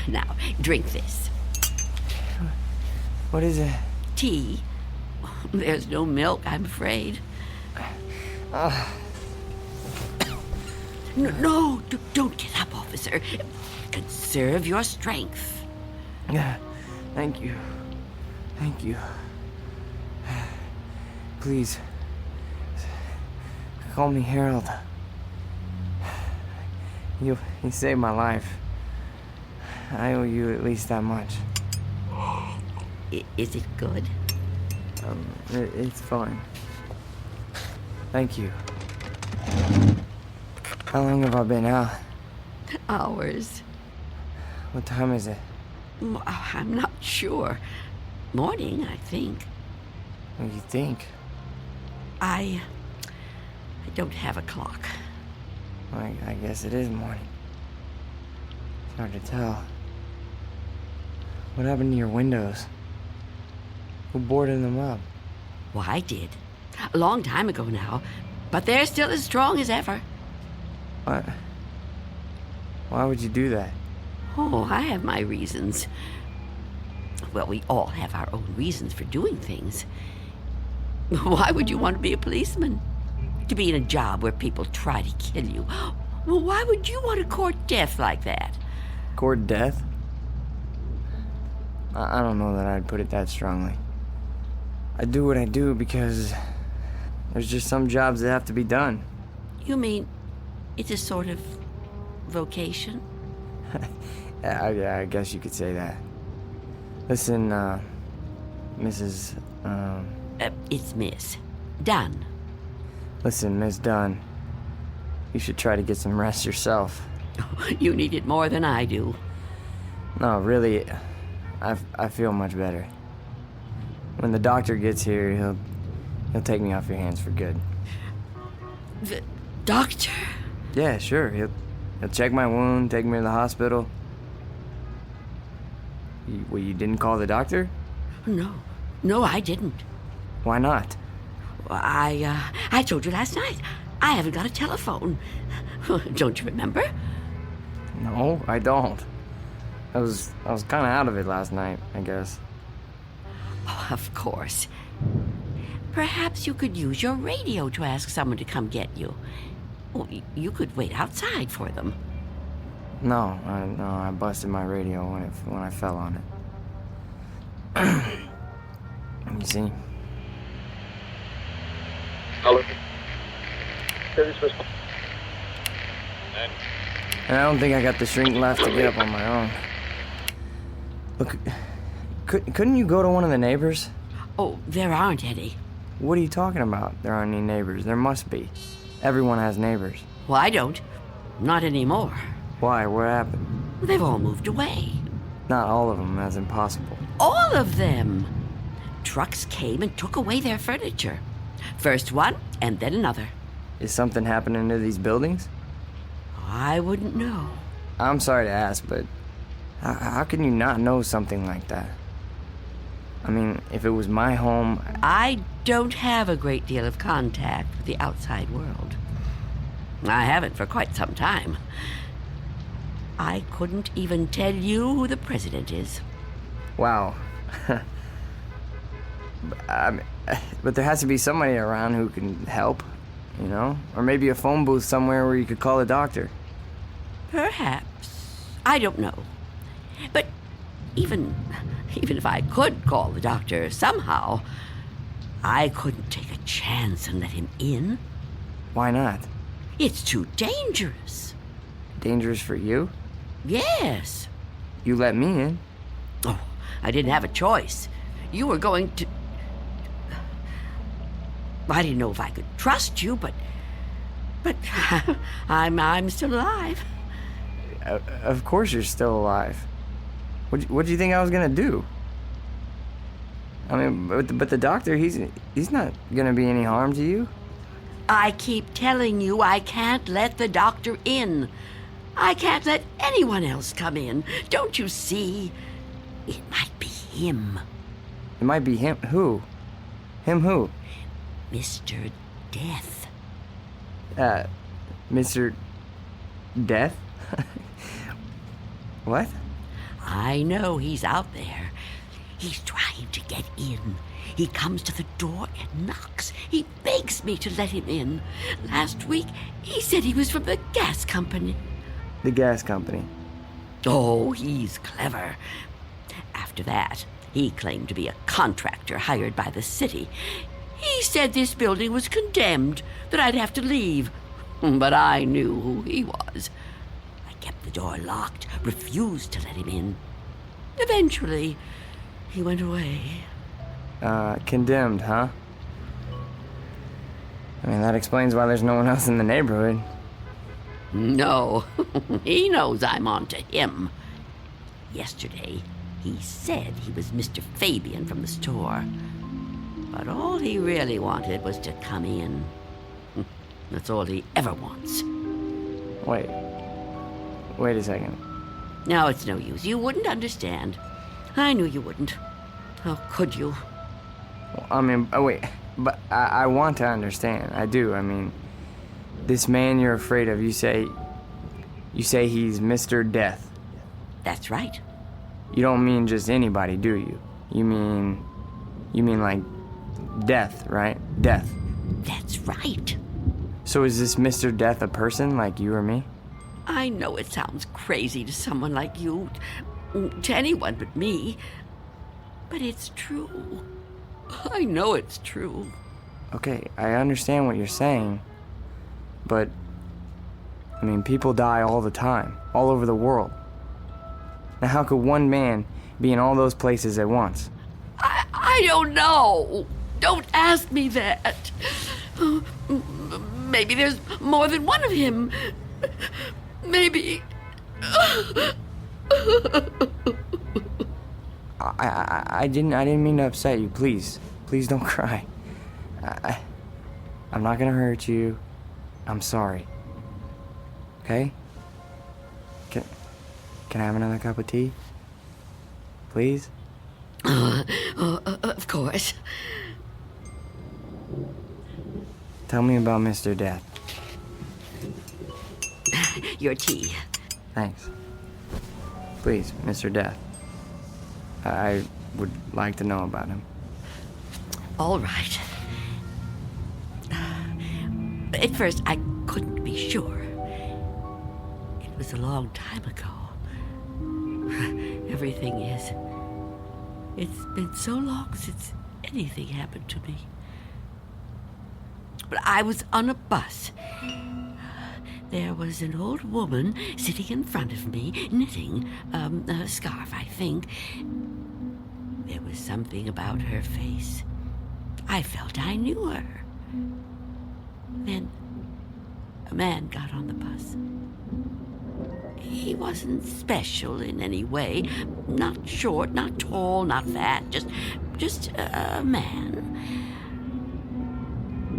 Now, drink this. What is it? Tea. There's no milk, I'm afraid. No, don't get up, officer. Conserve your strength. Yeah, thank you. Thank you. Please, call me Harold. You saved my life. I owe you at least that much. Is it good? It's fine. Thank you. How long have I been out? Hours. What time is it? I'm not sure. Morning, I think. What do you think? I don't have a clock. I guess it is morning. It's hard to tell. What happened to your windows? Who boarded them up? Well, I did. A long time ago now. But they're still as strong as ever. What? Why would you do that? Oh, I have my reasons. Well, we all have our own reasons for doing things. Why would you want to be a policeman? To be in a job where people try to kill you? Well, why would you want to court death like that? Court death? I don't know that I'd put it that strongly. I do what I do because there's just some jobs that have to be done. You mean it's a sort of vocation? Yeah, I guess you could say that. Listen, Mrs. It's Miss Dunn. Listen, Miss Dunn. You should try to get some rest yourself. You need it more than I do. No, really, I feel much better. When the doctor gets here, he'll take me off your hands for good. The doctor? Yeah, sure. He'll check my wound, take me to the hospital. You didn't call the doctor? No, I didn't. Why not? I told you last night. I haven't got a telephone. Don't you remember? No, I don't. I was kind of out of it last night, I guess. Oh, of course. Perhaps you could use your radio to ask someone to come get you. Well, you could wait outside for them. No, I busted my radio when I fell on it. You see? And I don't think I got the strength left to get up on my own. Look, couldn't you go to one of the neighbors? Oh, there aren't any. What are you talking about? There aren't any neighbors. There must be. Everyone has neighbors. Well, I don't. Not anymore. Why? What happened? They've all moved away. Not all of them. That's impossible. All of them. Trucks came and took away their furniture. First one, and then another. Is something happening to these buildings? I wouldn't know. I'm sorry to ask, but how can you not know something like that? I mean, if it was my home... I don't have a great deal of contact with the outside world. I haven't for quite some time. I couldn't even tell you who the president is. Wow. But there has to be somebody around who can help, you know? Or maybe a phone booth somewhere where you could call a doctor. Perhaps. I don't know. But even if I could call the doctor somehow, I couldn't take a chance and let him in. Why not? It's too dangerous. Dangerous for you? Yes. You let me in. Oh, I didn't have a choice. You were going to... I didn't know if I could trust you, but I'm still alive. Of course you're still alive. What do you think I was gonna do? I mean, but the doctor, he's not gonna be any harm to you. I keep telling you I can't let the doctor in. I can't let anyone else come in. Don't you see? It might be him. It might be him. Who? Him who? Mr. Death. Mr. Death? What? I know he's out there. He's trying to get in. He comes to the door and knocks. He begs me to let him in. Last week, he said he was from the gas company. The gas company? Oh, he's clever. After that, he claimed to be a contractor hired by the city. He said this building was condemned, that I'd have to leave. But I knew who he was. I kept the door locked, refused to let him in. Eventually, he went away. Condemned, huh? I mean, that explains why there's no one else in the neighborhood. No, he knows I'm on to him. Yesterday, he said he was Mr. Fabian from the store. But all he really wanted was to come in. That's all he ever wants. Wait a second. No, it's no use. You wouldn't understand. I knew you wouldn't. How could you? Well, I mean, wait. But I want to understand. I do. I mean, this man you're afraid of, you say he's Mr. Death. That's right. You don't mean just anybody, do you? You mean like Death, right? Death. That's right. So is this Mr. Death a person like you or me? I know it sounds crazy to someone like you, to anyone but me, but it's true. I know it's true. Okay, I understand what you're saying, but, I mean, people die all the time, all over the world. Now, how could one man be in all those places at once? I don't know. Don't ask me that. Maybe there's more than one of him. Maybe... I didn't mean to upset you. Please don't cry. I'm not gonna hurt you. I'm sorry. Okay? Can I have another cup of tea? Please? Of course. Tell me about Mr. Death. Your tea. Thanks. Please, Mr. Death. I would like to know about him. All right. At first, I couldn't be sure. It was a long time ago. Everything is. It's been so long since anything happened to me. But I was on a bus. There was an old woman sitting in front of me, knitting a scarf, I think. There was something about her face. I felt I knew her. Then a man got on the bus. He wasn't special in any way. Not short, not tall, not fat. Just a man.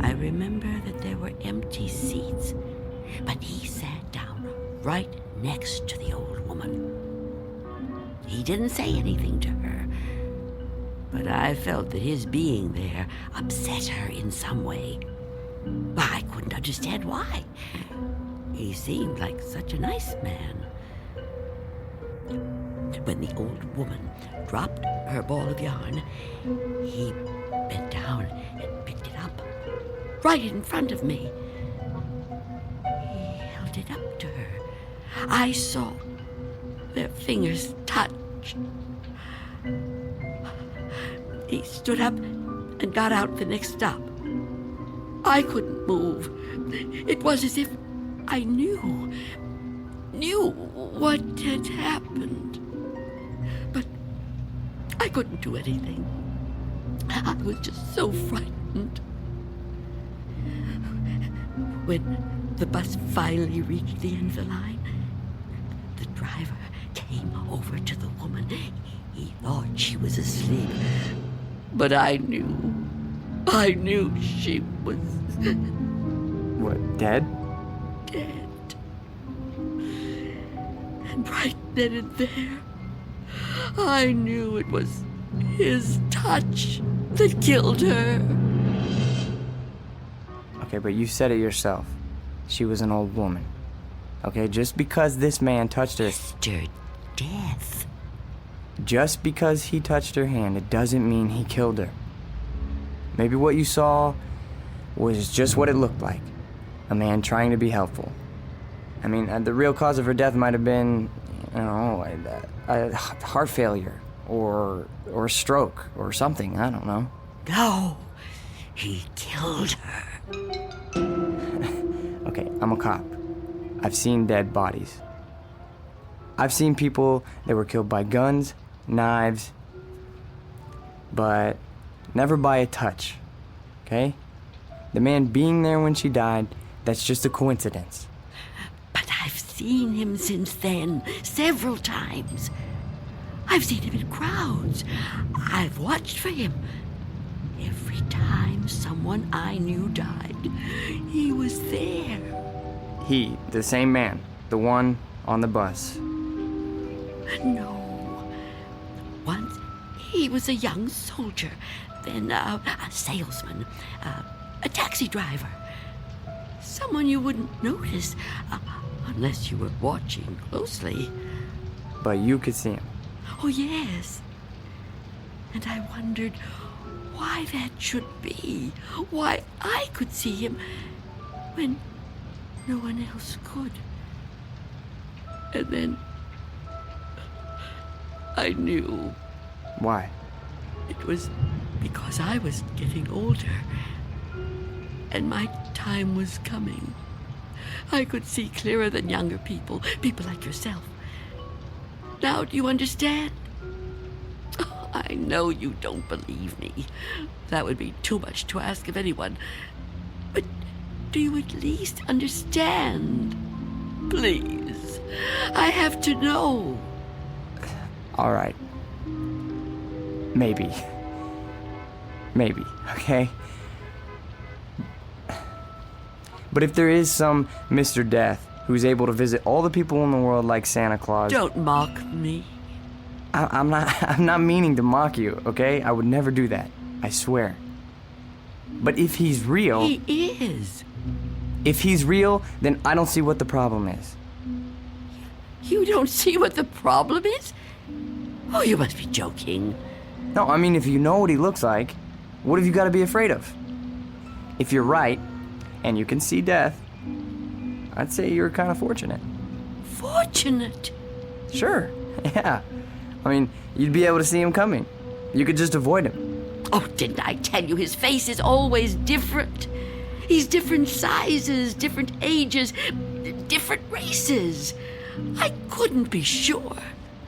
I remember that there were empty seats, but he sat down right next to the old woman. He didn't say anything to her, but I felt that his being there upset her in some way. I couldn't understand why. He seemed like such a nice man. When the old woman dropped her ball of yarn, he bent down and picked it up, right in front of me. He held it up to her. I saw their fingers touch. He stood up and got out the next stop. I couldn't move. It was as if I knew what had happened. But I couldn't do anything. I was just so frightened. When the bus finally reached the end of the line, the driver came over to the woman. He thought she was asleep, but I knew she was... What, dead? Dead. And right then and there, I knew it was his touch that killed her. Okay, but you said it yourself. She was an old woman. Okay, just because this man touched her... Mr. Death. Just because he touched her hand, it doesn't mean he killed her. Maybe what you saw was just what it looked like. A man trying to be helpful. I mean, the real cause of her death might have been, I don't know, a heart failure or a stroke or something. I don't know. No, he killed her. Okay, I'm a cop. I've seen dead bodies. I've seen people that were killed by guns, knives, but never by a touch, okay? The man being there when she died, that's just a coincidence. But I've seen him since then, several times. I've seen him in crowds. I've watched for him. Every time someone I knew died, he was there. He, the same man, the one on the bus. No. Once he was a young soldier, then a salesman, a taxi driver. Someone you wouldn't notice unless you were watching closely. But you could see him. Oh, yes. And I wondered why that should be. Why I could see him when no one else could. And then I knew. Why? It was because I was getting older. And my time was coming. I could see clearer than younger people like yourself. Now do you understand? Oh, I know you don't believe me. That would be too much to ask of anyone. But do you at least understand? Please. I have to know. All right. Maybe, okay? But if there is some Mr. Death who's able to visit all the people in the world like Santa Claus... Don't mock me. I'm not meaning to mock you, okay? I would never do that. I swear. But if he's real... He is. If he's real, then I don't see what the problem is. You don't see what the problem is? Oh, you must be joking. No, I mean, if you know what he looks like, what have you got to be afraid of? If you're right, and you can see death, I'd say you're kind of fortunate. Fortunate? Sure, yeah. I mean, you'd be able to see him coming. You could just avoid him. Oh, didn't I tell you his face is always different? He's different sizes, different ages, different races. I couldn't be sure.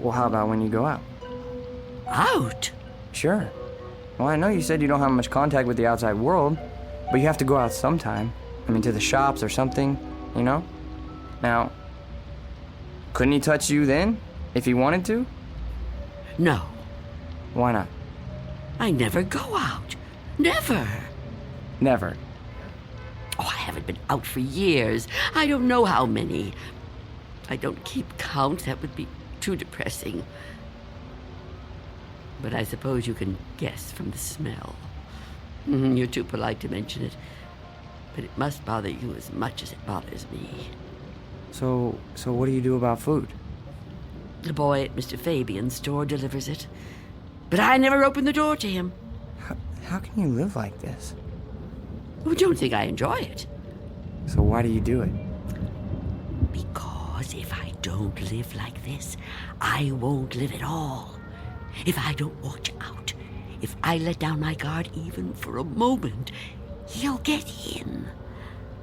Well, how about when you go out? Out? Sure. Well, I know you said you don't have much contact with the outside world, but you have to go out sometime. I mean, to the shops or something, you know? Now, couldn't he touch you then, if he wanted to? No. Why not? I never go out. Never. Never. Oh, I haven't been out for years. I don't know how many. I don't keep count. That would be too depressing. But I suppose you can guess from the smell. You're too polite to mention it. But it must bother you as much as it bothers me. So what do you do about food? The boy at Mr. Fabian's store delivers it. But I never open the door to him. How can you live like this? Oh, don't think I enjoy it. So why do you do it? Because if I don't live like this, I won't live at all. If I don't watch out, if I let down my guard even for a moment, he'll get in.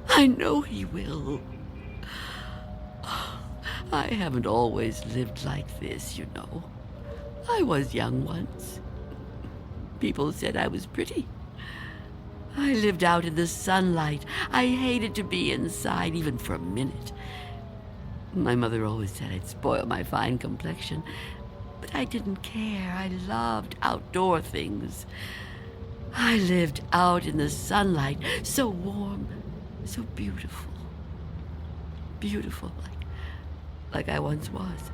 I know he will. I haven't always lived like this, you know. I was young once. People said I was pretty. I lived out in the sunlight. I hated to be inside even for a minute. My mother always said I'd spoil my fine complexion, but I didn't care. I loved outdoor things. I lived out in the sunlight, so warm, so beautiful. Beautiful, like I once was.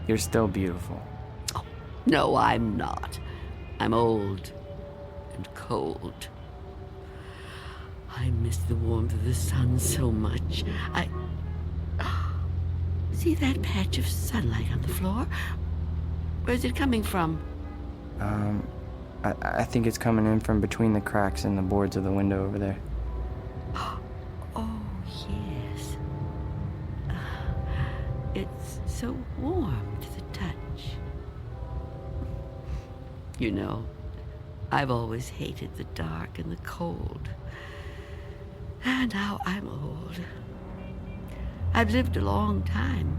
You're still beautiful. Oh, no, I'm not. I'm old and cold. I miss the warmth of the sun so much. See that patch of sunlight on the floor? Where's it coming from? I think it's coming in from between the cracks in the boards of the window over there. Oh, yes. It's so warm to the touch. You know, I've always hated the dark and the cold. And now I'm old. I've lived a long time,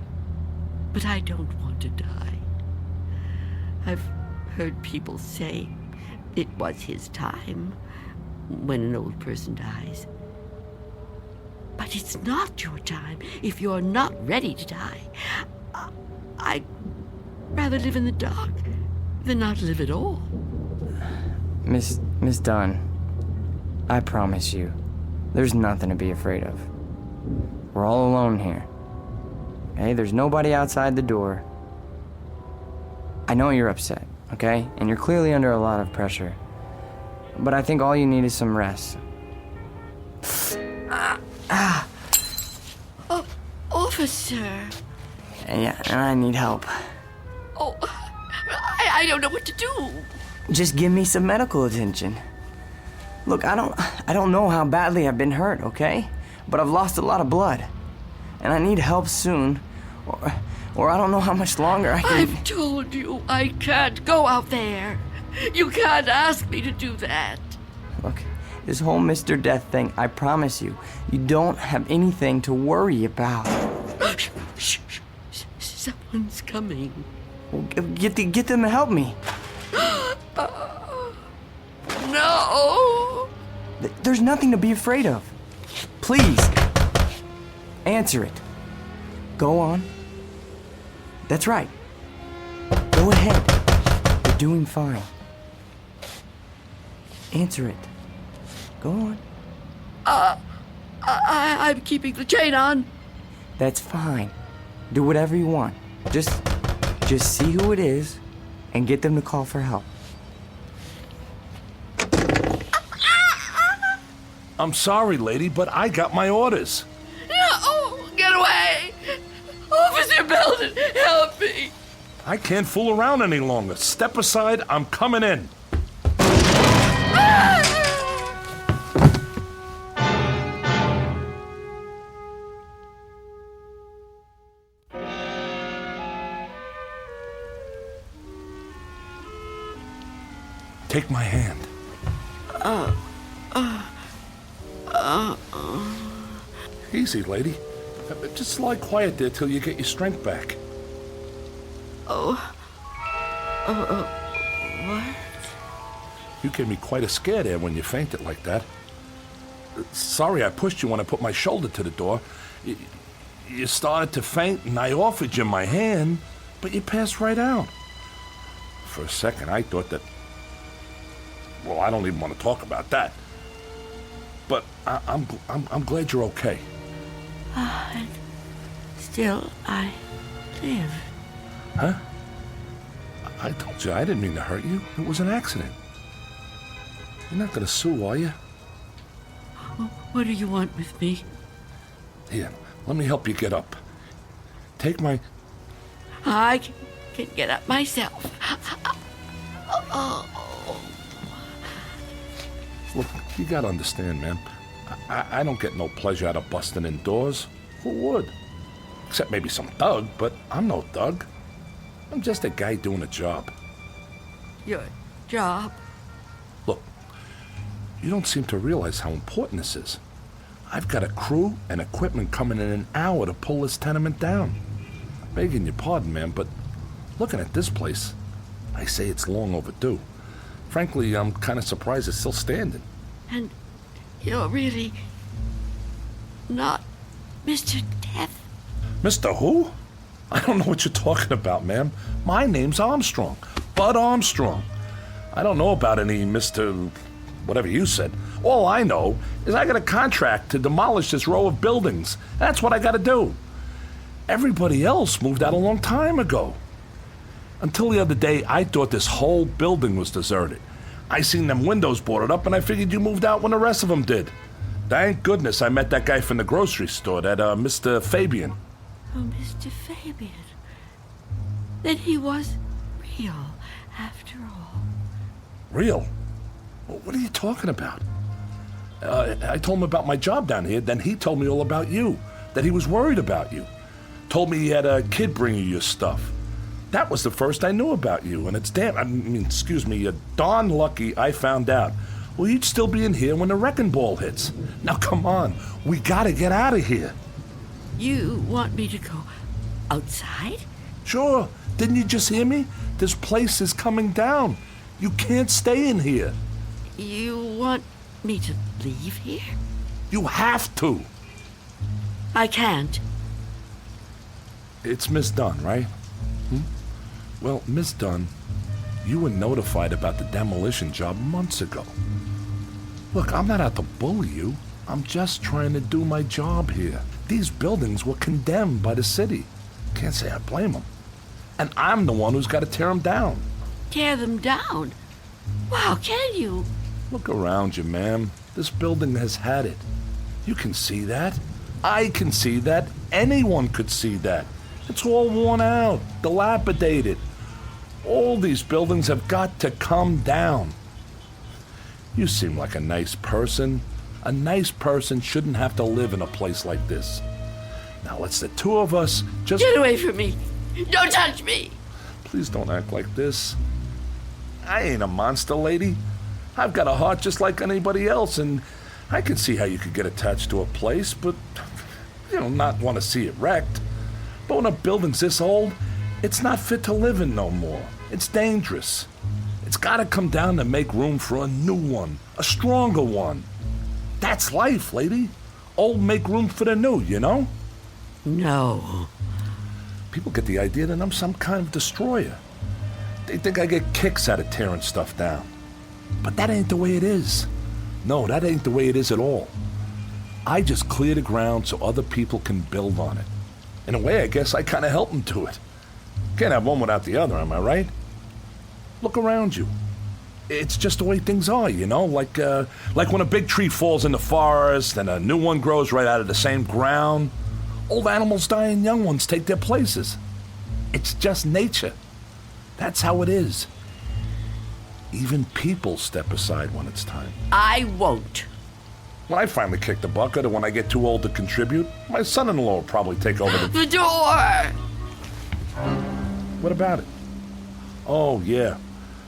but I don't want to die. I've heard people say it was his time when an old person dies. But it's not your time if you're not ready to die. I'd rather live in the dark than not live at all. Miss Dunn, I promise you, there's nothing to be afraid of. We're all alone here. Okay? There's nobody outside the door. I know you're upset, okay? And you're clearly under a lot of pressure. But I think all you need is some rest. Oh, officer. Yeah, and I need help. Oh, I don't know what to do. Just give me some medical attention. Look, I don't know how badly I've been hurt, okay? But I've lost a lot of blood. And I need help soon. Or I don't know how much longer I can... I've told you I can't go out there. You can't ask me to do that. Look, this whole Mr. Death thing, I promise you, you don't have anything to worry about. Shh. Someone's coming. Well, get them to help me. No! There's nothing to be afraid of. Please, answer it. Go on. That's right. Go ahead. You're doing fine. Answer it. Go on. I'm keeping the chain on. That's fine. Do whatever you want. Just see who it is and get them to call for help. I'm sorry, lady, but I got my orders. No! Get away! Officer Belden, help me! I can't fool around any longer. Step aside, I'm coming in. Take my hand. Easy, lady. Just lie quiet there till you get your strength back. What? You gave me quite a scare there when you fainted like that. Sorry I pushed you when I put my shoulder to the door. You started to faint and I offered you my hand, but you passed right out. For a second I thought that... Well, I don't even want to talk about that. But I'm glad you're okay. And still I live. Huh? I told you I didn't mean to hurt you. It was an accident. You're not gonna sue, are you? What do you want with me? Here, let me help you get up. Take my... I can get up myself. Oh. Look, you gotta understand, man. I don't get no pleasure out of busting indoors. Who would? Except maybe some thug, but I'm no thug. I'm just a guy doing a job. Your job? Look, you don't seem to realize how important this is. I've got a crew and equipment coming in an hour to pull this tenement down. Begging your pardon, man, but looking at this place, I say it's long overdue. Frankly, I'm kind of surprised it's still standing. And you're really not Mr. Death? Mr. Who? I don't know what you're talking about, ma'am. My name's Armstrong. Bud Armstrong. I don't know about any Mr. whatever you said. All I know is I got a contract to demolish this row of buildings. That's what I got to do. Everybody else moved out a long time ago. Until the other day, I thought this whole building was deserted. I seen them windows boarded up, and I figured you moved out when the rest of them did. Thank goodness I met that guy from the grocery store, that Mr. Fabian. Oh, Mr. Fabian. Then he was real, after all. Real? What are you talking about? I told him about my job down here, then he told me all about you, that he was worried about you. Told me he had a kid bring you your stuff. That was the first I knew about you, and it's darn lucky I found out. Well, you'd still be in here when the wrecking ball hits. Now, come on. We gotta get out of here. You want me to go outside? Sure. Didn't you just hear me? This place is coming down. You can't stay in here. You want me to leave here? You have to. I can't. It's Miss Dunn, right? Well, Miss Dunn, you were notified about the demolition job months ago. Look, I'm not out to bully you. I'm just trying to do my job here. These buildings were condemned by the city. Can't say I blame them. And I'm the one who's got to tear them down. Tear them down? Wow, can you? Look around you, ma'am. This building has had it. You can see that. I can see that. Anyone could see that. It's all worn out, dilapidated. All these buildings have got to come down. You seem like a nice person. A nice person shouldn't have to live in a place like this. Now let's the two of us just... Get away from me! Don't touch me! Please don't act like this. I ain't a monster, lady. I've got a heart just like anybody else, and I can see how you could get attached to a place, but, not want to see it wrecked. But when a building's this old, it's not fit to live in no more. It's dangerous. It's got to come down to make room for a new one, a stronger one. That's life, lady. Old make room for the new, you know? No. People get the idea that I'm some kind of destroyer. They think I get kicks out of tearing stuff down. But that ain't the way it is. No, that ain't the way it is at all. I just clear the ground so other people can build on it. In a way, I guess I kind of help them do it. Can't have one without the other, am I right? Look around you. It's just the way things are, like when a big tree falls in the forest and a new one grows right out of the same ground. Old animals die and young ones take their places. It's just nature. That's how it is. Even people step aside when it's time. I won't. When I finally kick the bucket or when I get too old to contribute, my son-in-law will probably take over the door! What about it? Oh, yeah.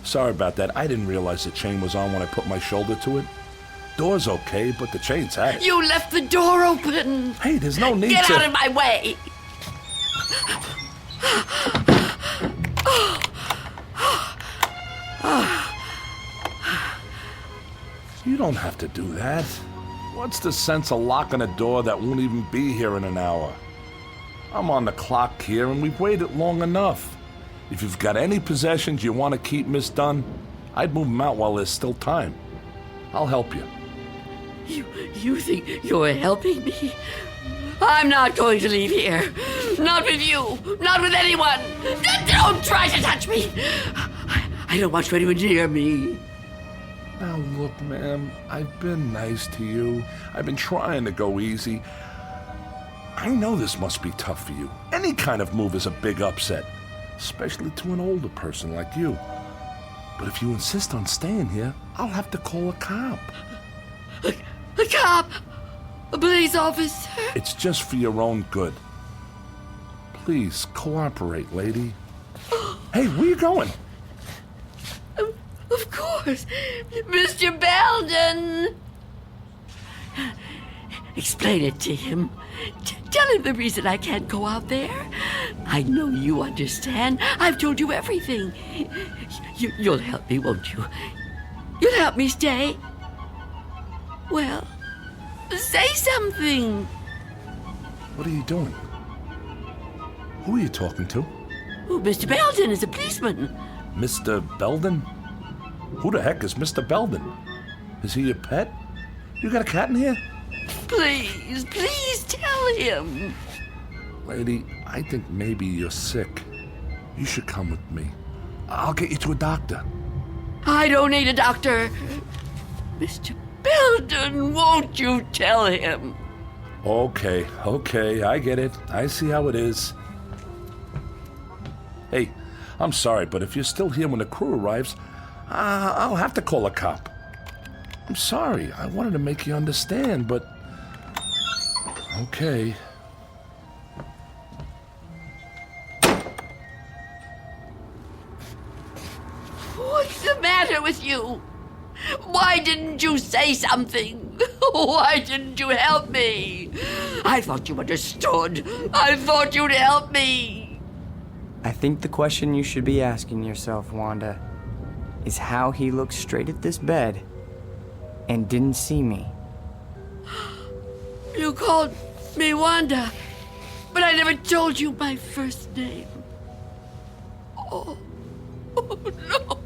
Sorry about that. I didn't realize the chain was on when I put my shoulder to it. Door's okay, but the chain's had it. You left the door open! Hey, there's no need Get to... out of my way! You don't have to do that. What's the sense of locking a door that won't even be here in an hour? I'm on the clock here, and we've waited long enough. If you've got any possessions you want to keep, Miss Dunn, I'd move them out while there's still time. I'll help you. You think you're helping me? I'm not going to leave here. Not with you. Not with anyone. Don't try to touch me. I don't want anyone near me. Now look, ma'am, I've been nice to you. I've been trying to go easy. I know this must be tough for you. Any kind of move is a big upset, especially to an older person like you. But if you insist on staying here, I'll have to call a cop. A cop? A police officer? It's just for your own good. Please cooperate, lady. Hey, where you going? Of course, Mr. Belden. Explain it to him. Tell him the reason I can't go out there. I know you understand. I've told you everything. You'll help me, won't you? You'll help me stay? Well, say something. What are you doing? Who are you talking to? Oh, Mr. Belden is a policeman. Mr. Belden? Who the heck is Mr. Belden? Is he your pet? You got a cat in here? Please tell him. Lady, I think maybe you're sick. You should come with me. I'll get you to a doctor. I don't need a doctor. Mr. Belden, won't you tell him? Okay, I get it. I see how it is. Hey, I'm sorry, but if you're still here when the crew arrives, I'll have to call a cop. I'm sorry. I wanted to make you understand, but... Okay. What's the matter with you? Why didn't you say something? Why didn't you help me? I thought you understood. I thought you'd help me. I think the question you should be asking yourself, Wanda, is how he looked straight at this bed and didn't see me. You called me Wanda, but I never told you my first name. Oh no.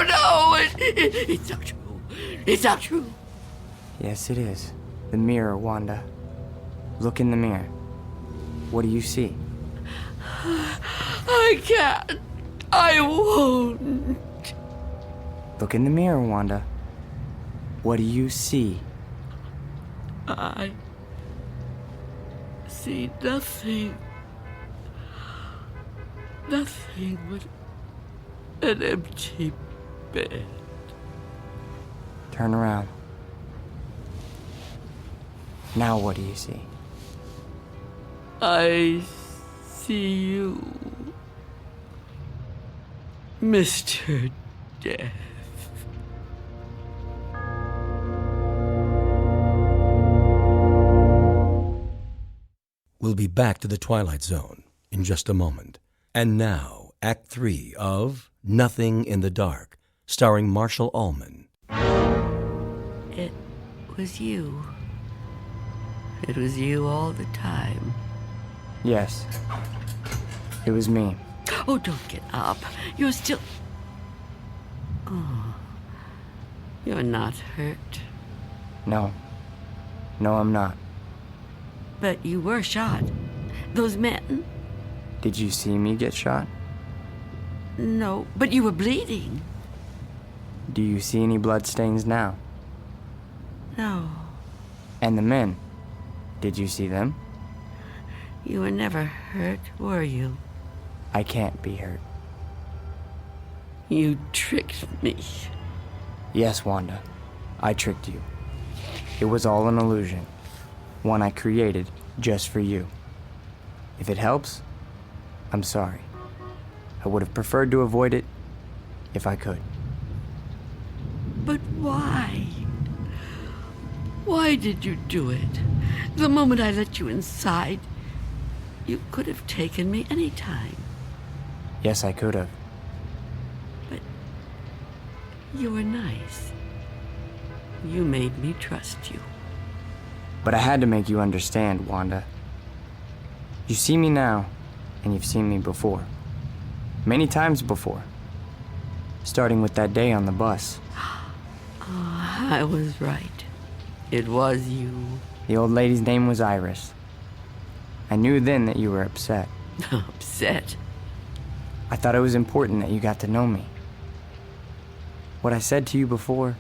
No. It's not true. It's not true. Yes, it is. The mirror, Wanda. Look in the mirror. What do you see? I can't. I won't. Look in the mirror, Wanda. What do you see? I see nothing. Nothing but an empty bed. Turn around. Now what do you see? I see you, Mr. Death. We'll be back to the Twilight Zone in just a moment. And now, Act 3 of Nothing in the Dark, starring Marshall Allman. It was you. It was you all the time. Yes. It was me. Oh, don't get up. You're still... Oh. You're not hurt. No. No, I'm not. But you were shot. Those men... Did you see me get shot? No, but you were bleeding. Do you see any bloodstains now? No. And the men? Did you see them? You were never hurt, were you? I can't be hurt. You tricked me. Yes, Wanda. I tricked you. It was all an illusion. One I created just for you. If it helps, I'm sorry. I would have preferred to avoid it if I could. But why? Why did you do it? The moment I let you inside, you could have taken me any time. Yes, I could have. But you were nice. You made me trust you. But I had to make you understand, Wanda. You see me now, and you've seen me before. Many times before. Starting with that day on the bus. Oh, I was right. It was you. The old lady's name was Iris. I knew then that you were upset. Upset? I thought it was important that you got to know me. What I said to you before,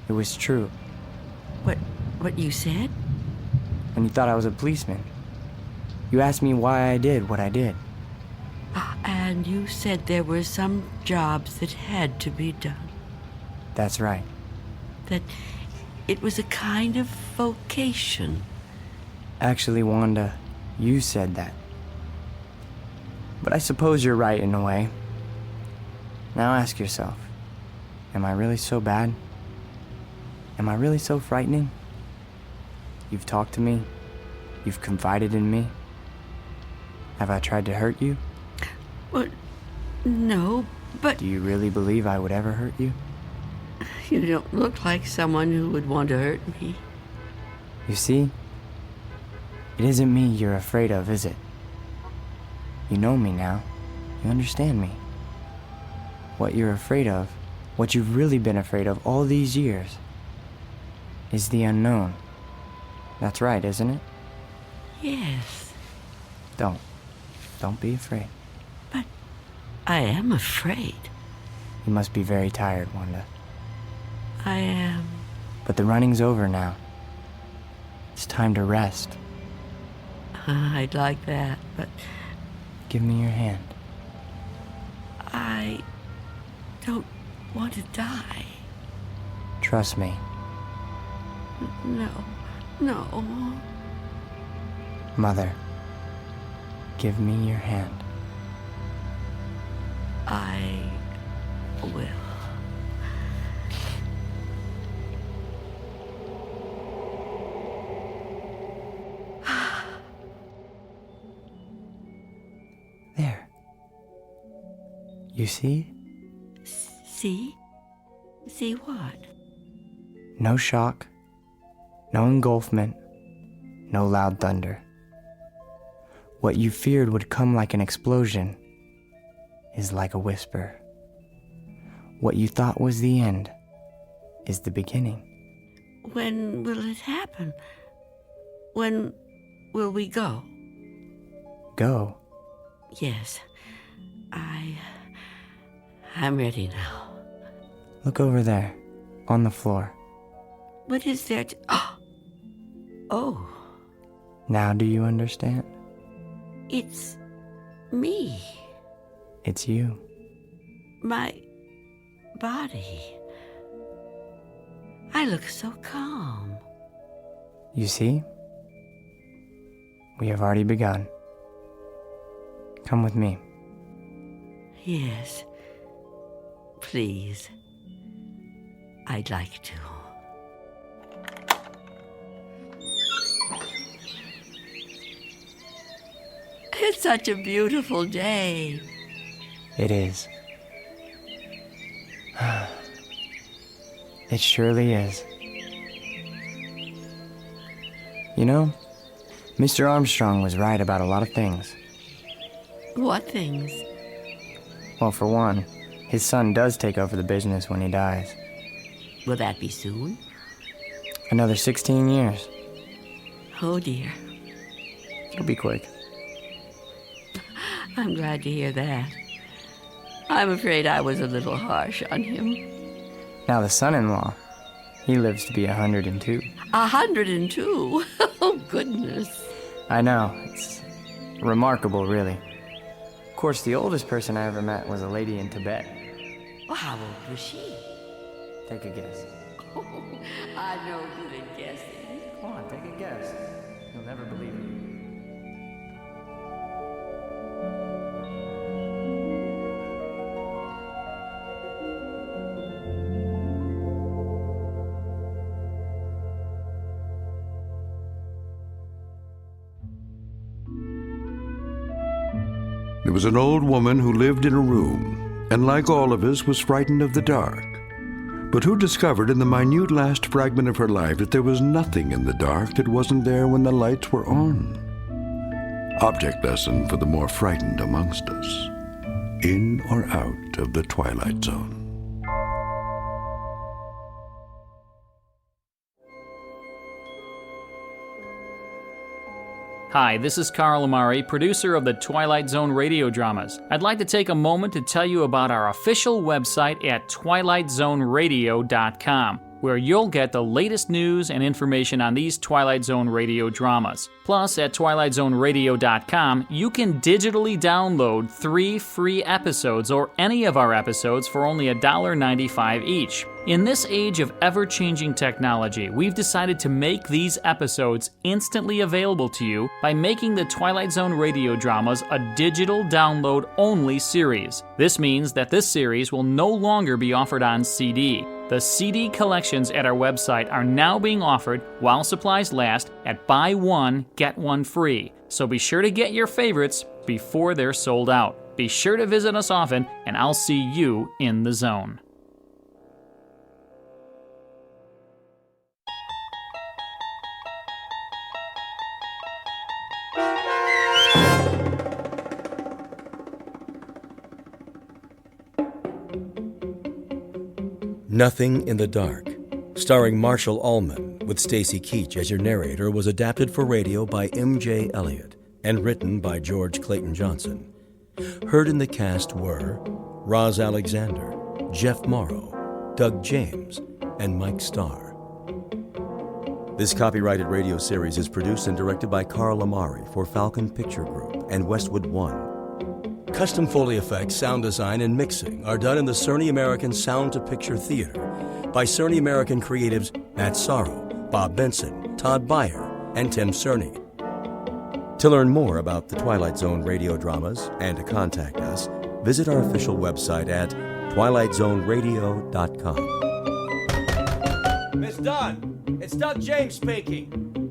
it was true. What you said? When you thought I was a policeman. You asked me why I did what I did. And you said there were some jobs that had to be done. That's right. That it was a kind of vocation. Actually, Wanda, you said that. But I suppose you're right in a way. Now ask yourself, am I really so bad? Am I really so frightening? You've talked to me. You've confided in me. Have I tried to hurt you? Well, no, but... Do you really believe I would ever hurt you? You don't look like someone who would want to hurt me. You see? It isn't me you're afraid of, is it? You know me now. You understand me. What you're afraid of, what you've really been afraid of all these years, is the unknown. That's right, isn't it? Yes. Don't be afraid. But I am afraid. You must be very tired, Wanda. I am. But the running's over now. It's time to rest. I'd like that, but... Give me your hand. I don't want to die. Trust me. No. Mother, give me your hand. I will. There. You see? See? See what? No shock, no engulfment, no loud thunder. What you feared would come like an explosion is like a whisper. What you thought was the end is the beginning. When will it happen? When will we go? Go? Yes. I'm ready now. Look over there, on the floor. What is there to... Oh. Now do you understand? It's me. It's you. My body. I look so calm. You see? We have already begun. Come with me. Yes. Please. I'd like to. It's such a beautiful day. It is. It surely is. You know, Mr. Armstrong was right about a lot of things. What things? Well, for one, his son does take over the business when he dies. Will that be soon? Another 16 years. Oh, dear. It'll be quick. I'm glad to hear that. I'm afraid I was a little harsh on him. Now the son-in-law, he lives to be 102. 102? Oh, goodness. I know. It's remarkable, really. Of course, the oldest person I ever met was a lady in Tibet. Well, how old was she? Take a guess. Oh, I'm no good at guessing. Come on, take a guess. You'll never believe it. There was an old woman who lived in a room, and like all of us, was frightened of the dark, but who discovered in the minute last fragment of her life that there was nothing in the dark that wasn't there when the lights were on. Object lesson for the more frightened amongst us. In or out of the Twilight Zone. Hi, this is Carl Amari, producer of the Twilight Zone Radio Dramas. I'd like to take a moment to tell you about our official website at twilightzoneradio.com, where you'll get the latest news and information on these Twilight Zone Radio dramas. Plus, at twilightzoneradio.com, you can digitally download 3 free episodes or any of our episodes for only $1.95 each. In this age of ever-changing technology, we've decided to make these episodes instantly available to you by making the Twilight Zone Radio Dramas a digital download-only series. This means that this series will no longer be offered on CD. The CD collections at our website are now being offered, while supplies last, at buy one, get one free. So be sure to get your favorites before they're sold out. Be sure to visit us often, and I'll see you in the zone. Nothing in the Dark, starring Marshall Allman, with Stacy Keach as your narrator, was adapted for radio by M.J. Elliott and written by George Clayton Johnson. Heard in the cast were Roz Alexander, Jeff Morrow, Doug James, and Mike Starr. This copyrighted radio series is produced and directed by Carl Amari for Falcon Picture Group and Westwood One. Custom Foley effects, sound design, and mixing are done in the Cerny American Sound to Picture Theater by Cerny American creatives Matt Sorrow, Bob Benson, Todd Beyer, and Tim Cerny. To learn more about the Twilight Zone radio dramas and to contact us, visit our official website at twilightzoneradio.com. Miss Dunn, it's Doug James speaking.